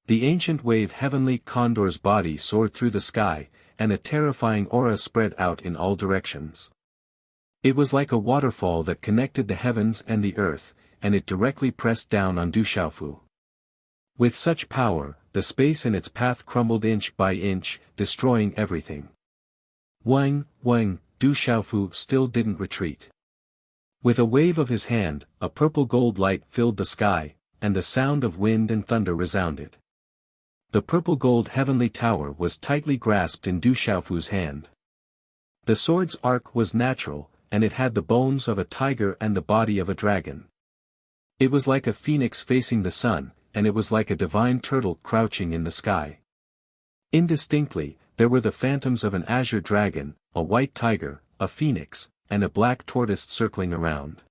The ancient wave heavenly condor's body soared through the sky, and a terrifying aura spread out in all directions. It was like a waterfall that connected the heavens and the earth, and it directly pressed down on Du Xiaofu. With such power, the space in its path crumbled inch by inch, destroying everything. Du Xiaofu still didn't retreat. With a wave of his hand, a purple gold light filled the sky, and the sound of wind and thunder resounded. The purple gold heavenly tower was tightly grasped in Du Xiaofu's hand. The sword's arc was natural, and it had the bones of a tiger and the body of a dragon. It was like a phoenix facing the sun, and it was like a divine turtle crouching in the sky. Indistinctly, there were the phantoms of an azure dragon, a white tiger, a phoenix, and a black tortoise circling around.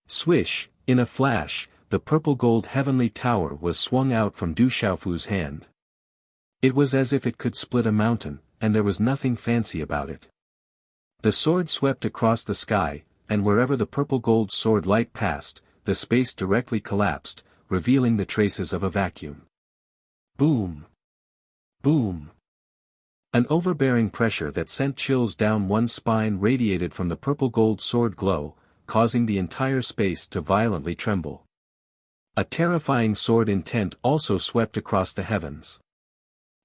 Swish, in a flash, the purple-gold heavenly tower was swung out from Du Xiaofu's hand. It was as if it could split a mountain, and there was nothing fancy about it. The sword swept across the sky, and wherever the purple-gold sword light passed, the space directly collapsed, revealing the traces of a vacuum. Boom! Boom! An overbearing pressure that sent chills down one's spine radiated from the purple-gold sword glow, causing the entire space to violently tremble. A terrifying sword intent also swept across the heavens.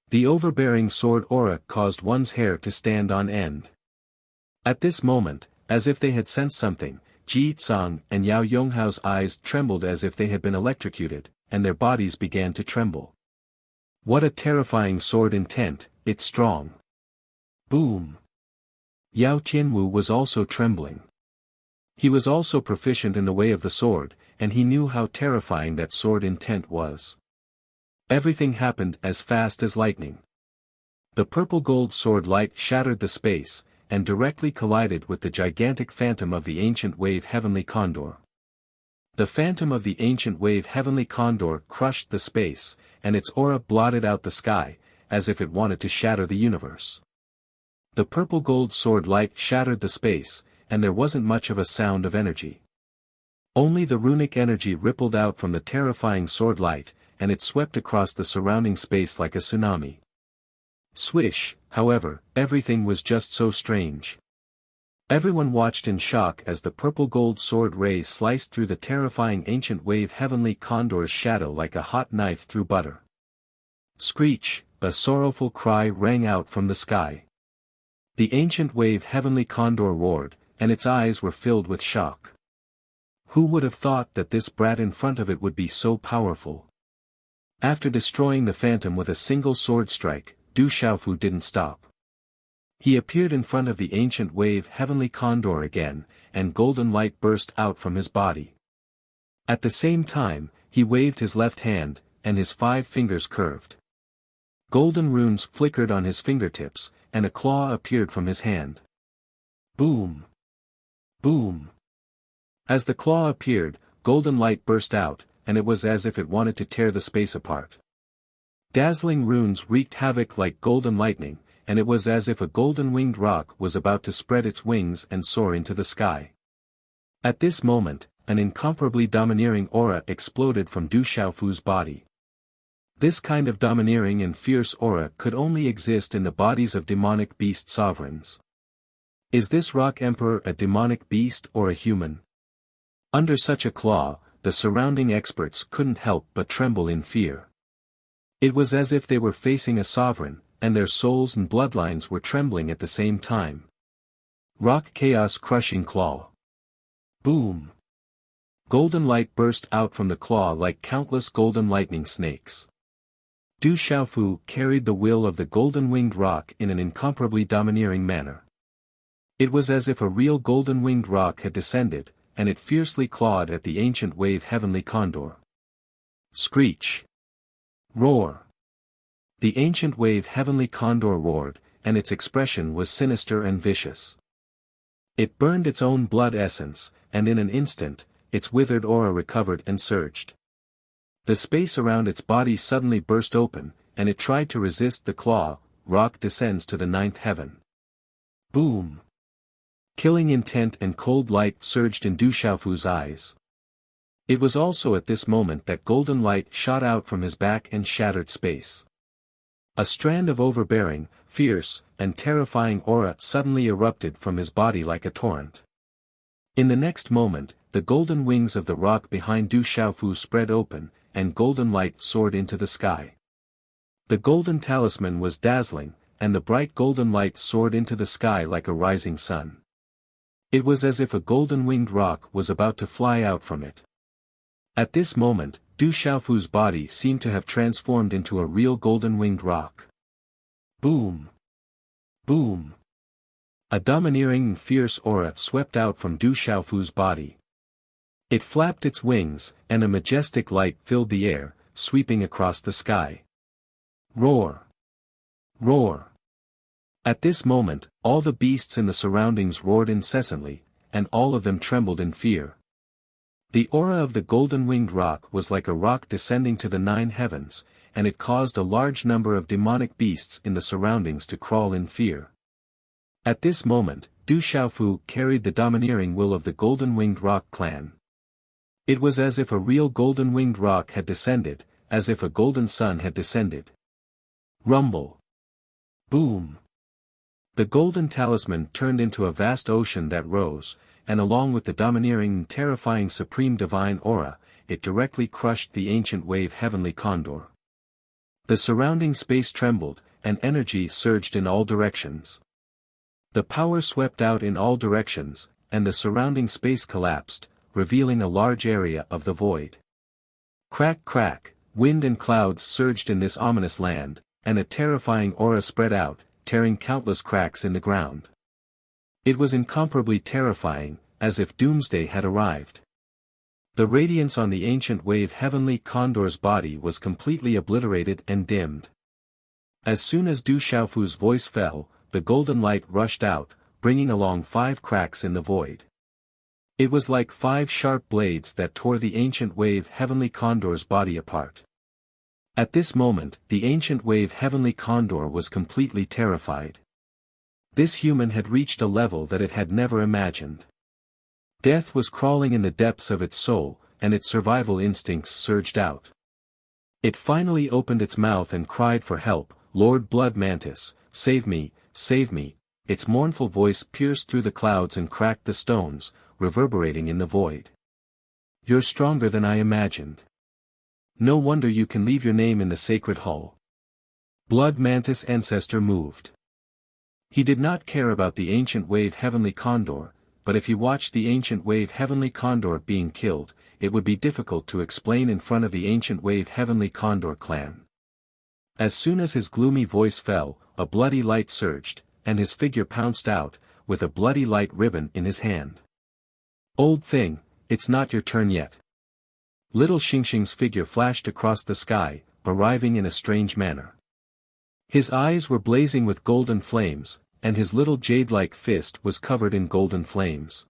The overbearing sword aura caused one's hair to stand on end. At this moment, as if they had sensed something, Ji Tsang and Yao Yonghao's eyes trembled as if they had been electrocuted, and their bodies began to tremble. What a terrifying sword intent, it's strong. Boom! Yao Tianwu was also trembling. He was also proficient in the way of the sword, and he knew how terrifying that sword intent was. Everything happened as fast as lightning. The purple-gold sword light shattered the space, and directly collided with the gigantic phantom of the ancient wave heavenly condor. The phantom of the ancient wave heavenly condor crushed the space, and its aura blotted out the sky, as if it wanted to shatter the universe. The purple-gold sword light shattered the space, and there wasn't much of a sound of energy. Only the runic energy rippled out from the terrifying sword light, and it swept across the surrounding space like a tsunami. Swish, however, everything was just so strange. Everyone watched in shock as the purple-gold sword ray sliced through the terrifying ancient wave heavenly condor's shadow like a hot knife through butter. Screech, a sorrowful cry rang out from the sky. The ancient wave heavenly condor roared, and its eyes were filled with shock. Who would have thought that this brat in front of it would be so powerful? After destroying the phantom with a single sword strike, Du Xiaofu didn't stop. He appeared in front of the ancient wave heavenly condor again, and golden light burst out from his body. At the same time, he waved his left hand, and his 5 fingers curved. Golden runes flickered on his fingertips, and a claw appeared from his hand. Boom! Boom! As the claw appeared, golden light burst out, and it was as if it wanted to tear the space apart. Dazzling runes wreaked havoc like golden lightning, and it was as if a golden-winged roc was about to spread its wings and soar into the sky. At this moment, an incomparably domineering aura exploded from Du Xiaofu's body. This kind of domineering and fierce aura could only exist in the bodies of demonic beast sovereigns. Is this rock emperor a demonic beast or a human? Under such a claw, the surrounding experts couldn't help but tremble in fear. It was as if they were facing a sovereign, and their souls and bloodlines were trembling at the same time. Rock chaos crushing claw. Boom! Golden light burst out from the claw like countless golden lightning snakes. Du Xiaofu carried the will of the golden-winged roc in an incomparably domineering manner. It was as if a real golden-winged roc had descended, and it fiercely clawed at the ancient wave heavenly condor. Screech! Roar! The ancient wave heavenly condor roared, and its expression was sinister and vicious. It burned its own blood essence, and in an instant, its withered aura recovered and surged. The space around its body suddenly burst open, and it tried to resist the claw. Rock descends to the 9th heaven. Boom! Killing intent and cold light surged in Du Xiaofu's eyes. It was also at this moment that golden light shot out from his back and shattered space. A strand of overbearing, fierce, and terrifying aura suddenly erupted from his body like a torrent. In the next moment, the golden wings of the rock behind Du Xiaofu spread open, and golden light soared into the sky. The golden talisman was dazzling, and the bright golden light soared into the sky like a rising sun. It was as if a golden-winged roc was about to fly out from it. At this moment, Du Xiaofu's body seemed to have transformed into a real golden-winged roc. Boom! Boom! A domineering and fierce aura swept out from Du Xiaofu's body. It flapped its wings, and a majestic light filled the air, sweeping across the sky. Roar! Roar! At this moment, all the beasts in the surroundings roared incessantly, and all of them trembled in fear. The aura of the golden-winged rock was like a rock descending to the 9 heavens, and it caused a large number of demonic beasts in the surroundings to crawl in fear. At this moment, Du Xiaofu carried the domineering will of the golden-winged rock clan. It was as if a real golden-winged rock had descended, as if a golden sun had descended. Rumble. Boom. The golden talisman turned into a vast ocean that rose, and along with the domineering and terrifying supreme divine aura, it directly crushed the ancient wave heavenly condor. The surrounding space trembled, and energy surged in all directions. The power swept out in all directions, and the surrounding space collapsed, revealing a large area of the void. Crack crack, wind and clouds surged in this ominous land, and a terrifying aura spread out, tearing countless cracks in the ground. It was incomparably terrifying, as if doomsday had arrived. The radiance on the ancient wave heavenly condor's body was completely obliterated and dimmed. As soon as Du Xiaofu's voice fell, the golden light rushed out, bringing along 5 cracks in the void. It was like 5 sharp blades that tore the ancient wave heavenly condor's body apart. At this moment, the ancient wave heavenly condor was completely terrified. This human had reached a level that it had never imagined. Death was crawling in the depths of its soul, and its survival instincts surged out. It finally opened its mouth and cried for help, "Lord Blood Mantis, save me, save me." Its mournful voice pierced through the clouds and cracked the stones, reverberating in the void. "You're stronger than I imagined. No wonder you can leave your name in the sacred hall." Blood Mantis ancestor moved. He did not care about the ancient wave heavenly condor, but if he watched the ancient wave heavenly condor being killed, it would be difficult to explain in front of the ancient wave heavenly condor clan. As soon as his gloomy voice fell, a bloody light surged, and his figure pounced out, with a bloody light ribbon in his hand. "Old thing, it's not your turn yet." Little Xingxing's figure flashed across the sky, arriving in a strange manner. His eyes were blazing with golden flames, and his little jade-like fist was covered in golden flames.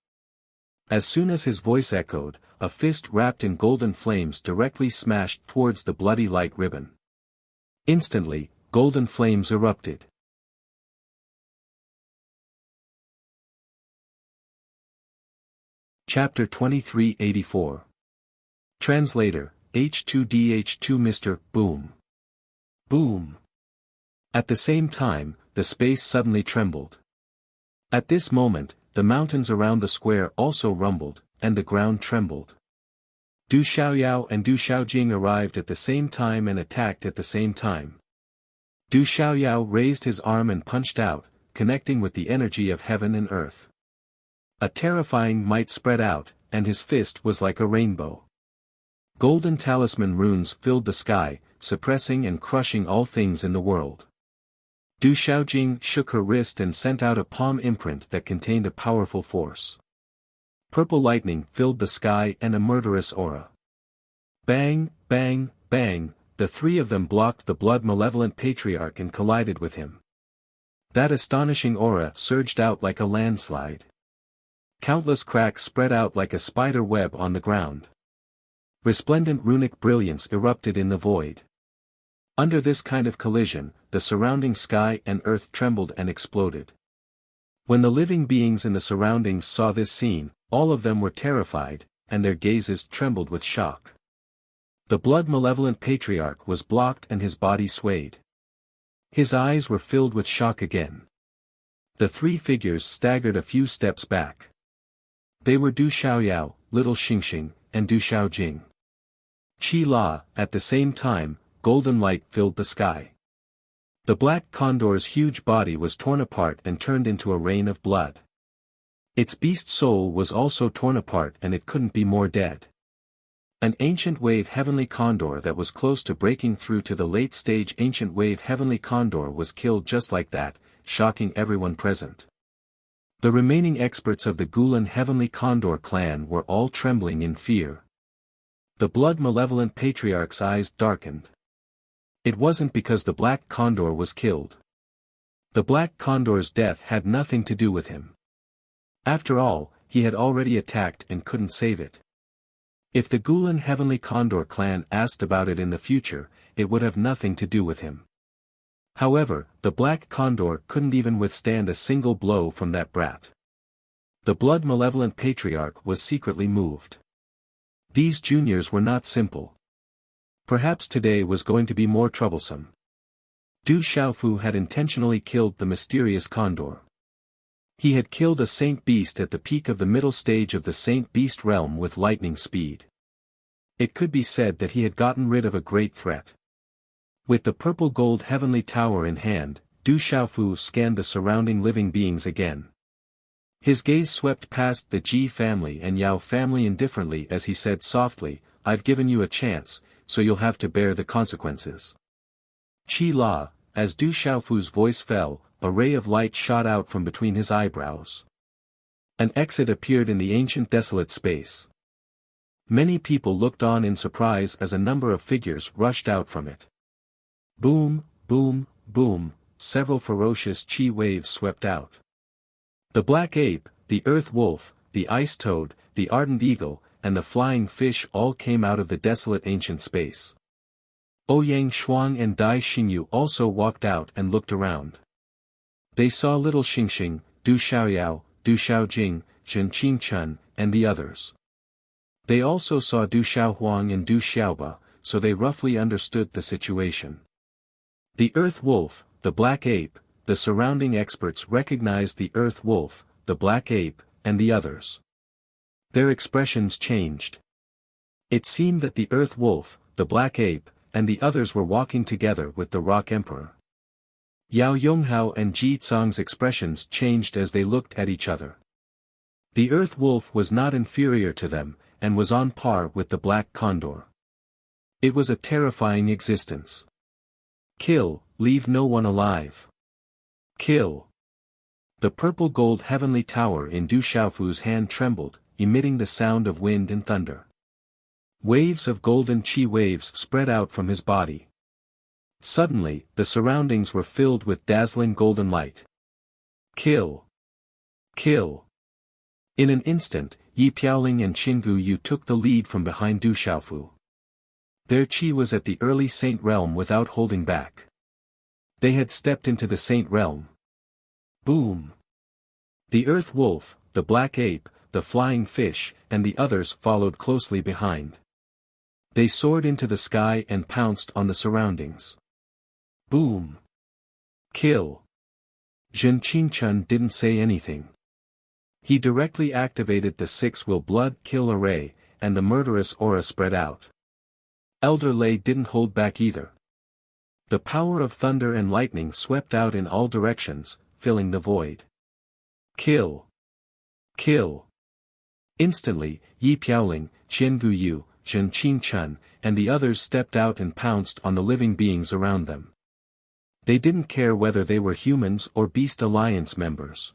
As soon as his voice echoed, a fist wrapped in golden flames directly smashed towards the bloody light ribbon. Instantly, golden flames erupted. Chapter 2384. Translator, H2DH2 Mr. Boom. Boom. At the same time, the space suddenly trembled. At this moment, the mountains around the square also rumbled, and the ground trembled. Du Xiaoyao and Du Xiaojing arrived at the same time and attacked at the same time. Du Xiaoyao raised his arm and punched out, connecting with the energy of heaven and earth. A terrifying might spread out, and his fist was like a rainbow. Golden talisman runes filled the sky, suppressing and crushing all things in the world. Du Xiaojing shook her wrist and sent out a palm imprint that contained a powerful force. Purple lightning filled the sky and a murderous aura. Bang, bang, bang, the 3 of them blocked the blood-malevolent patriarch and collided with him. That astonishing aura surged out like a landslide. Countless cracks spread out like a spider web on the ground. Resplendent runic brilliance erupted in the void. Under this kind of collision, the surrounding sky and earth trembled and exploded. When the living beings in the surroundings saw this scene, all of them were terrified, and their gazes trembled with shock. The blood-malevolent patriarch was blocked and his body swayed. His eyes were filled with shock again. The 3 figures staggered a few steps back. They were Du Xiaoyao, Little Xingxing, and Du Xiaojing. Qi La, at the same time, golden light filled the sky. The black condor's huge body was torn apart and turned into a rain of blood. Its beast soul was also torn apart and it couldn't be more dead. An ancient wave heavenly condor that was close to breaking through to the late stage ancient wave heavenly condor was killed just like that, shocking everyone present. The remaining experts of the Gulen heavenly condor clan were all trembling in fear. The blood-malevolent patriarch's eyes darkened. It wasn't because the black condor was killed. The Black Condor's death had nothing to do with him. After all, he had already attacked and couldn't save it. If the Gulen Heavenly Condor clan asked about it in the future, it would have nothing to do with him. However, the Black Condor couldn't even withstand a single blow from that brat. The blood-malevolent patriarch was secretly moved. These juniors were not simple. Perhaps today was going to be more troublesome. Du Xiaofu had intentionally killed the mysterious condor. He had killed a saint beast at the peak of the middle stage of the saint beast realm with lightning speed. It could be said that he had gotten rid of a great threat. With the purple gold heavenly tower in hand, Du Xiaofu scanned the surrounding living beings again. His gaze swept past the Ji family and Yao family indifferently as he said softly, "I've given you a chance, so you'll have to bear the consequences." Qi La, as Du Xiaofu's voice fell, a ray of light shot out from between his eyebrows. An exit appeared in the ancient desolate space. Many people looked on in surprise as a number of figures rushed out from it. Boom, boom, boom, several ferocious Qi waves swept out. The black ape, the earth wolf, the ice toad, the ardent eagle, and the flying fish all came out of the desolate ancient space. Ouyang Shuang and Dai Xingyu also walked out and looked around. They saw little Xingxing, Du Xiaoyao, Du Xiaojing, Zhen Qingchun, and the others. They also saw Du Xiaohuang and Du Xiaoba, so they roughly understood the situation. The earth wolf, the black ape, the surrounding experts recognized the earth wolf, the black ape, and the others. Their expressions changed. It seemed that the earth wolf, the black ape, and the others were walking together with the Rock Emperor. Yao Yonghao and Ji Tsang's expressions changed as they looked at each other. The earth wolf was not inferior to them, and was on par with the black condor. It was a terrifying existence. Kill, leave no one alive. Kill. The purple gold heavenly tower in Du Xiaofu's hand trembled, emitting the sound of wind and thunder. Waves of golden qi waves spread out from his body. Suddenly, the surroundings were filled with dazzling golden light. Kill. Kill. In an instant, Yi Piaoling and Qinggu Yu took the lead from behind Du Xiaofu. Their qi was at the early saint realm without holding back. They had stepped into the saint realm. Boom. The earth wolf, the black ape, the flying fish, and the others followed closely behind. They soared into the sky and pounced on the surroundings. Boom. Kill. Zhen Qingchun didn't say anything. He directly activated the 6-will blood kill array, and the murderous aura spread out. Elder Lei didn't hold back either. The power of thunder and lightning swept out in all directions, filling the void. Kill. Kill. Instantly, Yi Piaoling, Qinggu Yu, Zhen Qingchun, and the others stepped out and pounced on the living beings around them. They didn't care whether they were humans or Beast Alliance members.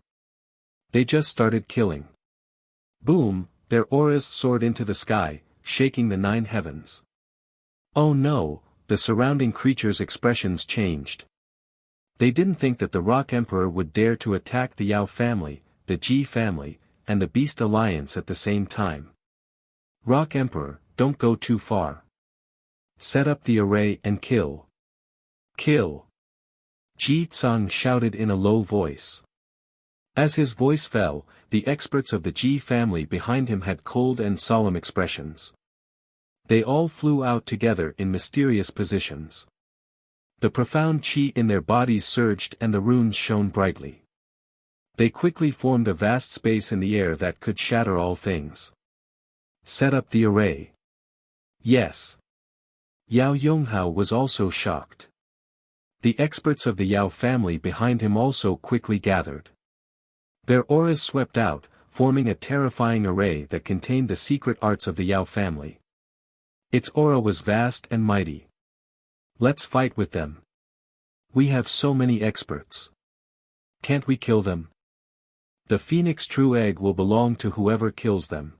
They just started killing. Boom, their auras soared into the sky, shaking the 9 heavens. Oh no, the surrounding creatures' expressions changed. They didn't think that the Rock Emperor would dare to attack the Yao family, the Ji family, and the Beast Alliance at the same time. Rock Emperor, don't go too far. Set up the array and kill. Kill. Ji Tsang shouted in a low voice. As his voice fell, the experts of the Ji family behind him had cold and solemn expressions. They all flew out together in mysterious positions. The profound qi in their bodies surged and the runes shone brightly. They quickly formed a vast space in the air that could shatter all things. Set up the array. Yes. Yao Yonghao was also shocked. The experts of the Yao family behind him also quickly gathered. Their auras swept out, forming a terrifying array that contained the secret arts of the Yao family. Its aura was vast and mighty. Let's fight with them. We have so many experts. Can't we kill them? The Phoenix True Egg will belong to whoever kills them.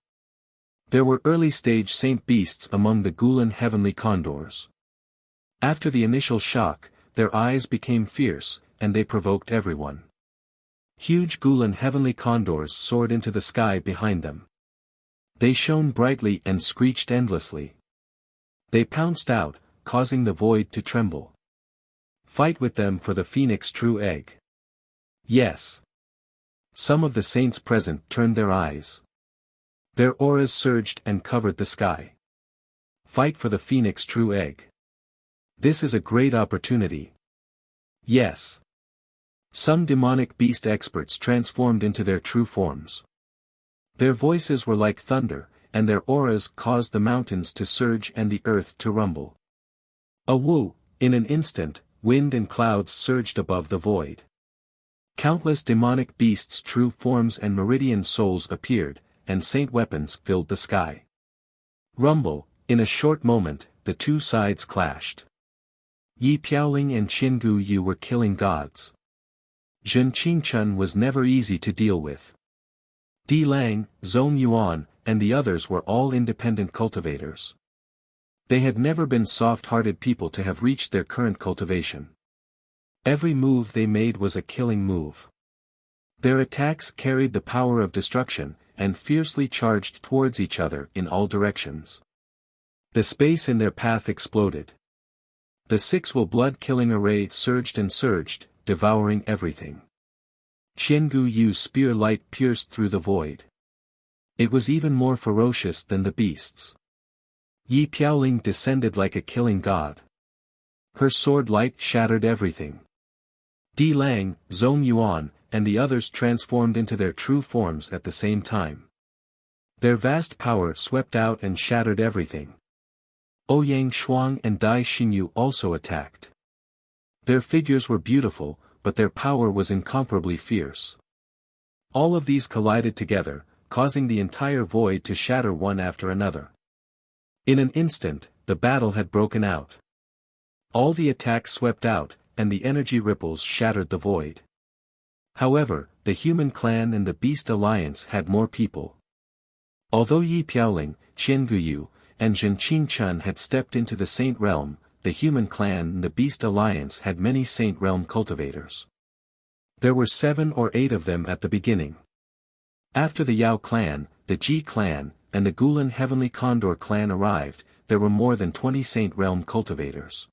There were early-stage saint beasts among the Gulen heavenly condors. After the initial shock, their eyes became fierce, and they provoked everyone. Huge Gulen heavenly condors soared into the sky behind them. They shone brightly and screeched endlessly. They pounced out, causing the void to tremble. Fight with them for the phoenix true egg. Yes. Some of the saints present turned their eyes. Their auras surged and covered the sky. Fight for the phoenix true egg. This is a great opportunity. Yes. Some demonic beast experts transformed into their true forms. Their voices were like thunder, and their auras caused the mountains to surge and the earth to rumble. Awoo! In an instant, wind and clouds surged above the void. Countless demonic beasts' true forms and meridian souls appeared, and saint weapons filled the sky. Rumble, in a short moment, the two sides clashed. Yi Piaoling and Qin Gu Yu were killing gods. Zhen Qingchun was never easy to deal with. Di Lang, Zhong Yuan, and the others were all independent cultivators. They had never been soft-hearted people to have reached their current cultivation. Every move they made was a killing move. Their attacks carried the power of destruction, and fiercely charged towards each other in all directions. The space in their path exploded. The six-will blood-killing array surged and surged, devouring everything. Qian Gu Yu's spear light pierced through the void. It was even more ferocious than the beasts. Yi Piaoling descended like a killing god. Her sword light shattered everything. Di Lang, Zhong Yuan, and the others transformed into their true forms at the same time. Their vast power swept out and shattered everything. Ouyang Shuang and Dai Xingyu also attacked. Their figures were beautiful, but their power was incomparably fierce. All of these collided together, causing the entire void to shatter one after another. In an instant, the battle had broken out. All the attacks swept out, and the energy ripples shattered the void. However, the human clan and the beast alliance had more people. Although Yi Piaoling, Qian Guyu, and Zhen Qingchun had stepped into the Saint Realm, the human clan and the beast alliance had many Saint Realm cultivators. There were 7 or 8 of them at the beginning. After the Yao clan, the Ji clan, and the Gulen Heavenly Condor clan arrived, there were more than 20 Saint Realm cultivators.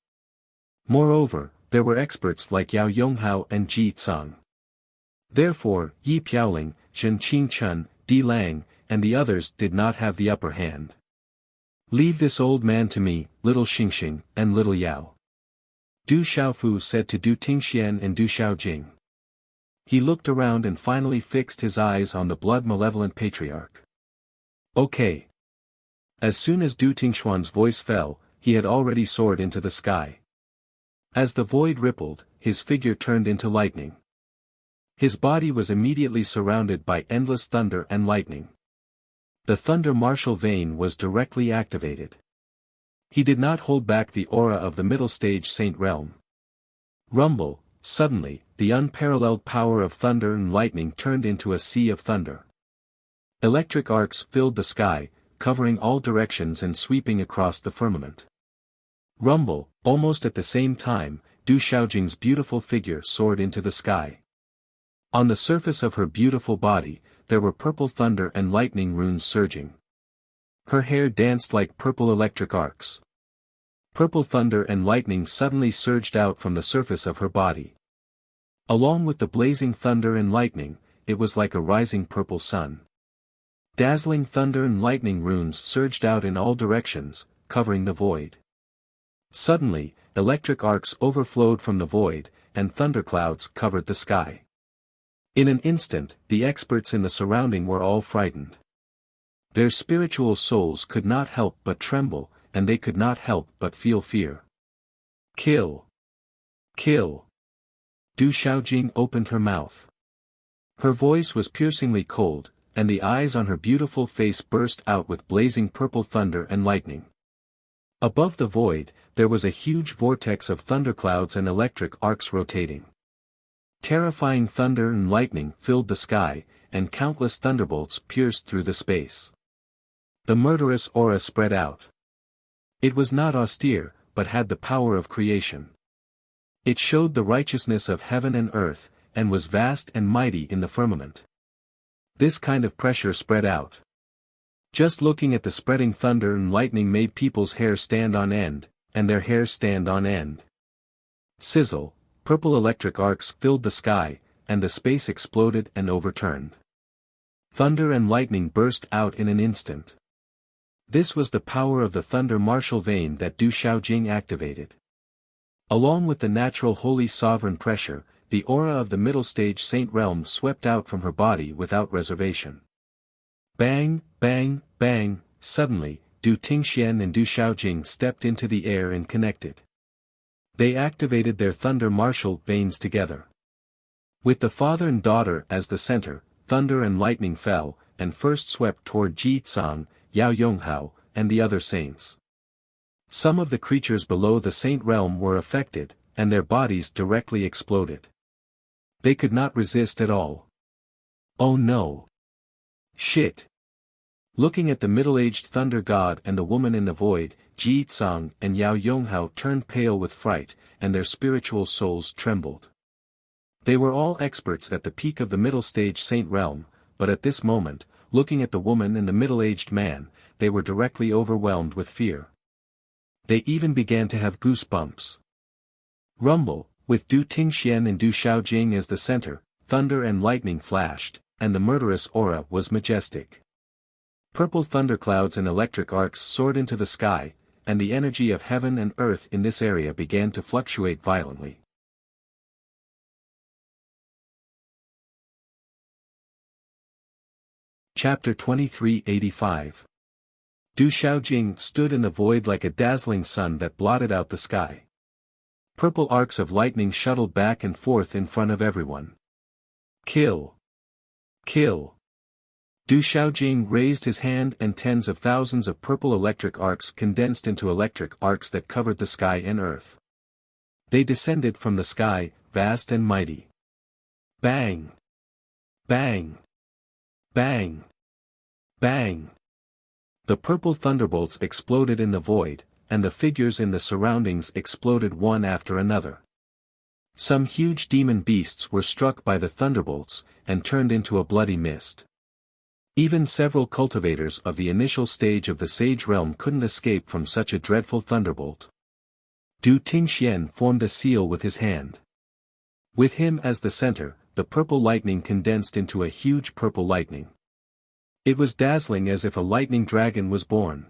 Moreover, there were experts like Yao Yonghao and Ji Tsang. Therefore, Yi Piaoling, Zhen Qingchun, Di Lang, and the others did not have the upper hand. "Leave this old man to me, little Xingxing, and little Yao," Du Xiaofu said to Du Tingxian and Du Xiaojing. He looked around and finally fixed his eyes on the blood-malevolent patriarch. Okay. As soon as Du Tingxuan's voice fell, he had already soared into the sky. As the void rippled, his figure turned into lightning. His body was immediately surrounded by endless thunder and lightning. The thunder martial vein was directly activated. He did not hold back the aura of the middle stage Saint Realm. Rumble, suddenly, the unparalleled power of thunder and lightning turned into a sea of thunder. Electric arcs filled the sky, covering all directions and sweeping across the firmament. Rumble, almost at the same time, Du Xiaojing's beautiful figure soared into the sky. On the surface of her beautiful body, there were purple thunder and lightning runes surging. Her hair danced like purple electric arcs. Purple thunder and lightning suddenly surged out from the surface of her body. Along with the blazing thunder and lightning, it was like a rising purple sun. Dazzling thunder and lightning runes surged out in all directions, covering the void. Suddenly, electric arcs overflowed from the void, and thunderclouds covered the sky. In an instant, the experts in the surrounding were all frightened. Their spiritual souls could not help but tremble, and they could not help but feel fear. Kill! Kill! Du Xiaojing opened her mouth. Her voice was piercingly cold, and the eyes on her beautiful face burst out with blazing purple thunder and lightning. Above the void, there was a huge vortex of thunderclouds and electric arcs rotating. Terrifying thunder and lightning filled the sky, and countless thunderbolts pierced through the space. The murderous aura spread out. It was not austere, but had the power of creation. It showed the righteousness of heaven and earth, and was vast and mighty in the firmament. This kind of pressure spread out. Just looking at the spreading thunder and lightning made people's hair stand on end, and their hair stand on end. Sizzle, purple electric arcs filled the sky, and the space exploded and overturned. Thunder and lightning burst out in an instant. This was the power of the thunder martial vein that Du Xiaojing activated. Along with the natural holy sovereign pressure, the aura of the middle stage saint realm swept out from her body without reservation. Bang, bang, bang, suddenly, Du Tingxian and Du Xiaojing stepped into the air and connected. They activated their thunder martial veins together. With the father and daughter as the center, thunder and lightning fell, and first swept toward Ji Tsang, Yao Yonghao, and the other saints. Some of the creatures below the saint realm were affected, and their bodies directly exploded. They could not resist at all. Oh no! Shit! Looking at the middle-aged thunder god and the woman in the void, Ji Tsang and Yao Yonghao turned pale with fright, and their spiritual souls trembled. They were all experts at the peak of the middle stage saint realm, but at this moment, looking at the woman and the middle-aged man, they were directly overwhelmed with fear. They even began to have goosebumps. Rumble, with Du Tingxian and Du Xiaojing as the center, thunder and lightning flashed, and the murderous aura was majestic. Purple thunderclouds and electric arcs soared into the sky, and the energy of heaven and earth in this area began to fluctuate violently. Chapter 2385. Du Xiaojing stood in the void like a dazzling sun that blotted out the sky. Purple arcs of lightning shuttled back and forth in front of everyone. Kill! Kill! Du Xiaojing raised his hand and tens of thousands of purple electric arcs condensed into electric arcs that covered the sky and earth. They descended from the sky, vast and mighty. Bang! Bang! Bang! Bang! The purple thunderbolts exploded in the void, and the figures in the surroundings exploded one after another. Some huge demon beasts were struck by the thunderbolts, and turned into a bloody mist. Even several cultivators of the initial stage of the sage realm couldn't escape from such a dreadful thunderbolt. Du Tingxian formed a seal with his hand. With him as the center, the purple lightning condensed into a huge purple lightning. It was dazzling as if a lightning dragon was born.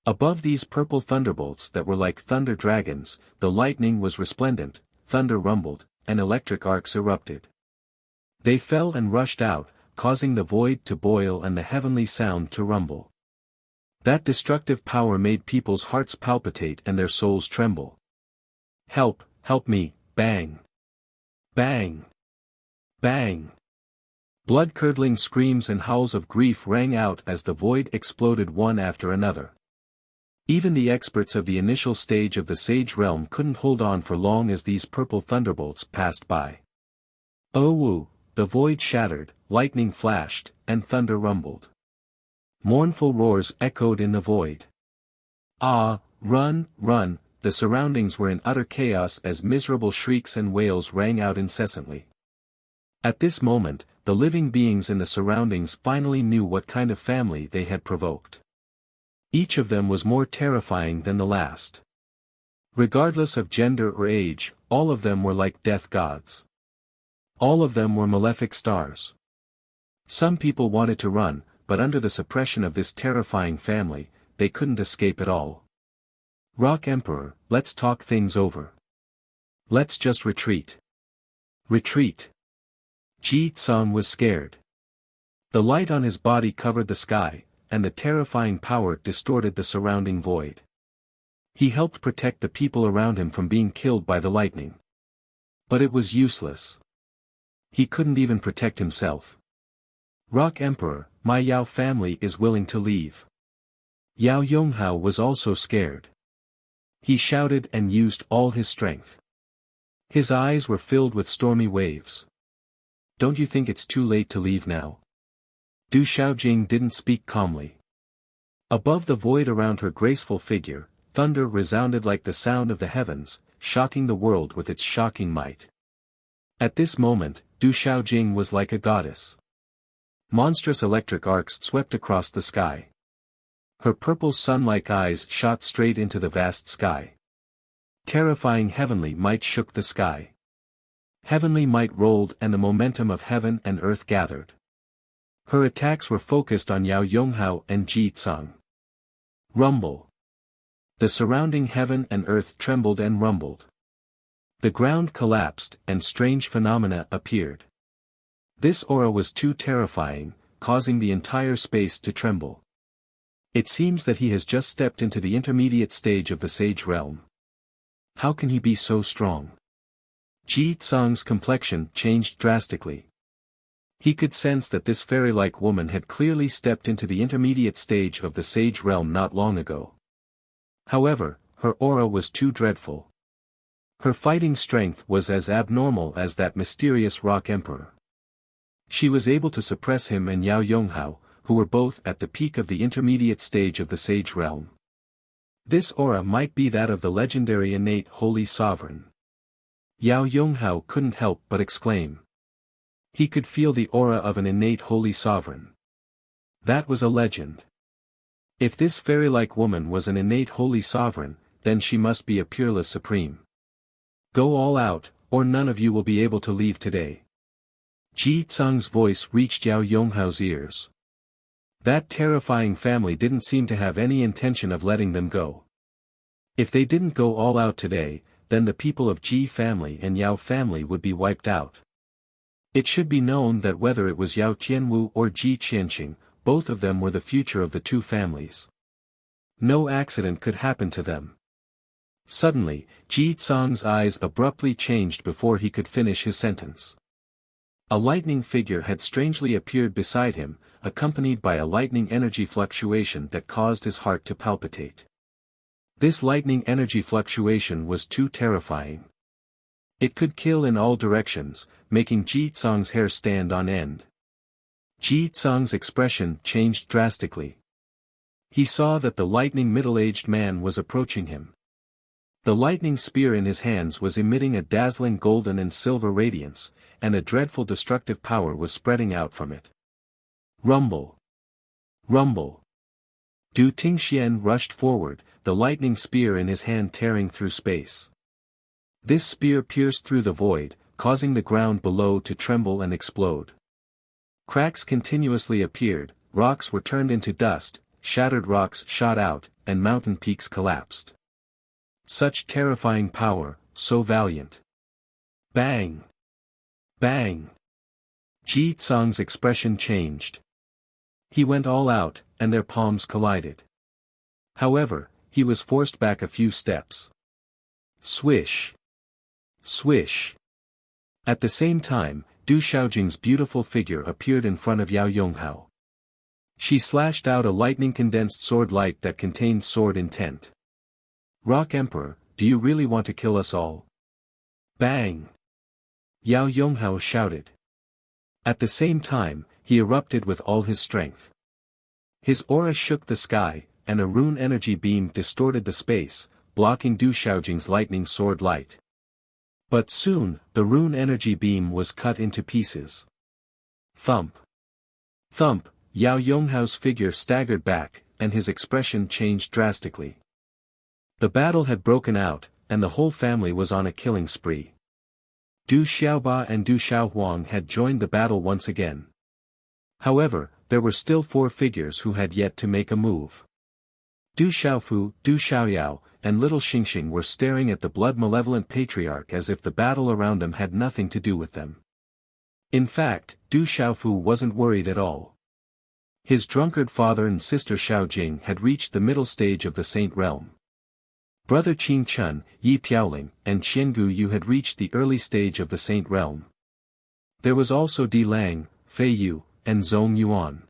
Above these purple thunderbolts that were like thunder dragons, the lightning was resplendent, thunder rumbled, and electric arcs erupted. They fell and rushed out, causing the void to boil and the heavenly sound to rumble. That destructive power made people's hearts palpitate and their souls tremble. Help, help me, bang! Bang! Bang! Blood-curdling screams and howls of grief rang out as the void exploded one after another. Even the experts of the initial stage of the sage realm couldn't hold on for long as these purple thunderbolts passed by. Oh woo, the void shattered, lightning flashed, and thunder rumbled. Mournful roars echoed in the void. Ah, run, run, the surroundings were in utter chaos as miserable shrieks and wails rang out incessantly. At this moment, the living beings in the surroundings finally knew what kind of family they had provoked. Each of them was more terrifying than the last. Regardless of gender or age, all of them were like death gods. All of them were malefic stars. Some people wanted to run, but under the suppression of this terrifying family, they couldn't escape at all. Rock Emperor, let's talk things over. Let's just retreat. Retreat. Ji Tsang was scared. The light on his body covered the sky, and the terrifying power distorted the surrounding void. He helped protect the people around him from being killed by the lightning. But it was useless. He couldn't even protect himself. Rock Emperor, my Yao family is willing to leave. Yao Yonghao was also scared. He shouted and used all his strength. His eyes were filled with stormy waves. Don't you think it's too late to leave now? Du Xiaojing didn't speak calmly. Above the void around her graceful figure, thunder resounded like the sound of the heavens, shocking the world with its shocking might. At this moment, Du Xiaojing was like a goddess. Monstrous electric arcs swept across the sky. Her purple sun-like eyes shot straight into the vast sky. Terrifying heavenly might shook the sky. Heavenly might rolled and the momentum of heaven and earth gathered. Her attacks were focused on Yao Yonghao and Ji Tsang. Rumble. The surrounding heaven and earth trembled and rumbled. The ground collapsed and strange phenomena appeared. This aura was too terrifying, causing the entire space to tremble. It seems that he has just stepped into the intermediate stage of the sage realm. How can he be so strong? Ji Tsang's complexion changed drastically. He could sense that this fairy-like woman had clearly stepped into the intermediate stage of the sage realm not long ago. However, her aura was too dreadful. Her fighting strength was as abnormal as that mysterious rock emperor. She was able to suppress him and Yao Yonghao, who were both at the peak of the intermediate stage of the sage realm. This aura might be that of the legendary innate holy sovereign. Yao Yonghao couldn't help but exclaim. He could feel the aura of an innate holy sovereign. That was a legend. If this fairy-like woman was an innate holy sovereign, then she must be a peerless supreme. Go all out, or none of you will be able to leave today. Ji Tsang's voice reached Yao Yonghao's ears. That terrifying family didn't seem to have any intention of letting them go. If they didn't go all out today, then the people of Ji family and Yao family would be wiped out. It should be known that whether it was Yao Tianwu or Ji Qianqing, both of them were the future of the two families. No accident could happen to them. Suddenly, Ji Tsang's eyes abruptly changed before he could finish his sentence. A lightning figure had strangely appeared beside him, accompanied by a lightning energy fluctuation that caused his heart to palpitate. This lightning energy fluctuation was too terrifying. It could kill in all directions, making Ji Tsang's hair stand on end. Ji Tsang's expression changed drastically. He saw that the lightning middle-aged man was approaching him. The lightning spear in his hands was emitting a dazzling golden and silver radiance, and a dreadful destructive power was spreading out from it. Rumble! Rumble! Du Tingxian rushed forward, the lightning spear in his hand tearing through space. This spear pierced through the void, causing the ground below to tremble and explode. Cracks continuously appeared, rocks were turned into dust, shattered rocks shot out, and mountain peaks collapsed. Such terrifying power, so valiant. Bang! Bang! Ji Tsang's expression changed. He went all out, and their palms collided. However, he was forced back a few steps. Swish! Swish! At the same time, Du Xiaojing's beautiful figure appeared in front of Yao Yonghao. She slashed out a lightning-condensed sword light that contained sword intent. Rock Emperor, do you really want to kill us all? Bang! Yao Yonghao shouted. At the same time, he erupted with all his strength. His aura shook the sky, and a rune energy beam distorted the space, blocking Du Xiaojing's lightning sword light. But soon, the rune energy beam was cut into pieces. Thump! Thump! Yao Yonghao's figure staggered back, and his expression changed drastically. The battle had broken out, and the whole family was on a killing spree. Du Xiaoba and Du Xiaohuang had joined the battle once again. However, there were still 4 figures who had yet to make a move. Du Xiaofu, Du Xiaoyao, and little Xingxing were staring at the blood-malevolent patriarch as if the battle around them had nothing to do with them. In fact, Du Xiaofu wasn't worried at all. His drunkard father and sister Xiaojing had reached the middle stage of the Saint Realm. Brother Qing Chun, Yi Piaoling, and Qiangu Yu had reached the early stage of the Saint Realm. There was also Di Lang, Fei Yu, and Zhong Yuan.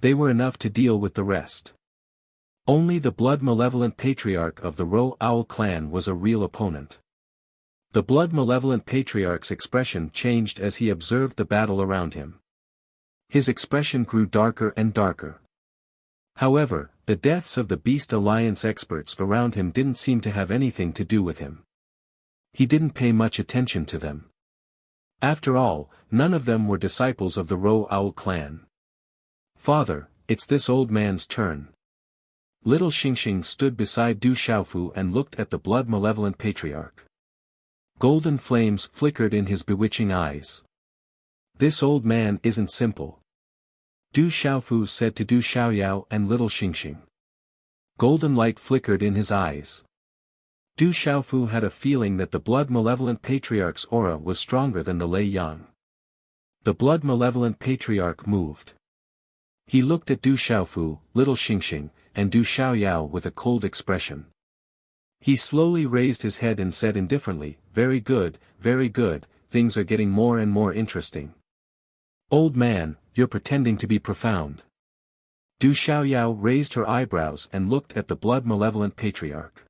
They were enough to deal with the rest. Only the blood-malevolent patriarch of the Ro Owl clan was a real opponent. The blood-malevolent patriarch's expression changed as he observed the battle around him. His expression grew darker and darker. However, the deaths of the Beast Alliance experts around him didn't seem to have anything to do with him. He didn't pay much attention to them. After all, none of them were disciples of the Ro Owl clan. "Father, it's this old man's turn." Little Xingxing stood beside Du Xiaofu and looked at the blood-malevolent patriarch. Golden flames flickered in his bewitching eyes. "This old man isn't simple," Du Xiaofu said to Du Xiaoyao and Little Xingxing. Golden light flickered in his eyes. Du Xiaofu had a feeling that the blood-malevolent patriarch's aura was stronger than the Lei Yang. The blood-malevolent patriarch moved. He looked at Du Xiaofu, Little Xingxing, and Du Xiaoyao with a cold expression. He slowly raised his head and said indifferently, very good, things are getting more and more interesting." "Old man, you're pretending to be profound." Du Xiaoyao raised her eyebrows and looked at the blood-malevolent patriarch.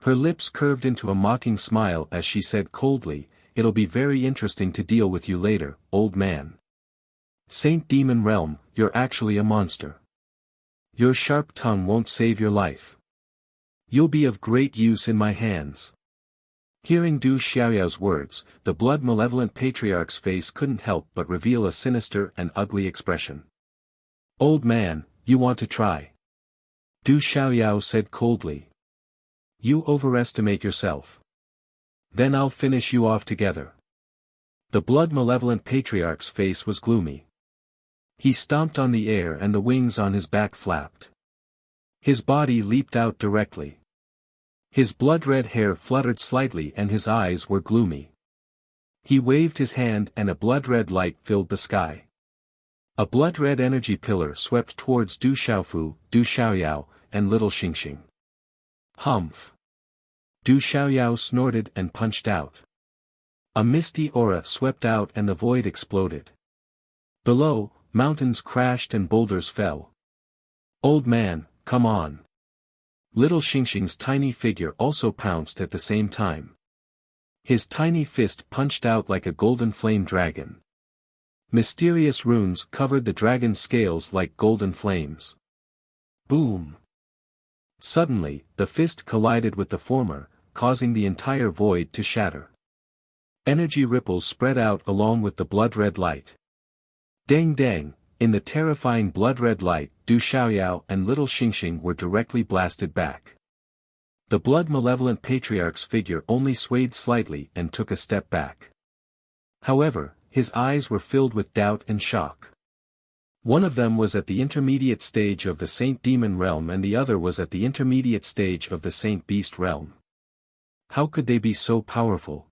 Her lips curved into a mocking smile as she said coldly, "It'll be very interesting to deal with you later, old man. Saint Demon Realm, you're actually a monster. Your sharp tongue won't save your life. You'll be of great use in my hands." Hearing Du Xiaoyao's words, the blood-malevolent patriarch's face couldn't help but reveal a sinister and ugly expression. "Old man, you want to try?" Du Xiaoyao said coldly. "You overestimate yourself. Then I'll finish you off together." The blood-malevolent patriarch's face was gloomy. He stomped on the air and the wings on his back flapped. His body leaped out directly. His blood-red hair fluttered slightly and his eyes were gloomy. He waved his hand and a blood-red light filled the sky. A blood-red energy pillar swept towards Du Xiaofu, Du Xiaoyao, and Little Xingxing. "Humph!" Du Xiaoyao snorted and punched out. A misty aura swept out and the void exploded. Below, mountains crashed and boulders fell. "Old man, come on." Little Xingxing's tiny figure also pounced at the same time. His tiny fist punched out like a golden flame dragon. Mysterious runes covered the dragon's scales like golden flames. Boom! Suddenly, the fist collided with the former, causing the entire void to shatter. Energy ripples spread out along with the blood-red light. Dang dang! In the terrifying blood-red light, Du Xiaoyao and Little Xingxing were directly blasted back. The blood-malevolent patriarch's figure only swayed slightly and took a step back. However, his eyes were filled with doubt and shock. One of them was at the intermediate stage of the Saint Demon Realm and the other was at the intermediate stage of the Saint Beast Realm. How could they be so powerful?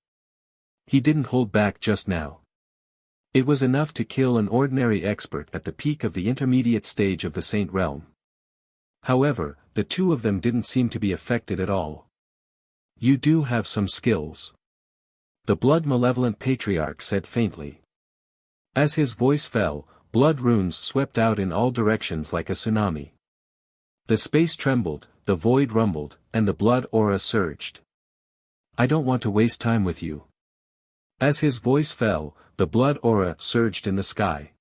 He didn't hold back just now. It was enough to kill an ordinary expert at the peak of the intermediate stage of the Saint Realm. However, the two of them didn't seem to be affected at all. "You do have some skills," the blood-malevolent patriarch said faintly. As his voice fell, blood runes swept out in all directions like a tsunami. The space trembled, the void rumbled, and the blood aura surged. "I don't want to waste time with you." As his voice fell, the blood aura surged in the sky.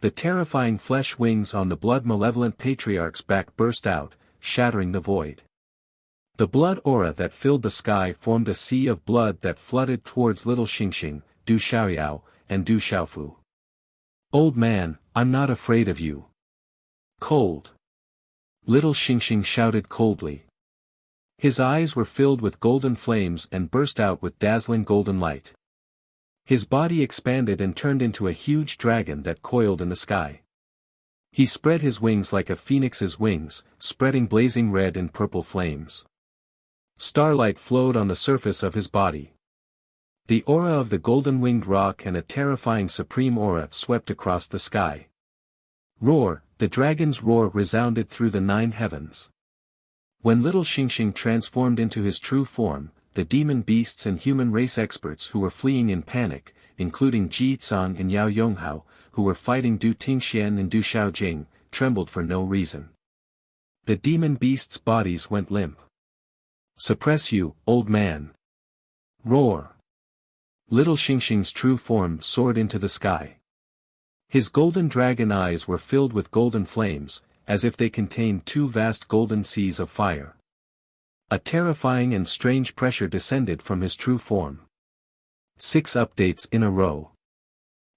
The terrifying flesh wings on the blood-malevolent patriarch's back burst out, shattering the void. The blood aura that filled the sky formed a sea of blood that flooded towards Little Xingxing, Du Xiaoyao, and Du Xiaofu. "Old man, I'm not afraid of you." "Cold!" Little Xingxing shouted coldly. His eyes were filled with golden flames and burst out with dazzling golden light. His body expanded and turned into a huge dragon that coiled in the sky. He spread his wings like a phoenix's wings, spreading blazing red and purple flames. Starlight flowed on the surface of his body. The aura of the golden-winged rock and a terrifying supreme aura swept across the sky. Roar! The dragon's roar resounded through the 9 heavens. When Little Xingxing transformed into his true form, the demon beasts and human race experts who were fleeing in panic, including Ji Tsang and Yao Yonghao, who were fighting Du Tingxian and Du Xiaojing, trembled for no reason. The demon beasts' bodies went limp. "Suppress you, old man!" Roar! Little Xingxing's true form soared into the sky. His golden dragon eyes were filled with golden flames, as if they contained 2 vast golden seas of fire. A terrifying and strange pressure descended from his true form. 6 updates in a row.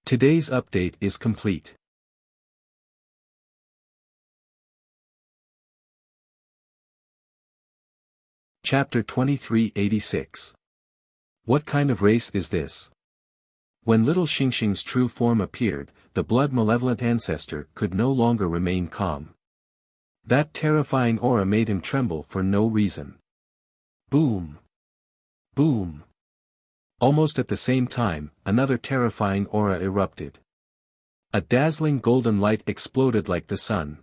Today's update is complete. Chapter 2386. What kind of race is this? When little Xingxing's true form appeared, the blood-malevolent ancestor could no longer remain calm. That terrifying aura made him tremble for no reason. Boom! Boom! Almost at the same time, another terrifying aura erupted. A dazzling golden light exploded like the sun.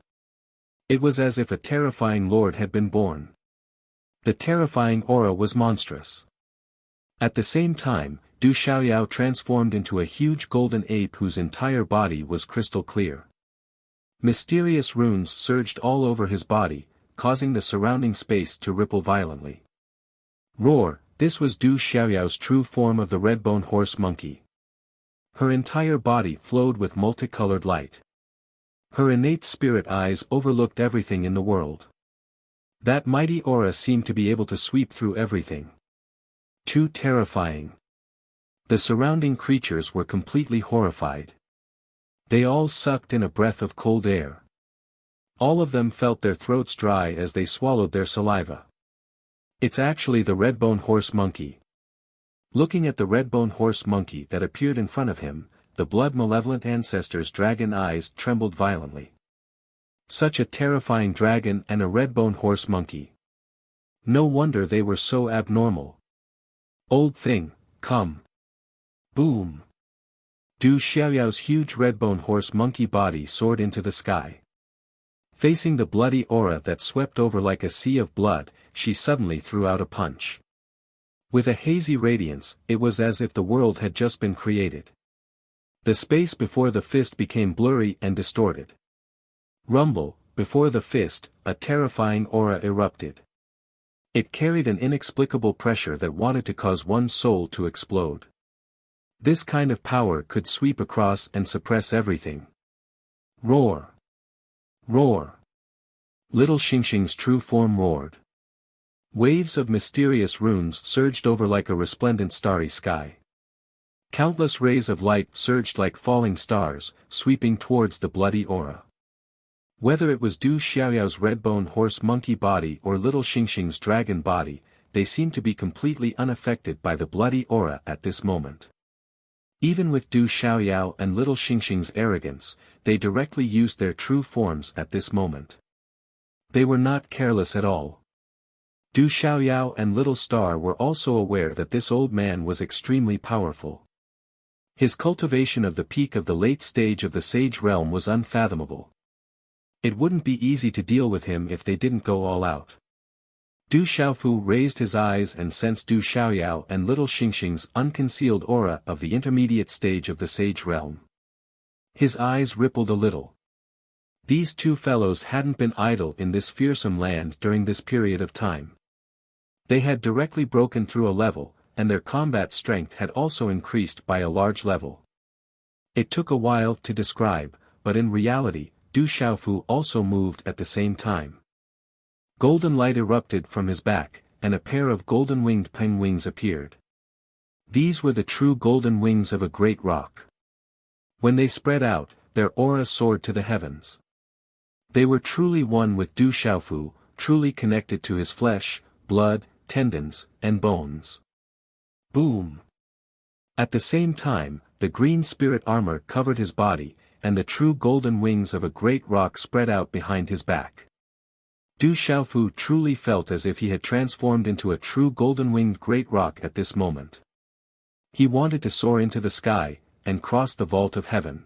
It was as if a terrifying lord had been born. The terrifying aura was monstrous. At the same time, Du Xiaoyao transformed into a huge golden ape whose entire body was crystal clear. Mysterious runes surged all over his body, causing the surrounding space to ripple violently. Roar! This was Du Xiaoyao's true form of the red-bone horse monkey. Her entire body flowed with multicolored light. Her innate spirit eyes overlooked everything in the world. That mighty aura seemed to be able to sweep through everything. Too terrifying. The surrounding creatures were completely horrified. They all sucked in a breath of cold air. All of them felt their throats dry as they swallowed their saliva. It's actually the red-bone horse monkey. Looking at the red-bone horse monkey that appeared in front of him, the blood-malevolent ancestor's dragon eyes trembled violently. Such a terrifying dragon and a red-bone horse monkey. No wonder they were so abnormal. Old thing, come. Boom. Du Xiaoyao's huge red-bone horse monkey body soared into the sky. Facing the bloody aura that swept over like a sea of blood, she suddenly threw out a punch. With a hazy radiance, it was as if the world had just been created. The space before the fist became blurry and distorted. Rumble, before the fist, a terrifying aura erupted. It carried an inexplicable pressure that wanted to cause one's soul to explode. This kind of power could sweep across and suppress everything. Roar! Roar! Little Xingxing's true form roared. Waves of mysterious runes surged over like a resplendent starry sky. Countless rays of light surged like falling stars, sweeping towards the bloody aura. Whether it was Du Xiaoyao's red-bone horse monkey body or little Xingxing's dragon body, they seemed to be completely unaffected by the bloody aura at this moment. Even with Du Xiaoyao and little Xingxing's arrogance, they directly used their true forms at this moment. They were not careless at all. Du Xiaoyao and Little Star were also aware that this old man was extremely powerful. His cultivation of the peak of the late stage of the Sage Realm was unfathomable. It wouldn't be easy to deal with him if they didn't go all out. Du Xiaofu raised his eyes and sensed Du Xiaoyao and little Xingxing's unconcealed aura of the intermediate stage of the Sage Realm. His eyes rippled a little. These two fellows hadn't been idle in this fearsome land during this period of time. They had directly broken through a level, and their combat strength had also increased by a large level. It took a while to describe, but in reality, Du Xiaofu also moved at the same time. Golden light erupted from his back, and a pair of golden-winged penguins appeared. These were the true golden wings of a great rock. When they spread out, their aura soared to the heavens. They were truly one with Du Xiaofu, truly connected to his flesh, blood, tendons, and bones. Boom! At the same time, the green spirit armor covered his body, and the true golden wings of a great rock spread out behind his back. Du Xiaofu truly felt as if he had transformed into a true golden-winged great rock at this moment. He wanted to soar into the sky, and cross the vault of heaven.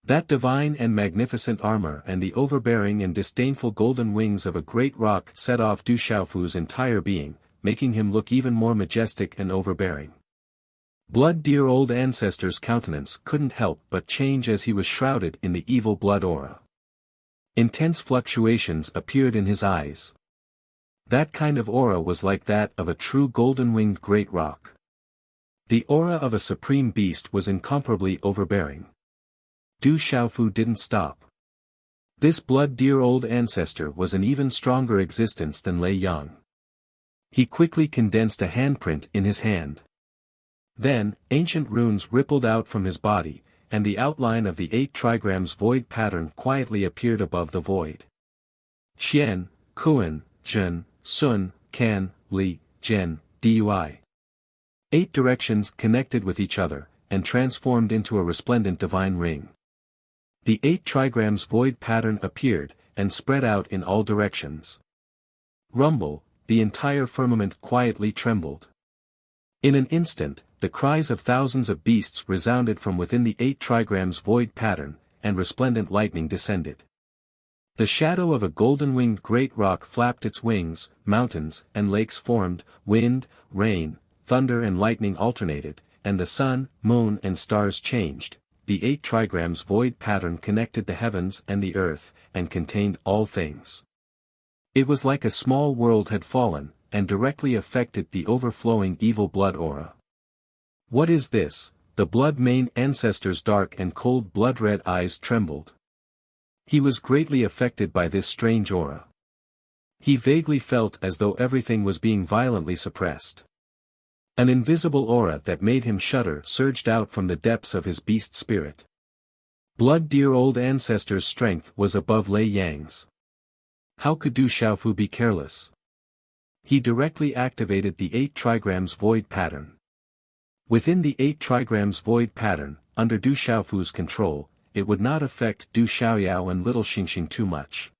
That divine and magnificent armor and the overbearing and disdainful golden wings of a great rock set off Du Xiaofu's entire being, making him look even more majestic and overbearing. Blood-dear old ancestor's countenance couldn't help but change as he was shrouded in the evil blood aura. Intense fluctuations appeared in his eyes. That kind of aura was like that of a true golden-winged great rock. The aura of a supreme beast was incomparably overbearing. Du Xiaofu didn't stop. This blood-dear old ancestor was an even stronger existence than Lei Yang. He quickly condensed a handprint in his hand. Then, ancient runes rippled out from his body, and the outline of the 8 trigrams void pattern quietly appeared above the void. Qian, Kuan, Zhen, Sun, Kan, Li, Zhen, Dui. 8 directions connected with each other, and transformed into a resplendent divine ring. The 8 trigrams void pattern appeared, and spread out in all directions. Rumble, the entire firmament quietly trembled. In an instant, the cries of thousands of beasts resounded from within the 8 trigrams void pattern, and resplendent lightning descended. The shadow of a golden-winged great rock flapped its wings, mountains and lakes formed, wind, rain, thunder and lightning alternated, and the sun, moon and stars changed. The 8 trigrams void pattern connected the heavens and the earth, and contained all things. It was like a small world had fallen, and directly affected the overflowing evil blood aura. What is this? The blood mane ancestor's dark and cold blood-red eyes trembled. He was greatly affected by this strange aura. He vaguely felt as though everything was being violently suppressed. An invisible aura that made him shudder surged out from the depths of his beast spirit. Blood-dear old ancestor's strength was above Lei Yang's. How could Du Xiaofu be careless? He directly activated the 8 trigrams void pattern. Within the 8 trigrams void pattern, under Du Xiaofu's control, it would not affect Du Xiaoyao and Little Xingxing too much.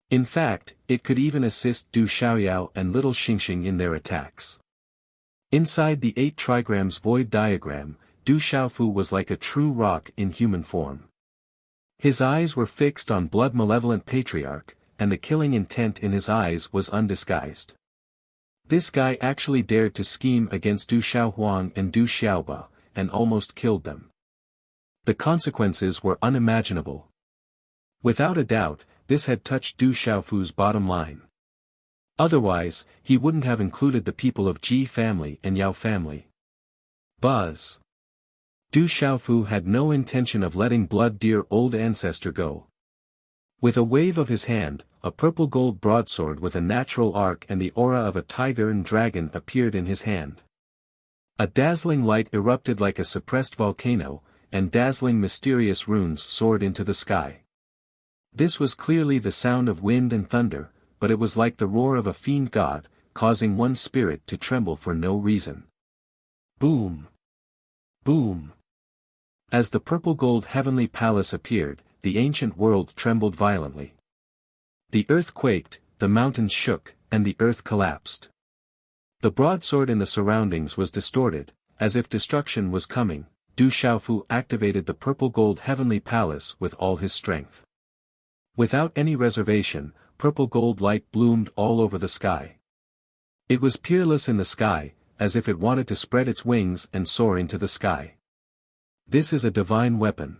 In fact, it could even assist Du Xiaoyao and Little Xingxing in their attacks. Inside the 8 trigrams void diagram, Du Xiaofu was like a true rock in human form. His eyes were fixed on blood-malevolent patriarch, and the killing intent in his eyes was undisguised. This guy actually dared to scheme against Du Xiaohuang and Du Xiaoba, and almost killed them. The consequences were unimaginable. Without a doubt, this had touched Du Xiaofu's bottom line. Otherwise, he wouldn't have included the people of Ji family and Yao family. Buzz. Du Xiaofu had no intention of letting blood-dear old ancestor go. With a wave of his hand, a purple-gold broadsword with a natural arc and the aura of a tiger and dragon appeared in his hand. A dazzling light erupted like a suppressed volcano, and dazzling mysterious runes soared into the sky. This was clearly the sound of wind and thunder, but it was like the roar of a fiend god, causing one's spirit to tremble for no reason. Boom! Boom! As the purple-gold heavenly palace appeared, the ancient world trembled violently. The earth quaked, the mountains shook, and the earth collapsed. The broadsword in the surroundings was distorted, as if destruction was coming. Du Xiaofu activated the purple-gold heavenly palace with all his strength. Without any reservation, purple-gold light bloomed all over the sky. It was peerless in the sky, as if it wanted to spread its wings and soar into the sky. This is a divine weapon.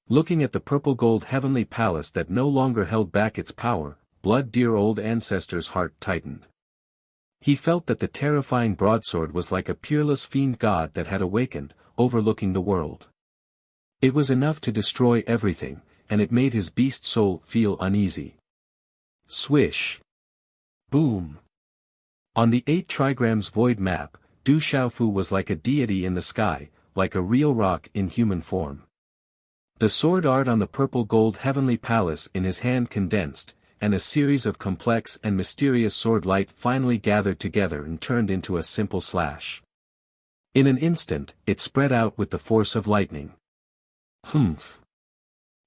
Looking at the purple-gold heavenly palace that no longer held back its power, blood-dear old ancestor's heart tightened. He felt that the terrifying broadsword was like a peerless fiend god that had awakened, overlooking the world. It was enough to destroy everything, and it made his beast soul feel uneasy. Swish! Boom! On the 8 trigrams void map, Du Xiaofu was like a deity in the sky, like a real rock in human form. The sword art on the purple-gold heavenly palace in his hand condensed, and a series of complex and mysterious sword light finally gathered together and turned into a simple slash. In an instant, it spread out with the force of lightning. Humph!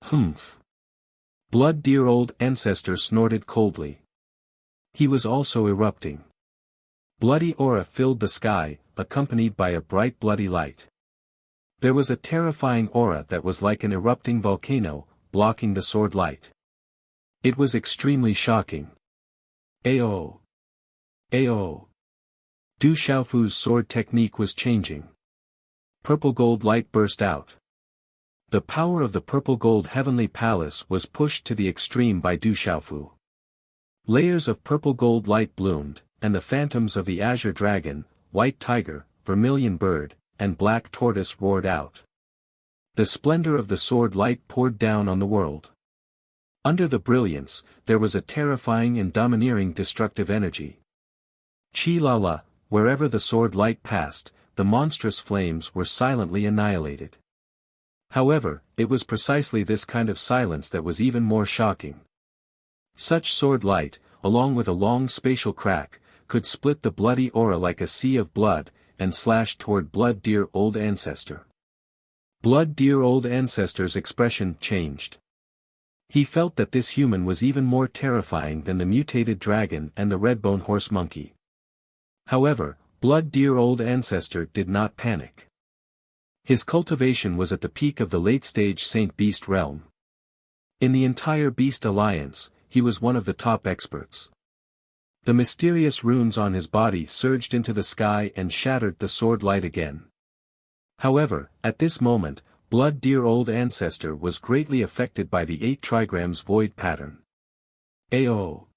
Humph! Blood-dear old ancestor snorted coldly. He was also erupting. Bloody aura filled the sky, accompanied by a bright bloody light. There was a terrifying aura that was like an erupting volcano, blocking the sword light. It was extremely shocking. Ao! Ao! Du Xiaofu's sword technique was changing. Purple-gold light burst out. The power of the purple-gold heavenly palace was pushed to the extreme by Du Xiaofu. Layers of purple-gold light bloomed, and the phantoms of the azure dragon, white tiger, vermilion bird, and black tortoise roared out. The splendor of the sword light poured down on the world. Under the brilliance, there was a terrifying and domineering destructive energy. Chi-la-la, wherever the sword light passed, the monstrous flames were silently annihilated. However, it was precisely this kind of silence that was even more shocking. Such sword light, along with a long spatial crack, could split the bloody aura like a sea of blood, and slash toward Blood Dear Old Ancestor. Blood Dear Old Ancestor's expression changed. He felt that this human was even more terrifying than the mutated dragon and the redbone horse monkey. However, Blood Dear Old Ancestor did not panic. His cultivation was at the peak of the late-stage Saint Beast realm. In the entire Beast Alliance, he was one of the top experts. The mysterious runes on his body surged into the sky and shattered the sword light again. However, at this moment, Blood Dear Old Ancestor was greatly affected by the 8 trigrams void pattern. AO.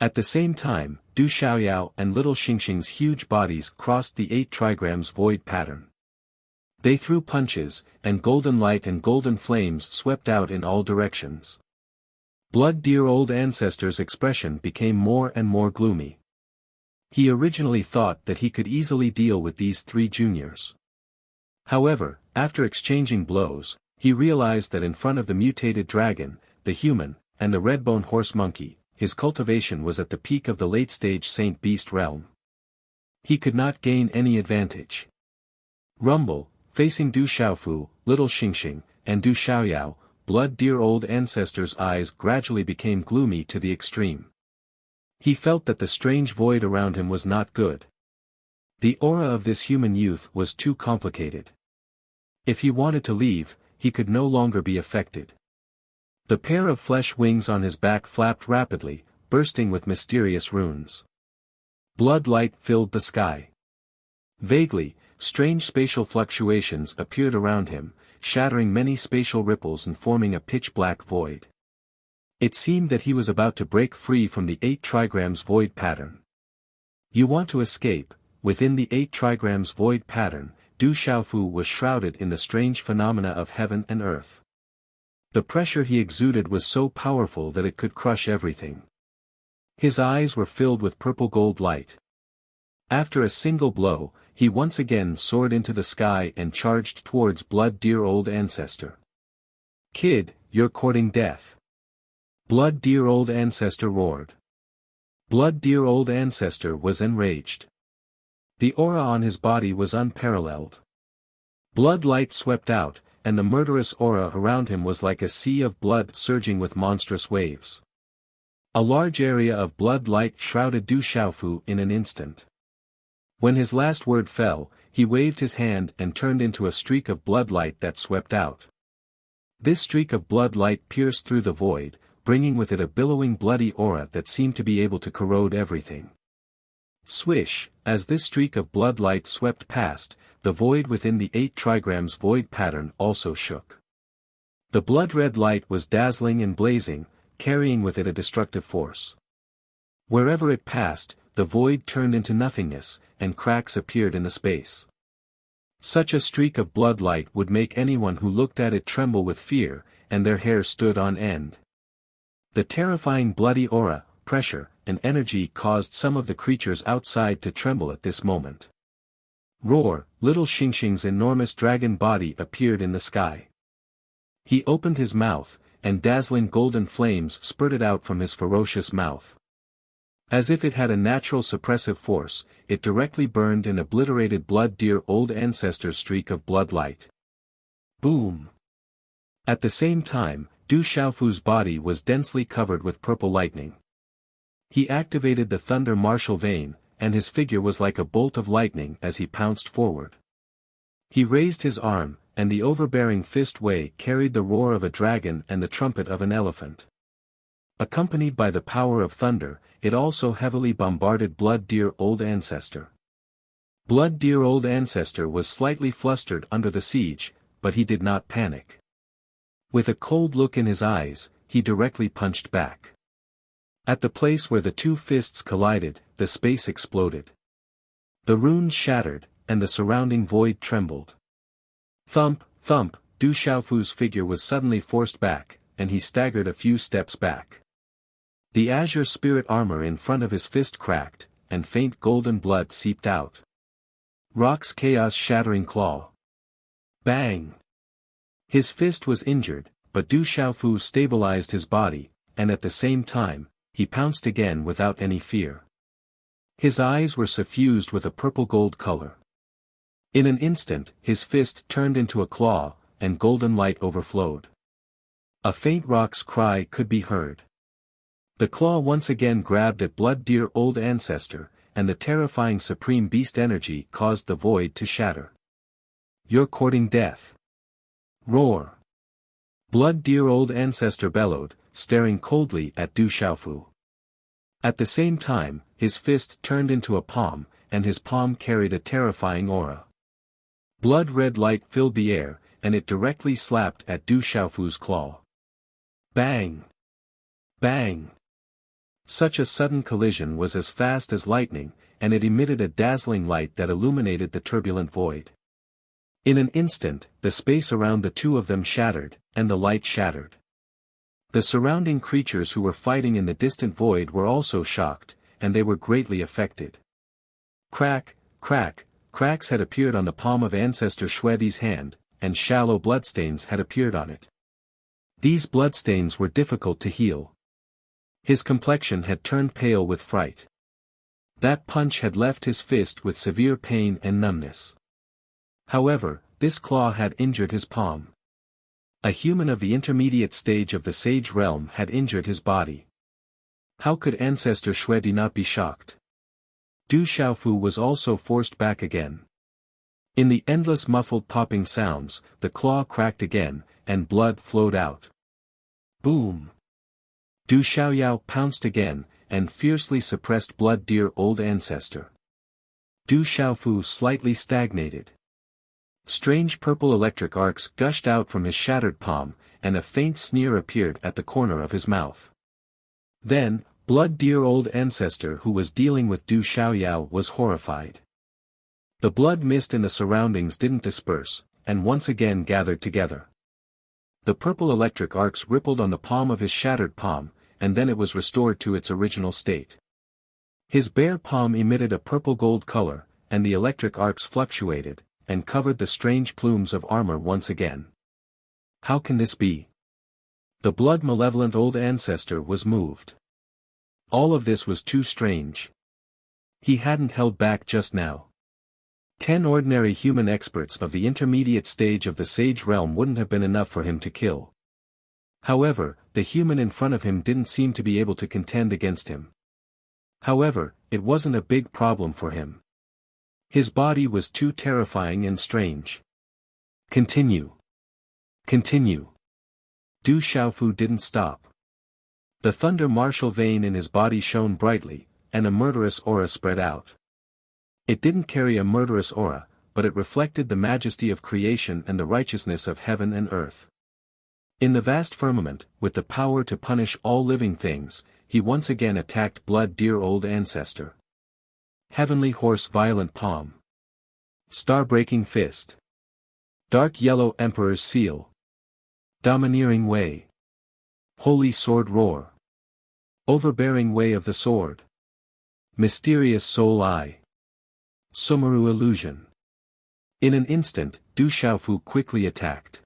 At the same time, Du Xiaoyao and Little Xingxing's huge bodies crossed the 8 trigrams void pattern. They threw punches, and golden light and golden flames swept out in all directions. Blood Dear Old Ancestor's expression became more and more gloomy. He originally thought that he could easily deal with these 3 juniors. However, after exchanging blows, he realized that in front of the mutated dragon, the human, and the redbone horse monkey, his cultivation was at the peak of the late-stage Saint Beast realm. He could not gain any advantage. Rumble, facing Du Xiaofu, Little Xingxing, and Du Xiaoyao, Blood Dear Old Ancestor's eyes gradually became gloomy to the extreme. He felt that the strange void around him was not good. The aura of this human youth was too complicated. If he wanted to leave, he could no longer be affected. The pair of flesh wings on his back flapped rapidly, bursting with mysterious runes. Blood light filled the sky. Vaguely, strange spatial fluctuations appeared around him, shattering many spatial ripples and forming a pitch-black void. It seemed that he was about to break free from the 8 trigrams void pattern. You want to escape? Within the 8 trigrams void pattern, Du Xiaofu was shrouded in the strange phenomena of heaven and earth. The pressure he exuded was so powerful that it could crush everything. His eyes were filled with purple gold light. After a single blow, he once again soared into the sky and charged towards Blood Dear Old Ancestor. Kid, you're courting death. Blood Dear Old Ancestor roared. Blood Dear Old Ancestor was enraged. The aura on his body was unparalleled. Blood light swept out, and the murderous aura around him was like a sea of blood surging with monstrous waves. A large area of blood light shrouded Du Xiaofu in an instant. When his last word fell, he waved his hand and turned into a streak of blood light that swept out. This streak of blood light pierced through the void, bringing with it a billowing bloody aura that seemed to be able to corrode everything. Swish, as this streak of blood light swept past, the void within the 8 trigrams void pattern also shook. The blood-red light was dazzling and blazing, carrying with it a destructive force. Wherever it passed, the void turned into nothingness, and cracks appeared in the space. Such a streak of blood light would make anyone who looked at it tremble with fear, and their hair stood on end. The terrifying bloody aura, pressure, and energy caused some of the creatures outside to tremble at this moment. Roar, Little Xingxing's enormous dragon body appeared in the sky. He opened his mouth, and dazzling golden flames spurted out from his ferocious mouth. As if it had a natural suppressive force, it directly burned and obliterated Blood Dear Old Ancestor's streak of blood light. Boom! At the same time, Du Xiaofu's body was densely covered with purple lightning. He activated the Thunder Martial Vein, and his figure was like a bolt of lightning as he pounced forward. He raised his arm, and the overbearing fist Wei carried the roar of a dragon and the trumpet of an elephant. Accompanied by the power of thunder, it also heavily bombarded Blood Dear Old Ancestor. Blood Dear Old Ancestor was slightly flustered under the siege, but he did not panic. With a cold look in his eyes, he directly punched back. At the place where the 2 fists collided, the space exploded. The runes shattered, and the surrounding void trembled. Thump, thump, Du Xiaofu's figure was suddenly forced back, and he staggered a few steps back. The azure spirit armor in front of his fist cracked, and faint golden blood seeped out. Rock's chaos-shattering claw. Bang! His fist was injured, but Du Xiaofu stabilized his body, and at the same time, he pounced again without any fear. His eyes were suffused with a purple-gold color. In an instant, his fist turned into a claw, and golden light overflowed. A faint rock's cry could be heard. The claw once again grabbed at Blood-Deer Old Ancestor, and the terrifying supreme beast energy caused the void to shatter. "You're courting death." Roar! Blood-Deer Old Ancestor bellowed, staring coldly at Du Xiaofu. At the same time, his fist turned into a palm, and his palm carried a terrifying aura. Blood-red light filled the air, and it directly slapped at Du Xiaofu's claw. Bang! Bang! Such a sudden collision was as fast as lightning, and it emitted a dazzling light that illuminated the turbulent void. In an instant, the space around the two of them shattered, and the light shattered. The surrounding creatures who were fighting in the distant void were also shocked, and they were greatly affected. Crack, crack, cracks had appeared on the palm of Ancestor Shwedi's hand, and shallow bloodstains had appeared on it. These bloodstains were difficult to heal. His complexion had turned pale with fright. That punch had left his fist with severe pain and numbness. However, this claw had injured his palm. A human of the intermediate stage of the Sage Realm had injured his body. How could Ancestor Shwedi not be shocked? Du Xiaofu was also forced back again. In the endless muffled popping sounds, the claw cracked again, and blood flowed out. Boom! Du Xiaoyao pounced again, and fiercely suppressed Blood-Deer Old Ancestor. Du Xiaofu slightly stagnated. Strange purple electric arcs gushed out from his shattered palm, and a faint sneer appeared at the corner of his mouth. Then, Blood-Deer Old Ancestor who was dealing with Du Xiaoyao was horrified. The blood mist in the surroundings didn't disperse, and once again gathered together. The purple electric arcs rippled on the palm of his shattered palm, and then it was restored to its original state. His bare palm emitted a purple-gold color, and the electric arcs fluctuated, and covered the strange plumes of armor once again. How can this be? The blood-malevolent old ancestor was moved. All of this was too strange. He hadn't held back just now. 10 ordinary human experts of the intermediate stage of the Sage Realm wouldn't have been enough for him to kill. However, the human in front of him didn't seem to be able to contend against him. However, it wasn't a big problem for him. His body was too terrifying and strange. Continue. Continue. Du Xiaofu didn't stop. The thunder martial vein in his body shone brightly, and a murderous aura spread out. It didn't carry a murderous aura, but it reflected the majesty of creation and the righteousness of heaven and earth. In the vast firmament, with the power to punish all living things, he once again attacked Blood-Deer Old Ancestor. Heavenly Horse Violent Palm. Star-Breaking Fist. Dark Yellow Emperor's Seal. Domineering Way. Holy Sword Roar. Overbearing Way of the Sword. Mysterious Soul Eye. Sumeru Illusion. In an instant, Du Xiaofu quickly attacked.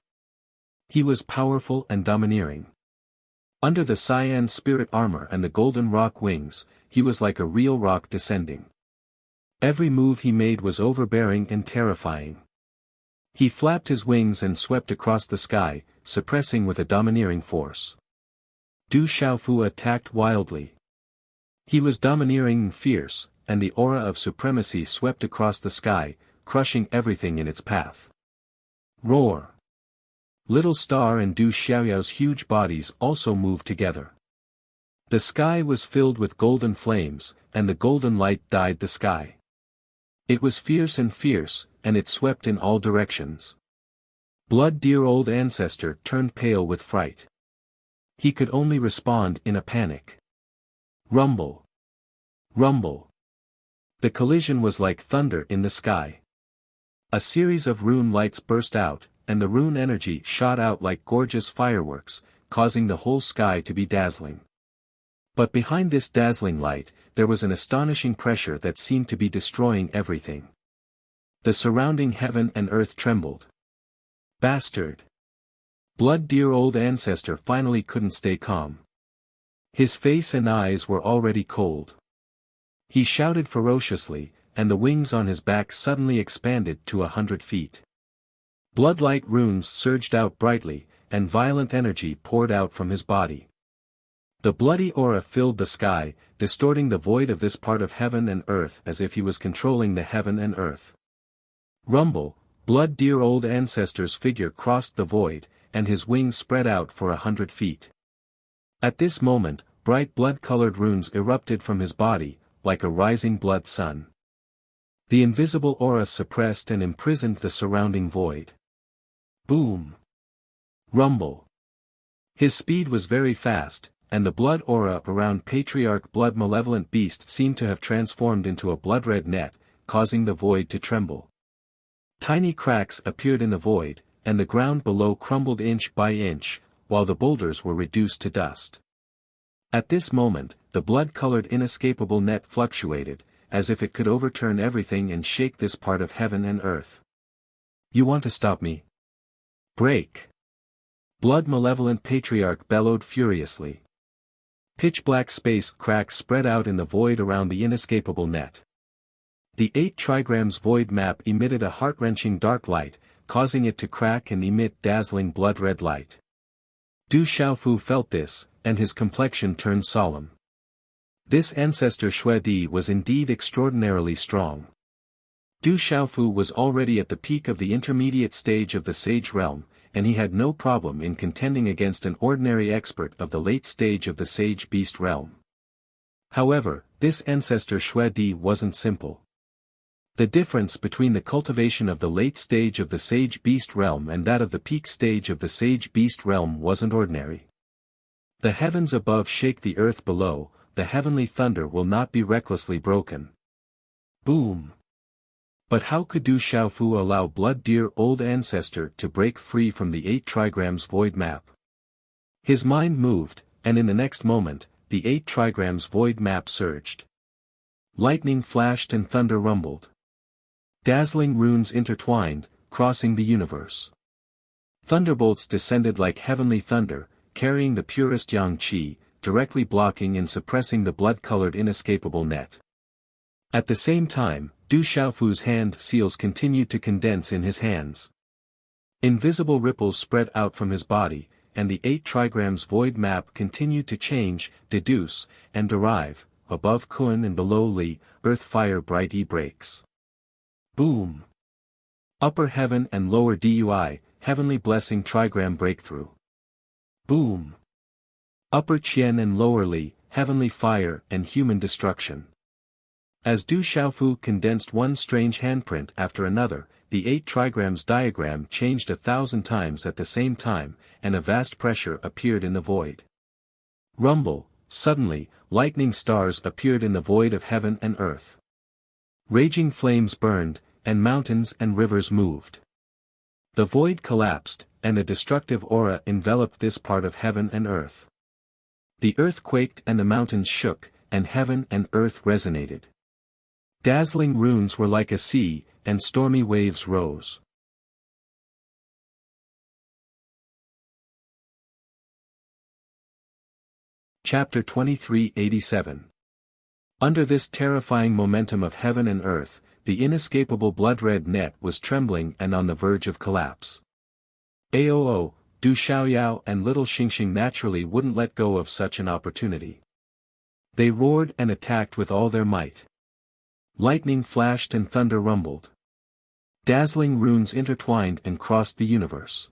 He was powerful and domineering. Under the cyan spirit armor and the golden rock wings, he was like a real rock descending. Every move he made was overbearing and terrifying. He flapped his wings and swept across the sky, suppressing with a domineering force. Du Xiaofu attacked wildly. He was domineering and fierce, and the aura of supremacy swept across the sky, crushing everything in its path. Roar! Little Star and Du Xiaoyao's huge bodies also moved together. The sky was filled with golden flames, and the golden light dyed the sky. It was fierce, and it swept in all directions. Blood-Deer Old Ancestor turned pale with fright. He could only respond in a panic. Rumble! Rumble! The collision was like thunder in the sky. A series of rune lights burst out, and the rune energy shot out like gorgeous fireworks, causing the whole sky to be dazzling. But behind this dazzling light, there was an astonishing pressure that seemed to be destroying everything. The surrounding heaven and earth trembled. Bastard! Blood, dear old ancestor finally couldn't stay calm. His face and eyes were already cold. He shouted ferociously, and the wings on his back suddenly expanded to 100 feet. Bloodlight runes surged out brightly, and violent energy poured out from his body. The bloody aura filled the sky, distorting the void of this part of heaven and earth as if he was controlling the heaven and earth. Rumble, blood, dear old ancestor's figure crossed the void, and his wings spread out for 100 feet. At this moment, bright blood-colored runes erupted from his body, like a rising blood sun. The invisible aura suppressed and imprisoned the surrounding void. Boom! Rumble! His speed was very fast, and the blood aura around Patriarch Blood Malevolent Beast seemed to have transformed into a blood-red net, causing the void to tremble. Tiny cracks appeared in the void, and the ground below crumbled inch by inch, while the boulders were reduced to dust. At this moment, the blood-colored inescapable net fluctuated, as if it could overturn everything and shake this part of heaven and earth. You want to stop me? Break! Blood Malevolent Patriarch bellowed furiously. Pitch-black space cracks spread out in the void around the inescapable net. The 8 trigrams void map emitted a heart-wrenching dark light, causing it to crack and emit dazzling blood-red light. Du Xiaofu felt this, and his complexion turned solemn. This ancestor Xue Di was indeed extraordinarily strong. Du Xiaofu was already at the peak of the intermediate stage of the Sage Realm, and he had no problem in contending against an ordinary expert of the late stage of the Sage Beast Realm. However, this ancestor Xue Di wasn't simple. The difference between the cultivation of the late stage of the Sage Beast Realm and that of the peak stage of the Sage Beast Realm wasn't ordinary. The heavens above shake the earth below, the heavenly thunder will not be recklessly broken. Boom! But how could Du Xiaofu allow blood dear old ancestor to break free from the 8 trigrams void map? His mind moved, and in the next moment, the 8 trigrams void map surged. Lightning flashed and thunder rumbled. Dazzling runes intertwined, crossing the universe. Thunderbolts descended like heavenly thunder, carrying the purest yang qi, directly blocking and suppressing the blood-colored inescapable net. At the same time, Du Xiaofu's hand seals continued to condense in his hands. Invisible ripples spread out from his body, and the 8 trigrams void map continued to change, deduce, and derive, above Kun and below Li, earth fire bright breaks. Boom! Upper heaven and lower Dui, heavenly blessing trigram breakthrough. Boom! Upper Qian and lower Li, heavenly fire and human destruction. As Du Xiaofu condensed one strange handprint after another, the 8 trigrams diagram changed 1,000 times at the same time, and a vast pressure appeared in the void. Rumble, suddenly, lightning stars appeared in the void of heaven and earth. Raging flames burned, and mountains and rivers moved. The void collapsed, and a destructive aura enveloped this part of heaven and earth. The earth quaked and the mountains shook, and heaven and earth resonated. Dazzling runes were like a sea, and stormy waves rose. Chapter 2387. Under this terrifying momentum of heaven and earth, the inescapable blood-red net was trembling and on the verge of collapse. Aoo, Du Xiaoyao and little Xingxing naturally wouldn't let go of such an opportunity. They roared and attacked with all their might. Lightning flashed and thunder rumbled. Dazzling runes intertwined and crossed the universe.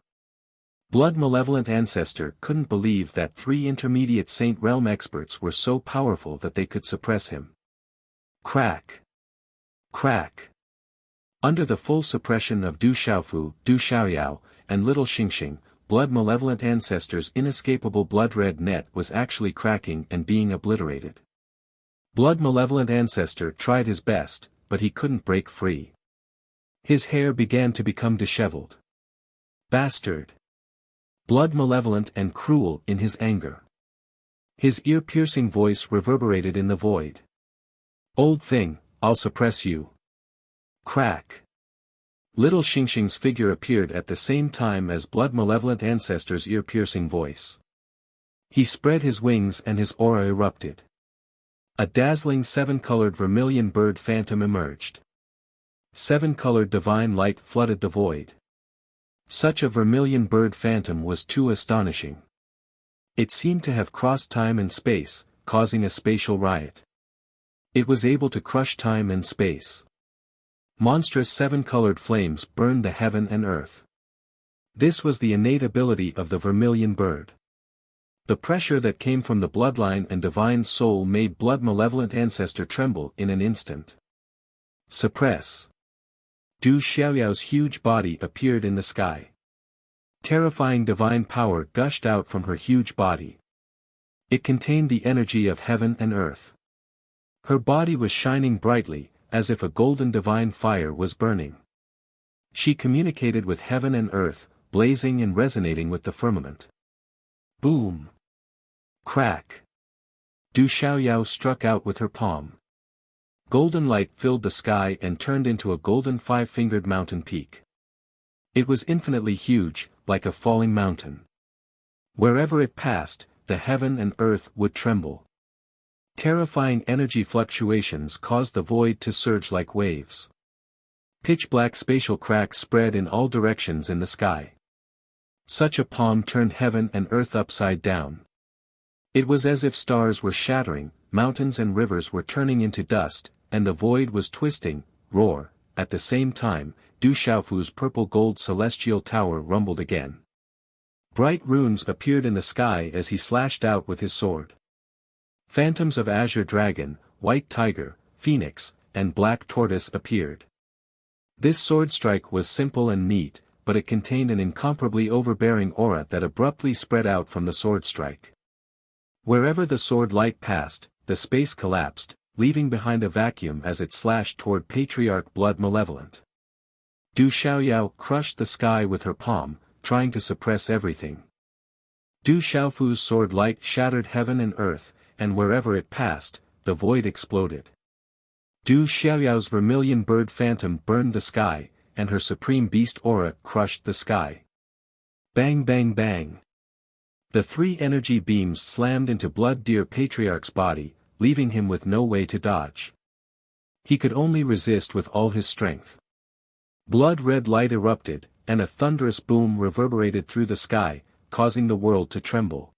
Blood Malevolent Ancestor couldn't believe that 3 intermediate Saint Realm experts were so powerful that they could suppress him. Crack! Crack! Under the full suppression of Du Xiaofu, Du Xiaoyao, and little Xingxing, Blood Malevolent Ancestor's inescapable blood-red net was actually cracking and being obliterated. Blood Malevolent Ancestor tried his best, but he couldn't break free. His hair began to become disheveled. Bastard! Blood Malevolent and cruel in his anger. His ear-piercing voice reverberated in the void. "Old thing, I'll suppress you." Crack. Little Xingxing's figure appeared at the same time as blood-malevolent ancestor's ear-piercing voice. He spread his wings and his aura erupted. A dazzling seven-colored vermilion bird phantom emerged. Seven-colored divine light flooded the void. Such a vermilion bird phantom was too astonishing. It seemed to have crossed time and space, causing a spatial riot. It was able to crush time and space. Monstrous seven-colored flames burned the heaven and earth. This was the innate ability of the vermilion bird. The pressure that came from the bloodline and divine soul made blood-malevolent ancestor tremble in an instant. Suppress. Du Xiaoyao's huge body appeared in the sky. Terrifying divine power gushed out from her huge body. It contained the energy of heaven and earth. Her body was shining brightly, as if a golden divine fire was burning. She communicated with heaven and earth, blazing and resonating with the firmament. Boom! Crack! Du Xiaoyao struck out with her palm. Golden light filled the sky and turned into a golden five-fingered mountain peak. It was infinitely huge, like a falling mountain. Wherever it passed, the heaven and earth would tremble. Terrifying energy fluctuations caused the void to surge like waves. Pitch-black spatial cracks spread in all directions in the sky. Such a palm turned heaven and earth upside down. It was as if stars were shattering, mountains and rivers were turning into dust, and the void was twisting, roar. At the same time, Du Xiaofu's purple-gold celestial tower rumbled again. Bright runes appeared in the sky as he slashed out with his sword. Phantoms of azure dragon, white tiger, phoenix, and black tortoise appeared. This sword strike was simple and neat, but it contained an incomparably overbearing aura that abruptly spread out from the sword strike. Wherever the sword light passed, the space collapsed, leaving behind a vacuum as it slashed toward Patriarch Blood Malevolent. Du Xiaoyao crushed the sky with her palm, trying to suppress everything. Du Xiaofu's sword light shattered heaven and earth, and wherever it passed, the void exploded. Du Xiaoyao's vermilion bird phantom burned the sky, and her supreme beast aura crushed the sky. Bang bang bang. The three energy beams slammed into Blood Deer Patriarch's body, leaving him with no way to dodge. He could only resist with all his strength. Blood-red light erupted, and a thunderous boom reverberated through the sky, causing the world to tremble.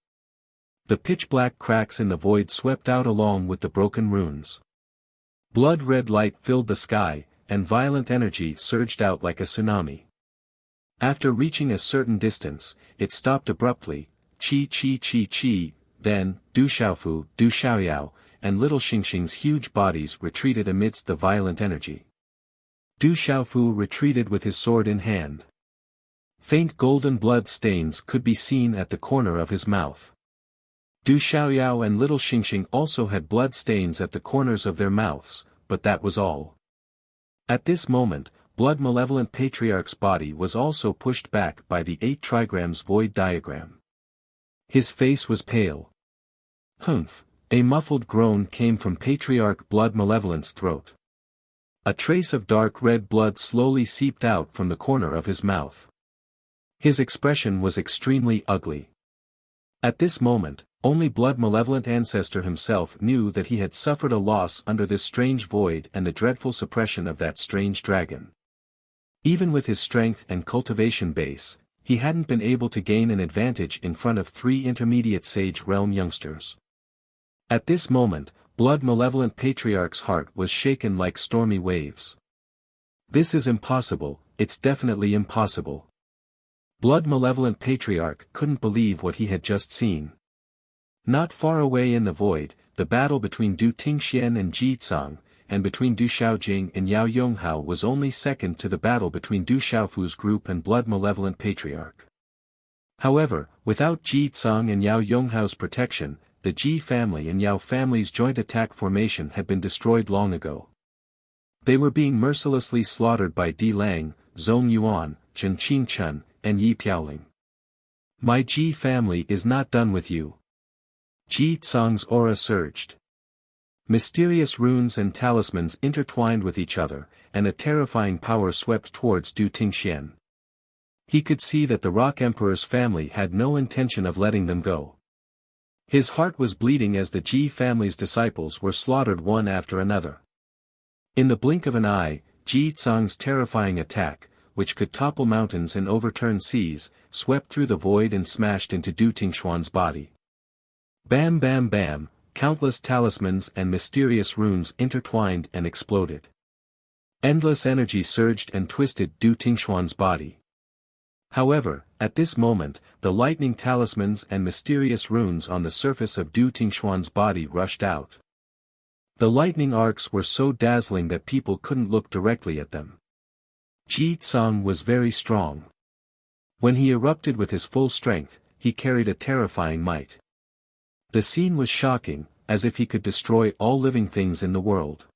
The pitch-black cracks in the void swept out along with the broken runes. Blood-red light filled the sky, and violent energy surged out like a tsunami. After reaching a certain distance, it stopped abruptly, chi, then, Du Xiaoyao, and Little Xingxing's huge bodies retreated amidst the violent energy. Du Xiaofu retreated with his sword in hand. Faint golden blood stains could be seen at the corner of his mouth. Du Xiaoyao and Little Xingxing also had blood stains at the corners of their mouths, but that was all. At this moment, Blood Malevolent Patriarch's body was also pushed back by the 8 trigrams void diagram. His face was pale. Humph! A muffled groan came from Patriarch Blood Malevolent's throat. A trace of dark red blood slowly seeped out from the corner of his mouth. His expression was extremely ugly. At this moment, only Blood Malevolent Ancestor himself knew that he had suffered a loss under this strange void and the dreadful suppression of that strange dragon. Even with his strength and cultivation base, he hadn't been able to gain an advantage in front of 3 intermediate Sage Realm youngsters. At this moment, Blood Malevolent Patriarch's heart was shaken like stormy waves. This is impossible, it's definitely impossible. Blood Malevolent Patriarch couldn't believe what he had just seen. Not far away in the void, the battle between Du Tingxian and Ji Tsang, and between Du Xiaojing and Yao Yonghao was only second to the battle between Du Xiaofu's group and Blood Malevolent Patriarch. However, without Ji Tsang and Yao Yonghao's protection, the Ji family and Yao family's joint attack formation had been destroyed long ago. They were being mercilessly slaughtered by Di Lang, Zhong Yuan, Chen Qingchen, and Yi Piaoling. My Ji family is not done with you. Ji Tsang's aura surged. Mysterious runes and talismans intertwined with each other, and a terrifying power swept towards Du Tingxian. He could see that the Rock Emperor's family had no intention of letting them go. His heart was bleeding as the Ji family's disciples were slaughtered one after another. In the blink of an eye, Ji Tsang's terrifying attack, which could topple mountains and overturn seas, swept through the void and smashed into Du Tingxuan's body. Bam bam bam, countless talismans and mysterious runes intertwined and exploded. Endless energy surged and twisted Du Tingxuan's body. However, at this moment, the lightning talismans and mysterious runes on the surface of Du Tingxuan's body rushed out. The lightning arcs were so dazzling that people couldn't look directly at them. Ji Tsang was very strong. When he erupted with his full strength, he carried a terrifying might. The scene was shocking, as if he could destroy all living things in the world.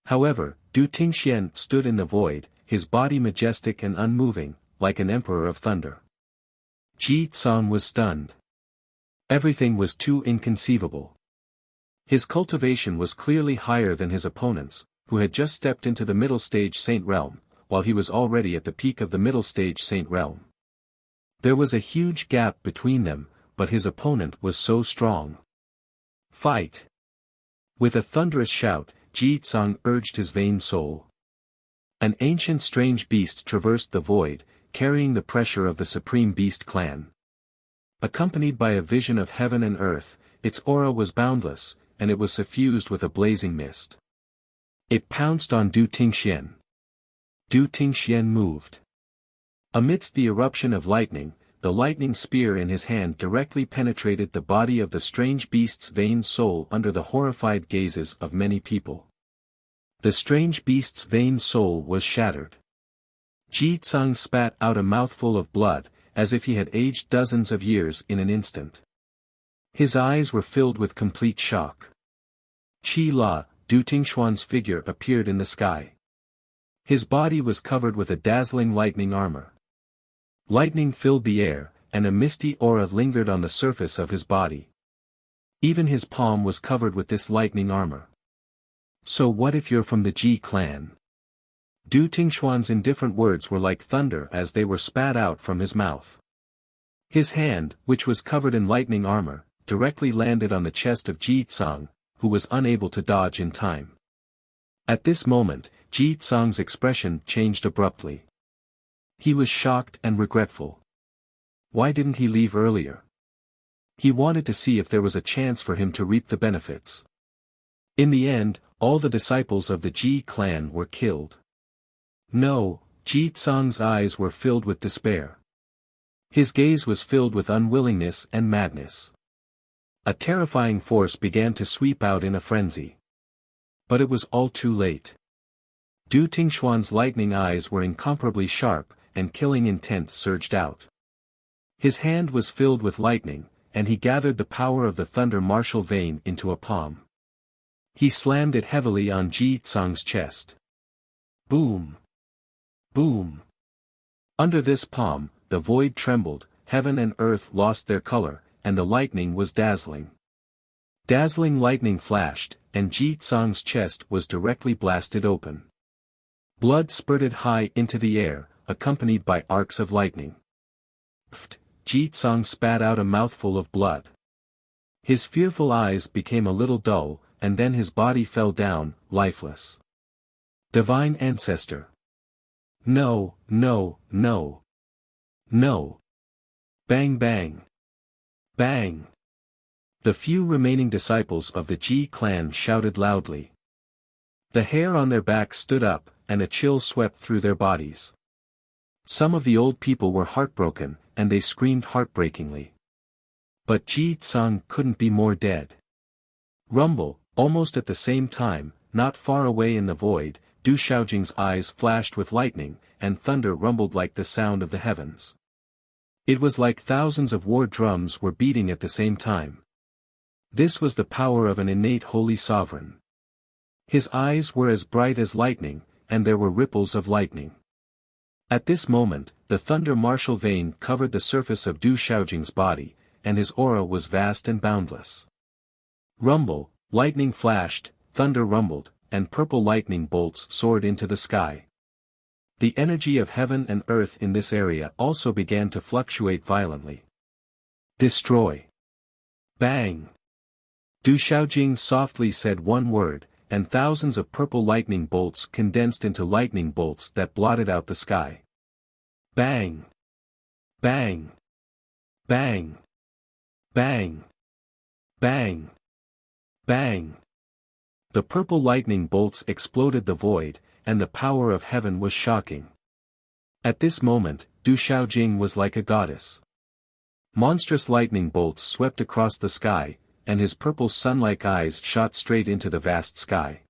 However, Du Tingxian stood in the void, his body majestic and unmoving, like an emperor of thunder. Ji Tsang was stunned. Everything was too inconceivable. His cultivation was clearly higher than his opponents, who had just stepped into the middle stage Saint Realm, while he was already at the peak of the middle stage Saint Realm. There was a huge gap between them, but his opponent was so strong. Fight! With a thunderous shout, Ji Tsang urged his vain soul. An ancient strange beast traversed the void, carrying the pressure of the Supreme Beast clan. Accompanied by a vision of heaven and earth, its aura was boundless, and it was suffused with a blazing mist. It pounced on Du Tingxian. Du Tingxian moved. Amidst the eruption of lightning, the lightning spear in his hand directly penetrated the body of the strange beast's vain soul under the horrified gazes of many people. The strange beast's vain soul was shattered. Ji Tsang spat out a mouthful of blood, as if he had aged dozens of years in an instant. His eyes were filled with complete shock. Qi La, Du Tingxuan's figure appeared in the sky. His body was covered with a dazzling lightning armor. Lightning filled the air, and a misty aura lingered on the surface of his body. Even his palm was covered with this lightning armor. So what if you're from the Ji clan? Du Tingxuan's indifferent words were like thunder as they were spat out from his mouth. His hand, which was covered in lightning armor, directly landed on the chest of Ji Tsang, who was unable to dodge in time. At this moment, Ji Tsang's expression changed abruptly. He was shocked and regretful. Why didn't he leave earlier? He wanted to see if there was a chance for him to reap the benefits. In the end, all the disciples of the Ji clan were killed. No, Ji Tsang's eyes were filled with despair. His gaze was filled with unwillingness and madness. A terrifying force began to sweep out in a frenzy. But it was all too late. Du Tingxuan's lightning eyes were incomparably sharp, and killing intent surged out. His hand was filled with lightning, and he gathered the power of the thunder martial vein into a palm. He slammed it heavily on Ji Tsang's chest. Boom! Boom! Under this palm, the void trembled, heaven and earth lost their color, and the lightning was dazzling. Dazzling lightning flashed, and Ji Tsang's chest was directly blasted open. Blood spurted high into the air, accompanied by arcs of lightning. Pfft! Ji Tsang spat out a mouthful of blood. His fearful eyes became a little dull, and then his body fell down, lifeless. Divine Ancestor! No, no, no. No. Bang bang. Bang. The few remaining disciples of the Ji clan shouted loudly. The hair on their backs stood up, and a chill swept through their bodies. Some of the old people were heartbroken, and they screamed heartbreakingly. But Ji Tsang couldn't be more dead. Rumble, almost at the same time, not far away in the void, Du Xiaojing's eyes flashed with lightning, and thunder rumbled like the sound of the heavens. It was like thousands of war drums were beating at the same time. This was the power of an innate holy sovereign. His eyes were as bright as lightning, and there were ripples of lightning. At this moment, the thunder martial vein covered the surface of Du Xiaojing's body, and his aura was vast and boundless. Rumble, lightning flashed, thunder rumbled, and purple lightning bolts soared into the sky. The energy of heaven and earth in this area also began to fluctuate violently. Destroy. Bang! Du Xiaojing softly said one word, and thousands of purple lightning bolts condensed into lightning bolts that blotted out the sky. Bang! Bang! Bang! Bang! Bang! Bang! The purple lightning bolts exploded the void, and the power of heaven was shocking. At this moment, Du Xiaojing was like a goddess. Monstrous lightning bolts swept across the sky, and his purple sun-like eyes shot straight into the vast sky.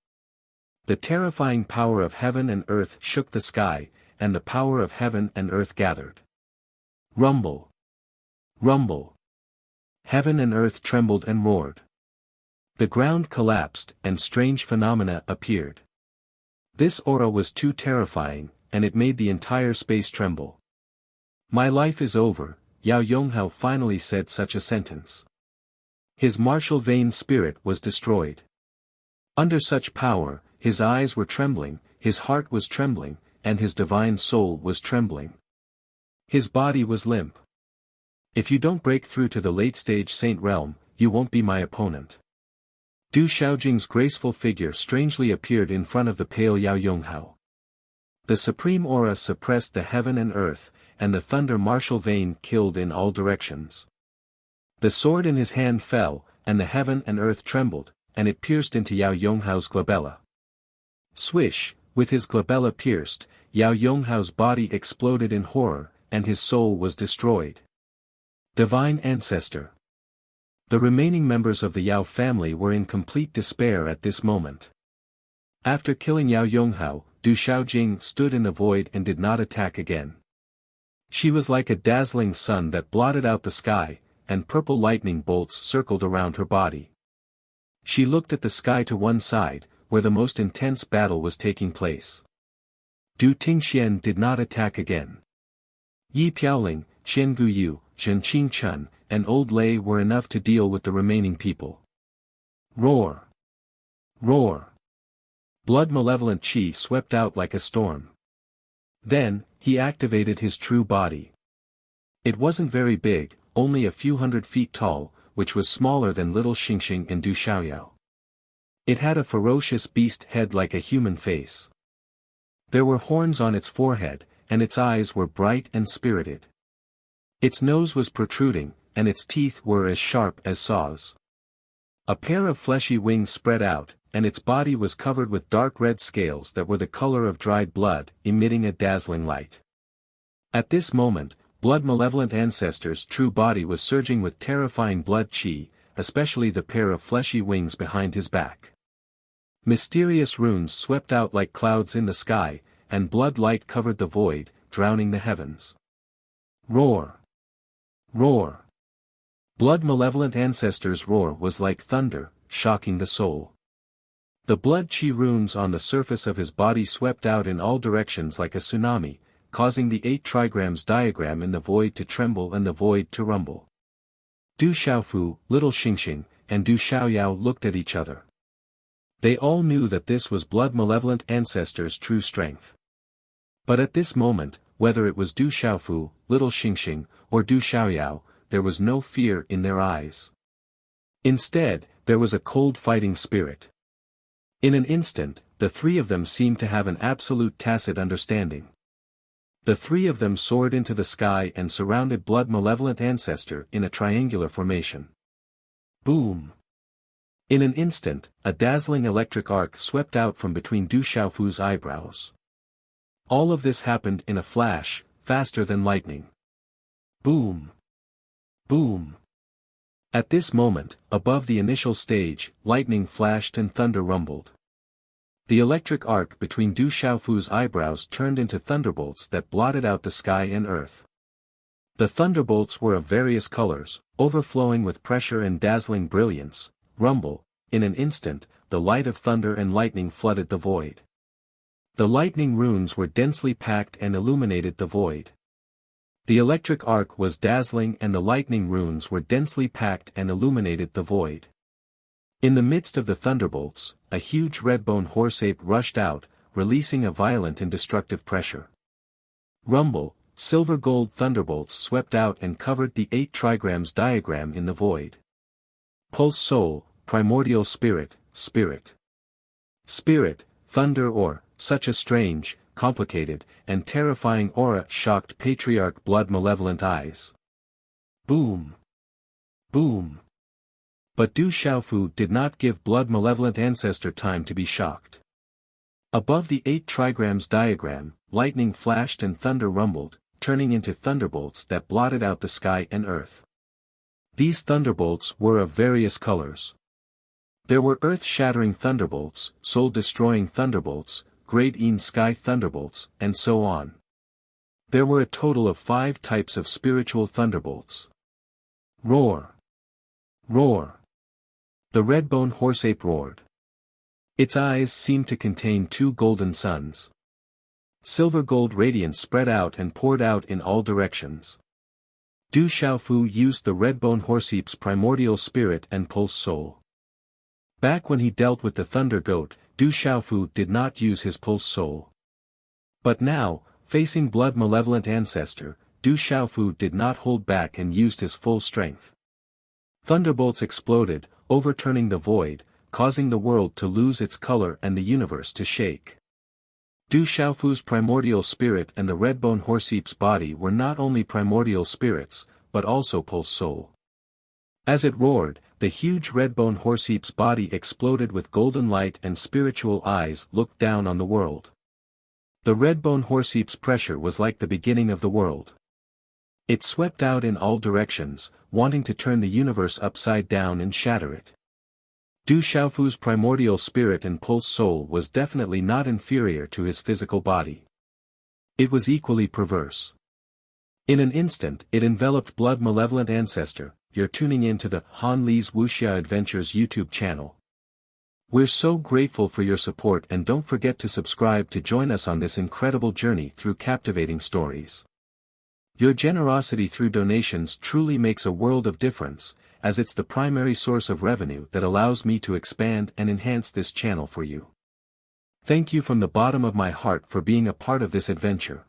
The terrifying power of heaven and earth shook the sky, and the power of heaven and earth gathered. Rumble! Rumble! Heaven and earth trembled and roared. The ground collapsed, and strange phenomena appeared. This aura was too terrifying, and it made the entire space tremble. My life is over, Yao Yonghao finally said such a sentence. His martial vain spirit was destroyed. Under such power, his eyes were trembling, his heart was trembling, and his divine soul was trembling. His body was limp. If you don't break through to the late-stage saint realm, you won't be my opponent. Du Xiaojing's graceful figure strangely appeared in front of the pale Yao Yonghao. The supreme aura suppressed the heaven and earth, and the thunder martial vein killed in all directions. The sword in his hand fell, and the heaven and earth trembled, and it pierced into Yao Yonghao's glabella. Swish, with his glabella pierced, Yao Yonghao's body exploded in horror, and his soul was destroyed. Divine Ancestor. The remaining members of the Yao family were in complete despair at this moment. After killing Yao Yonghao, Du Xiaojing stood in the void and did not attack again. She was like a dazzling sun that blotted out the sky, and purple lightning bolts circled around her body. She looked at the sky to one side, where the most intense battle was taking place. Du Tingxian did not attack again. Yi Piaoling, Qian Guyu, Zhen Qingchun, and Old Lei were enough to deal with the remaining people. Roar! Roar! Blood malevolent qi swept out like a storm. Then, he activated his true body. It wasn't very big, only a few 100 feet tall, which was smaller than little Xingxing and Du Xiaoyao. It had a ferocious beast head like a human face. There were horns on its forehead, and its eyes were bright and spirited. Its nose was protruding, and its teeth were as sharp as saws. A pair of fleshy wings spread out, and its body was covered with dark red scales that were the color of dried blood, emitting a dazzling light. At this moment, Blood Malevolent Ancestor's true body was surging with terrifying blood qi, especially the pair of fleshy wings behind his back. Mysterious runes swept out like clouds in the sky, and blood light covered the void, drowning the heavens. Roar! Roar! Blood Malevolent Ancestor's roar was like thunder, shocking the soul. The blood qi runes on the surface of his body swept out in all directions like a tsunami, causing the 8 trigrams diagram in the void to tremble and the void to rumble. Du Xiaofu, Little Xingxing, and Du Xiaoyao looked at each other. They all knew that this was Blood Malevolent Ancestor's true strength. But at this moment, whether it was Du Xiaofu, Little Xingxing, or Du Xiaoyao, there was no fear in their eyes. Instead, there was a cold fighting spirit. In an instant, the three of them seemed to have an absolute tacit understanding. The three of them soared into the sky and surrounded Blood Malevolent Ancestor in a triangular formation. Boom! In an instant, a dazzling electric arc swept out from between Du Xiaofu's eyebrows. All of this happened in a flash, faster than lightning. Boom! Boom! At this moment, above the initial stage, lightning flashed and thunder rumbled. The electric arc between Du Xiaofu's eyebrows turned into thunderbolts that blotted out the sky and earth. The thunderbolts were of various colors, overflowing with pressure and dazzling brilliance. Rumble, in an instant, the light of thunder and lightning flooded the void. The lightning runes were densely packed and illuminated the void. The electric arc was dazzling and the lightning runes were densely packed and illuminated the void. In the midst of the thunderbolts, a huge red-bone horse-ape rushed out, releasing a violent and destructive pressure. Rumble, silver-gold thunderbolts swept out and covered the 8 trigrams diagram in the void. Pulse soul, primordial spirit, spirit. Spirit, thunder or, such a strange, complicated, and terrifying aura shocked Patriarch Blood Malevolent Eyes. Boom. Boom. But Du Xiaofu did not give Blood Malevolent Ancestor time to be shocked. Above the 8 trigrams diagram, lightning flashed and thunder rumbled, turning into thunderbolts that blotted out the sky and earth. These thunderbolts were of various colors. There were earth-shattering thunderbolts, soul-destroying thunderbolts, great sky thunderbolts, and so on. There were a total of 5 types of spiritual thunderbolts. Roar! Roar! The red-bone horse-ape roared. Its eyes seemed to contain 2 golden suns. Silver-gold radiance spread out and poured out in all directions. Du Xiaofu used the red-bone horse-ape's primordial spirit and pulse soul. Back when he dealt with the thunder goat, Du Xiaofu did not use his pulse soul. But now, facing Blood Malevolent Ancestor, Du Xiaofu did not hold back and used his full strength. Thunderbolts exploded, overturning the void, causing the world to lose its color and the universe to shake. Du Xiaofu's primordial spirit and the red-bone horse-ape's body were not only primordial spirits, but also pulse soul. As it roared, the huge red-bone horse-ape's body exploded with golden light and spiritual eyes looked down on the world. The red-bone horse-ape's pressure was like the beginning of the world. It swept out in all directions, wanting to turn the universe upside down and shatter it. Du Xiaofu's primordial spirit and pulse soul was definitely not inferior to his physical body. It was equally perverse. In an instant it enveloped Blood Malevolent Ancestor. You're tuning in to the Han Li's Wuxia Adventures YouTube channel. We're so grateful for your support and don't forget to subscribe to join us on this incredible journey through captivating stories. Your generosity through donations truly makes a world of difference, as it's the primary source of revenue that allows me to expand and enhance this channel for you. Thank you from the bottom of my heart for being a part of this adventure.